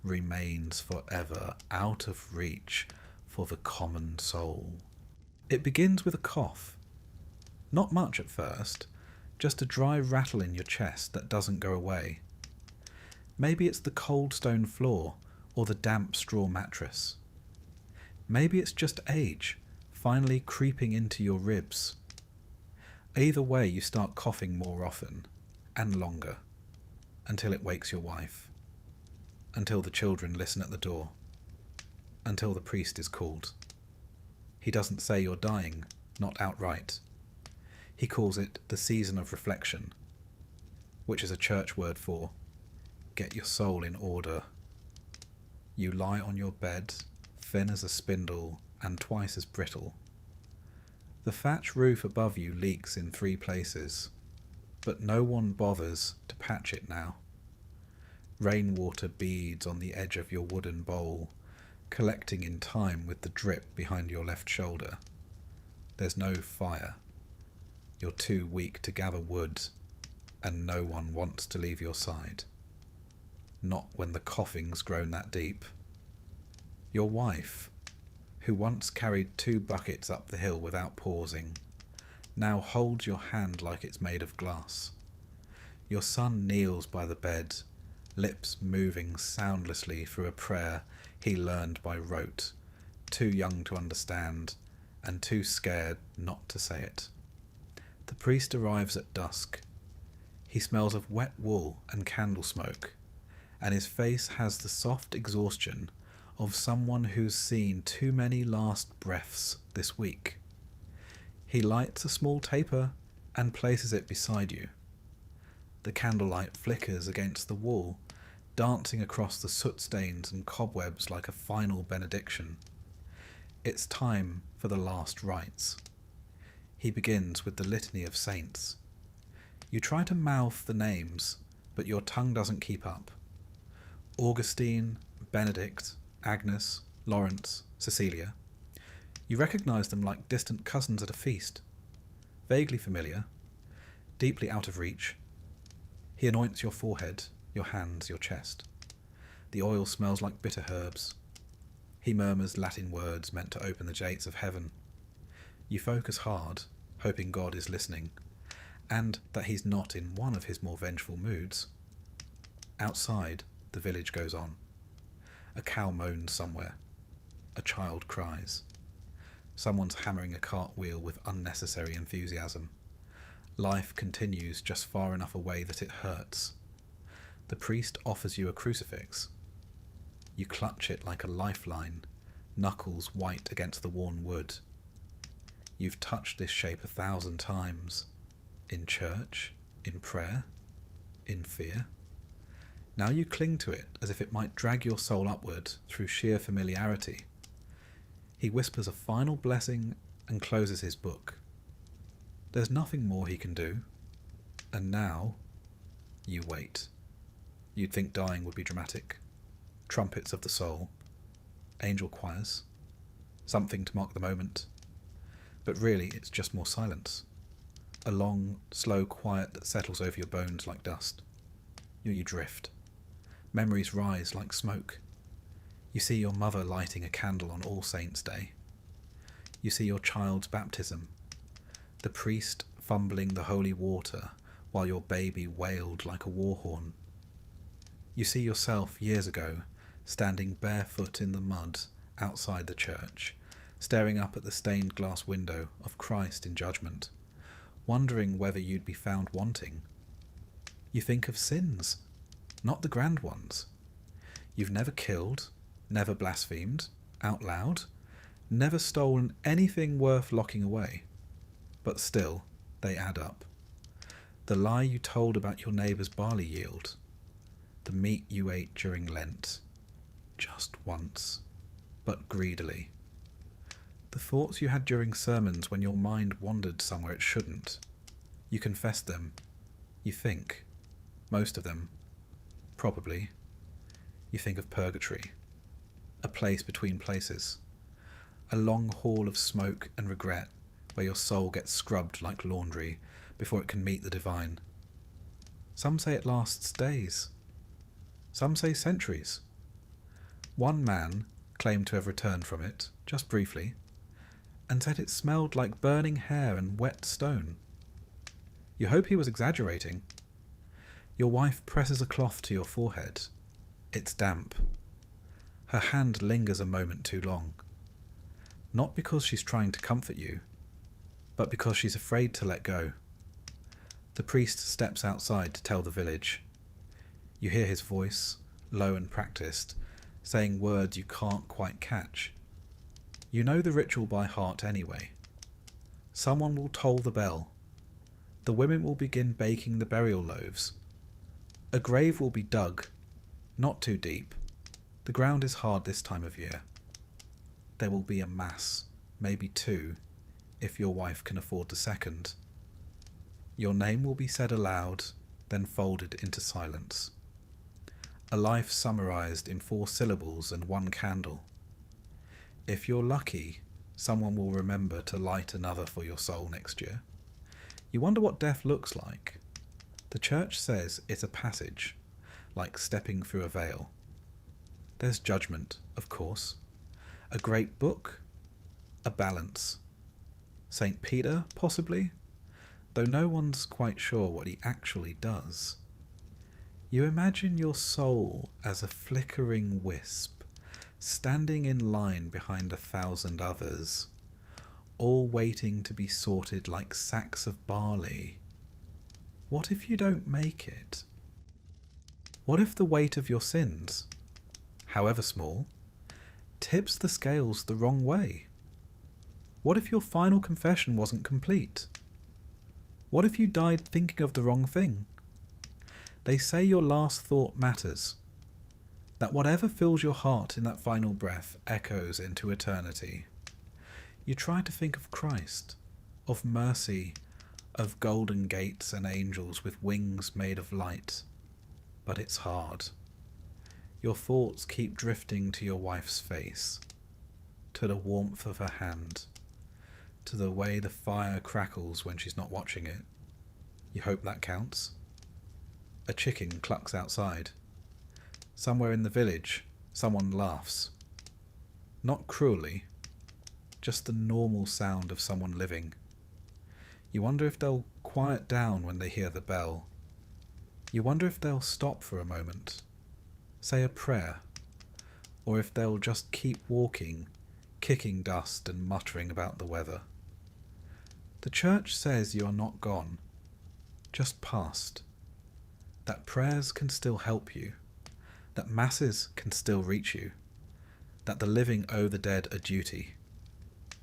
remains forever out of reach for the common soul. It begins with a cough. Not much at first, just a dry rattle in your chest that doesn't go away. Maybe it's the cold stone floor or the damp straw mattress. Maybe it's just age, finally creeping into your ribs. Either way, you start coughing more often and longer, until it wakes your wife, until the children listen at the door, until the priest is called. He doesn't say you're dying, not outright. He calls it the season of reflection, which is a church word for get your soul in order. You lie on your bed, thin as a spindle and twice as brittle. The thatch roof above you leaks in 3 places, but no one bothers to patch it now. Rainwater beads on the edge of your wooden bowl, collecting in time with the drip behind your left shoulder. There's no fire. You're too weak to gather wood, and no one wants to leave your side. Not when the coughing's grown that deep. Your wife, who once carried 2 buckets up the hill without pausing, now holds your hand like it's made of glass. Your son kneels by the bed, lips moving soundlessly through a prayer he learned by rote, too young to understand and too scared not to say it. The priest arrives at dusk. He smells of wet wool and candle smoke, and his face has the soft exhaustion of someone who's seen too many last breaths this week. He lights a small taper and places it beside you. The candlelight flickers against the wall, dancing across the soot stains and cobwebs like a final benediction. It's time for the last rites. He begins with the litany of saints. You try to mouth the names, but your tongue doesn't keep up. Augustine, Benedict, Agnes, Lawrence, Cecilia. You recognise them like distant cousins at a feast. Vaguely familiar, deeply out of reach. He anoints your forehead, your hands, your chest. The oil smells like bitter herbs. He murmurs Latin words meant to open the gates of heaven. You focus hard, hoping God is listening, and that he's not in one of his more vengeful moods. Outside, the village goes on. A cow moans somewhere. A child cries. Someone's hammering a cartwheel with unnecessary enthusiasm. Life continues just far enough away that it hurts. The priest offers you a crucifix. You clutch it like a lifeline, knuckles white against the worn wood. You've touched this shape 1,000 times. In church, in prayer, in fear. Now you cling to it as if it might drag your soul upward through sheer familiarity. He whispers a final blessing and closes his book. There's nothing more he can do. And now, you wait. You'd think dying would be dramatic. Trumpets of the soul. Angel choirs. Something to mark the moment. But really, it's just more silence. A long, slow quiet that settles over your bones like dust. You drift. Memories rise like smoke. You see your mother lighting a candle on All Saints' Day. You see your child's baptism. The priest fumbling the holy water while your baby wailed like a war horn. You see yourself years ago, standing barefoot in the mud outside the church, staring up at the stained glass window of Christ in judgment, wondering whether you'd be found wanting. You think of sins, not the grand ones. You've never killed, never blasphemed, out loud, never stolen anything worth locking away. But still, they add up. The lie you told about your neighbour's barley yield, the meat you ate during Lent, just once, but greedily. The thoughts you had during sermons when your mind wandered somewhere it shouldn't. You confess them. You think. Most of them. Probably. You think of purgatory. A place between places. A long hall of smoke and regret where your soul gets scrubbed like laundry before it can meet the divine. Some say it lasts days. Some say centuries. One man claimed to have returned from it, just briefly, and said it smelled like burning hair and wet stone. You hope he was exaggerating. Your wife presses a cloth to your forehead. It's damp. Her hand lingers a moment too long. Not because she's trying to comfort you, but because she's afraid to let go. The priest steps outside to tell the village. You hear his voice, low and practiced, saying words you can't quite catch. You know the ritual by heart anyway. Someone will toll the bell. The women will begin baking the burial loaves. A grave will be dug, not too deep. The ground is hard this time of year. There will be a mass, maybe 2, if your wife can afford the second. Your name will be said aloud, then folded into silence. A life summarized in 4 syllables and 1 candle. If you're lucky, someone will remember to light another for your soul next year. You wonder what death looks like. The church says it's a passage, like stepping through a veil. There's judgment, of course. A great book. A balance. St. Peter, possibly, though no one's quite sure what he actually does. You imagine your soul as a flickering wisp, standing in line behind 1,000 others, all waiting to be sorted like sacks of barley. What if you don't make it? What if the weight of your sins, however small, tips the scales the wrong way? What if your final confession wasn't complete? What if you died thinking of the wrong thing? They say your last thought matters, that whatever fills your heart in that final breath echoes into eternity. You try to think of Christ, of mercy, of golden gates and angels with wings made of light, but it's hard. Your thoughts keep drifting to your wife's face, to the warmth of her hand, to the way the fire crackles when she's not watching it. You hope that counts. A chicken clucks outside. Somewhere in the village, someone laughs. Not cruelly, just the normal sound of someone living. You wonder if they'll quiet down when they hear the bell. You wonder if they'll stop for a moment, say a prayer, or if they'll just keep walking, kicking dust and muttering about the weather. The church says you are not gone, just past. That prayers can still help you, that masses can still reach you, that the living owe the dead a duty.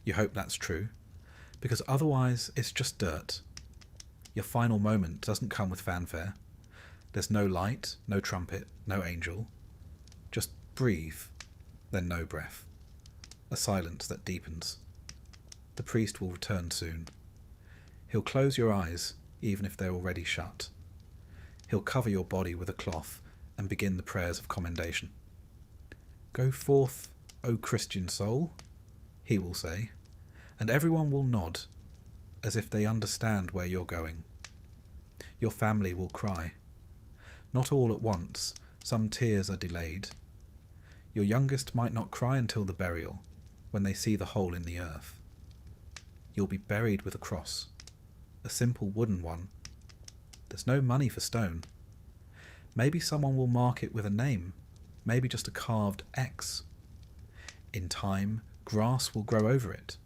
You hope that's true, because otherwise it's just dirt. Your final moment doesn't come with fanfare. There's no light, no trumpet, no angel. Just breathe, then no breath. A silence that deepens. The priest will return soon. He'll close your eyes, even if they're already shut. He'll cover your body with a cloth and begin the prayers of commendation. Go forth, O Christian soul, he will say, and everyone will nod, as if they understand where you're going. Your family will cry. Not all at once, some tears are delayed. Your youngest might not cry until the burial, when they see the hole in the earth. You'll be buried with a cross, a simple wooden one. There's no money for stone. Maybe someone will mark it with a name, maybe just a carved X. In time, grass will grow over it.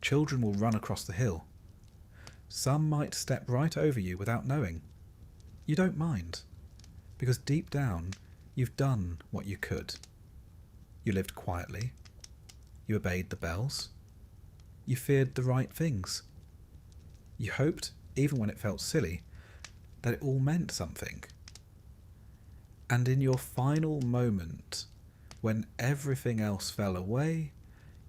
Children will run across the hill. Some might step right over you without knowing. You don't mind, because deep down, you've done what you could. You lived quietly. You obeyed the bells. You feared the right things. You hoped, even when it felt silly, that it all meant something. And in your final moment, when everything else fell away,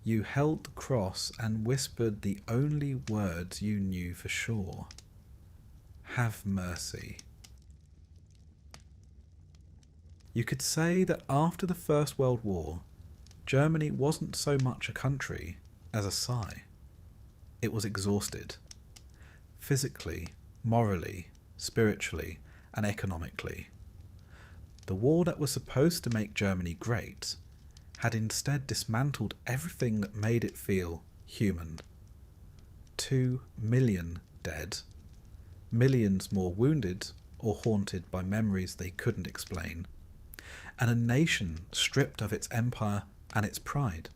you held the cross and whispered the only words you knew for sure. Have mercy. You could say that after the First World War, Germany wasn't so much a country as a sigh. It was exhausted. Physically, morally, spiritually, and economically. The war that was supposed to make Germany great had instead dismantled everything that made it feel human. 2 million dead, millions more wounded or haunted by memories they couldn't explain, and a nation stripped of its empire and its pride.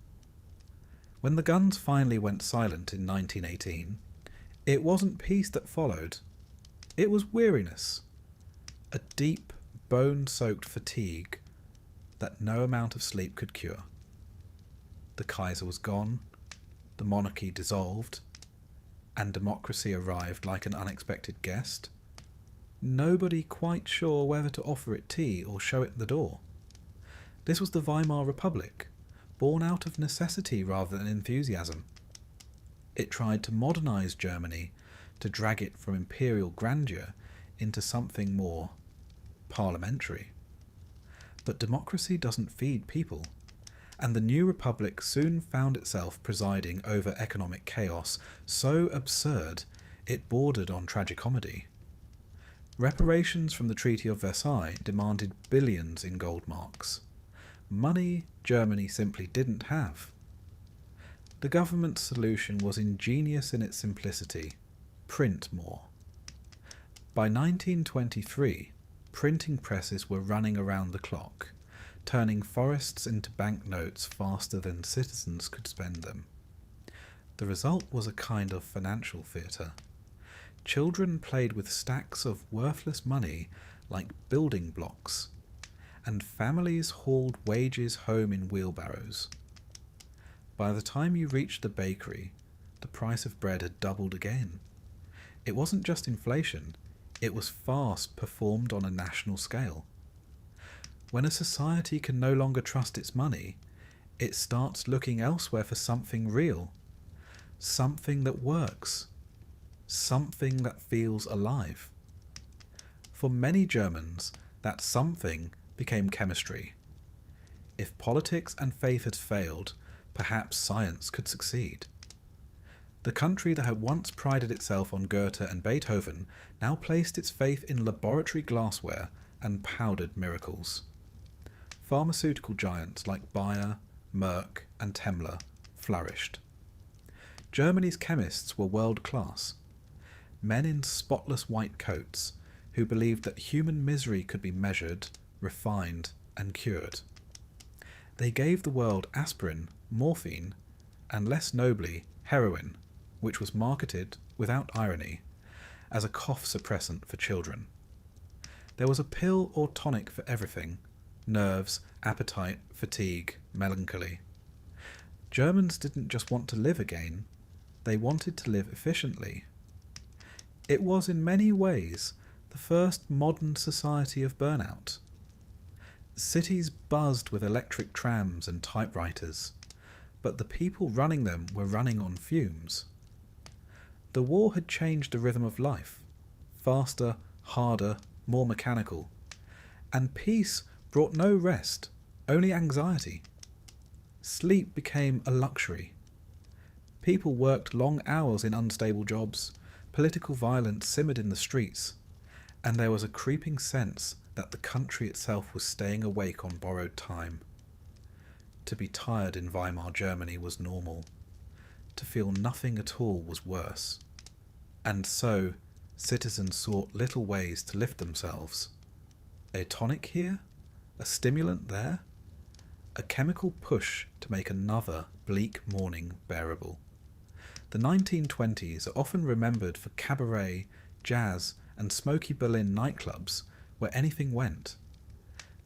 When the guns finally went silent in 1918, it wasn't peace that followed. It was weariness, a deep, bone-soaked fatigue that no amount of sleep could cure. The Kaiser was gone, the monarchy dissolved, and democracy arrived like an unexpected guest. Nobody quite sure whether to offer it tea or show it the door. This was the Weimar Republic, born out of necessity rather than enthusiasm. It tried to modernize Germany, to drag it from imperial grandeur into something more parliamentary. But democracy doesn't feed people, and the new republic soon found itself presiding over economic chaos so absurd it bordered on tragicomedy. Reparations from the Treaty of Versailles demanded billions in gold marks. Money Germany simply didn't have. The government's solution was ingenious in its simplicity: print more. By 1923, printing presses were running around the clock, turning forests into banknotes faster than citizens could spend them. The result was a kind of financial theatre. Children played with stacks of worthless money like building blocks, and families hauled wages home in wheelbarrows. By the time you reached the bakery, the price of bread had doubled again. It wasn't just inflation, it was farce performed on a national scale. When a society can no longer trust its money, it starts looking elsewhere for something real, something that works, something that feels alive. For many Germans, that something became chemistry. If politics and faith had failed, perhaps science could succeed. The country that had once prided itself on Goethe and Beethoven now placed its faith in laboratory glassware and powdered miracles. Pharmaceutical giants like Bayer, Merck and Temmler flourished. Germany's chemists were world-class. Men in spotless white coats who believed that human misery could be measured, refined and cured. They gave the world aspirin, morphine, and less nobly, heroin, which was marketed, without irony, as a cough suppressant for children. There was a pill or tonic for everything: nerves, appetite, fatigue, melancholy. Germans didn't just want to live again, they wanted to live efficiently. It was in many ways the first modern society of burnout. Cities buzzed with electric trams and typewriters, but the people running them were running on fumes. The war had changed the rhythm of life, faster, harder, more mechanical, and peace brought no rest, only anxiety. Sleep became a luxury. People worked long hours in unstable jobs, political violence simmered in the streets, and there was a creeping sense that the country itself was staying awake on borrowed time. To be tired in Weimar Germany was normal. To feel nothing at all was worse. And so, citizens sought little ways to lift themselves. A tonic here? A stimulant there? A chemical push to make another bleak morning bearable. The 1920s are often remembered for cabaret, jazz, and smoky Berlin nightclubs where anything went.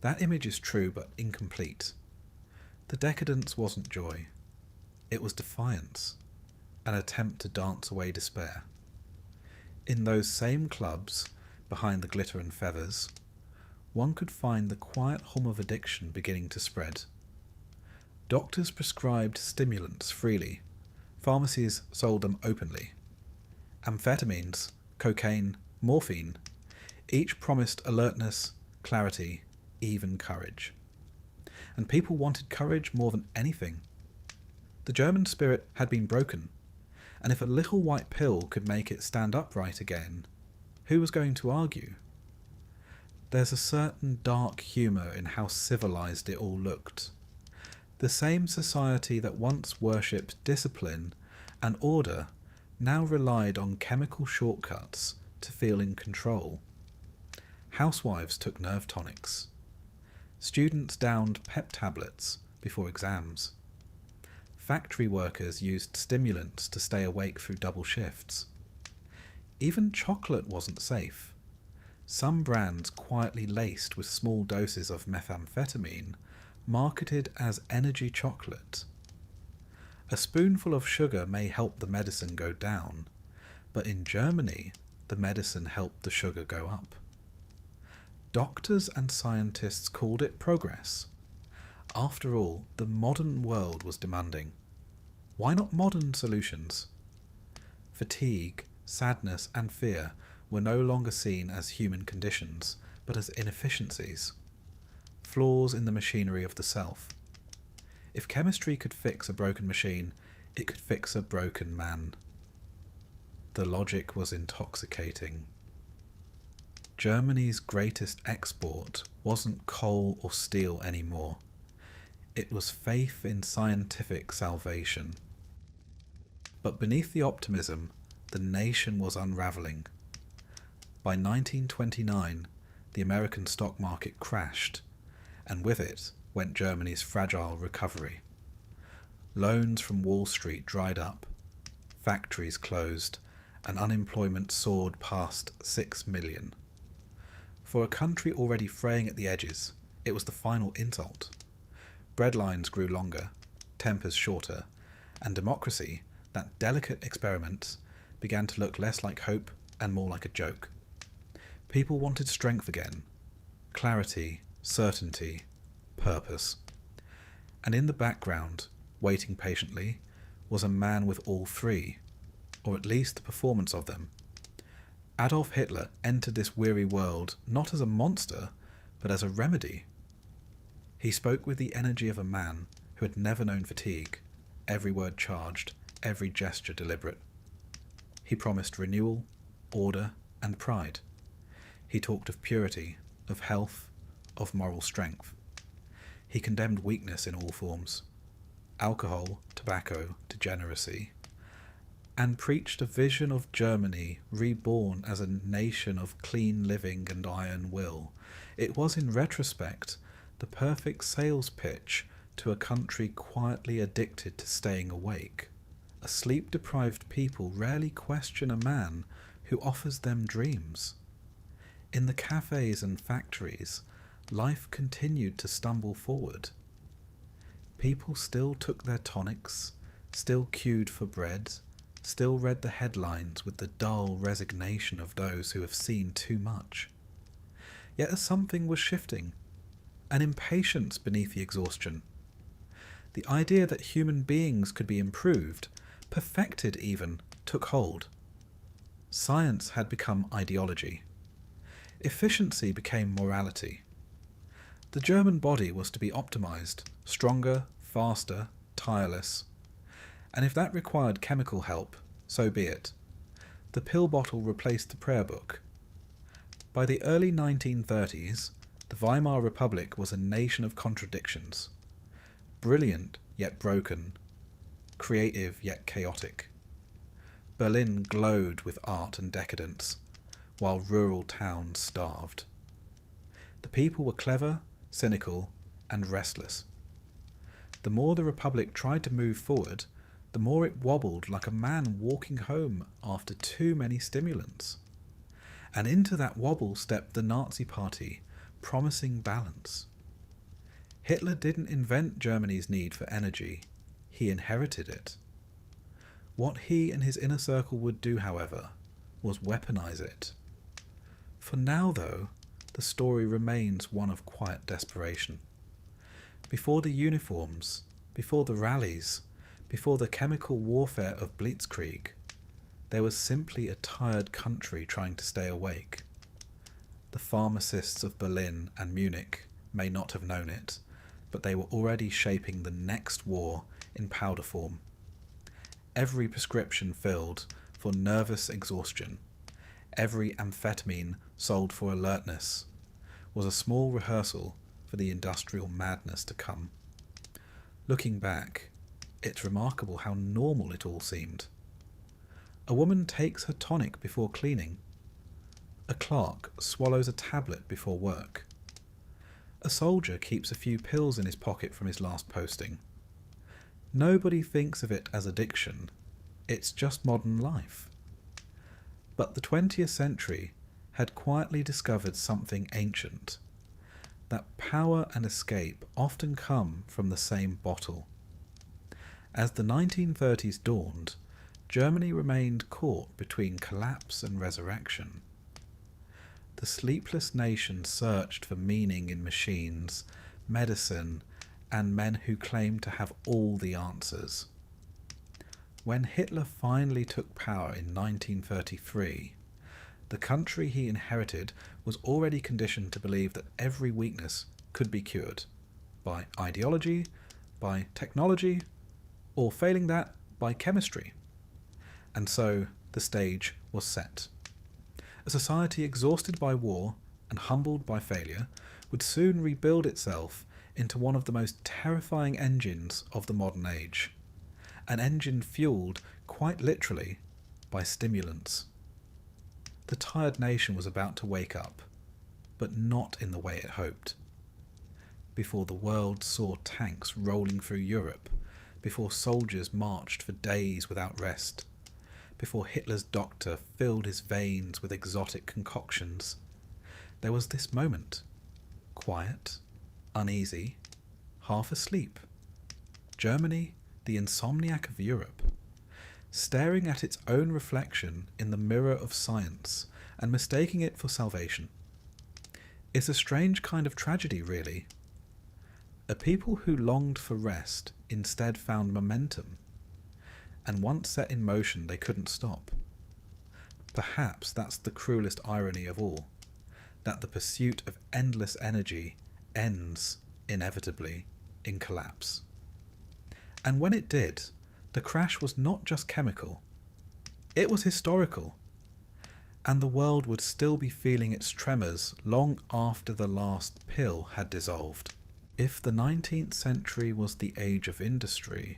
That image is true but incomplete. The decadence wasn't joy. It was defiance, an attempt to dance away despair. In those same clubs, behind the glitter and feathers, one could find the quiet hum of addiction beginning to spread. Doctors prescribed stimulants freely. Pharmacies sold them openly. Amphetamines, cocaine, morphine, each promised alertness, clarity, even courage. And people wanted courage more than anything. The German spirit had been broken, and if a little white pill could make it stand upright again, who was going to argue? There's a certain dark humour in how civilized it all looked. The same society that once worshipped discipline and order now relied on chemical shortcuts to feel in control. Housewives took nerve tonics. Students downed pep tablets before exams. Factory workers used stimulants to stay awake through double shifts. Even chocolate wasn't safe. Some brands quietly laced with small doses of methamphetamine, marketed as energy chocolate. A spoonful of sugar may help the medicine go down, but in Germany, the medicine helped the sugar go up. Doctors and scientists called it progress. After all, the modern world was demanding. Why not modern solutions? Fatigue, sadness, and fear were no longer seen as human conditions, but as inefficiencies, flaws in the machinery of the self. If chemistry could fix a broken machine, it could fix a broken man. The logic was intoxicating. Germany's greatest export wasn't coal or steel anymore. It was faith in scientific salvation. But beneath the optimism, the nation was unravelling. By 1929, the American stock market crashed, and with it went Germany's fragile recovery. Loans from Wall Street dried up. factories closed, and unemployment soared past 6 million. For a country already fraying at the edges, it was the final insult. Breadlines grew longer, tempers shorter, and democracy, that delicate experiment, began to look less like hope and more like a joke. People wanted strength again, clarity, certainty, purpose. And in the background, waiting patiently, was a man with all three, or at least the performance of them. Adolf Hitler entered this weary world not as a monster, but as a remedy. He spoke with the energy of a man who had never known fatigue, every word charged, every gesture deliberate. He promised renewal, order, and pride. He talked of purity, of health, of moral strength. He condemned weakness in all forms, alcohol, tobacco, degeneracy, and preached a vision of Germany reborn as a nation of clean living and iron will. It was, in retrospect, the perfect sales pitch to a country quietly addicted to staying awake. A sleep-deprived people rarely question a man who offers them dreams. In the cafes and factories, life continued to stumble forward. People still took their tonics, still queued for bread, still read the headlines with the dull resignation of those who have seen too much. Yet something was shifting, an impatience beneath the exhaustion. The idea that human beings could be improved, perfected even, took hold. Science had become ideology. Efficiency became morality. The German body was to be optimized, stronger, faster, tireless. And if that required chemical help, so be it. The pill bottle replaced the prayer book. By the early 1930s, the Weimar Republic was a nation of contradictions. Brilliant yet broken, creative yet chaotic. Berlin glowed with art and decadence, while rural towns starved. The people were clever, cynical, and restless. The more the Republic tried to move forward, the more it wobbled like a man walking home after too many stimulants. And into that wobble stepped the Nazi Party, promising balance. Hitler didn't invent Germany's need for energy, he inherited it. What he and his inner circle would do, however, was weaponize it. For now, though, the story remains one of quiet desperation. Before the uniforms, before the rallies, before the chemical warfare of Blitzkrieg, there was simply a tired country trying to stay awake. The pharmacists of Berlin and Munich may not have known it, but they were already shaping the next war in powder form. Every prescription filled for nervous exhaustion, every amphetamine sold for alertness, was a small rehearsal for the industrial madness to come. Looking back, it's remarkable how normal it all seemed. A woman takes her tonic before cleaning. A clerk swallows a tablet before work. A soldier keeps a few pills in his pocket from his last posting. Nobody thinks of it as addiction. It's just modern life. But the 20th century had quietly discovered something ancient, that power and escape often come from the same bottle. As the 1930s dawned, Germany remained caught between collapse and resurrection. The sleepless nation searched for meaning in machines, medicine, and men who claimed to have all the answers. When Hitler finally took power in 1933, the country he inherited was already conditioned to believe that every weakness could be cured by ideology, by technology, or failing that, by chemistry. And so the stage was set. A society exhausted by war and humbled by failure would soon rebuild itself into one of the most terrifying engines of the modern age. An engine fueled, quite literally, by stimulants. The tired nation was about to wake up, but not in the way it hoped. Before the world saw tanks rolling through Europe, before soldiers marched for days without rest, before Hitler's doctor filled his veins with exotic concoctions, there was this moment, quiet, uneasy, half asleep. Germany, the insomniac of Europe, staring at its own reflection in the mirror of science and mistaking it for salvation. It's a strange kind of tragedy, really. A people who longed for rest instead found momentum, and once set in motion they couldn't stop. Perhaps that's the cruelest irony of all, that the pursuit of endless energy ends, inevitably, in collapse. And when it did, the crash was not just chemical, it was historical, and the world would still be feeling its tremors long after the last pill had dissolved. If the 19th century was the age of industry,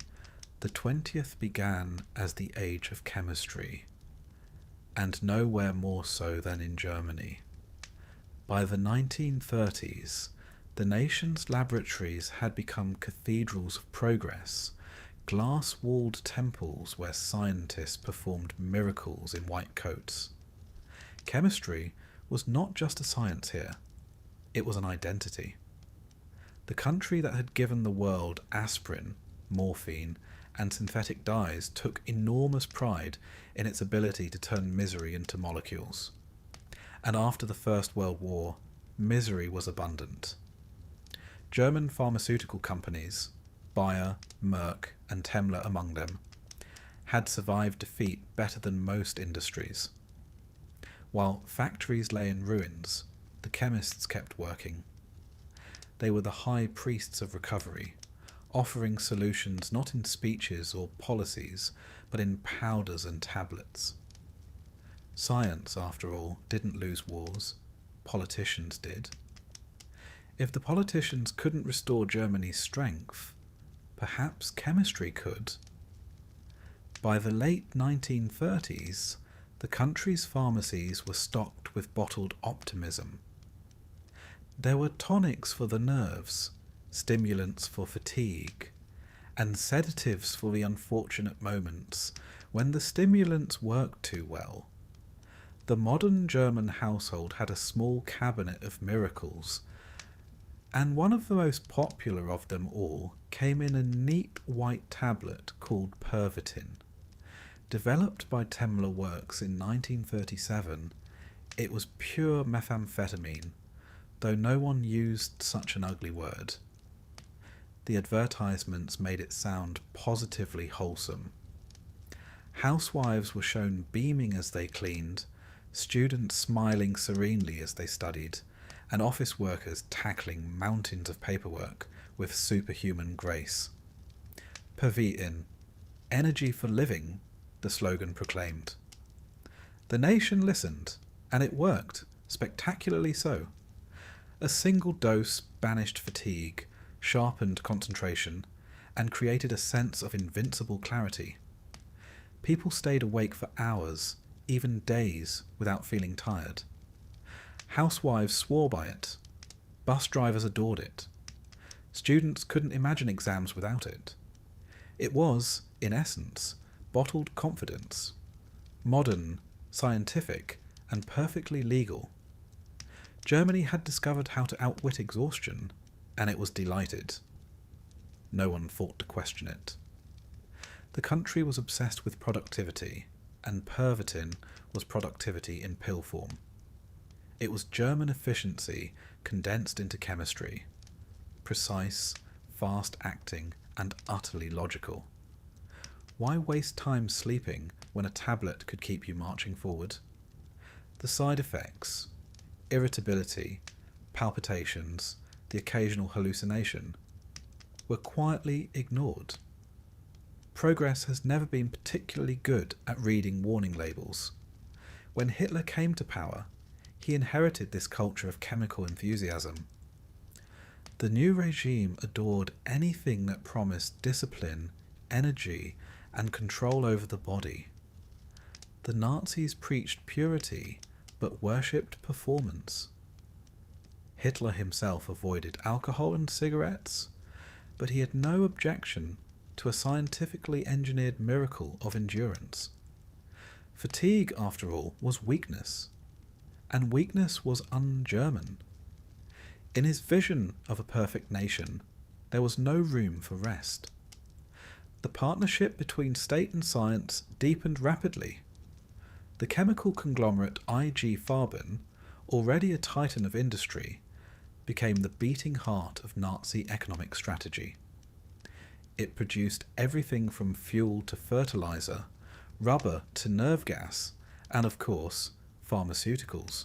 the 20th began as the age of chemistry, and nowhere more so than in Germany. By the 1930s, the nation's laboratories had become cathedrals of progress, glass-walled temples where scientists performed miracles in white coats. Chemistry was not just a science here, it was an identity. The country that had given the world aspirin, morphine, and synthetic dyes took enormous pride in its ability to turn misery into molecules. And after the First World War, misery was abundant. German pharmaceutical companies, Bayer, Merck, and Temmler among them, had survived defeat better than most industries. While factories lay in ruins, the chemists kept working. They were the high priests of recovery, offering solutions not in speeches or policies, but in powders and tablets. Science, after all, didn't lose wars. Politicians did. If the politicians couldn't restore Germany's strength, perhaps chemistry could. By the late 1930s, the country's pharmacies were stocked with bottled optimism. There were tonics for the nerves, stimulants for fatigue, and sedatives for the unfortunate moments when the stimulants worked too well. The modern German household had a small cabinet of miracles, and one of the most popular of them all came in a neat white tablet called Pervitin. Developed by Temmler Works in 1937, it was pure methamphetamine, though no one used such an ugly word. The advertisements made it sound positively wholesome. Housewives were shown beaming as they cleaned, students smiling serenely as they studied, and office workers tackling mountains of paperwork with superhuman grace. Pervitin, energy for living, the slogan proclaimed. The nation listened, and it worked, spectacularly so. A single dose banished fatigue, sharpened concentration, and created a sense of invincible clarity. People stayed awake for hours, even days, without feeling tired. Housewives swore by it. Bus drivers adored it. Students couldn't imagine exams without it. It was, in essence, bottled confidence. Modern, scientific, and perfectly legal. Germany had discovered how to outwit exhaustion, and it was delighted. No one thought to question it. The country was obsessed with productivity, and Pervitin was productivity in pill form. It was German efficiency condensed into chemistry, precise, fast-acting, and utterly logical. Why waste time sleeping when a tablet could keep you marching forward? The side effects, irritability, palpitations, the occasional hallucination, were quietly ignored. Progress has never been particularly good at reading warning labels. When Hitler came to power, he inherited this culture of chemical enthusiasm. The new regime adored anything that promised discipline, energy, and control over the body. The Nazis preached purity, but worshipped performance. Hitler himself avoided alcohol and cigarettes, but he had no objection to a scientifically engineered miracle of endurance. Fatigue, after all, was weakness, and weakness was un-German. In his vision of a perfect nation, there was no room for rest. The partnership between state and science deepened rapidly. The chemical conglomerate IG Farben, already a titan of industry, became the beating heart of Nazi economic strategy. It produced everything from fuel to fertilizer, rubber to nerve gas, and of course, pharmaceuticals.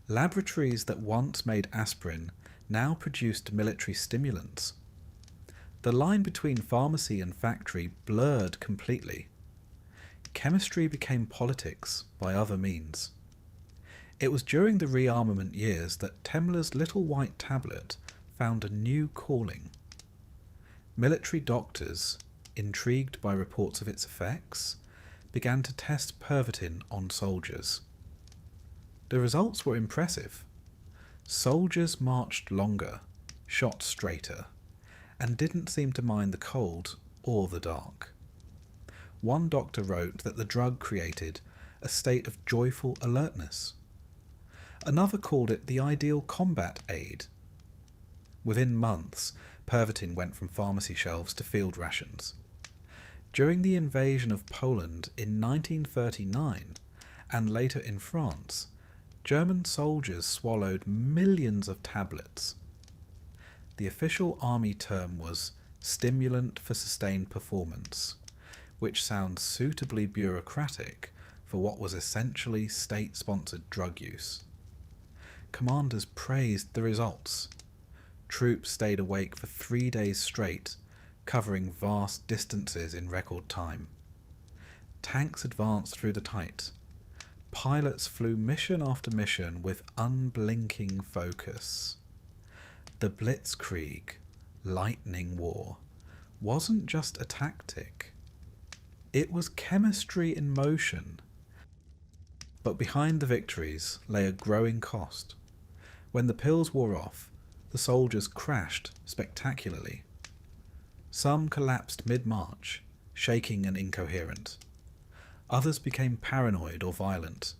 Laboratories that once made aspirin now produced military stimulants. The line between pharmacy and factory blurred completely. Chemistry became politics by other means. It was during the rearmament years that Temler's little white tablet found a new calling. Military doctors, intrigued by reports of its effects, began to test Pervitin on soldiers. The results were impressive. Soldiers marched longer, shot straighter, and didn't seem to mind the cold or the dark. One doctor wrote that the drug created a state of joyful alertness. Another called it the ideal combat aid. Within months, Pervitin went from pharmacy shelves to field rations. During the invasion of Poland in 1939, and later in France, German soldiers swallowed millions of tablets. The official army term was stimulant for sustained performance, which sounds suitably bureaucratic for what was essentially state-sponsored drug use. Commanders praised the results. Troops stayed awake for 3 days straight, covering vast distances in record time. Tanks advanced through the tight. Pilots flew mission after mission with unblinking focus. The Blitzkrieg, lightning war, wasn't just a tactic. It was chemistry in motion. But behind the victories lay a growing cost. When the pills wore off, the soldiers crashed spectacularly. Some collapsed mid-march, shaking and incoherent. Others became paranoid or violent.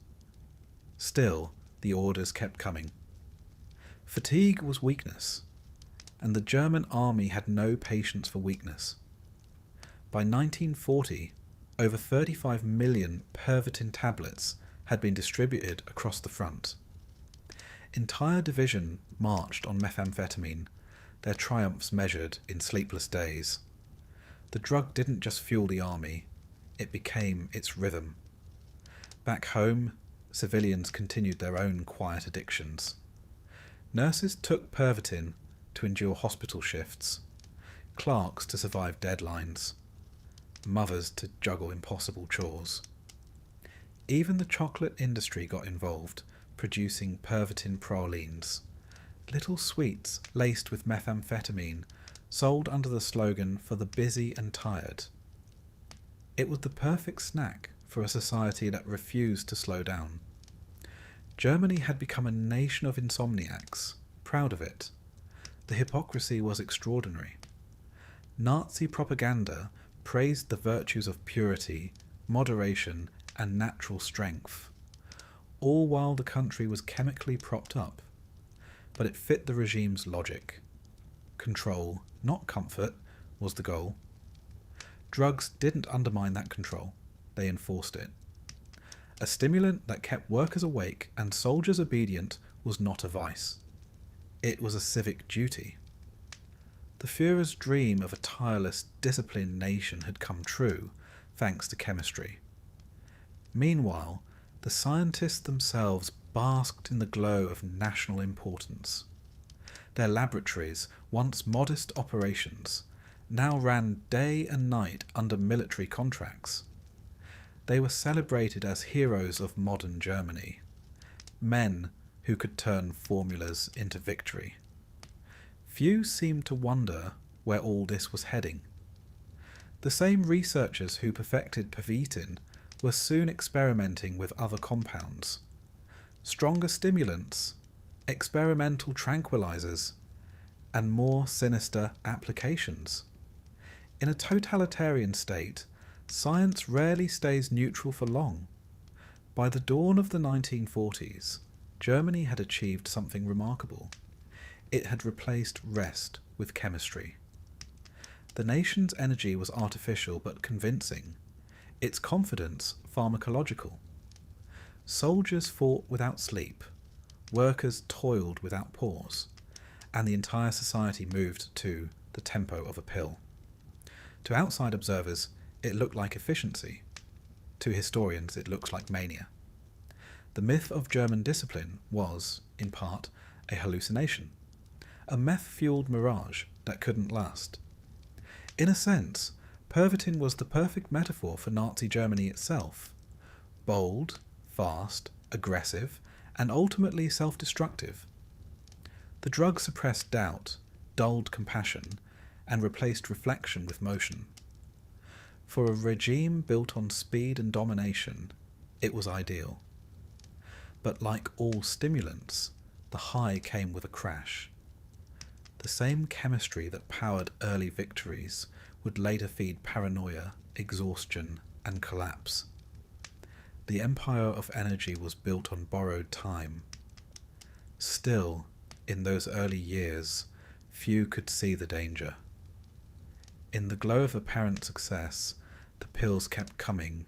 Still, the orders kept coming. Fatigue was weakness, and the German army had no patience for weakness. By 1940, over 35 million Pervitin tablets had been distributed across the front. Entire division marched on methamphetamine, their triumphs measured in sleepless days. The drug didn't just fuel the army, it became its rhythm. Back home, civilians continued their own quiet addictions. Nurses took Pervitin to endure hospital shifts, clerks to survive deadlines, mothers to juggle impossible chores. Even the chocolate industry got involved, producing Pervitin pralines, little sweets laced with methamphetamine, sold under the slogan "for the busy and tired." It was the perfect snack for a society that refused to slow down. Germany had become a nation of insomniacs, proud of it. The hypocrisy was extraordinary. Nazi propaganda praised the virtues of purity, moderation, and natural strength, all while the country was chemically propped up. But it fit the regime's logic. Control, not comfort, was the goal. Drugs didn't undermine that control, they enforced it. A stimulant that kept workers awake and soldiers obedient was not a vice. It was a civic duty. The Führer's dream of a tireless, disciplined nation had come true, thanks to chemistry. Meanwhile, the scientists themselves basked in the glow of national importance. Their laboratories, once modest operations, now ran day and night under military contracts. They were celebrated as heroes of modern Germany, men who could turn formulas into victory. Few seemed to wonder where all this was heading. The same researchers who perfected Pervitin were soon experimenting with other compounds. Stronger stimulants, experimental tranquilizers, and more sinister applications. In a totalitarian state, Science rarely stays neutral for long. By the dawn of the 1940s, Germany had achieved something remarkable. It had replaced rest with chemistry. The nation's energy was artificial but convincing, its confidence pharmacological. Soldiers fought without sleep, workers toiled without pause, and the entire society moved to the tempo of a pill. To outside observers, it looked like efficiency. To historians, it looks like mania. The myth of German discipline was, in part, a hallucination, a meth-fueled mirage that couldn't last. In a sense, Pervitin was the perfect metaphor for Nazi Germany itself. Bold, fast, aggressive, and ultimately self-destructive. The drug suppressed doubt, dulled compassion, and replaced reflection with motion. For a regime built on speed and domination, it was ideal. But like all stimulants, the high came with a crash. The same chemistry that powered early victories would later feed paranoia, exhaustion, and collapse. The empire of energy was built on borrowed time. Still, in those early years, few could see the danger. In the glow of apparent success, the pills kept coming,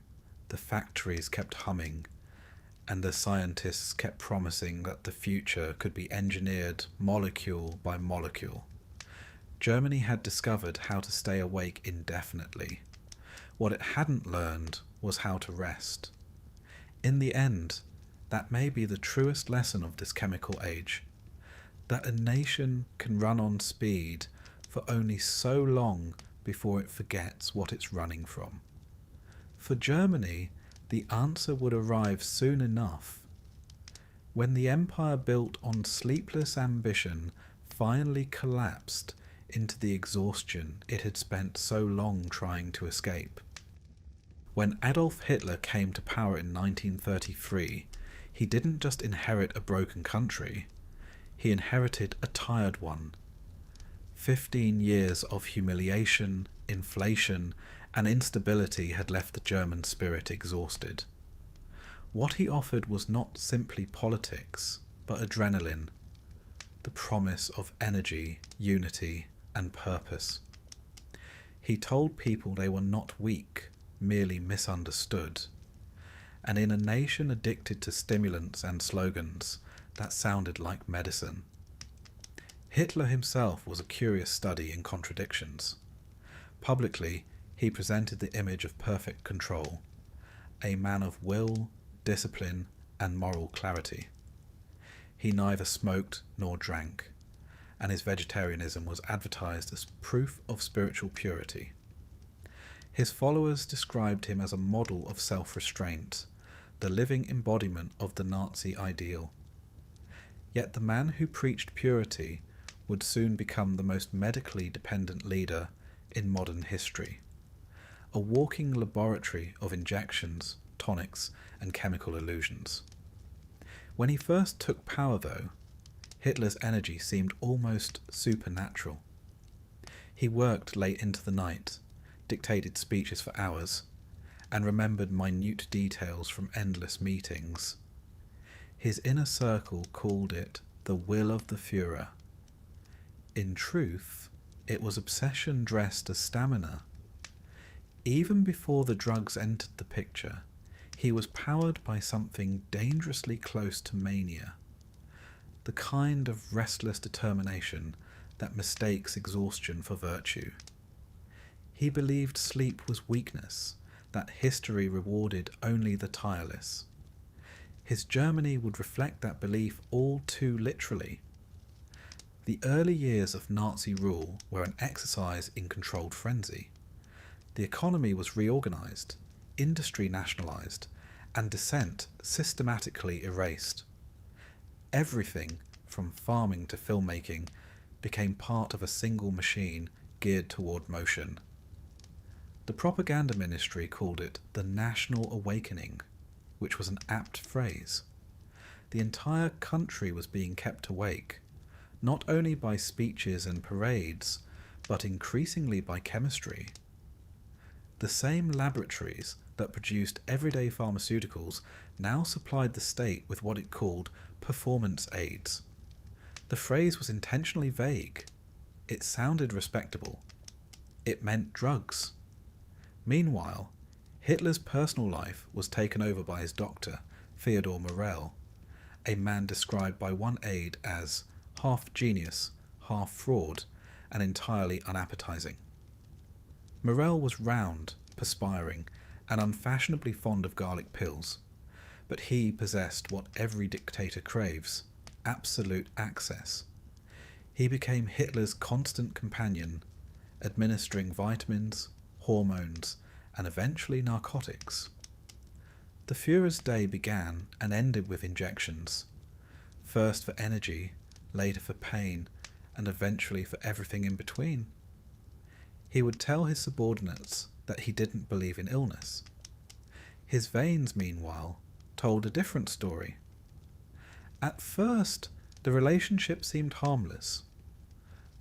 the factories kept humming, and the scientists kept promising that the future could be engineered molecule by molecule. Germany had discovered how to stay awake indefinitely. What it hadn't learned was how to rest. In the end, that may be the truest lesson of this chemical age, that a nation can run on speed for only so long before it forgets what it's running from. For Germany, the answer would arrive soon enough. When the empire built on sleepless ambition finally collapsed into the exhaustion it had spent so long trying to escape. When Adolf Hitler came to power in 1933, he didn't just inherit a broken country, he inherited a tired one. 15 years of humiliation, inflation, and instability had left the German spirit exhausted. What he offered was not simply politics, but adrenaline, the promise of energy, unity, and purpose. He told people they were not weak, merely misunderstood. And in a nation addicted to stimulants and slogans, that sounded like medicine. Hitler himself was a curious study in contradictions. Publicly, he presented the image of perfect control, a man of will, discipline, and moral clarity. He neither smoked nor drank, and his vegetarianism was advertised as proof of spiritual purity. His followers described him as a model of self-restraint, the living embodiment of the Nazi ideal. Yet the man who preached purity would soon become the most medically dependent leader in modern history, a walking laboratory of injections, tonics, and chemical illusions. When he first took power, though, Hitler's energy seemed almost supernatural. He worked late into the night, dictated speeches for hours, and remembered minute details from endless meetings. His inner circle called it the will of the Führer. In truth, it was obsession dressed as stamina. Even before the drugs entered the picture, he was powered by something dangerously close to mania, the kind of restless determination that mistakes exhaustion for virtue. He believed sleep was weakness, that history rewarded only the tireless. His Germany would reflect that belief all too literally. The early years of Nazi rule were an exercise in controlled frenzy. The economy was reorganized, industry nationalized, and dissent systematically erased. Everything, from farming to filmmaking, became part of a single machine geared toward motion. The propaganda ministry called it the National Awakening, which was an apt phrase. The entire country was being kept awake, not only by speeches and parades, but increasingly by chemistry. The same laboratories that produced everyday pharmaceuticals now supplied the state with what it called performance aids. The phrase was intentionally vague. It sounded respectable. It meant drugs. Meanwhile, Hitler's personal life was taken over by his doctor, Theodor Morell, a man described by one aide as half genius, half fraud, and entirely unappetizing. Morell was round, perspiring, and unfashionably fond of garlic pills, but he possessed what every dictator craves: absolute access. He became Hitler's constant companion, administering vitamins, hormones, and eventually narcotics. The Führer's day began and ended with injections, first for energy, later for pain, and eventually for everything in between. He would tell his subordinates that he didn't believe in illness. His veins, meanwhile, told a different story. At first, the relationship seemed harmless.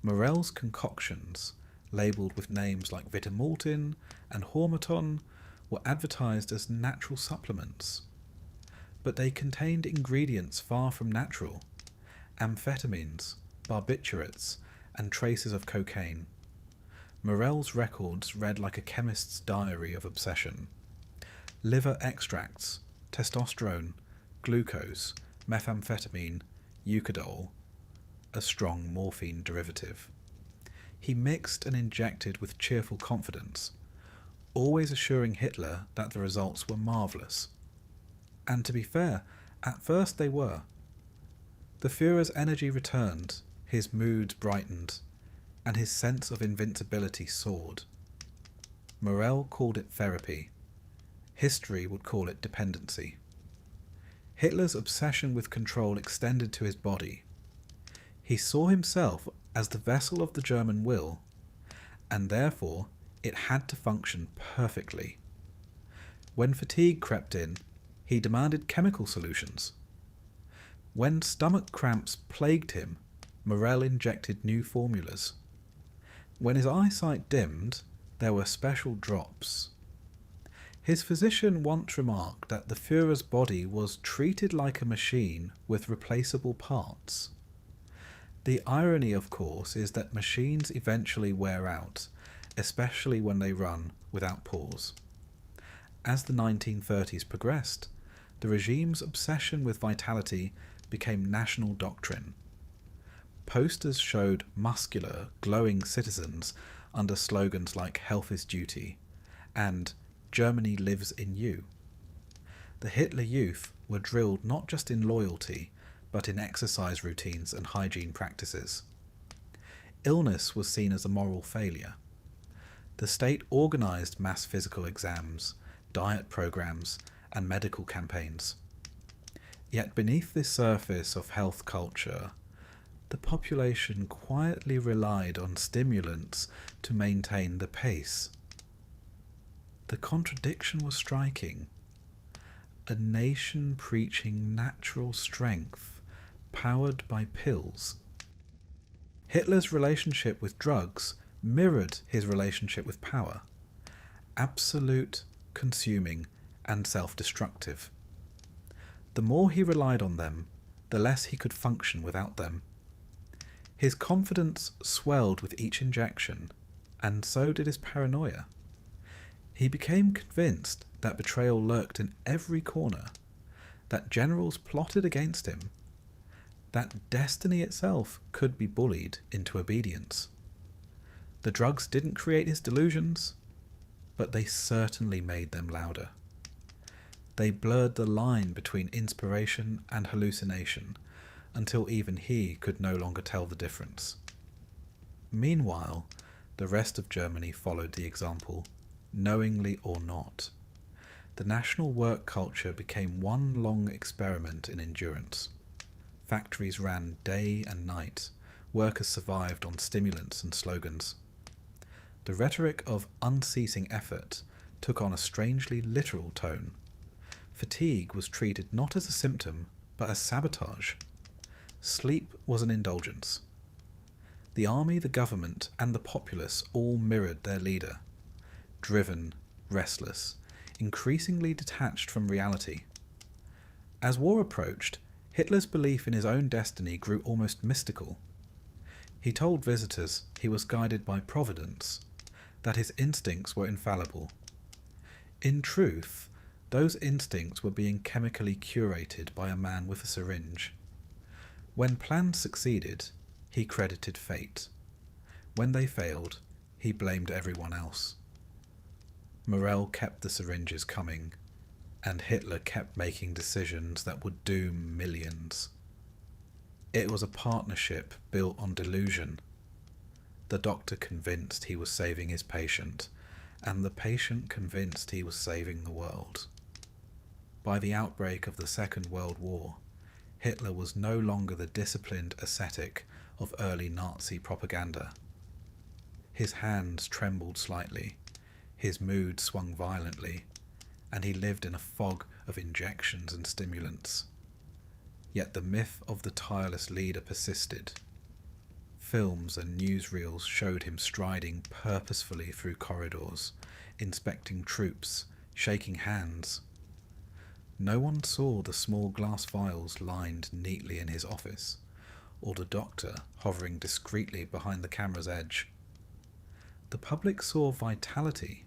Morell's concoctions, labelled with names like Vitamultin and Hormaton, were advertised as natural supplements. But they contained ingredients far from natural: amphetamines, barbiturates, and traces of cocaine. Morell's records read like a chemist's diary of obsession. Liver extracts, testosterone, glucose, methamphetamine, eucadol, a strong morphine derivative. He mixed and injected with cheerful confidence, always assuring Hitler that the results were marvellous. And to be fair, at first they were. The Führer's energy returned, his moods brightened, and his sense of invincibility soared. Morell called it therapy. History would call it dependency. Hitler's obsession with control extended to his body. He saw himself as the vessel of the German will, and therefore it had to function perfectly. When fatigue crept in, he demanded chemical solutions. When stomach cramps plagued him, Morell injected new formulas. When his eyesight dimmed, there were special drops. His physician once remarked that the Führer's body was treated like a machine with replaceable parts. The irony, of course, is that machines eventually wear out, especially when they run without pause. As the 1930s progressed, the regime's obsession with vitality became national doctrine. Posters showed muscular, glowing citizens under slogans like "Health is Duty" and "Germany lives in you." The Hitler Youth were drilled not just in loyalty, but in exercise routines and hygiene practices. Illness was seen as a moral failure. The state organised mass physical exams, diet programs, and medical campaigns. Yet beneath this surface of health culture, the population quietly relied on stimulants to maintain the pace. The contradiction was striking. A nation preaching natural strength, powered by pills. Hitler's relationship with drugs mirrored his relationship with power: absolute, consuming, and self-destructive. The more he relied on them, the less he could function without them. His confidence swelled with each injection, and so did his paranoia. He became convinced that betrayal lurked in every corner, that generals plotted against him, that destiny itself could be bullied into obedience. The drugs didn't create his delusions, but they certainly made them louder. They blurred the line between inspiration and hallucination, until even he could no longer tell the difference. Meanwhile, the rest of Germany followed the example, knowingly or not. The national work culture became one long experiment in endurance. Factories ran day and night. Workers survived on stimulants and slogans. The rhetoric of unceasing effort took on a strangely literal tone. Fatigue was treated not as a symptom, but as sabotage. Sleep was an indulgence. The army, the government, and the populace all mirrored their leader: driven, restless, increasingly detached from reality. As war approached, Hitler's belief in his own destiny grew almost mystical. He told visitors he was guided by providence, that his instincts were infallible. In truth, those instincts were being chemically curated by a man with a syringe. When plans succeeded, he credited fate. When they failed, he blamed everyone else. Morel kept the syringes coming, and Hitler kept making decisions that would doom millions. It was a partnership built on delusion. The doctor convinced he was saving his patient, and the patient convinced he was saving the world. By the outbreak of the Second World War, Hitler was no longer the disciplined ascetic of early Nazi propaganda. His hands trembled slightly, his mood swung violently, and he lived in a fog of injections and stimulants. Yet the myth of the tireless leader persisted. Films and newsreels showed him striding purposefully through corridors, inspecting troops, shaking hands. No one saw the small glass vials lined neatly in his office, or the doctor hovering discreetly behind the camera's edge. The public saw vitality.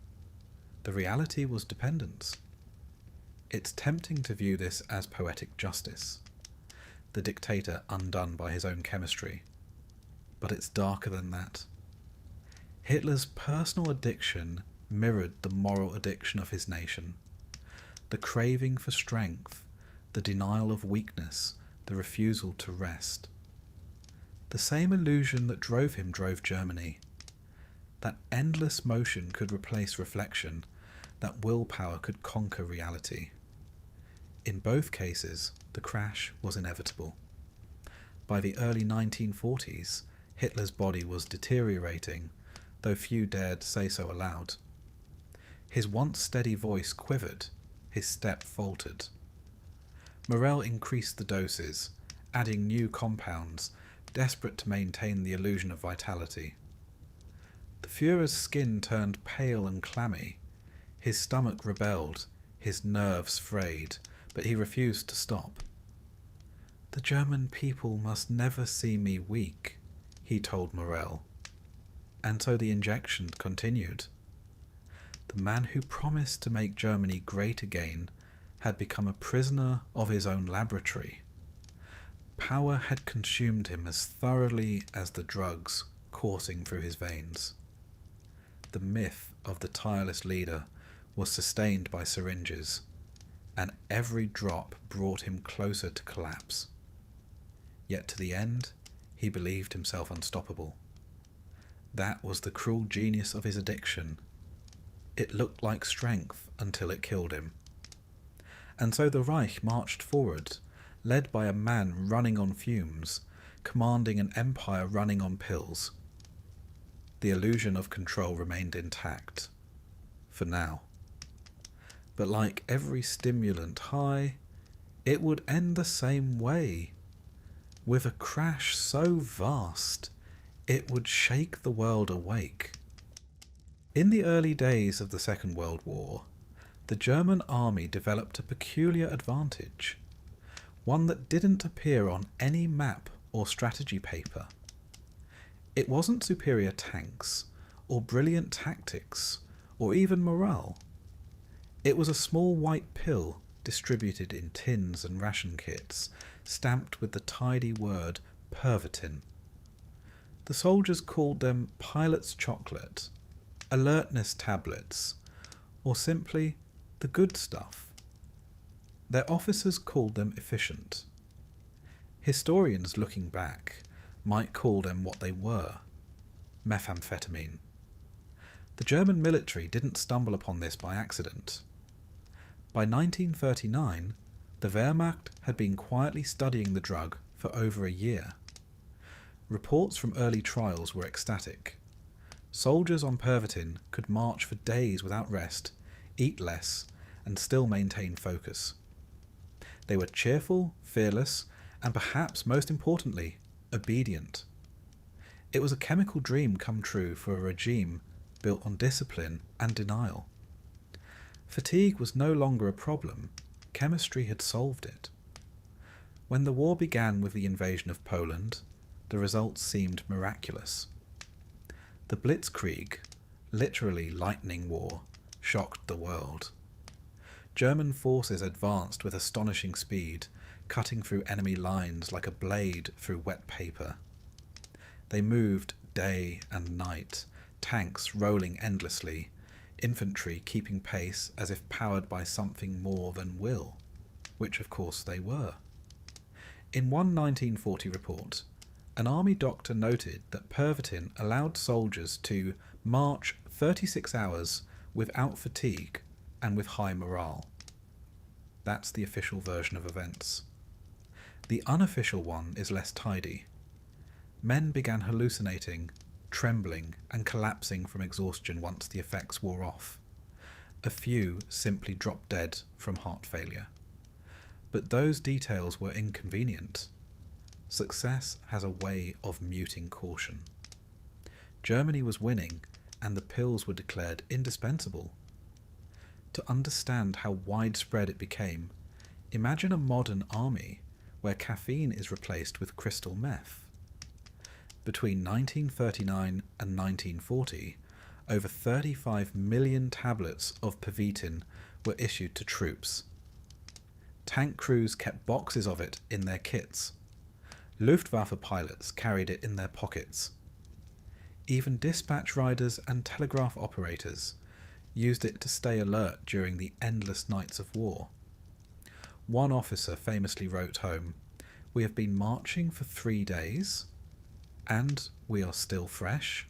The reality was dependence. It's tempting to view this as poetic justice, the dictator undone by his own chemistry. But it's darker than that. Hitler's personal addiction mirrored the moral addiction of his nation. The craving for strength, the denial of weakness, the refusal to rest. The same illusion that drove him drove Germany. That endless motion could replace reflection, that willpower could conquer reality. In both cases, the crash was inevitable. By the early 1940s, Hitler's body was deteriorating, though few dared say so aloud. His once steady voice quivered, his step faltered. Morel increased the doses, adding new compounds, desperate to maintain the illusion of vitality. The Führer's skin turned pale and clammy. His stomach rebelled, his nerves frayed, but he refused to stop. "The German people must never see me weak," he told Morel. And so the injections continued. The man who promised to make Germany great again had become a prisoner of his own laboratory. Power had consumed him as thoroughly as the drugs coursing through his veins. The myth of the tireless leader was sustained by syringes, and every drop brought him closer to collapse. Yet to the end, he believed himself unstoppable. That was the cruel genius of his addiction. It looked like strength until it killed him. And so the Reich marched forward, led by a man running on fumes, commanding an empire running on pills. The illusion of control remained intact, for now. But like every stimulant high, it would end the same way, with a crash so vast it would shake the world awake. In the early days of the Second World War, the German army developed a peculiar advantage, one that didn't appear on any map or strategy paper. It wasn't superior tanks, or brilliant tactics, or even morale. It was a small white pill distributed in tins and ration kits, stamped with the tidy word Prohibition. The soldiers called them pilot's chocolate, alertness tablets, or simply the good stuff. Their officers called them efficient. Historians looking back might call them what they were, methamphetamine. The German military didn't stumble upon this by accident. By 1939, the Wehrmacht had been quietly studying the drug for over a year. Reports from early trials were ecstatic. Soldiers on Prohibition could march for days without rest, eat less, and still maintain focus. They were cheerful, fearless, and perhaps most importantly, obedient. It was a chemical dream come true for a regime built on discipline and denial. Fatigue was no longer a problem. Chemistry had solved it. When the war began with the invasion of Poland, the results seemed miraculous. The Blitzkrieg, literally lightning war, shocked the world. German forces advanced with astonishing speed, cutting through enemy lines like a blade through wet paper. They moved day and night, tanks rolling endlessly, infantry keeping pace as if powered by something more than will, which of course they were. In one 1940 report, an army doctor noted that Pervitin allowed soldiers to march 36 hours without fatigue and with high morale. That's the official version of events. The unofficial one is less tidy. Men began hallucinating, trembling, and collapsing from exhaustion once the effects wore off. A few simply dropped dead from heart failure. But those details were inconvenient. Success has a way of muting caution. Germany was winning, and the pills were declared indispensable. To understand how widespread it became, imagine a modern army where caffeine is replaced with crystal meth. Between 1939 and 1940, over 35 million tablets of Pervitin were issued to troops. Tank crews kept boxes of it in their kits. Luftwaffe pilots carried it in their pockets. Even dispatch riders and telegraph operators used it to stay alert during the endless nights of war. One officer famously wrote home, "We have been marching for 3 days, and we are still fresh.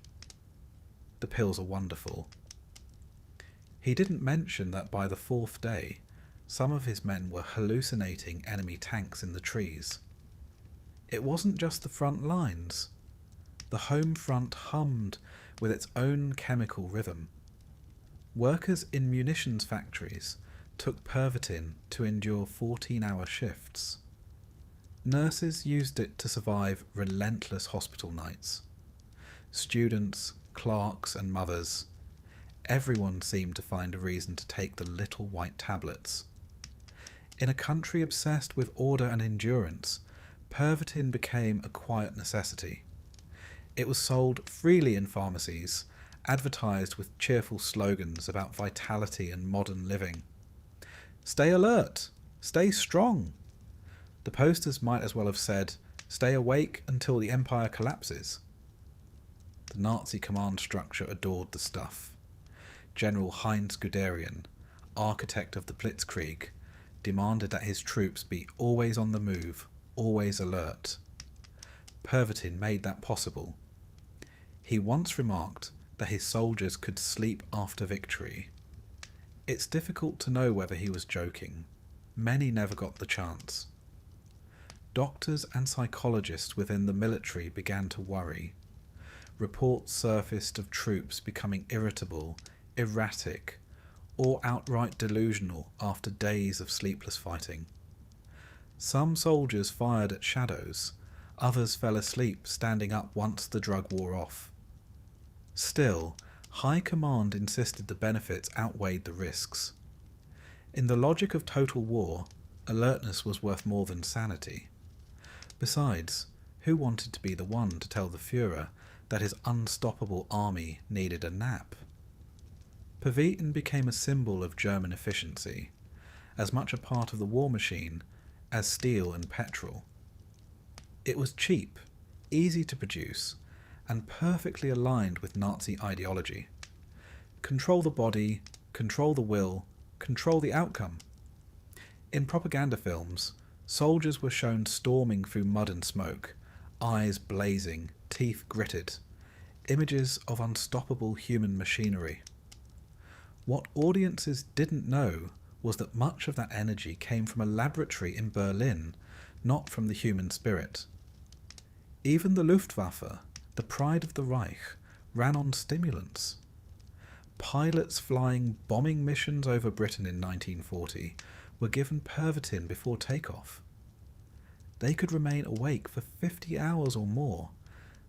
The pills are wonderful." He didn't mention that by the 4th day, some of his men were hallucinating enemy tanks in the trees. It wasn't just the front lines. The home front hummed with its own chemical rhythm. Workers in munitions factories took Pervitin to endure 14-hour shifts. Nurses used it to survive relentless hospital nights. Students, clerks, and mothers, everyone seemed to find a reason to take the little white tablets. In a country obsessed with order and endurance, Pervitin became a quiet necessity. It was sold freely in pharmacies, advertised with cheerful slogans about vitality and modern living. "Stay alert! Stay strong!" The posters might as well have said, "Stay awake until the empire collapses." The Nazi command structure adored the stuff. General Heinz Guderian, architect of the Blitzkrieg, demanded that his troops be always on the move, always alert. Pervitin made that possible. He once remarked that his soldiers could sleep after victory. It's difficult to know whether he was joking. Many never got the chance. Doctors and psychologists within the military began to worry. Reports surfaced of troops becoming irritable, erratic, or outright delusional after days of sleepless fighting. Some soldiers fired at shadows, others fell asleep standing up once the drug wore off. Still, high command insisted the benefits outweighed the risks. In the logic of total war, alertness was worth more than sanity. Besides, who wanted to be the one to tell the Führer that his unstoppable army needed a nap? Pervitin became a symbol of German efficiency, as much a part of the war machine as steel and petrol. It was cheap, easy to produce, and perfectly aligned with Nazi ideology. Control the body, control the will, control the outcome. In propaganda films, soldiers were shown storming through mud and smoke, eyes blazing, teeth gritted, images of unstoppable human machinery. What audiences didn't know was that much of that energy came from a laboratory in Berlin, not from the human spirit. Even the Luftwaffe, the pride of the Reich, ran on stimulants. Pilots flying bombing missions over Britain in 1940 were given Pervitin before takeoff. They could remain awake for 50 hours or more,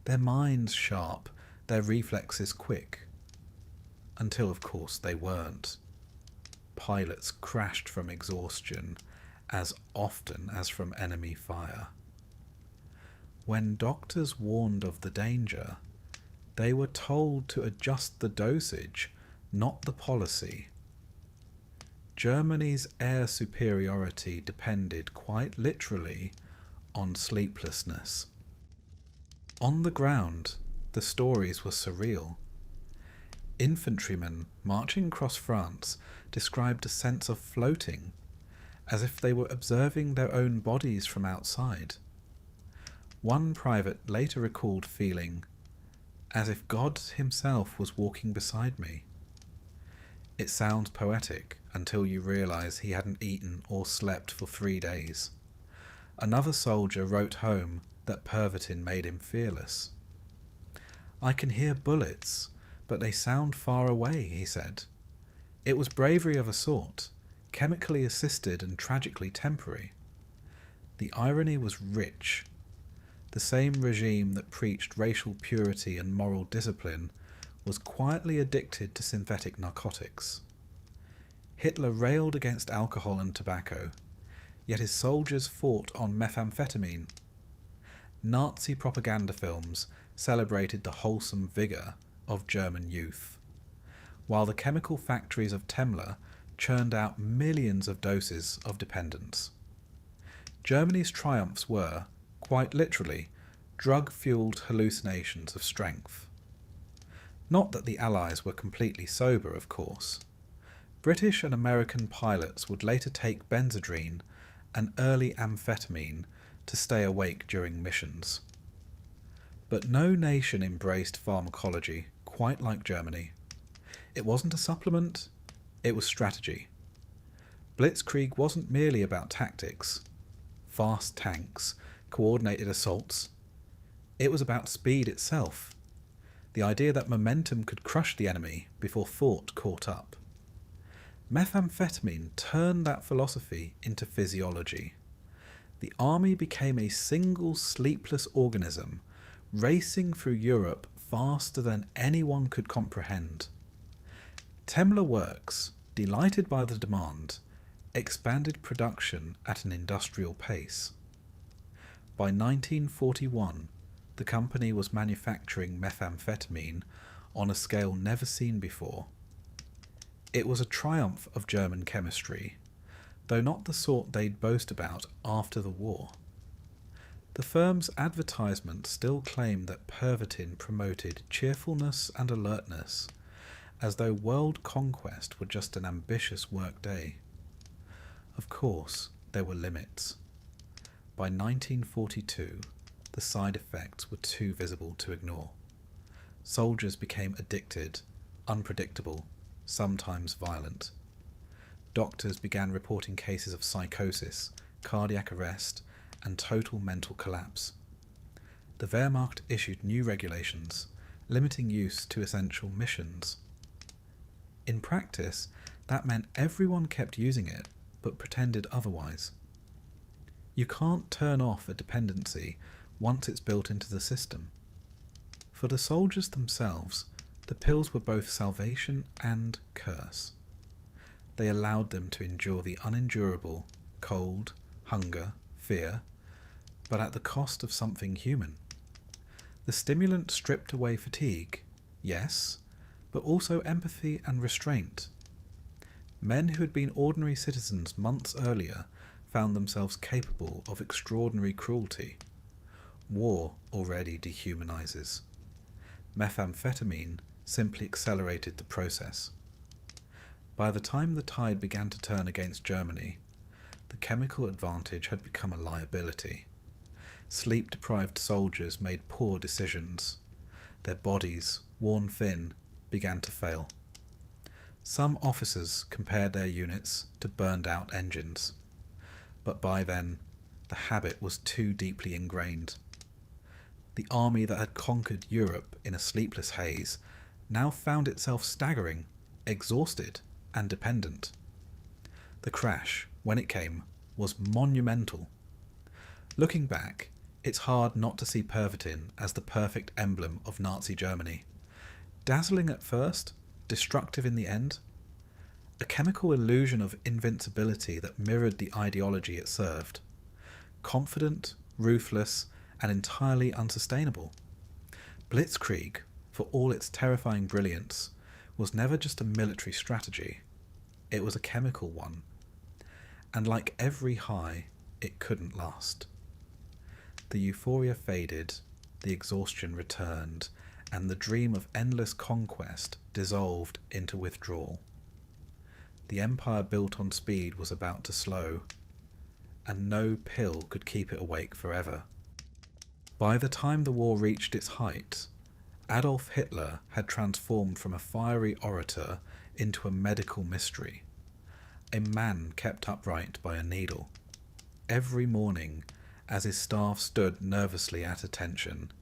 their minds sharp, their reflexes quick. Until, of course, they weren't. pilots crashed from exhaustion as often as from enemy fire. When doctors warned of the danger, they were told to adjust the dosage, not the policy. Germany's air superiority depended quite literally on sleeplessness. On the ground, the stories were surreal. Infantrymen marching across France described a sense of floating, as if they were observing their own bodies from outside. One private later recalled feeling as if God himself was walking beside me. It sounds poetic until you realise he hadn't eaten or slept for 3 days. Another soldier wrote home that Pervitin made him fearless. "I can hear bullets, but they sound far away," he said. It was bravery of a sort, chemically assisted and tragically temporary. The irony was rich. The same regime that preached racial purity and moral discipline was quietly addicted to synthetic narcotics. Hitler railed against alcohol and tobacco, yet his soldiers fought on methamphetamine. Nazi propaganda films celebrated the wholesome vigour of German youth, while the chemical factories of Temla churned out millions of doses of dependence. Germany's triumphs were, quite literally, drug-fueled hallucinations of strength. Not that the Allies were completely sober, of course. British and American pilots would later take benzodrine, an early amphetamine, to stay awake during missions. But no nation embraced pharmacology quite like Germany. It wasn't a supplement, it was strategy. Blitzkrieg wasn't merely about tactics, fast tanks, coordinated assaults. It was about speed itself. The idea that momentum could crush the enemy before thought caught up. Methamphetamine turned that philosophy into physiology. The army became a single sleepless organism, racing through Europe faster than anyone could comprehend. Temla Works, delighted by the demand, expanded production at an industrial pace. By 1941, the company was manufacturing methamphetamine on a scale never seen before. It was a triumph of German chemistry, though not the sort they'd boast about after the war. The firm's advertisement still claimed that Pervitin promoted cheerfulness and alertness, as though world conquest were just an ambitious workday. Of course, there were limits. By 1942, the side effects were too visible to ignore. Soldiers became addicted, unpredictable, sometimes violent. Doctors began reporting cases of psychosis, cardiac arrest, and total mental collapse. The Wehrmacht issued new regulations, limiting use to essential missions. In practice, that meant everyone kept using it, but pretended otherwise. You can't turn off a dependency once it's built into the system. For the soldiers themselves, the pills were both salvation and curse. They allowed them to endure the unendurable, cold, hunger, fear, but at the cost of something human. The stimulant stripped away fatigue, yes, but also empathy and restraint. Men who had been ordinary citizens months earlier found themselves capable of extraordinary cruelty. War already dehumanizes. Methamphetamine simply accelerated the process. By the time the tide began to turn against Germany, the chemical advantage had become a liability. Sleep-deprived soldiers made poor decisions. Their bodies, worn thin, began to fail. Some officers compared their units to burned-out engines, but by then the habit was too deeply ingrained. The army that had conquered Europe in a sleepless haze now found itself staggering, exhausted, and dependent. The crash, when it came, was monumental. Looking back, it's hard not to see Pervitin as the perfect emblem of Nazi Germany. Dazzling at first, destructive in the end. a chemical illusion of invincibility that mirrored the ideology it served. Confident, ruthless, and entirely unsustainable. Blitzkrieg, for all its terrifying brilliance, was never just a military strategy. It was a chemical one. And like every high, it couldn't last. The euphoria faded, the exhaustion returned, and the dream of endless conquest dissolved into withdrawal. The empire built on speed was about to slow, and no pill could keep it awake forever. By the time the war reached its height, Adolf Hitler had transformed from a fiery orator into a medical mystery, a man kept upright by a needle. Every morning, as his staff stood nervously at attention,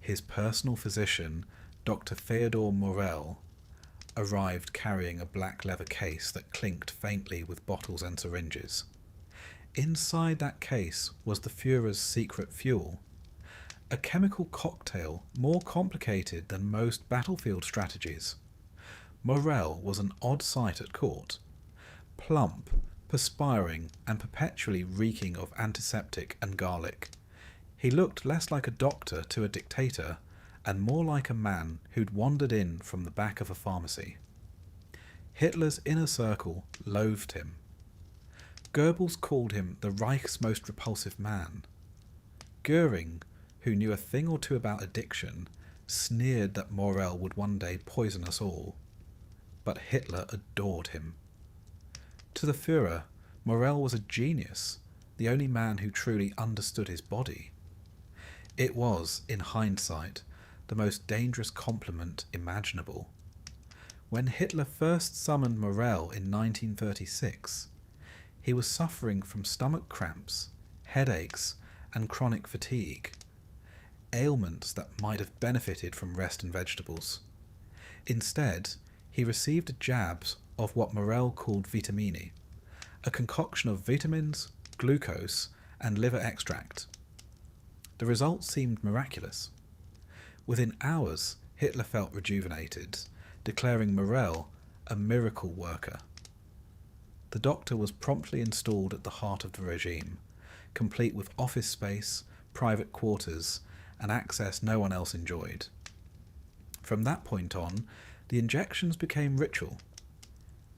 his personal physician, Dr. Theodor Morell, arrived carrying a black leather case that clinked faintly with bottles and syringes. Inside that case was the Führer's secret fuel, a chemical cocktail more complicated than most battlefield strategies. Morell was an odd sight at court. Plump, perspiring, and perpetually reeking of antiseptic and garlic. He looked less like a doctor to a dictator, and more like a man who'd wandered in from the back of a pharmacy. Hitler's inner circle loathed him. Goebbels called him the Reich's most repulsive man. Goering, who knew a thing or two about addiction, sneered that Morell would one day poison us all. But Hitler adored him. To the Führer, Morell was a genius, the only man who truly understood his body. It was, in hindsight, the most dangerous compliment imaginable. When Hitler first summoned Morell in 1936, he was suffering from stomach cramps, headaches, and chronic fatigue, ailments that might have benefited from rest and vegetables. Instead, he received jabs of what Morell called vitamini, a concoction of vitamins, glucose, and liver extract. The results seemed miraculous. Within hours, Hitler felt rejuvenated, declaring Morell a miracle worker. The doctor was promptly installed at the heart of the regime, complete with office space, private quarters, and access no one else enjoyed. From that point on, the injections became ritual.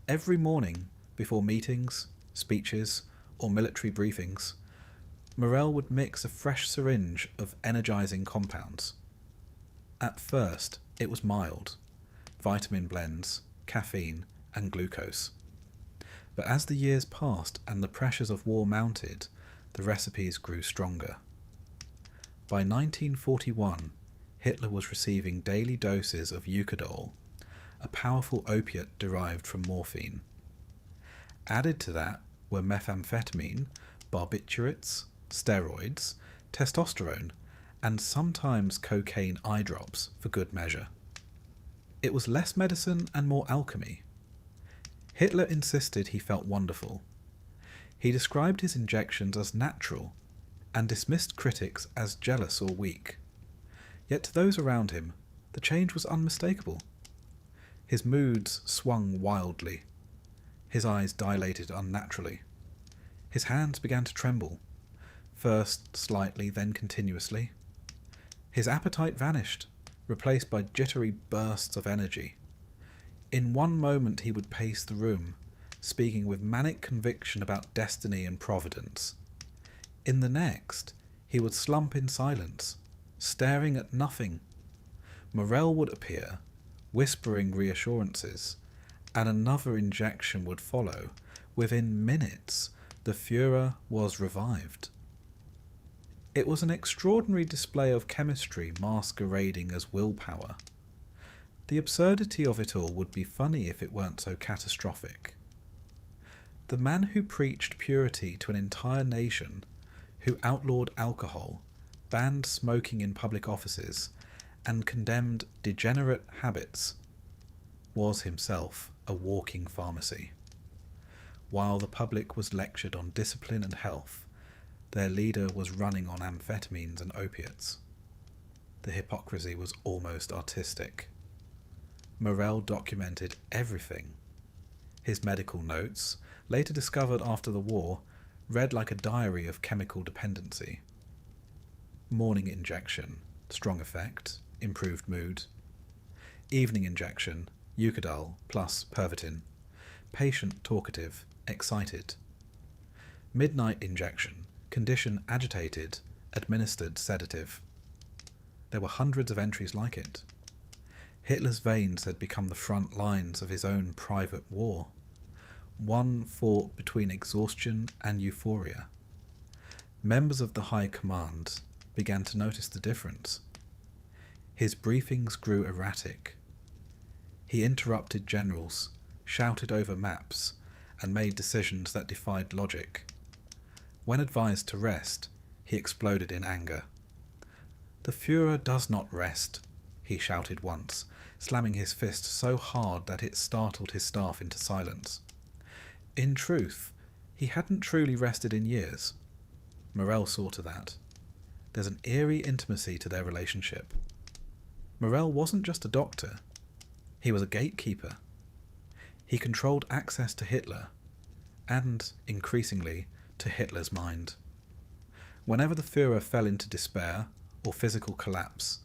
Every morning, before meetings, speeches, or military briefings, Morell would mix a fresh syringe of energizing compounds. At first, it was mild, vitamin blends, caffeine, and glucose. But as the years passed and the pressures of war mounted, the recipes grew stronger. By 1941, Hitler was receiving daily doses of Eucadol, a powerful opiate derived from morphine. Added to that were methamphetamine, barbiturates, steroids, testosterone, and sometimes cocaine eye drops for good measure. It was less medicine and more alchemy. Hitler insisted he felt wonderful. He described his injections as natural and dismissed critics as jealous or weak. Yet to those around him, the change was unmistakable. His moods swung wildly. His eyes dilated unnaturally. His hands began to tremble, first slightly, then continuously. His appetite vanished, replaced by jittery bursts of energy. In one moment he would pace the room, speaking with manic conviction about destiny and providence. In the next, he would slump in silence, staring at nothing. Morell would appear, whispering reassurances, and another injection would follow. Within minutes, the Führer was revived. It was an extraordinary display of chemistry masquerading as willpower. The absurdity of it all would be funny if it weren't so catastrophic. The man who preached purity to an entire nation, who outlawed alcohol, banned smoking in public offices, and condemned degenerate habits, was himself a walking pharmacy. While the public was lectured on discipline and health, their leader was running on amphetamines and opiates. The hypocrisy was almost artistic. Morell documented everything. His medical notes, later discovered after the war, read like a diary of chemical dependency. Morning injection, strong effect, improved mood. Evening injection, Eucadal plus Pervitin, patient talkative, excited. Midnight injection, condition agitated, administered sedative. There were hundreds of entries like it. Hitler's veins had become the front lines of his own private war. One fought between exhaustion and euphoria. Members of the High Command began to notice the difference. His briefings grew erratic. He interrupted generals, shouted over maps, and made decisions that defied logic. When advised to rest, he exploded in anger. "The Führer does not rest," he shouted once, slamming his fist so hard that it startled his staff into silence. In truth, he hadn't truly rested in years. Morel saw to that. There's an eerie intimacy to their relationship. Morel wasn't just a doctor. He was a gatekeeper. He controlled access to Hitler, and, increasingly, to Hitler's mind. Whenever the Führer fell into despair or physical collapse,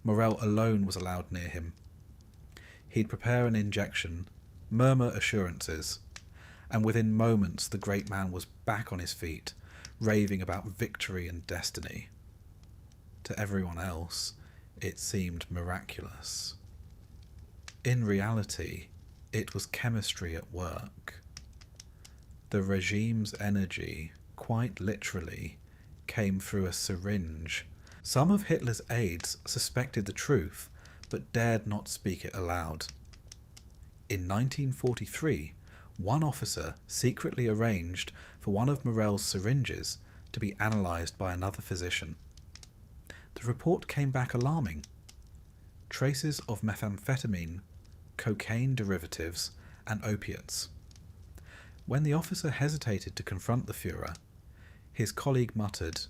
Morel alone was allowed near him. He'd prepare an injection, murmur assurances, and within moments the great man was back on his feet, raving about victory and destiny. To everyone else, it seemed miraculous. In reality, it was chemistry at work. The regime's energy, quite literally, came through a syringe. Some of Hitler's aides suspected the truth, but dared not speak it aloud. In 1943, one officer secretly arranged for one of Morel's syringes to be analysed by another physician. The report came back alarming. Traces of methamphetamine, cocaine derivatives, and opiates. When the officer hesitated to confront the Führer, his colleague muttered,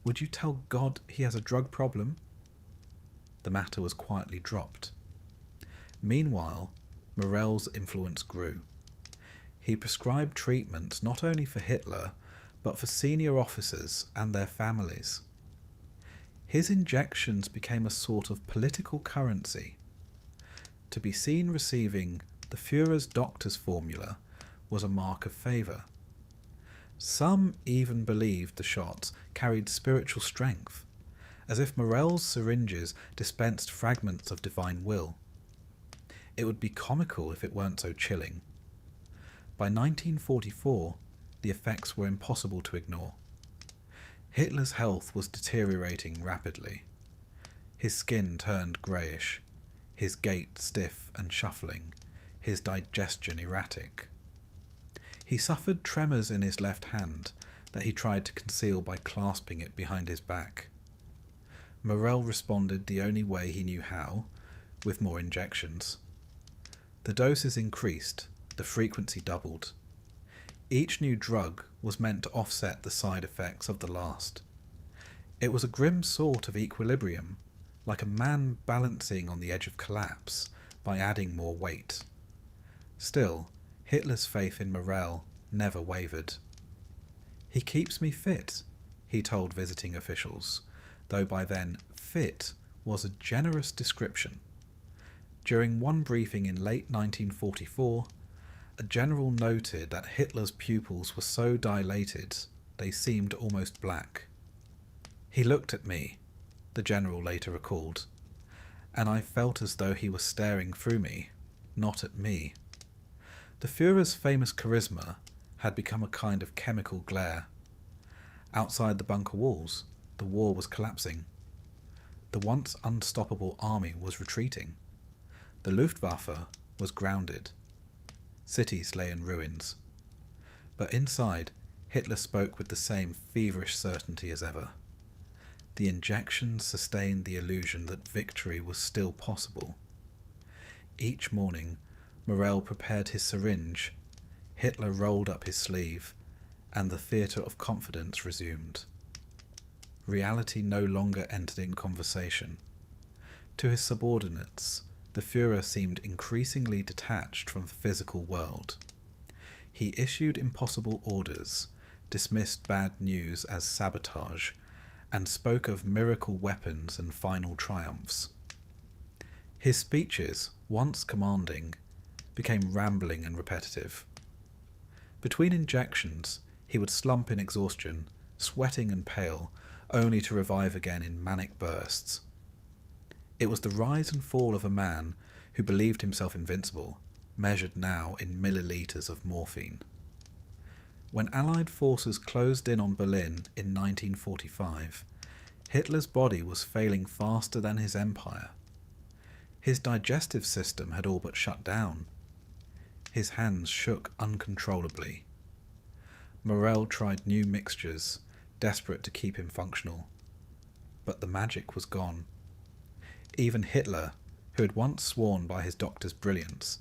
"Would you tell God he has a drug problem?" The matter was quietly dropped. Meanwhile, Morel's influence grew. He prescribed treatments not only for Hitler, but for senior officers and their families. His injections became a sort of political currency. To be seen receiving the Führer's doctor's formula was a mark of favour. Some even believed the shots carried spiritual strength, as if Morel's syringes dispensed fragments of divine will. It would be comical if it weren't so chilling. By 1944, the effects were impossible to ignore. Hitler's health was deteriorating rapidly. His skin turned greyish, his gait stiff and shuffling, his digestion erratic. He suffered tremors in his left hand that he tried to conceal by clasping it behind his back. Morel responded the only way he knew how, with more injections. The doses increased, the frequency doubled. Each new drug was meant to offset the side effects of the last. It was a grim sort of equilibrium, like a man balancing on the edge of collapse by adding more weight. Still, Hitler's faith in Morel never wavered. "He keeps me fit," he told visiting officials, though by then fit was a generous description. During one briefing in late 1944, a general noted that Hitler's pupils were so dilated they seemed almost black. "He looked at me," the general later recalled, "and I felt as though he was staring through me, not at me." The Führer's famous charisma had become a kind of chemical glare. Outside the bunker walls, the war was collapsing. The once unstoppable army was retreating. The Luftwaffe was grounded. Cities lay in ruins. But inside, Hitler spoke with the same feverish certainty as ever. The injections sustained the illusion that victory was still possible. Each morning, Morel prepared his syringe, Hitler rolled up his sleeve, and the theatre of confidence resumed. Reality no longer entered in conversation. To his subordinates, the Führer seemed increasingly detached from the physical world. He issued impossible orders, dismissed bad news as sabotage, and spoke of miracle weapons and final triumphs. His speeches, once commanding, became rambling and repetitive. Between injections, he would slump in exhaustion, sweating and pale, only to revive again in manic bursts. It was the rise and fall of a man who believed himself invincible, measured now in milliliters of morphine. When Allied forces closed in on Berlin in 1945, Hitler's body was failing faster than his empire. His digestive system had all but shut down. His hands shook uncontrollably. Morel tried new mixtures, desperate to keep him functional. But the magic was gone. Even Hitler, who had once sworn by his doctor's brilliance,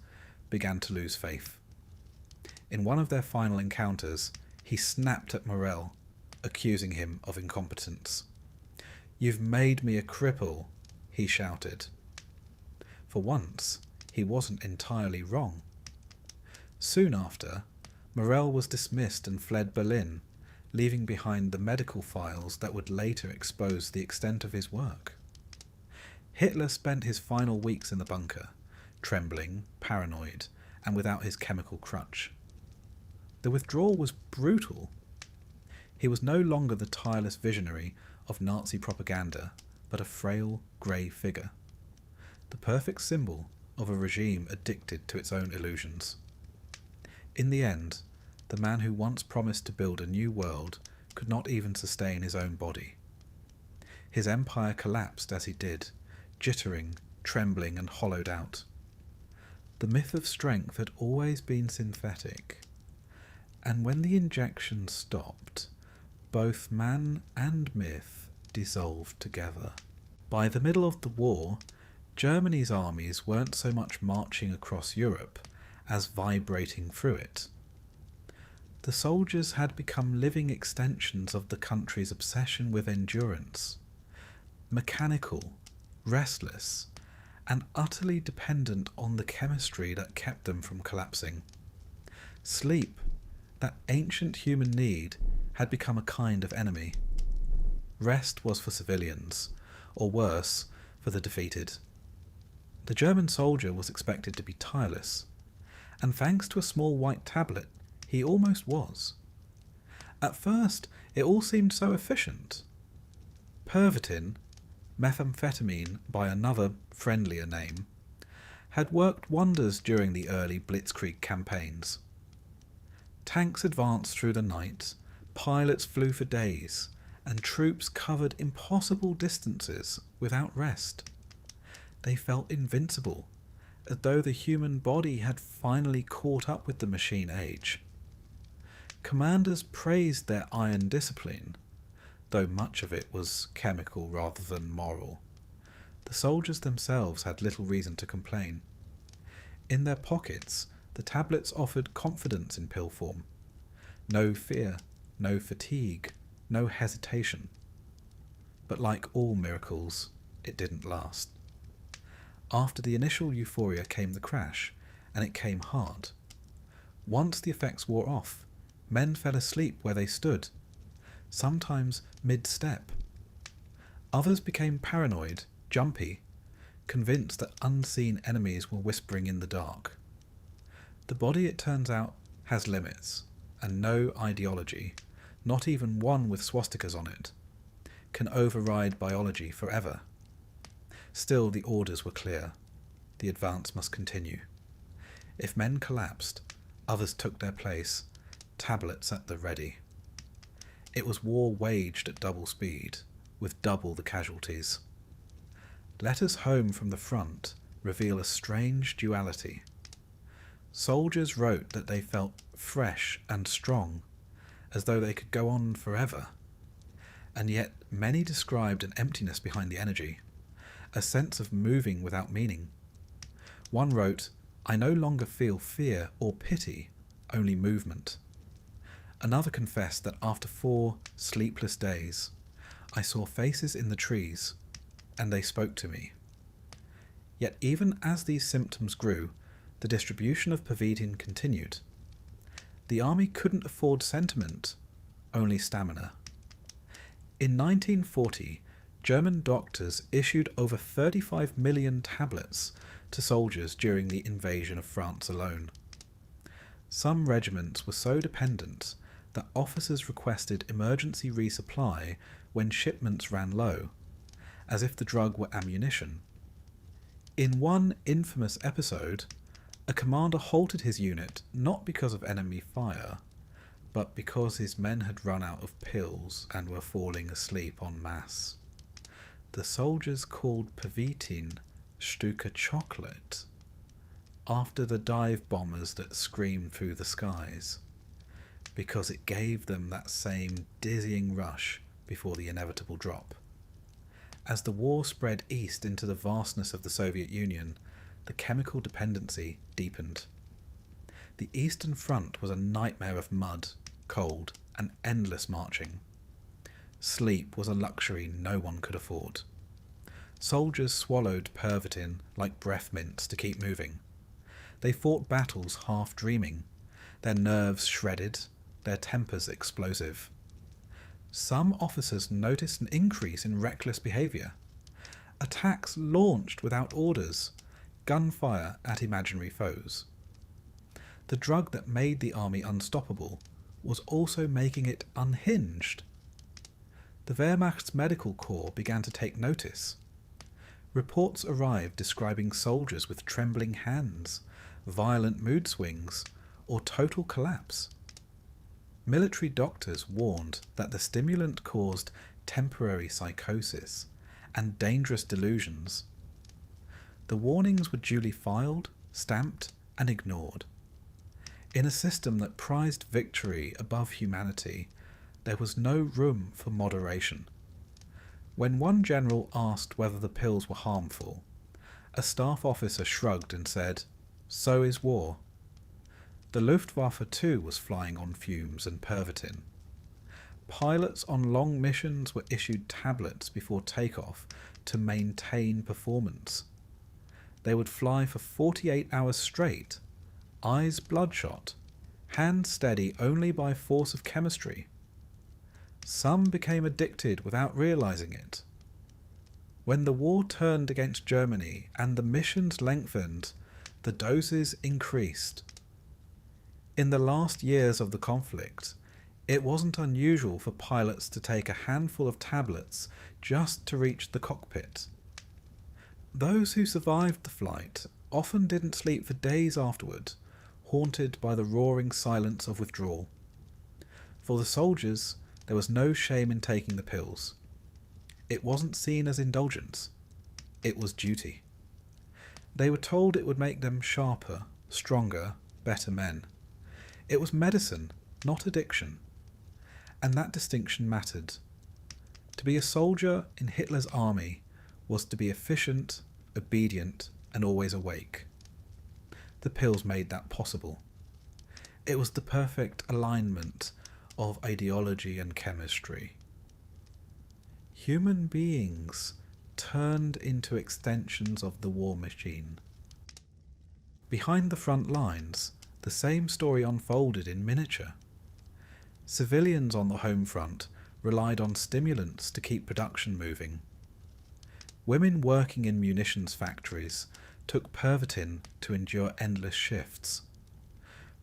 began to lose faith. In one of their final encounters, he snapped at Morel, accusing him of incompetence. "You've made me a cripple," he shouted. For once, he wasn't entirely wrong. Soon after, Morel was dismissed and fled Berlin, leaving behind the medical files that would later expose the extent of his work. Hitler spent his final weeks in the bunker, trembling, paranoid, and without his chemical crutch. The withdrawal was brutal. He was no longer the tireless visionary of Nazi propaganda, but a frail, grey figure, the perfect symbol of a regime addicted to its own illusions. In the end, the man who once promised to build a new world could not even sustain his own body. His empire collapsed as he did, jittering, trembling, and hollowed out. The myth of strength had always been synthetic, and when the injection stopped, both man and myth dissolved together. By the middle of the war, Germany's armies weren't so much marching across Europe as vibrating through it. The soldiers had become living extensions of the country's obsession with endurance, mechanical, restless, and utterly dependent on the chemistry that kept them from collapsing. Sleep, that ancient human need, had become a kind of enemy. Rest was for civilians, or worse, for the defeated. The German soldier was expected to be tireless, and thanks to a small white tablet, he almost was. At first, it all seemed so efficient. Pervitin, methamphetamine by another, friendlier name, had worked wonders during the early Blitzkrieg campaigns. Tanks advanced through the night, pilots flew for days, and troops covered impossible distances without rest. They felt invincible, as though the human body had finally caught up with the machine age. Commanders praised their iron discipline, though much of it was chemical rather than moral. The soldiers themselves had little reason to complain. In their pockets, the tablets offered confidence in pill form. No fear, no fatigue, no hesitation. But like all miracles, it didn't last. After the initial euphoria came the crash, and it came hard. Once the effects wore off, men fell asleep where they stood, sometimes mid-step. Others became paranoid, jumpy, convinced that unseen enemies were whispering in the dark. The body, it turns out, has limits, and no ideology, not even one with swastikas on it, can override biology forever. Still, the orders were clear. The advance must continue. If men collapsed, others took their place, tablets at the ready. It was war waged at double speed, with double the casualties. Letters home from the front reveal a strange duality. Soldiers wrote that they felt fresh and strong, as though they could go on forever. And yet many described an emptiness behind the energy, a sense of moving without meaning. One wrote, "I no longer feel fear or pity, only movement." Another confessed that after 4 sleepless days, I saw faces in the trees, and they spoke to me. Yet even as these symptoms grew, the distribution of Pervitin continued. The army couldn't afford sentiment, only stamina. In 1940, German doctors issued over 35 million tablets to soldiers during the invasion of France alone. Some regiments were so dependent that officers requested emergency resupply when shipments ran low, as if the drug were ammunition. In one infamous episode, a commander halted his unit not because of enemy fire, but because his men had run out of pills and were falling asleep en masse. The soldiers called Pavitin Stücke chocolate, after the dive bombers that screamed through the skies, because it gave them that same dizzying rush before the inevitable drop. As the war spread east into the vastness of the Soviet Union, the chemical dependency deepened. The Eastern Front was a nightmare of mud, cold, and endless marching. Sleep was a luxury no one could afford. Soldiers swallowed Pervitin like breath mints to keep moving. They fought battles half dreaming, their nerves shredded, their tempers explosive. Some officers noticed an increase in reckless behaviour. Attacks launched without orders, gunfire at imaginary foes. The drug that made the army unstoppable was also making it unhinged. The Wehrmacht's medical corps began to take notice. Reports arrived describing soldiers with trembling hands, violent mood swings, or total collapse. Military doctors warned that the stimulant caused temporary psychosis and dangerous delusions. The warnings were duly filed, stamped, and ignored. In a system that prized victory above humanity, there was no room for moderation. When one general asked whether the pills were harmful, a staff officer shrugged and said, "So is war." The Luftwaffe too was flying on fumes and Pervitin. Pilots on long missions were issued tablets before takeoff to maintain performance. They would fly for 48 hours straight, eyes bloodshot, hands steady only by force of chemistry. Some became addicted without realizing it. When the war turned against Germany and the missions lengthened, the doses increased. In the last years of the conflict, it wasn't unusual for pilots to take a handful of tablets just to reach the cockpit. Those who survived the flight often didn't sleep for days afterward, haunted by the roaring silence of withdrawal. For the soldiers, there was no shame in taking the pills. It wasn't seen as indulgence. It was duty. They were told it would make them sharper, stronger, better men. It was medicine, not addiction. And that distinction mattered. To be a soldier in Hitler's army was to be efficient, obedient, and always awake. The pills made that possible. It was the perfect alignment of ideology and chemistry. Human beings turned into extensions of the war machine. Behind the front lines, the same story unfolded in miniature. Civilians on the home front relied on stimulants to keep production moving. Women working in munitions factories took Pervitin to endure endless shifts.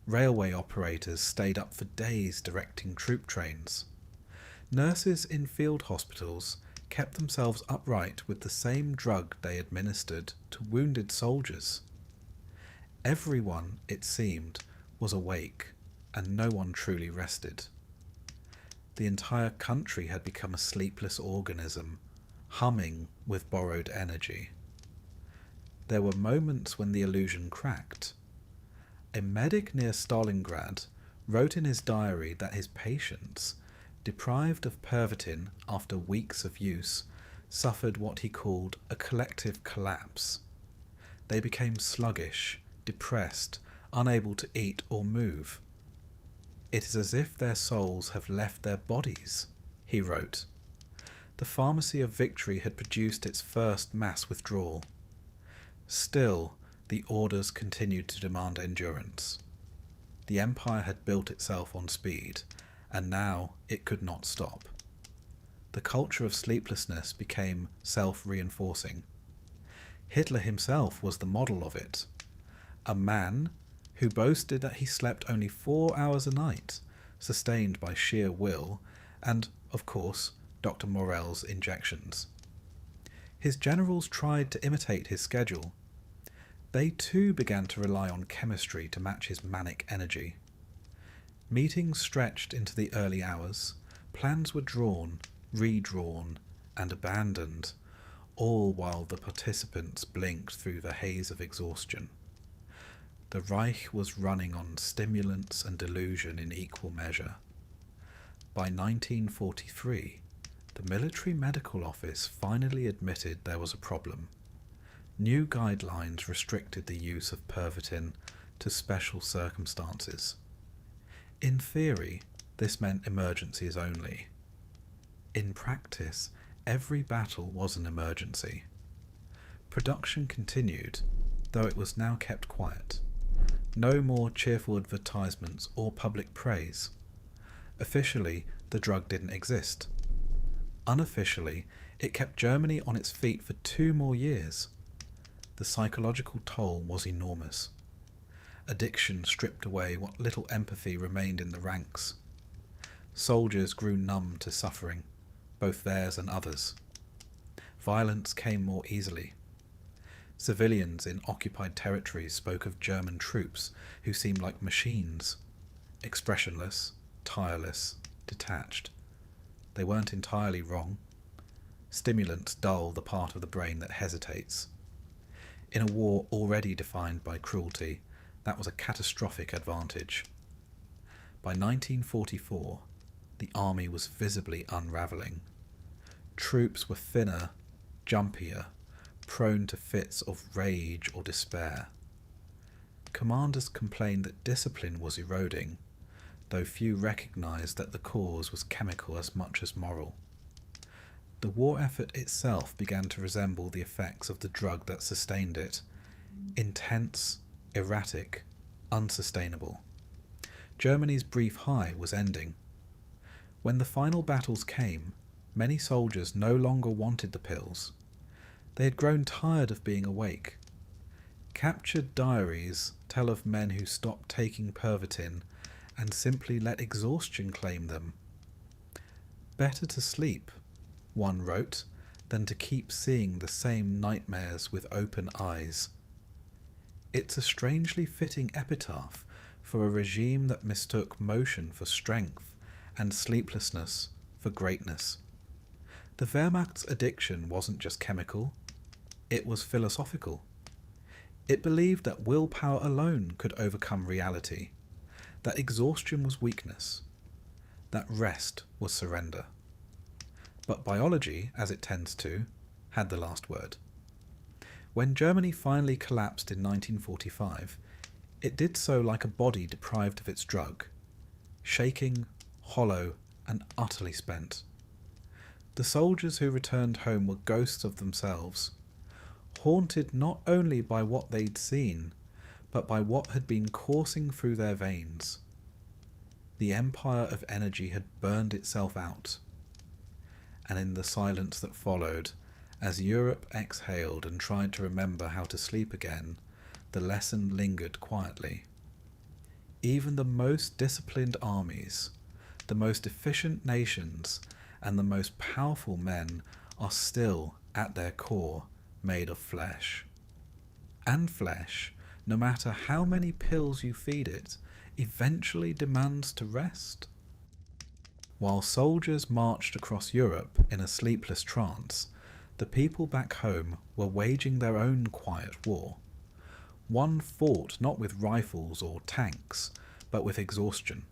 Railway operators stayed up for days directing troop trains. Nurses in field hospitals kept themselves upright with the same drug they administered to wounded soldiers. Everyone, it seemed, was awake, and no one truly rested. The entire country had become a sleepless organism, humming with borrowed energy. There were moments when the illusion cracked. A medic near Stalingrad wrote in his diary that his patients, deprived of Pervitin after weeks of use, suffered what he called a collective collapse. They became sluggish, depressed, unable to eat or move. "It is as if their souls have left their bodies," he wrote. The pharmacy of victory had produced its first mass withdrawal. Still, the orders continued to demand endurance. The empire had built itself on speed, and now it could not stop. The culture of sleeplessness became self-reinforcing. Hitler himself was the model of it. A man who boasted that he slept only 4 hours a night, sustained by sheer will, and, of course, Dr. Morell's injections. His generals tried to imitate his schedule. They too began to rely on chemistry to match his manic energy. Meetings stretched into the early hours, plans were drawn, redrawn, and abandoned, all while the participants blinked through the haze of exhaustion. The Reich was running on stimulants and delusion in equal measure. By 1943, the Military Medical Office finally admitted there was a problem. New guidelines restricted the use of Pervitin to special circumstances. In theory, this meant emergencies only. In practice, every battle was an emergency. Production continued, though it was now kept quiet. No more cheerful advertisements or public praise. Officially, the drug didn't exist. Unofficially, it kept Germany on its feet for 2 more years. The psychological toll was enormous. Addiction stripped away what little empathy remained in the ranks. Soldiers grew numb to suffering, both theirs and others. Violence came more easily. Civilians in occupied territories spoke of German troops who seemed like machines, expressionless, tireless, detached. They weren't entirely wrong. Stimulants dull the part of the brain that hesitates. In a war already defined by cruelty, that was a catastrophic advantage. By 1944, the army was visibly unravelling. Troops were thinner, jumpier, prone to fits of rage or despair. Commanders complained that discipline was eroding, though few recognised that the cause was chemical as much as moral. The war effort itself began to resemble the effects of the drug that sustained it: intense, erratic, unsustainable. Germany's brief high was ending. When the final battles came, many soldiers no longer wanted the pills. They had grown tired of being awake. Captured diaries tell of men who stopped taking Pervitin and simply let exhaustion claim them. Better to sleep, one wrote, than to keep seeing the same nightmares with open eyes. It's a strangely fitting epitaph for a regime that mistook motion for strength and sleeplessness for greatness. The Wehrmacht's addiction wasn't just chemical, it was philosophical. It believed that willpower alone could overcome reality, that exhaustion was weakness, that rest was surrender. But biology, as it tends to, had the last word. When Germany finally collapsed in 1945, it did so like a body deprived of its drug, shaking, hollow, and utterly spent. The soldiers who returned home were ghosts of themselves, haunted not only by what they'd seen, but by what had been coursing through their veins. The empire of energy had burned itself out. And in the silence that followed, as Europe exhaled and tried to remember how to sleep again, the lesson lingered quietly. Even the most disciplined armies, the most efficient nations, and the most powerful men are still, at their core, made of flesh. And flesh, no matter how many pills you feed it, eventually demands to rest. While soldiers marched across Europe in a sleepless trance, the people back home were waging their own quiet war. One fought not with rifles or tanks, but with exhaustion.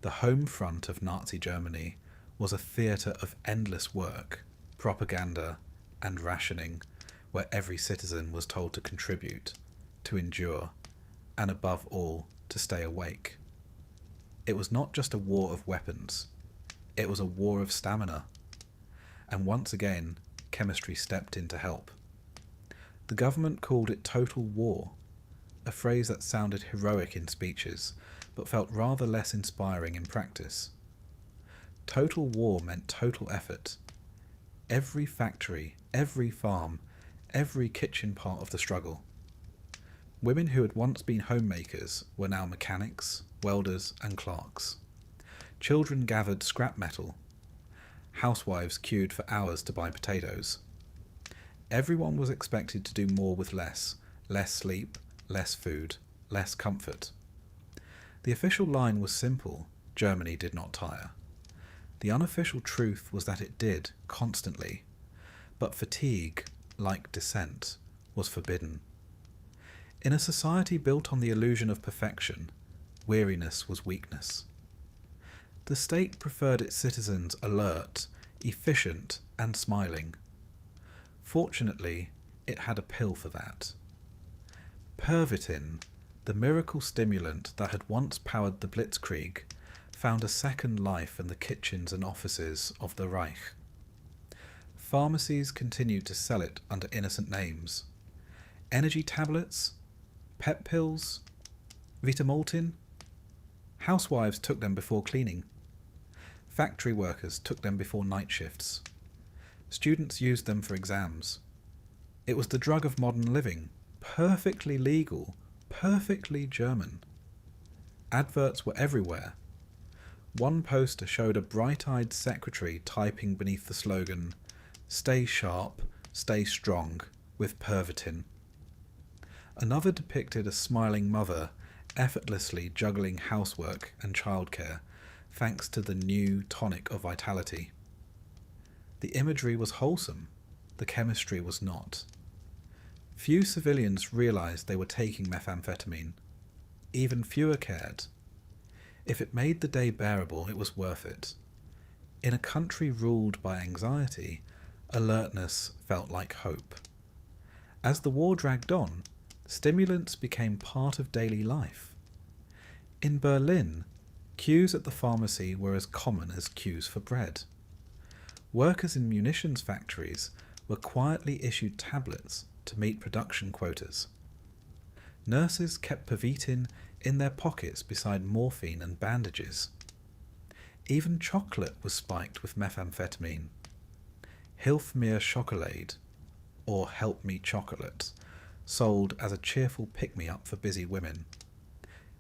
The home front of Nazi Germany was a theatre of endless work, propaganda, and rationing, where every citizen was told to contribute, to endure, and above all, to stay awake. It was not just a war of weapons, it was a war of stamina. And once again, chemistry stepped in to help. The government called it total war, a phrase that sounded heroic in speeches, but felt rather less inspiring in practice. Total war meant total effort. Every factory, every farm, every kitchen part of the struggle. Women who had once been homemakers were now mechanics, welders and clerks. Children gathered scrap metal. Housewives queued for hours to buy potatoes. Everyone was expected to do more with less sleep, less food, less comfort. The official line was simple: Germany did not tire. The unofficial truth was that it did, constantly, but fatigue, like dissent, was forbidden. In a society built on the illusion of perfection, weariness was weakness. The state preferred its citizens alert, efficient, and smiling. Fortunately, it had a pill for that. Pervitin, the miracle stimulant that had once powered the Blitzkrieg, found a second life in the kitchens and offices of the Reich. Pharmacies continued to sell it under innocent names. Energy tablets, pep pills, Vitamoltin. Housewives took them before cleaning. Factory workers took them before night shifts. Students used them for exams. It was the drug of modern living, perfectly legal, perfectly German. Adverts were everywhere. One poster showed a bright-eyed secretary typing beneath the slogan, "Stay sharp, stay strong, with Pervitin." Another depicted a smiling mother effortlessly juggling housework and childcare thanks to the new tonic of vitality. The imagery was wholesome, the chemistry was not. Few civilians realized they were taking methamphetamine. Even fewer cared. If it made the day bearable, it was worth it. In a country ruled by anxiety, alertness felt like hope. As the war dragged on, stimulants became part of daily life. In Berlin, queues at the pharmacy were as common as queues for bread. Workers in munitions factories were quietly issued tablets to meet production quotas. Nurses kept Pervitin in their pockets beside morphine and bandages. Even chocolate was spiked with methamphetamine. Hilf mir Schokolade, or Help Me Chocolate, sold as a cheerful pick-me-up for busy women.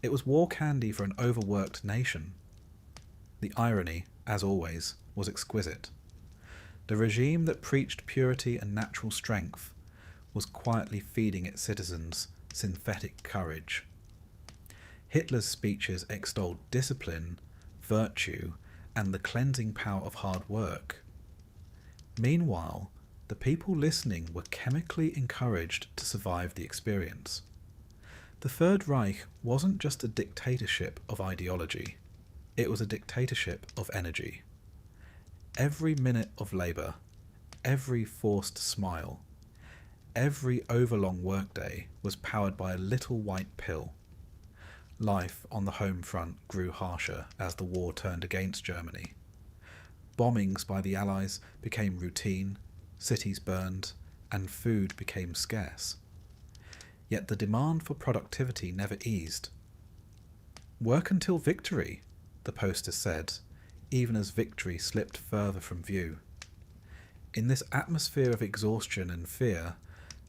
It was war candy for an overworked nation. The irony, as always, was exquisite. The regime that preached purity and natural strength was quietly feeding its citizens synthetic courage. Hitler's speeches extolled discipline, virtue, and the cleansing power of hard work. Meanwhile, the people listening were chemically encouraged to survive the experience. The Third Reich wasn't just a dictatorship of ideology, it was a dictatorship of energy. Every minute of labour, every forced smile, every overlong workday was powered by a little white pill. Life on the home front grew harsher as the war turned against Germany. Bombings by the Allies became routine, cities burned, and food became scarce. Yet the demand for productivity never eased. "Work until victory," the poster said, even as victory slipped further from view. In this atmosphere of exhaustion and fear,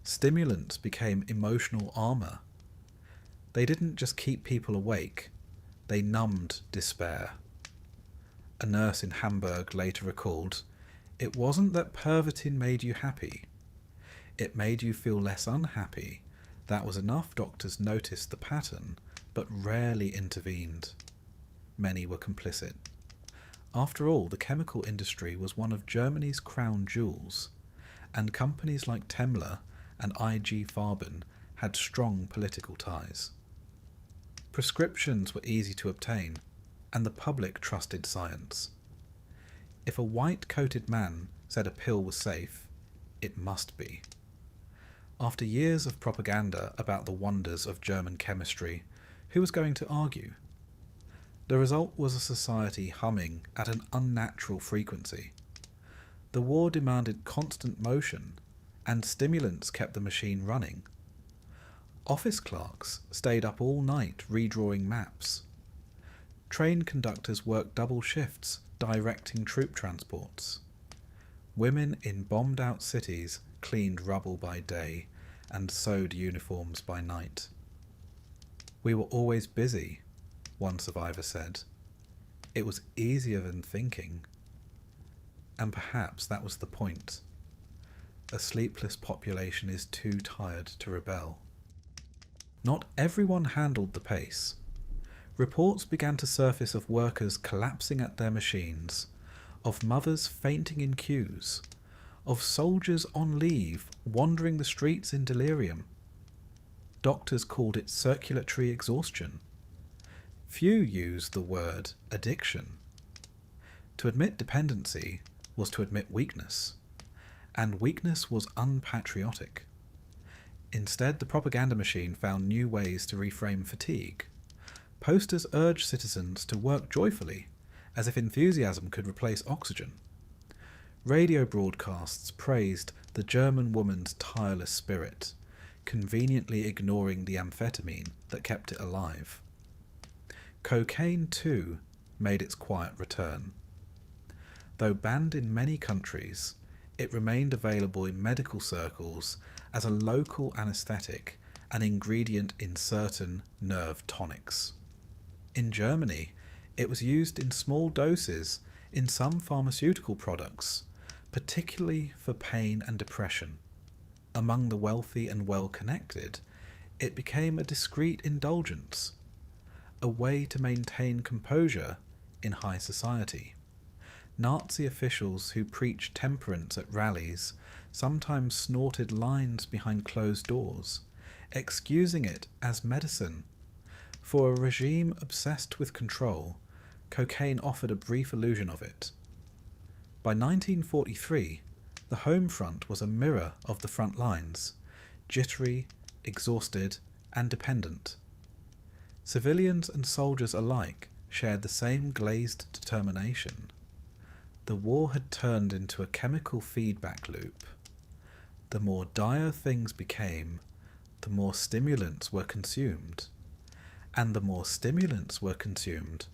stimulants became emotional armour. They didn't just keep people awake, they numbed despair. A nurse in Hamburg later recalled, "It wasn't that Pervitin made you happy. It made you feel less unhappy. That was enough." Doctors noticed the pattern, but rarely intervened. Many were complicit. After all, the chemical industry was one of Germany's crown jewels, and companies like Temmler and IG Farben had strong political ties. Prescriptions were easy to obtain, and the public trusted science. If a white-coated man said a pill was safe, it must be. After years of propaganda about the wonders of German chemistry, who was going to argue? The result was a society humming at an unnatural frequency. The war demanded constant motion, and stimulants kept the machine running. Office clerks stayed up all night redrawing maps. Train conductors worked double shifts directing troop transports. Women in bombed-out cities cleaned rubble by day and sewed uniforms by night. "We were always busy," one survivor said. "It was easier than thinking." And perhaps that was the point. A sleepless population is too tired to rebel. Not everyone handled the pace. Reports began to surface of workers collapsing at their machines, of mothers fainting in queues, of soldiers on leave wandering the streets in delirium. Doctors called it circulatory exhaustion. Few used the word addiction. To admit dependency was to admit weakness, and weakness was unpatriotic. Instead, the propaganda machine found new ways to reframe fatigue. Posters urged citizens to work joyfully, as if enthusiasm could replace oxygen. Radio broadcasts praised the German woman's tireless spirit, conveniently ignoring the amphetamine that kept it alive. Cocaine, too, made its quiet return. Though banned in many countries, it remained available in medical circles as a local anesthetic, an ingredient in certain nerve tonics. In Germany, it was used in small doses in some pharmaceutical products, particularly for pain and depression. Among the wealthy and well-connected, it became a discreet indulgence, a way to maintain composure in high society. Nazi officials who preached temperance at rallies sometimes snorted lines behind closed doors, excusing it as medicine. For a regime obsessed with control, cocaine offered a brief illusion of it. By 1943, the home front was a mirror of the front lines, jittery, exhausted, and dependent. Civilians and soldiers alike shared the same glazed determination. The war had turned into a chemical feedback loop. The more dire things became, the more stimulants were consumed. And the more stimulants were consumed,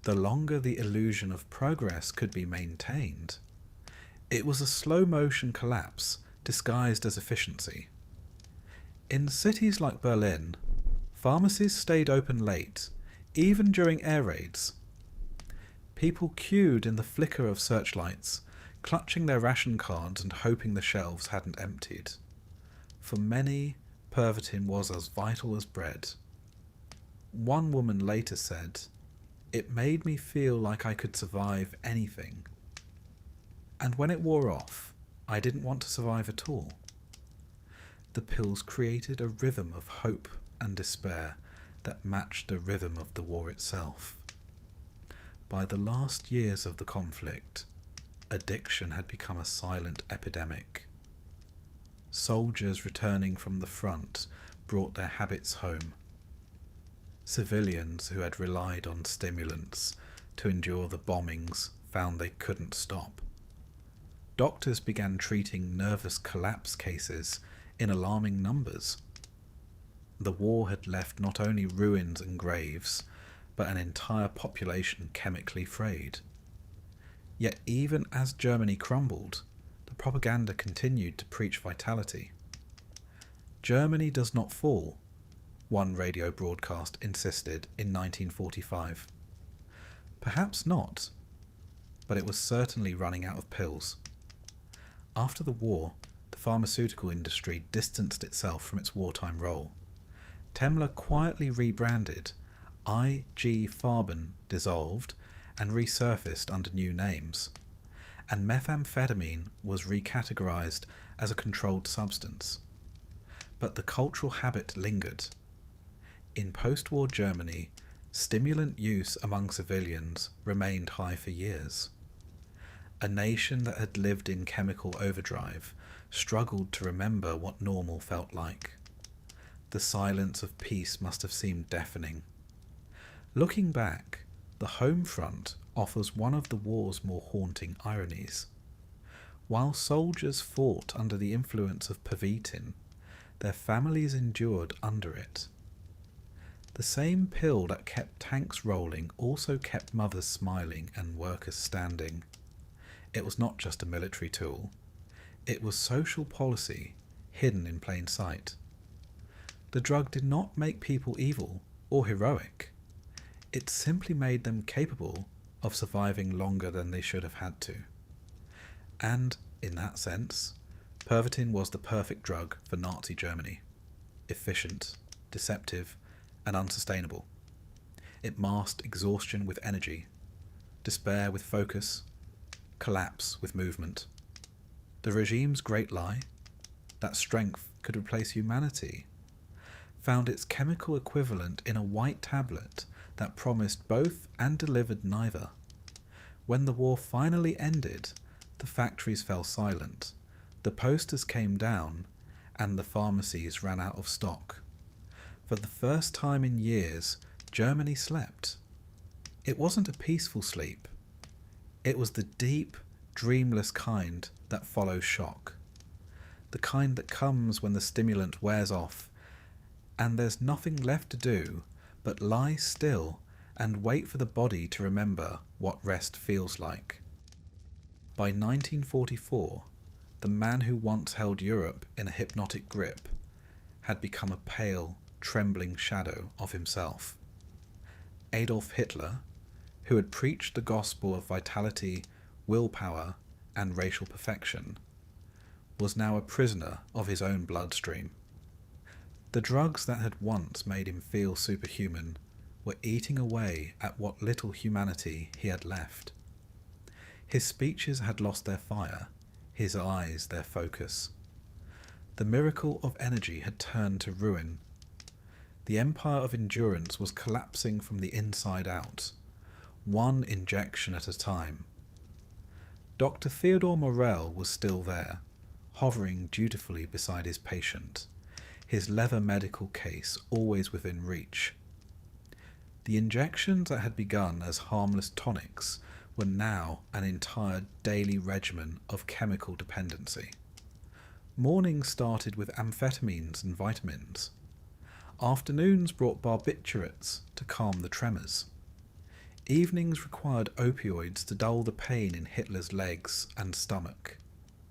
the longer the illusion of progress could be maintained. It was a slow-motion collapse disguised as efficiency. In cities like Berlin, pharmacies stayed open late, even during air raids. People queued in the flicker of searchlights, clutching their ration cards and hoping the shelves hadn't emptied. For many, Pervitin was as vital as bread. One woman later said, "It made me feel like I could survive anything. And when it wore off, I didn't want to survive at all." The pills created a rhythm of hope and despair that matched the rhythm of the war itself. By the last years of the conflict, addiction had become a silent epidemic. Soldiers returning from the front brought their habits home. Civilians who had relied on stimulants to endure the bombings found they couldn't stop. Doctors began treating nervous collapse cases in alarming numbers. The war had left not only ruins and graves, but an entire population chemically frayed. Yet even as Germany crumbled, the propaganda continued to preach vitality. "Germany does not fall," one radio broadcast insisted in 1945. Perhaps not, but it was certainly running out of pills. After the war, the pharmaceutical industry distanced itself from its wartime role. Temmler quietly rebranded, IG Farben dissolved and resurfaced under new names, and methamphetamine was recategorized as a controlled substance. But the cultural habit lingered. In post-war Germany, stimulant use among civilians remained high for years. A nation that had lived in chemical overdrive struggled to remember what normal felt like. The silence of peace must have seemed deafening. Looking back, the home front offers one of the war's more haunting ironies. While soldiers fought under the influence of Pervitin, their families endured under it. The same pill that kept tanks rolling also kept mothers smiling and workers standing. It was not just a military tool. It was social policy, hidden in plain sight. The drug did not make people evil or heroic. It simply made them capable of surviving longer than they should have had to. And, in that sense, Pervitin was the perfect drug for Nazi Germany. Efficient, deceptive, and unsustainable. It masked exhaustion with energy, despair with focus, collapse with movement. The regime's great lie, that strength could replace humanity, found its chemical equivalent in a white tablet that promised both and delivered neither. When the war finally ended, the factories fell silent, the posters came down, and the pharmacies ran out of stock. For the first time in years, Germany slept. It wasn't a peaceful sleep. It was the deep, dreamless kind that follows shock. The kind that comes when the stimulant wears off, and there's nothing left to do but lie still and wait for the body to remember what rest feels like. By 1944, the man who once held Europe in a hypnotic grip had become a pale, trembling shadow of himself. Adolf Hitler, who had preached the gospel of vitality, willpower, and racial perfection, was now a prisoner of his own bloodstream. The drugs that had once made him feel superhuman were eating away at what little humanity he had left. His speeches had lost their fire, his eyes their focus. The miracle of energy had turned to ruin. The empire of endurance was collapsing from the inside out, one injection at a time. Dr. Theodor Morell was still there, hovering dutifully beside his patient, his leather medical case always within reach. The injections that had begun as harmless tonics were now an entire daily regimen of chemical dependency. Mornings started with amphetamines and vitamins. Afternoons brought barbiturates to calm the tremors. Evenings required opioids to dull the pain in Hitler's legs and stomach.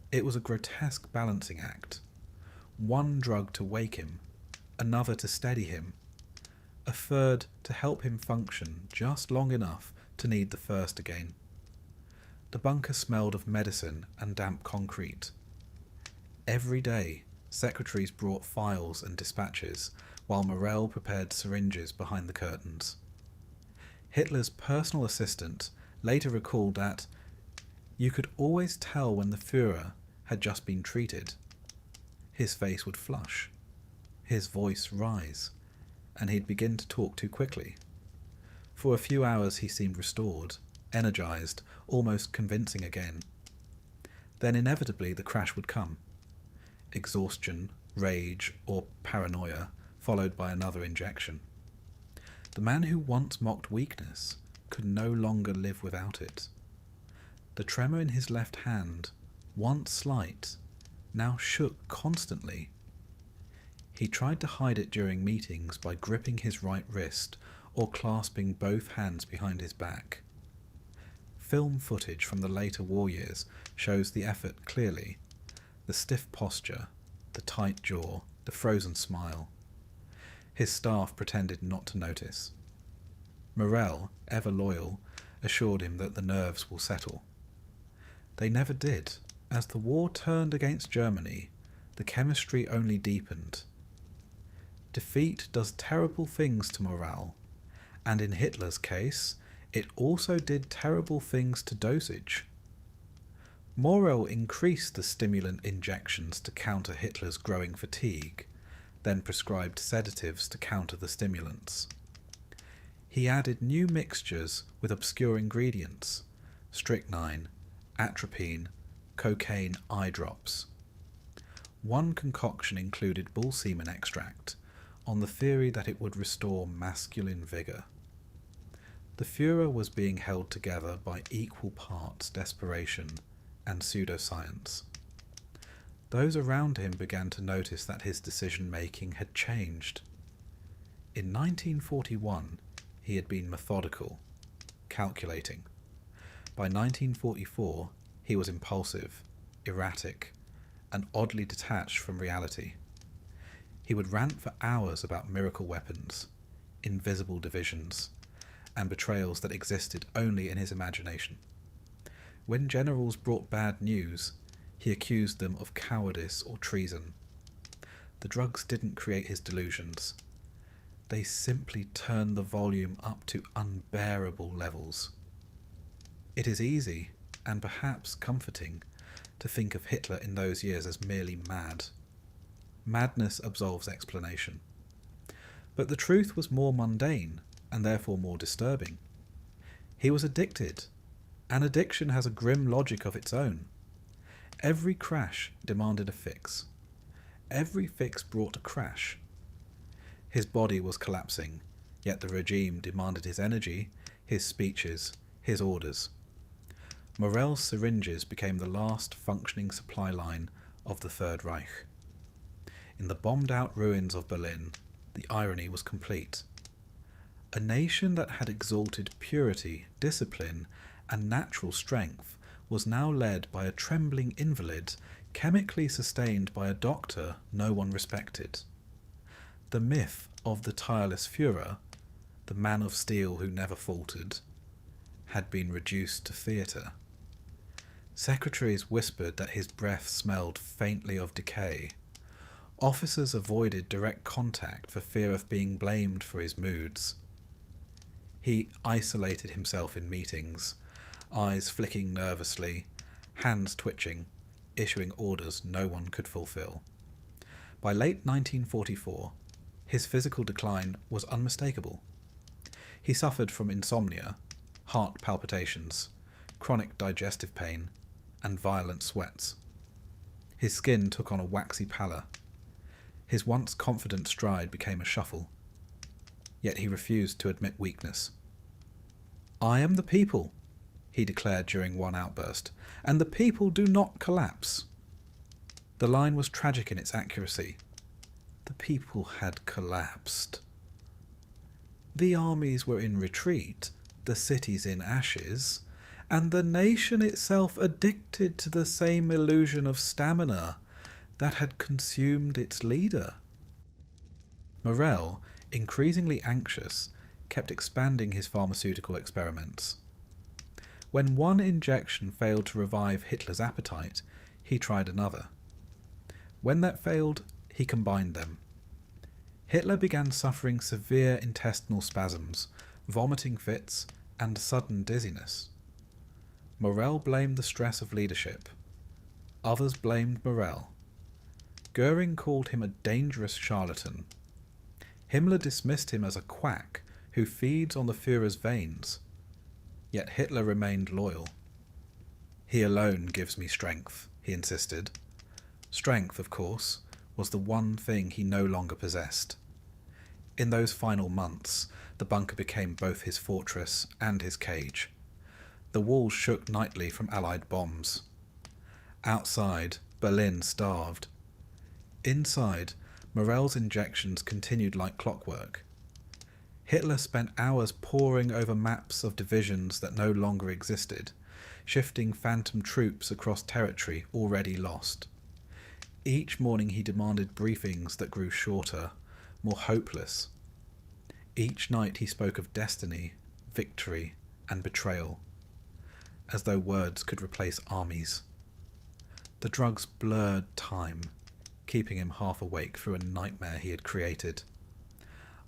It was a grotesque balancing act. One drug to wake him, another to steady him, a third to help him function just long enough to need the first again. The bunker smelled of medicine and damp concrete. Every day, secretaries brought files and dispatches, while Morell prepared syringes behind the curtains. Hitler's personal assistant later recalled that you could always tell when the Führer had just been treated. His face would flush, his voice rise, and he'd begin to talk too quickly. For a few hours he seemed restored, energized, almost convincing again. Then inevitably the crash would come. Exhaustion, rage, or paranoia, followed by another injection. The man who once mocked weakness could no longer live without it. The tremor in his left hand, once slight, now shook constantly. He tried to hide it during meetings by gripping his right wrist or clasping both hands behind his back. Film footage from the later war years shows the effort clearly. The stiff posture, the tight jaw, the frozen smile. His staff pretended not to notice. Morell, ever loyal, assured him that the nerves will settle. They never did. As the war turned against Germany, the chemistry only deepened. Defeat does terrible things to morale, and in Hitler's case, it also did terrible things to dosage. Morell increased the stimulant injections to counter Hitler's growing fatigue, then prescribed sedatives to counter the stimulants. He added new mixtures with obscure ingredients, strychnine, atropine, cocaine eye drops. One concoction included bull semen extract, on the theory that it would restore masculine vigour. The Führer was being held together by equal parts desperation and pseudoscience. Those around him began to notice that his decision-making had changed. In 1941, he had been methodical, calculating. By 1944, he was impulsive, erratic, and oddly detached from reality. He would rant for hours about miracle weapons, invisible divisions, and betrayals that existed only in his imagination. When generals brought bad news, he accused them of cowardice or treason. The drugs didn't create his delusions. They simply turned the volume up to unbearable levels. It is easy, and perhaps comforting, to think of Hitler in those years as merely mad. Madness absolves explanation. But the truth was more mundane, and therefore more disturbing. He was addicted, and addiction has a grim logic of its own. Every crash demanded a fix. Every fix brought a crash. His body was collapsing, yet the regime demanded his energy, his speeches, his orders. Morell's syringes became the last functioning supply line of the Third Reich. In the bombed-out ruins of Berlin, the irony was complete. A nation that had exalted purity, discipline, and natural strength was now led by a trembling invalid, chemically sustained by a doctor no one respected. The myth of the tireless Führer, the man of steel who never faltered, had been reduced to theatre. Secretaries whispered that his breath smelled faintly of decay. Officers avoided direct contact for fear of being blamed for his moods. He isolated himself in meetings, eyes flicking nervously, hands twitching, issuing orders no one could fulfill. By late 1944, his physical decline was unmistakable. He suffered from insomnia, heart palpitations, chronic digestive pain, and violent sweats. His skin took on a waxy pallor. His once confident stride became a shuffle. Yet he refused to admit weakness. "I am the people," he declared during one outburst, "and the people do not collapse." The line was tragic in its accuracy. The people had collapsed. The armies were in retreat, the cities in ashes, and the nation itself addicted to the same illusion of stamina that had consumed its leader. Morell, increasingly anxious, kept expanding his pharmaceutical experiments. When one injection failed to revive Hitler's appetite, he tried another. When that failed, he combined them. Hitler began suffering severe intestinal spasms, vomiting fits, and sudden dizziness. Morell blamed the stress of leadership. Others blamed Morell. Goering called him a dangerous charlatan. Himmler dismissed him as a quack who feeds on the Führer's veins. Yet Hitler remained loyal. "He alone gives me strength," he insisted. Strength, of course, was the one thing he no longer possessed. In those final months, the bunker became both his fortress and his cage. The walls shook nightly from Allied bombs. Outside, Berlin starved. Inside, Morell's injections continued like clockwork. Hitler spent hours poring over maps of divisions that no longer existed, shifting phantom troops across territory already lost. Each morning he demanded briefings that grew shorter, more hopeless. Each night he spoke of destiny, victory, and betrayal, as though words could replace armies. The drugs blurred time, keeping him half awake through a nightmare he had created.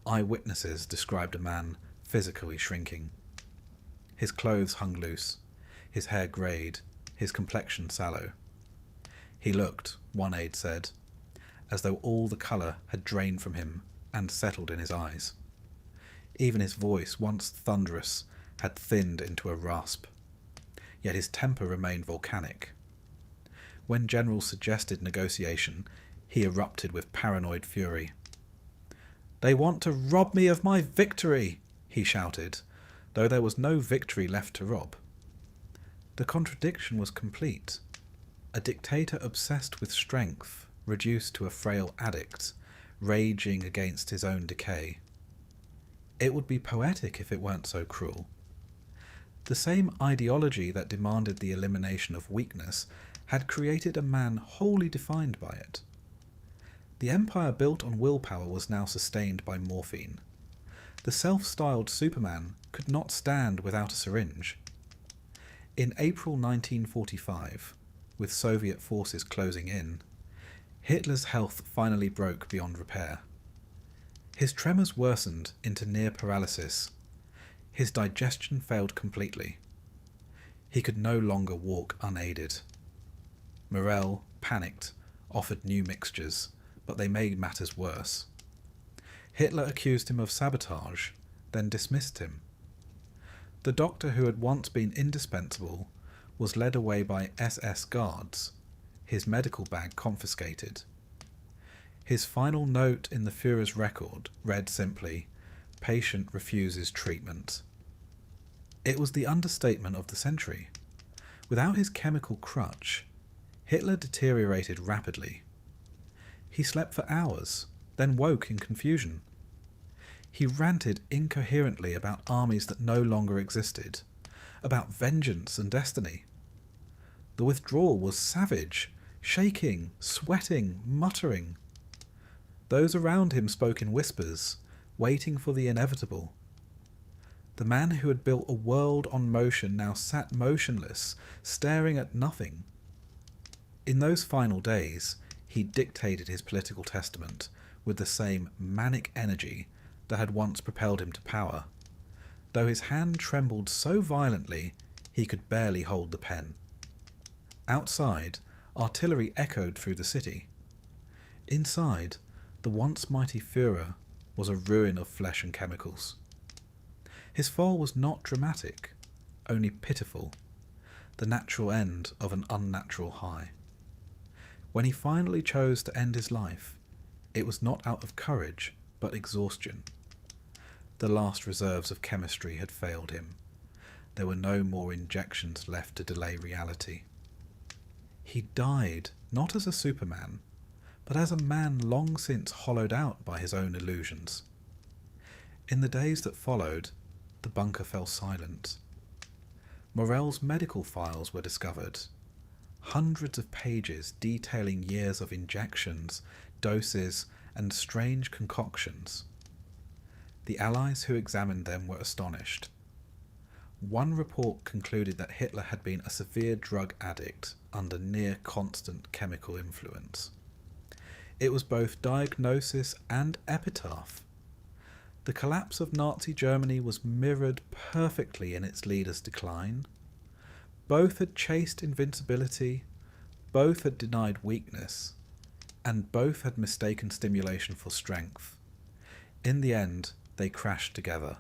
Eyewitnesses described a man physically shrinking. His clothes hung loose, his hair greyed, his complexion sallow. He looked, one aide said, as though all the colour had drained from him and settled in his eyes. Even his voice, once thunderous, had thinned into a rasp. Yet his temper remained volcanic. When generals suggested negotiation, he erupted with paranoid fury. "They want to rob me of my victory," he shouted, though there was no victory left to rob. The contradiction was complete. A dictator obsessed with strength, reduced to a frail addict, raging against his own decay. It would be poetic if it weren't so cruel. The same ideology that demanded the elimination of weakness had created a man wholly defined by it. The empire built on willpower was now sustained by morphine. The self-styled Superman could not stand without a syringe. In April 1945, with Soviet forces closing in, Hitler's health finally broke beyond repair. His tremors worsened into near paralysis. His digestion failed completely. He could no longer walk unaided. Morel, panicked, offered new mixtures, but they made matters worse. Hitler accused him of sabotage, then dismissed him. The doctor who had once been indispensable was led away by SS guards, his medical bag confiscated. His final note in the Führer's record read simply, "Patient refuses treatment." It was the understatement of the century. Without his chemical crutch, Hitler deteriorated rapidly. He slept for hours, then woke in confusion. He ranted incoherently about armies that no longer existed, about vengeance and destiny. The withdrawal was savage, shaking, sweating, muttering. Those around him spoke in whispers, waiting for the inevitable. The man who had built a world on motion now sat motionless, staring at nothing. In those final days, he dictated his political testament with the same manic energy that had once propelled him to power, though his hand trembled so violently he could barely hold the pen. Outside, artillery echoed through the city. Inside, the once mighty Führer was a ruin of flesh and chemicals. His fall was not dramatic, only pitiful, the natural end of an unnatural high. When he finally chose to end his life, it was not out of courage, but exhaustion. The last reserves of chemistry had failed him. There were no more injections left to delay reality. He died not as a Superman, but as a man long since hollowed out by his own illusions. In the days that followed, the bunker fell silent. Morel's medical files were discovered. Hundreds of pages detailing years of injections, doses, and strange concoctions. The Allies who examined them were astonished. One report concluded that Hitler had been a severe drug addict under near constant chemical influence. It was both diagnosis and epitaph. The collapse of Nazi Germany was mirrored perfectly in its leader's decline. Both had chased invincibility, both had denied weakness, and both had mistaken stimulation for strength. In the end, they crashed together.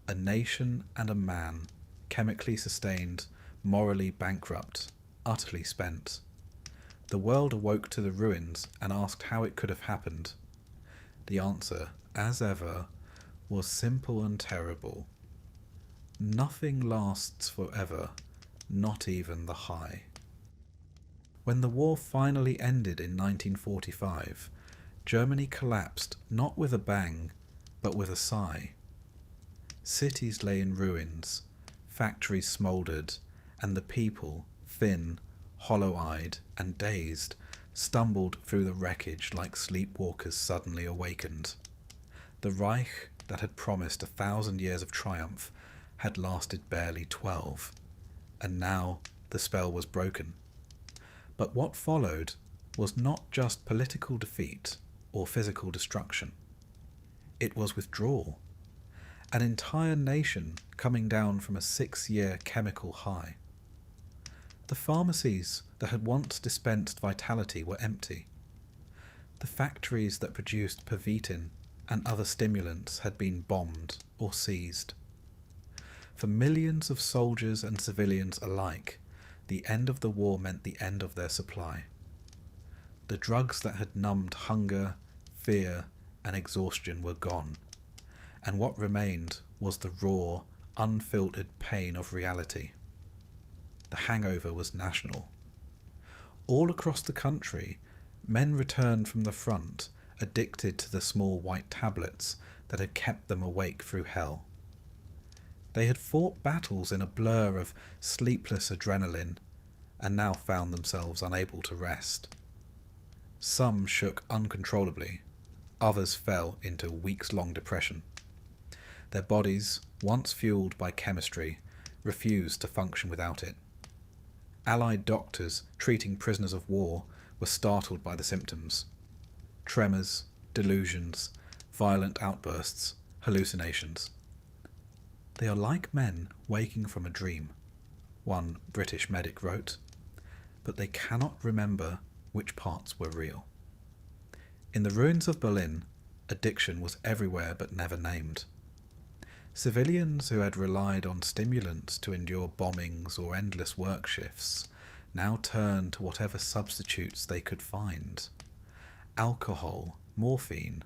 A nation and a man, chemically sustained, morally bankrupt, utterly spent. The world awoke to the ruins and asked how it could have happened. The answer, as ever, was simple and terrible. Nothing lasts forever, not even the high. When the war finally ended in 1945, Germany collapsed not with a bang, but with a sigh. Cities lay in ruins, factories smouldered, and the people, thin, hollow-eyed, and dazed, stumbled through the wreckage like sleepwalkers suddenly awakened. The Reich that had promised 1,000 years of triumph had lasted barely 12, and now the spell was broken. But what followed was not just political defeat or physical destruction. It was withdrawal. An entire nation coming down from a 6-year chemical high. The pharmacies that had once dispensed vitality were empty. The factories that produced pervitin and other stimulants had been bombed or seized. For millions of soldiers and civilians alike, the end of the war meant the end of their supply. The drugs that had numbed hunger, fear, and exhaustion were gone, and what remained was the raw, unfiltered pain of reality. The hangover was national. All across the country, men returned from the front, addicted to the small white tablets that had kept them awake through hell. They had fought battles in a blur of sleepless adrenaline, and now found themselves unable to rest. Some shook uncontrollably, others fell into weeks-long depression. Their bodies, once fueled by chemistry, refused to function without it. Allied doctors treating prisoners of war were startled by the symptoms. Tremors, delusions, violent outbursts, hallucinations. They are like men waking from a dream, one British medic wrote, but they cannot remember which parts were real. In the ruins of Berlin, addiction was everywhere but never named. Civilians who had relied on stimulants to endure bombings or endless work shifts now turned to whatever substitutes they could find. Alcohol, morphine,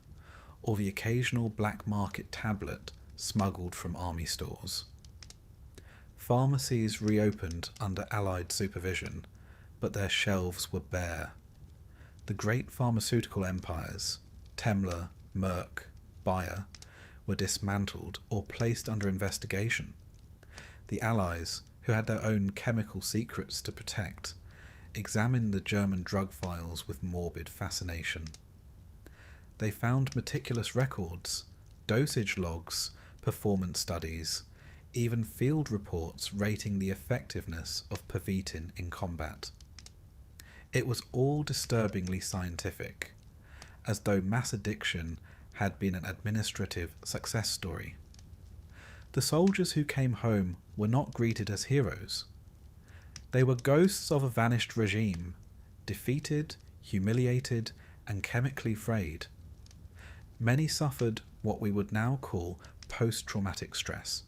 or the occasional black market tablet smuggled from army stores. Pharmacies reopened under Allied supervision, but their shelves were bare. The great pharmaceutical empires, Temmler, Merck, Bayer, were dismantled or placed under investigation. The Allies, who had their own chemical secrets to protect, examined the German drug files with morbid fascination. They found meticulous records, dosage logs, performance studies, even field reports rating the effectiveness of Pervitin in combat. It was all disturbingly scientific, as though mass addiction had been an administrative success story. The soldiers who came home were not greeted as heroes. They were ghosts of a vanished regime, defeated, humiliated, and chemically frayed. Many suffered what we would now call post-traumatic stress,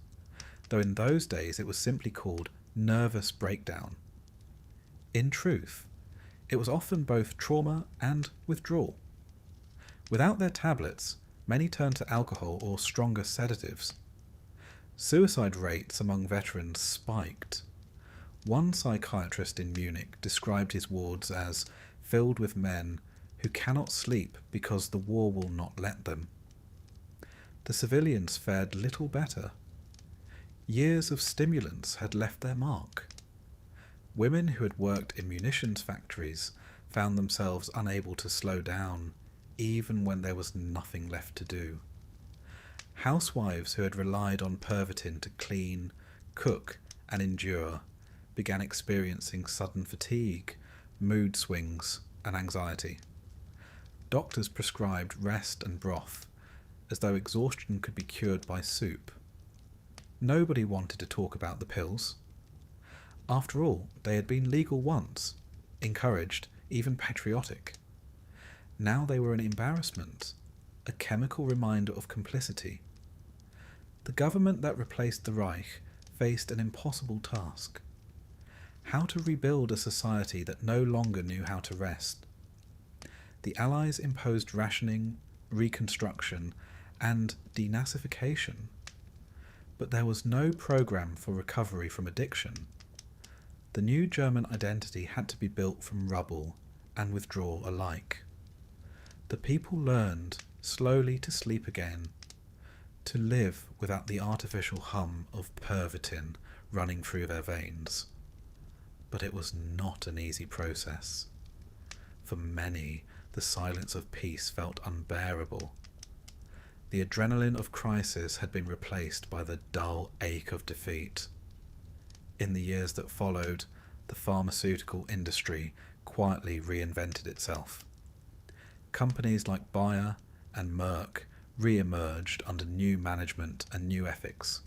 though in those days it was simply called nervous breakdown. In truth, it was often both trauma and withdrawal. Without their tablets, many turned to alcohol or stronger sedatives. Suicide rates among veterans spiked. One psychiatrist in Munich described his wards as filled with men who cannot sleep because the war will not let them. The civilians fared little better. Years of stimulants had left their mark. Women who had worked in munitions factories found themselves unable to slow down, even when there was nothing left to do. Housewives who had relied on Pervitin to clean, cook, and endure began experiencing sudden fatigue, mood swings, and anxiety. Doctors prescribed rest and broth, as though exhaustion could be cured by soup. Nobody wanted to talk about the pills. After all, they had been legal once, encouraged, even patriotic. Now they were an embarrassment, a chemical reminder of complicity. The government that replaced the Reich faced an impossible task. How to rebuild a society that no longer knew how to rest. The Allies imposed rationing, reconstruction, and denazification. But there was no program for recovery from addiction. The new German identity had to be built from rubble and withdrawal alike. The people learned slowly to sleep again, to live without the artificial hum of Pervitin running through their veins. But it was not an easy process. For many, the silence of peace felt unbearable. The adrenaline of crisis had been replaced by the dull ache of defeat. In the years that followed, the pharmaceutical industry quietly reinvented itself. Companies like Bayer and Merck re-emerged under new management and new ethics.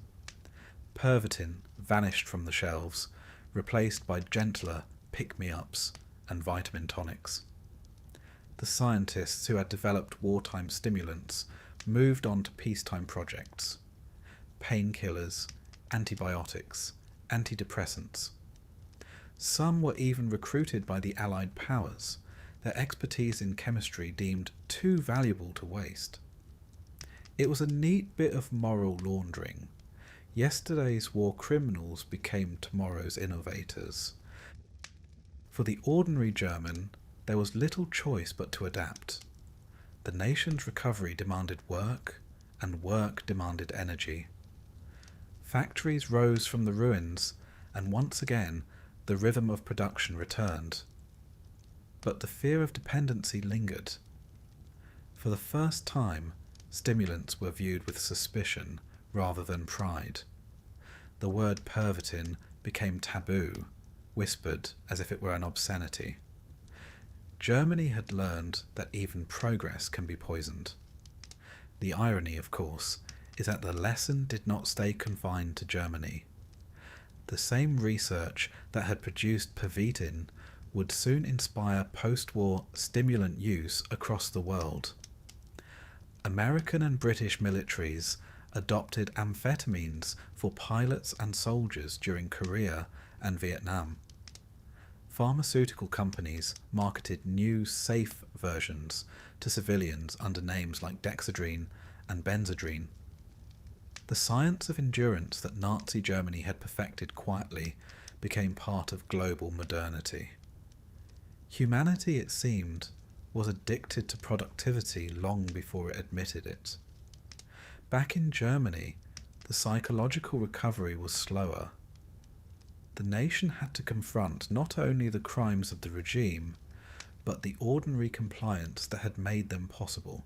Pervitin vanished from the shelves, replaced by gentler pick-me-ups and vitamin tonics. The scientists who had developed wartime stimulants moved on to peacetime projects. Painkillers, antibiotics, antidepressants. Some were even recruited by the Allied powers, their expertise in chemistry deemed too valuable to waste. It was a neat bit of moral laundering. Yesterday's war criminals became tomorrow's innovators. For the ordinary German, there was little choice but to adapt. The nation's recovery demanded work, and work demanded energy. Factories rose from the ruins, and once again the rhythm of production returned. But the fear of dependency lingered. For the first time, stimulants were viewed with suspicion rather than pride. The word pervertin became taboo, whispered as if it were an obscenity. Germany had learned that even progress can be poisoned. The irony, of course, is that the lesson did not stay confined to Germany. The same research that had produced pervitin would soon inspire post-war stimulant use across the world. American and British militaries adopted amphetamines for pilots and soldiers during Korea and Vietnam. Pharmaceutical companies marketed new, safe versions to civilians under names like dexedrine and benzedrine. The science of endurance that Nazi Germany had perfected quietly became part of global modernity. Humanity, it seemed, was addicted to productivity long before it admitted it. Back in Germany, the psychological recovery was slower. The nation had to confront not only the crimes of the regime, but the ordinary compliance that had made them possible.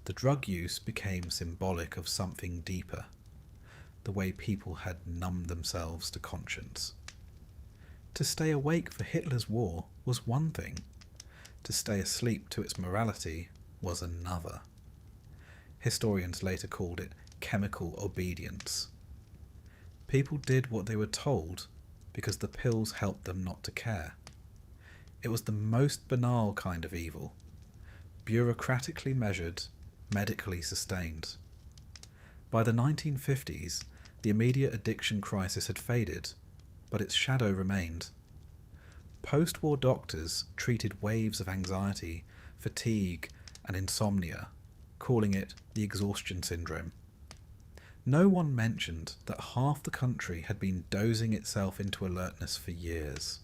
The drug use became symbolic of something deeper, the way people had numbed themselves to conscience. To stay awake for Hitler's war was one thing. To stay asleep to its morality was another. Historians later called it chemical obedience. People did what they were told because the pills helped them not to care. It was the most banal kind of evil, bureaucratically measured, medically sustained. By the 1950s, the immediate addiction crisis had faded, but its shadow remained. Post-war doctors treated waves of anxiety, fatigue, and insomnia, calling it the exhaustion syndrome. No one mentioned that half the country had been dozing itself into alertness for years.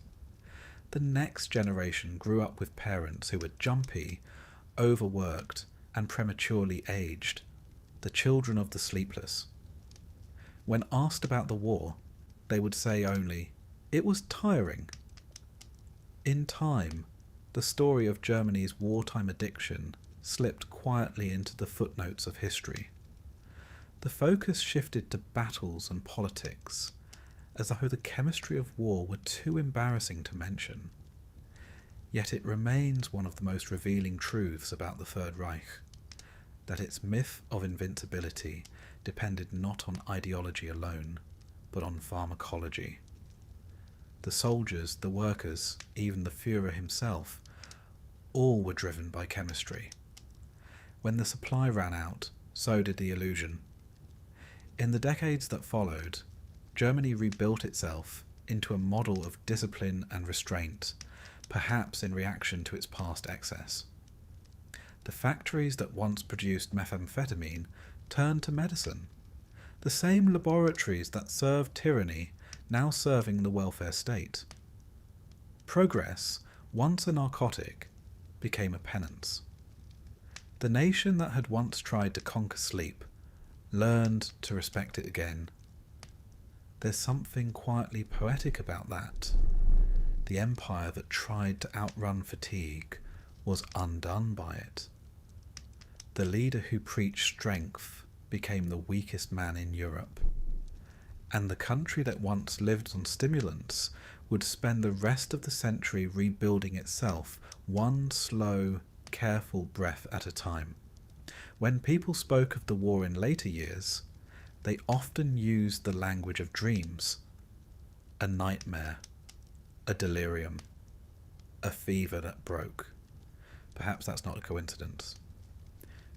The next generation grew up with parents who were jumpy, overworked, and prematurely aged, the children of the sleepless. When asked about the war, they would say only, "It was tiring." In time, the story of Germany's wartime addiction slipped quietly into the footnotes of history. The focus shifted to battles and politics, as though the chemistry of war were too embarrassing to mention. Yet it remains one of the most revealing truths about the Third Reich, that its myth of invincibility depended not on ideology alone, but on pharmacology. The soldiers, the workers, even the Führer himself, all were driven by chemistry. When the supply ran out, so did the illusion. In the decades that followed, Germany rebuilt itself into a model of discipline and restraint, perhaps in reaction to its past excess. The factories that once produced methamphetamine turned to medicine. The same laboratories that served tyranny now serving the welfare state. Progress, once a narcotic, became a penance. The nation that had once tried to conquer sleep learned to respect it again. There's something quietly poetic about that. The empire that tried to outrun fatigue was undone by it. The leader who preached strength became the weakest man in Europe. And the country that once lived on stimulants would spend the rest of the century rebuilding itself, one slow, careful breath at a time. When people spoke of the war in later years, they often used the language of dreams. A nightmare, a delirium, a fever that broke. Perhaps that's not a coincidence.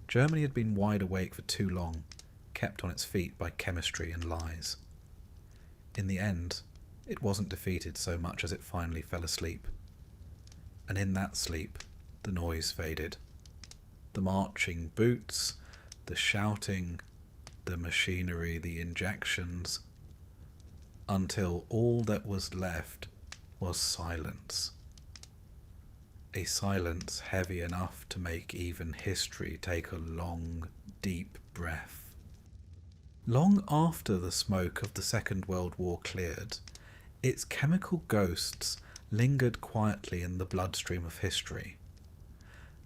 Germany had been wide awake for too long, kept on its feet by chemistry and lies. In the end, it wasn't defeated so much as it finally fell asleep. And in that sleep, the noise faded. The marching boots, the shouting, the machinery, the injections, until all that was left was silence. a silence heavy enough to make even history take a long, deep breath. Long after the smoke of the Second World War cleared, its chemical ghosts lingered quietly in the bloodstream of history.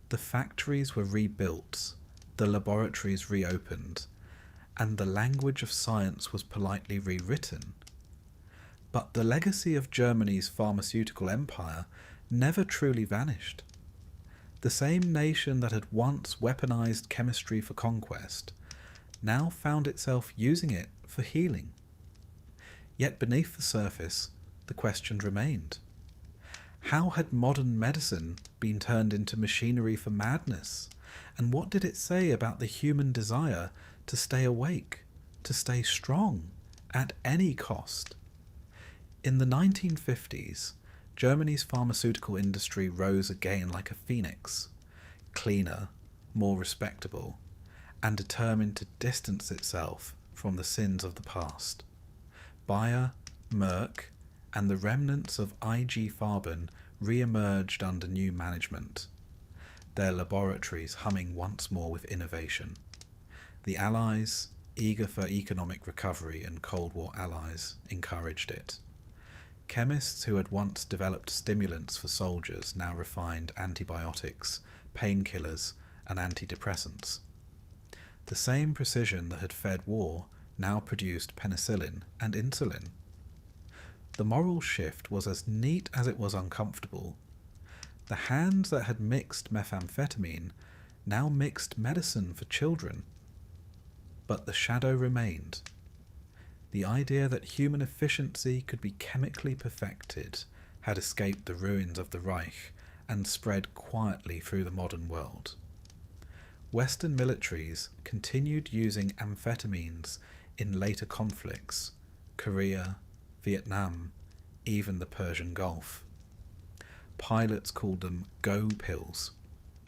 The factories were rebuilt, the laboratories reopened, and the language of science was politely rewritten. But the legacy of Germany's pharmaceutical empire never truly vanished. The same nation that had once weaponized chemistry for conquest now found itself using it for healing. Yet beneath the surface, the question remained. How had modern medicine been turned into machinery for madness? And what did it say about the human desire to stay awake, to stay strong, at any cost? In the 1950s, Germany's pharmaceutical industry rose again like a phoenix, cleaner, more respectable, and determined to distance itself from the sins of the past. Bayer, Merck, and the remnants of IG Farben re-emerged under new management, their laboratories humming once more with innovation. The Allies, eager for economic recovery and Cold War allies, encouraged it. Chemists who had once developed stimulants for soldiers now refined antibiotics, painkillers, and antidepressants. The same precision that had fed war now produced penicillin and insulin. The moral shift was as neat as it was uncomfortable. The hands that had mixed methamphetamine now mixed medicine for children. But the shadow remained. The idea that human efficiency could be chemically perfected had escaped the ruins of the Reich and spread quietly through the modern world. Western militaries continued using amphetamines in later conflicts, Korea, Vietnam, even the Persian Gulf. Pilots called them go pills,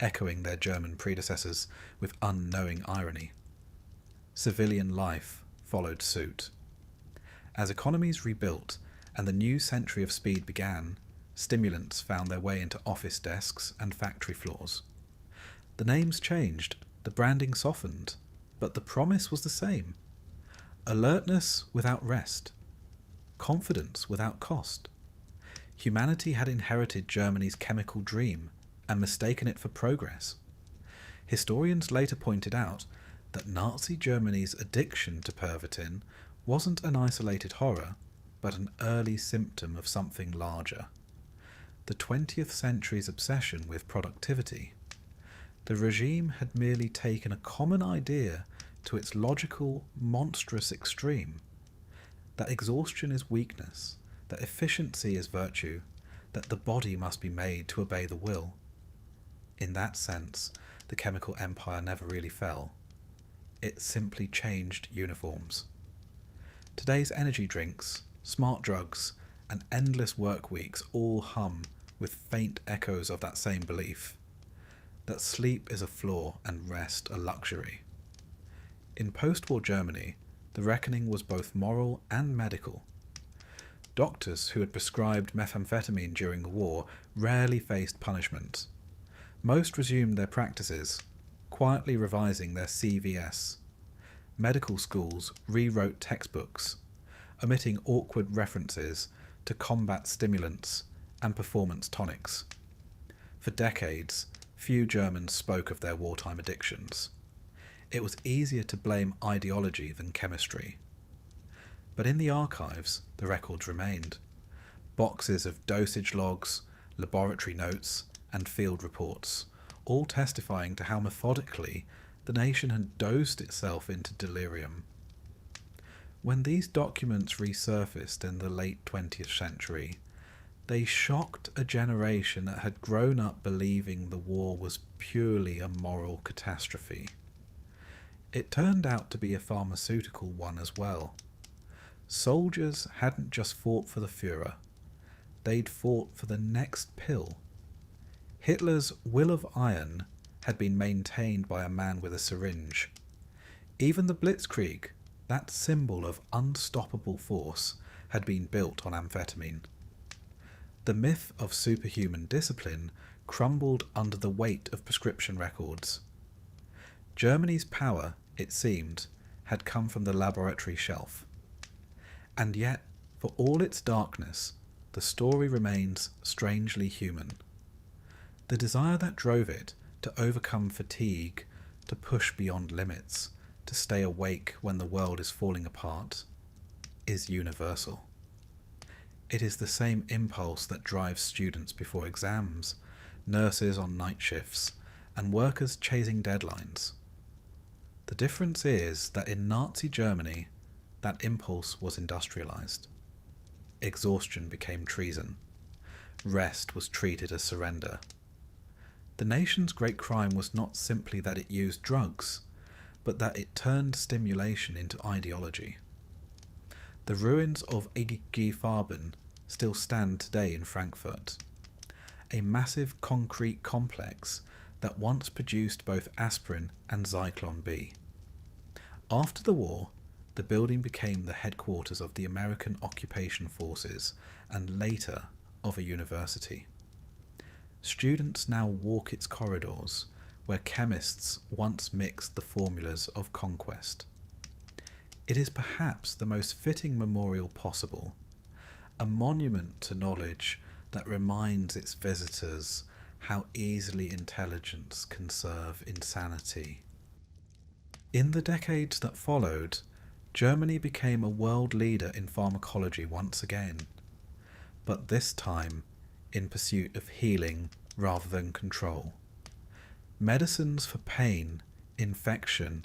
echoing their German predecessors with unknowing irony. Civilian life followed suit. As economies rebuilt and the new century of speed began, stimulants found their way into office desks and factory floors. The names changed, the branding softened, but the promise was the same. Alertness without rest. Confidence without cost. Humanity had inherited Germany's chemical dream and mistaken it for progress. Historians later pointed out that Nazi Germany's addiction to pervitin wasn't an isolated horror, but an early symptom of something larger. The 20th century's obsession with productivity. The regime had merely taken a common idea to its logical, monstrous extreme. That exhaustion is weakness, that efficiency is virtue, that the body must be made to obey the will. In that sense, the chemical empire never really fell. It simply changed uniforms. Today's energy drinks, smart drugs, and endless work weeks all hum with faint echoes of that same belief, that sleep is a flaw and rest a luxury. In post-war Germany, the reckoning was both moral and medical. Doctors who had prescribed methamphetamine during the war rarely faced punishment. Most resumed their practices, quietly revising their CVS. Medical schools rewrote textbooks, omitting awkward references to combat stimulants and performance tonics. For decades, few Germans spoke of their wartime addictions. It was easier to blame ideology than chemistry. But in the archives, the records remained. Boxes of dosage logs, laboratory notes, and field reports, all testifying to how methodically the nation had dosed itself into delirium. When these documents resurfaced in the late 20th century, they shocked a generation that had grown up believing the war was purely a moral catastrophe. It turned out to be a pharmaceutical one as well. Soldiers hadn't just fought for the Führer, they'd fought for the next pill. Hitler's will of iron had been maintained by a man with a syringe. Even the Blitzkrieg, that symbol of unstoppable force, had been built on amphetamine. The myth of superhuman discipline crumbled under the weight of prescription records. Germany's power, it seemed, had come from the laboratory shelf. And yet, for all its darkness, the story remains strangely human. The desire that drove it to overcome fatigue, to push beyond limits, to stay awake when the world is falling apart, is universal. It is the same impulse that drives students before exams, nurses on night shifts, and workers chasing deadlines. The difference is that in Nazi Germany, that impulse was industrialized. Exhaustion became treason. Rest was treated as surrender. The nation's great crime was not simply that it used drugs, but that it turned stimulation into ideology. The ruins of IG Farben still stand today in Frankfurt, a massive concrete complex that once produced both aspirin and Zyklon B. After the war, the building became the headquarters of the American occupation forces and later of a university. Students now walk its corridors where chemists once mixed the formulas of conquest. It is perhaps the most fitting memorial possible, a monument to knowledge that reminds its visitors how easily intelligence can serve insanity. In the decades that followed, Germany became a world leader in pharmacology once again, but this time in pursuit of healing rather than control. Medicines for pain, infection,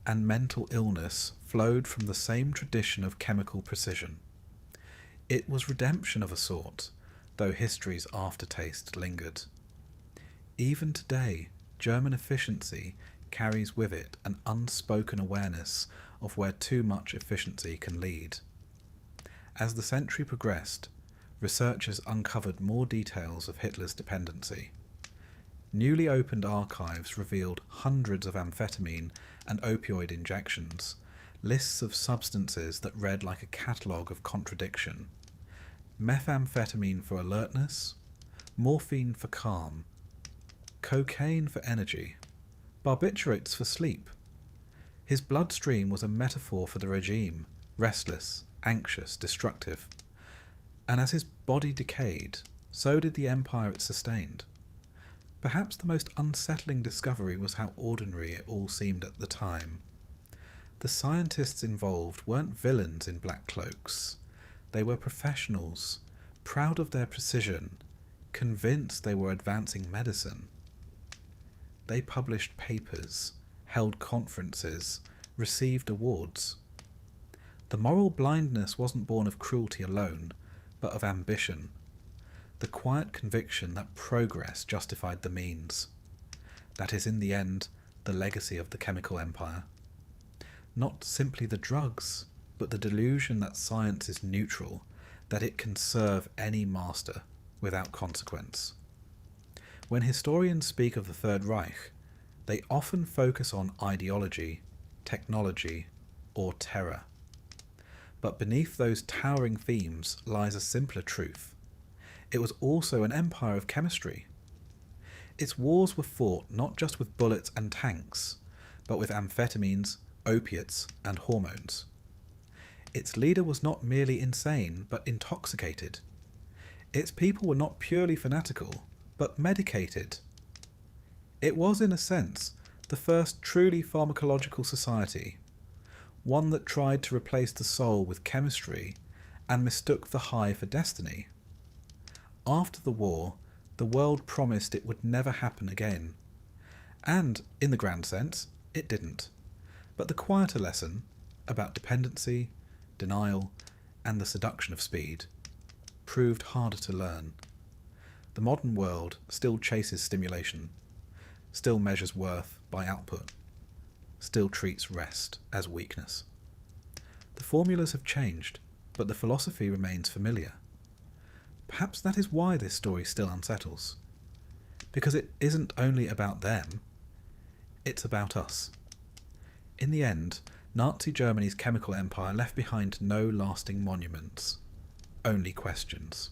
and mental illness flowed from the same tradition of chemical precision. It was redemption of a sort, though history's aftertaste lingered. Even today, German efficiency carries with it an unspoken awareness of where too much efficiency can lead. As the century progressed, researchers uncovered more details of Hitler's dependency. Newly opened archives revealed hundreds of amphetamine and opioid injections, lists of substances that read like a catalogue of contradiction. Methamphetamine for alertness, morphine for calm, cocaine for energy, barbiturates for sleep. His bloodstream was a metaphor for the regime, restless, anxious, destructive. And as his body decayed, so did the empire it sustained. Perhaps the most unsettling discovery was how ordinary it all seemed at the time. The scientists involved weren't villains in black cloaks. They were professionals, proud of their precision, convinced they were advancing medicine. They published papers, held conferences, received awards. The moral blindness wasn't born of cruelty alone, but of ambition, the quiet conviction that progress justified the means. That is, in the end, the legacy of the chemical empire. Not simply the drugs, but the delusion that science is neutral, that it can serve any master without consequence. When historians speak of the Third Reich, they often focus on ideology, technology, or terror. But beneath those towering themes lies a simpler truth. It was also an empire of chemistry. Its wars were fought not just with bullets and tanks, but with amphetamines, opiates, and hormones. Its leader was not merely insane, but intoxicated. Its people were not purely fanatical, but medicated. It was, in a sense, the first truly pharmacological society, one that tried to replace the soul with chemistry and mistook the high for destiny. After the war, the world promised it would never happen again. And, in the grand sense, it didn't. But the quieter lesson, about dependency, denial, and the seduction of speed, proved harder to learn. The modern world still chases stimulation, still measures worth by output, still treats rest as weakness. The formulas have changed, but the philosophy remains familiar. Perhaps that is why this story still unsettles. Because it isn't only about them, it's about us. In the end, Nazi Germany's chemical empire left behind no lasting monuments, only questions.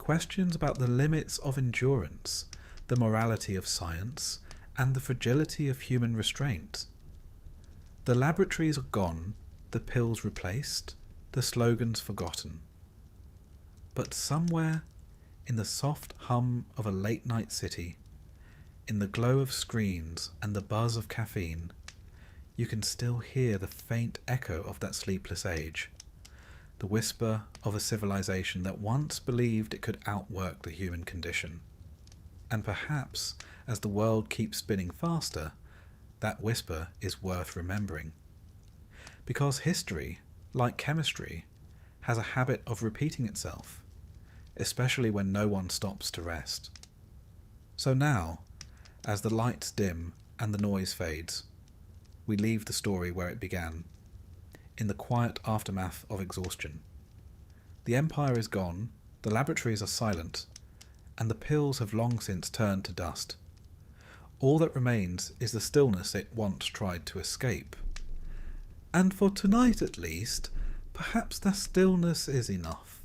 questions about the limits of endurance, the morality of science, and the fragility of human restraint. The laboratories are gone, the pills replaced, the slogans forgotten. But somewhere, in the soft hum of a late-night city, in the glow of screens and the buzz of caffeine, you can still hear the faint echo of that sleepless age, the whisper of a civilization that once believed it could outwork the human condition. And perhaps, as the world keeps spinning faster, that whisper is worth remembering. Because history, like chemistry, has a habit of repeating itself, especially when no one stops to rest. So now, as the lights dim and the noise fades, we leave the story where it began, in the quiet aftermath of exhaustion. The empire is gone, the laboratories are silent, and the pills have long since turned to dust. All that remains is the stillness it once tried to escape. And for tonight at least, perhaps that stillness is enough.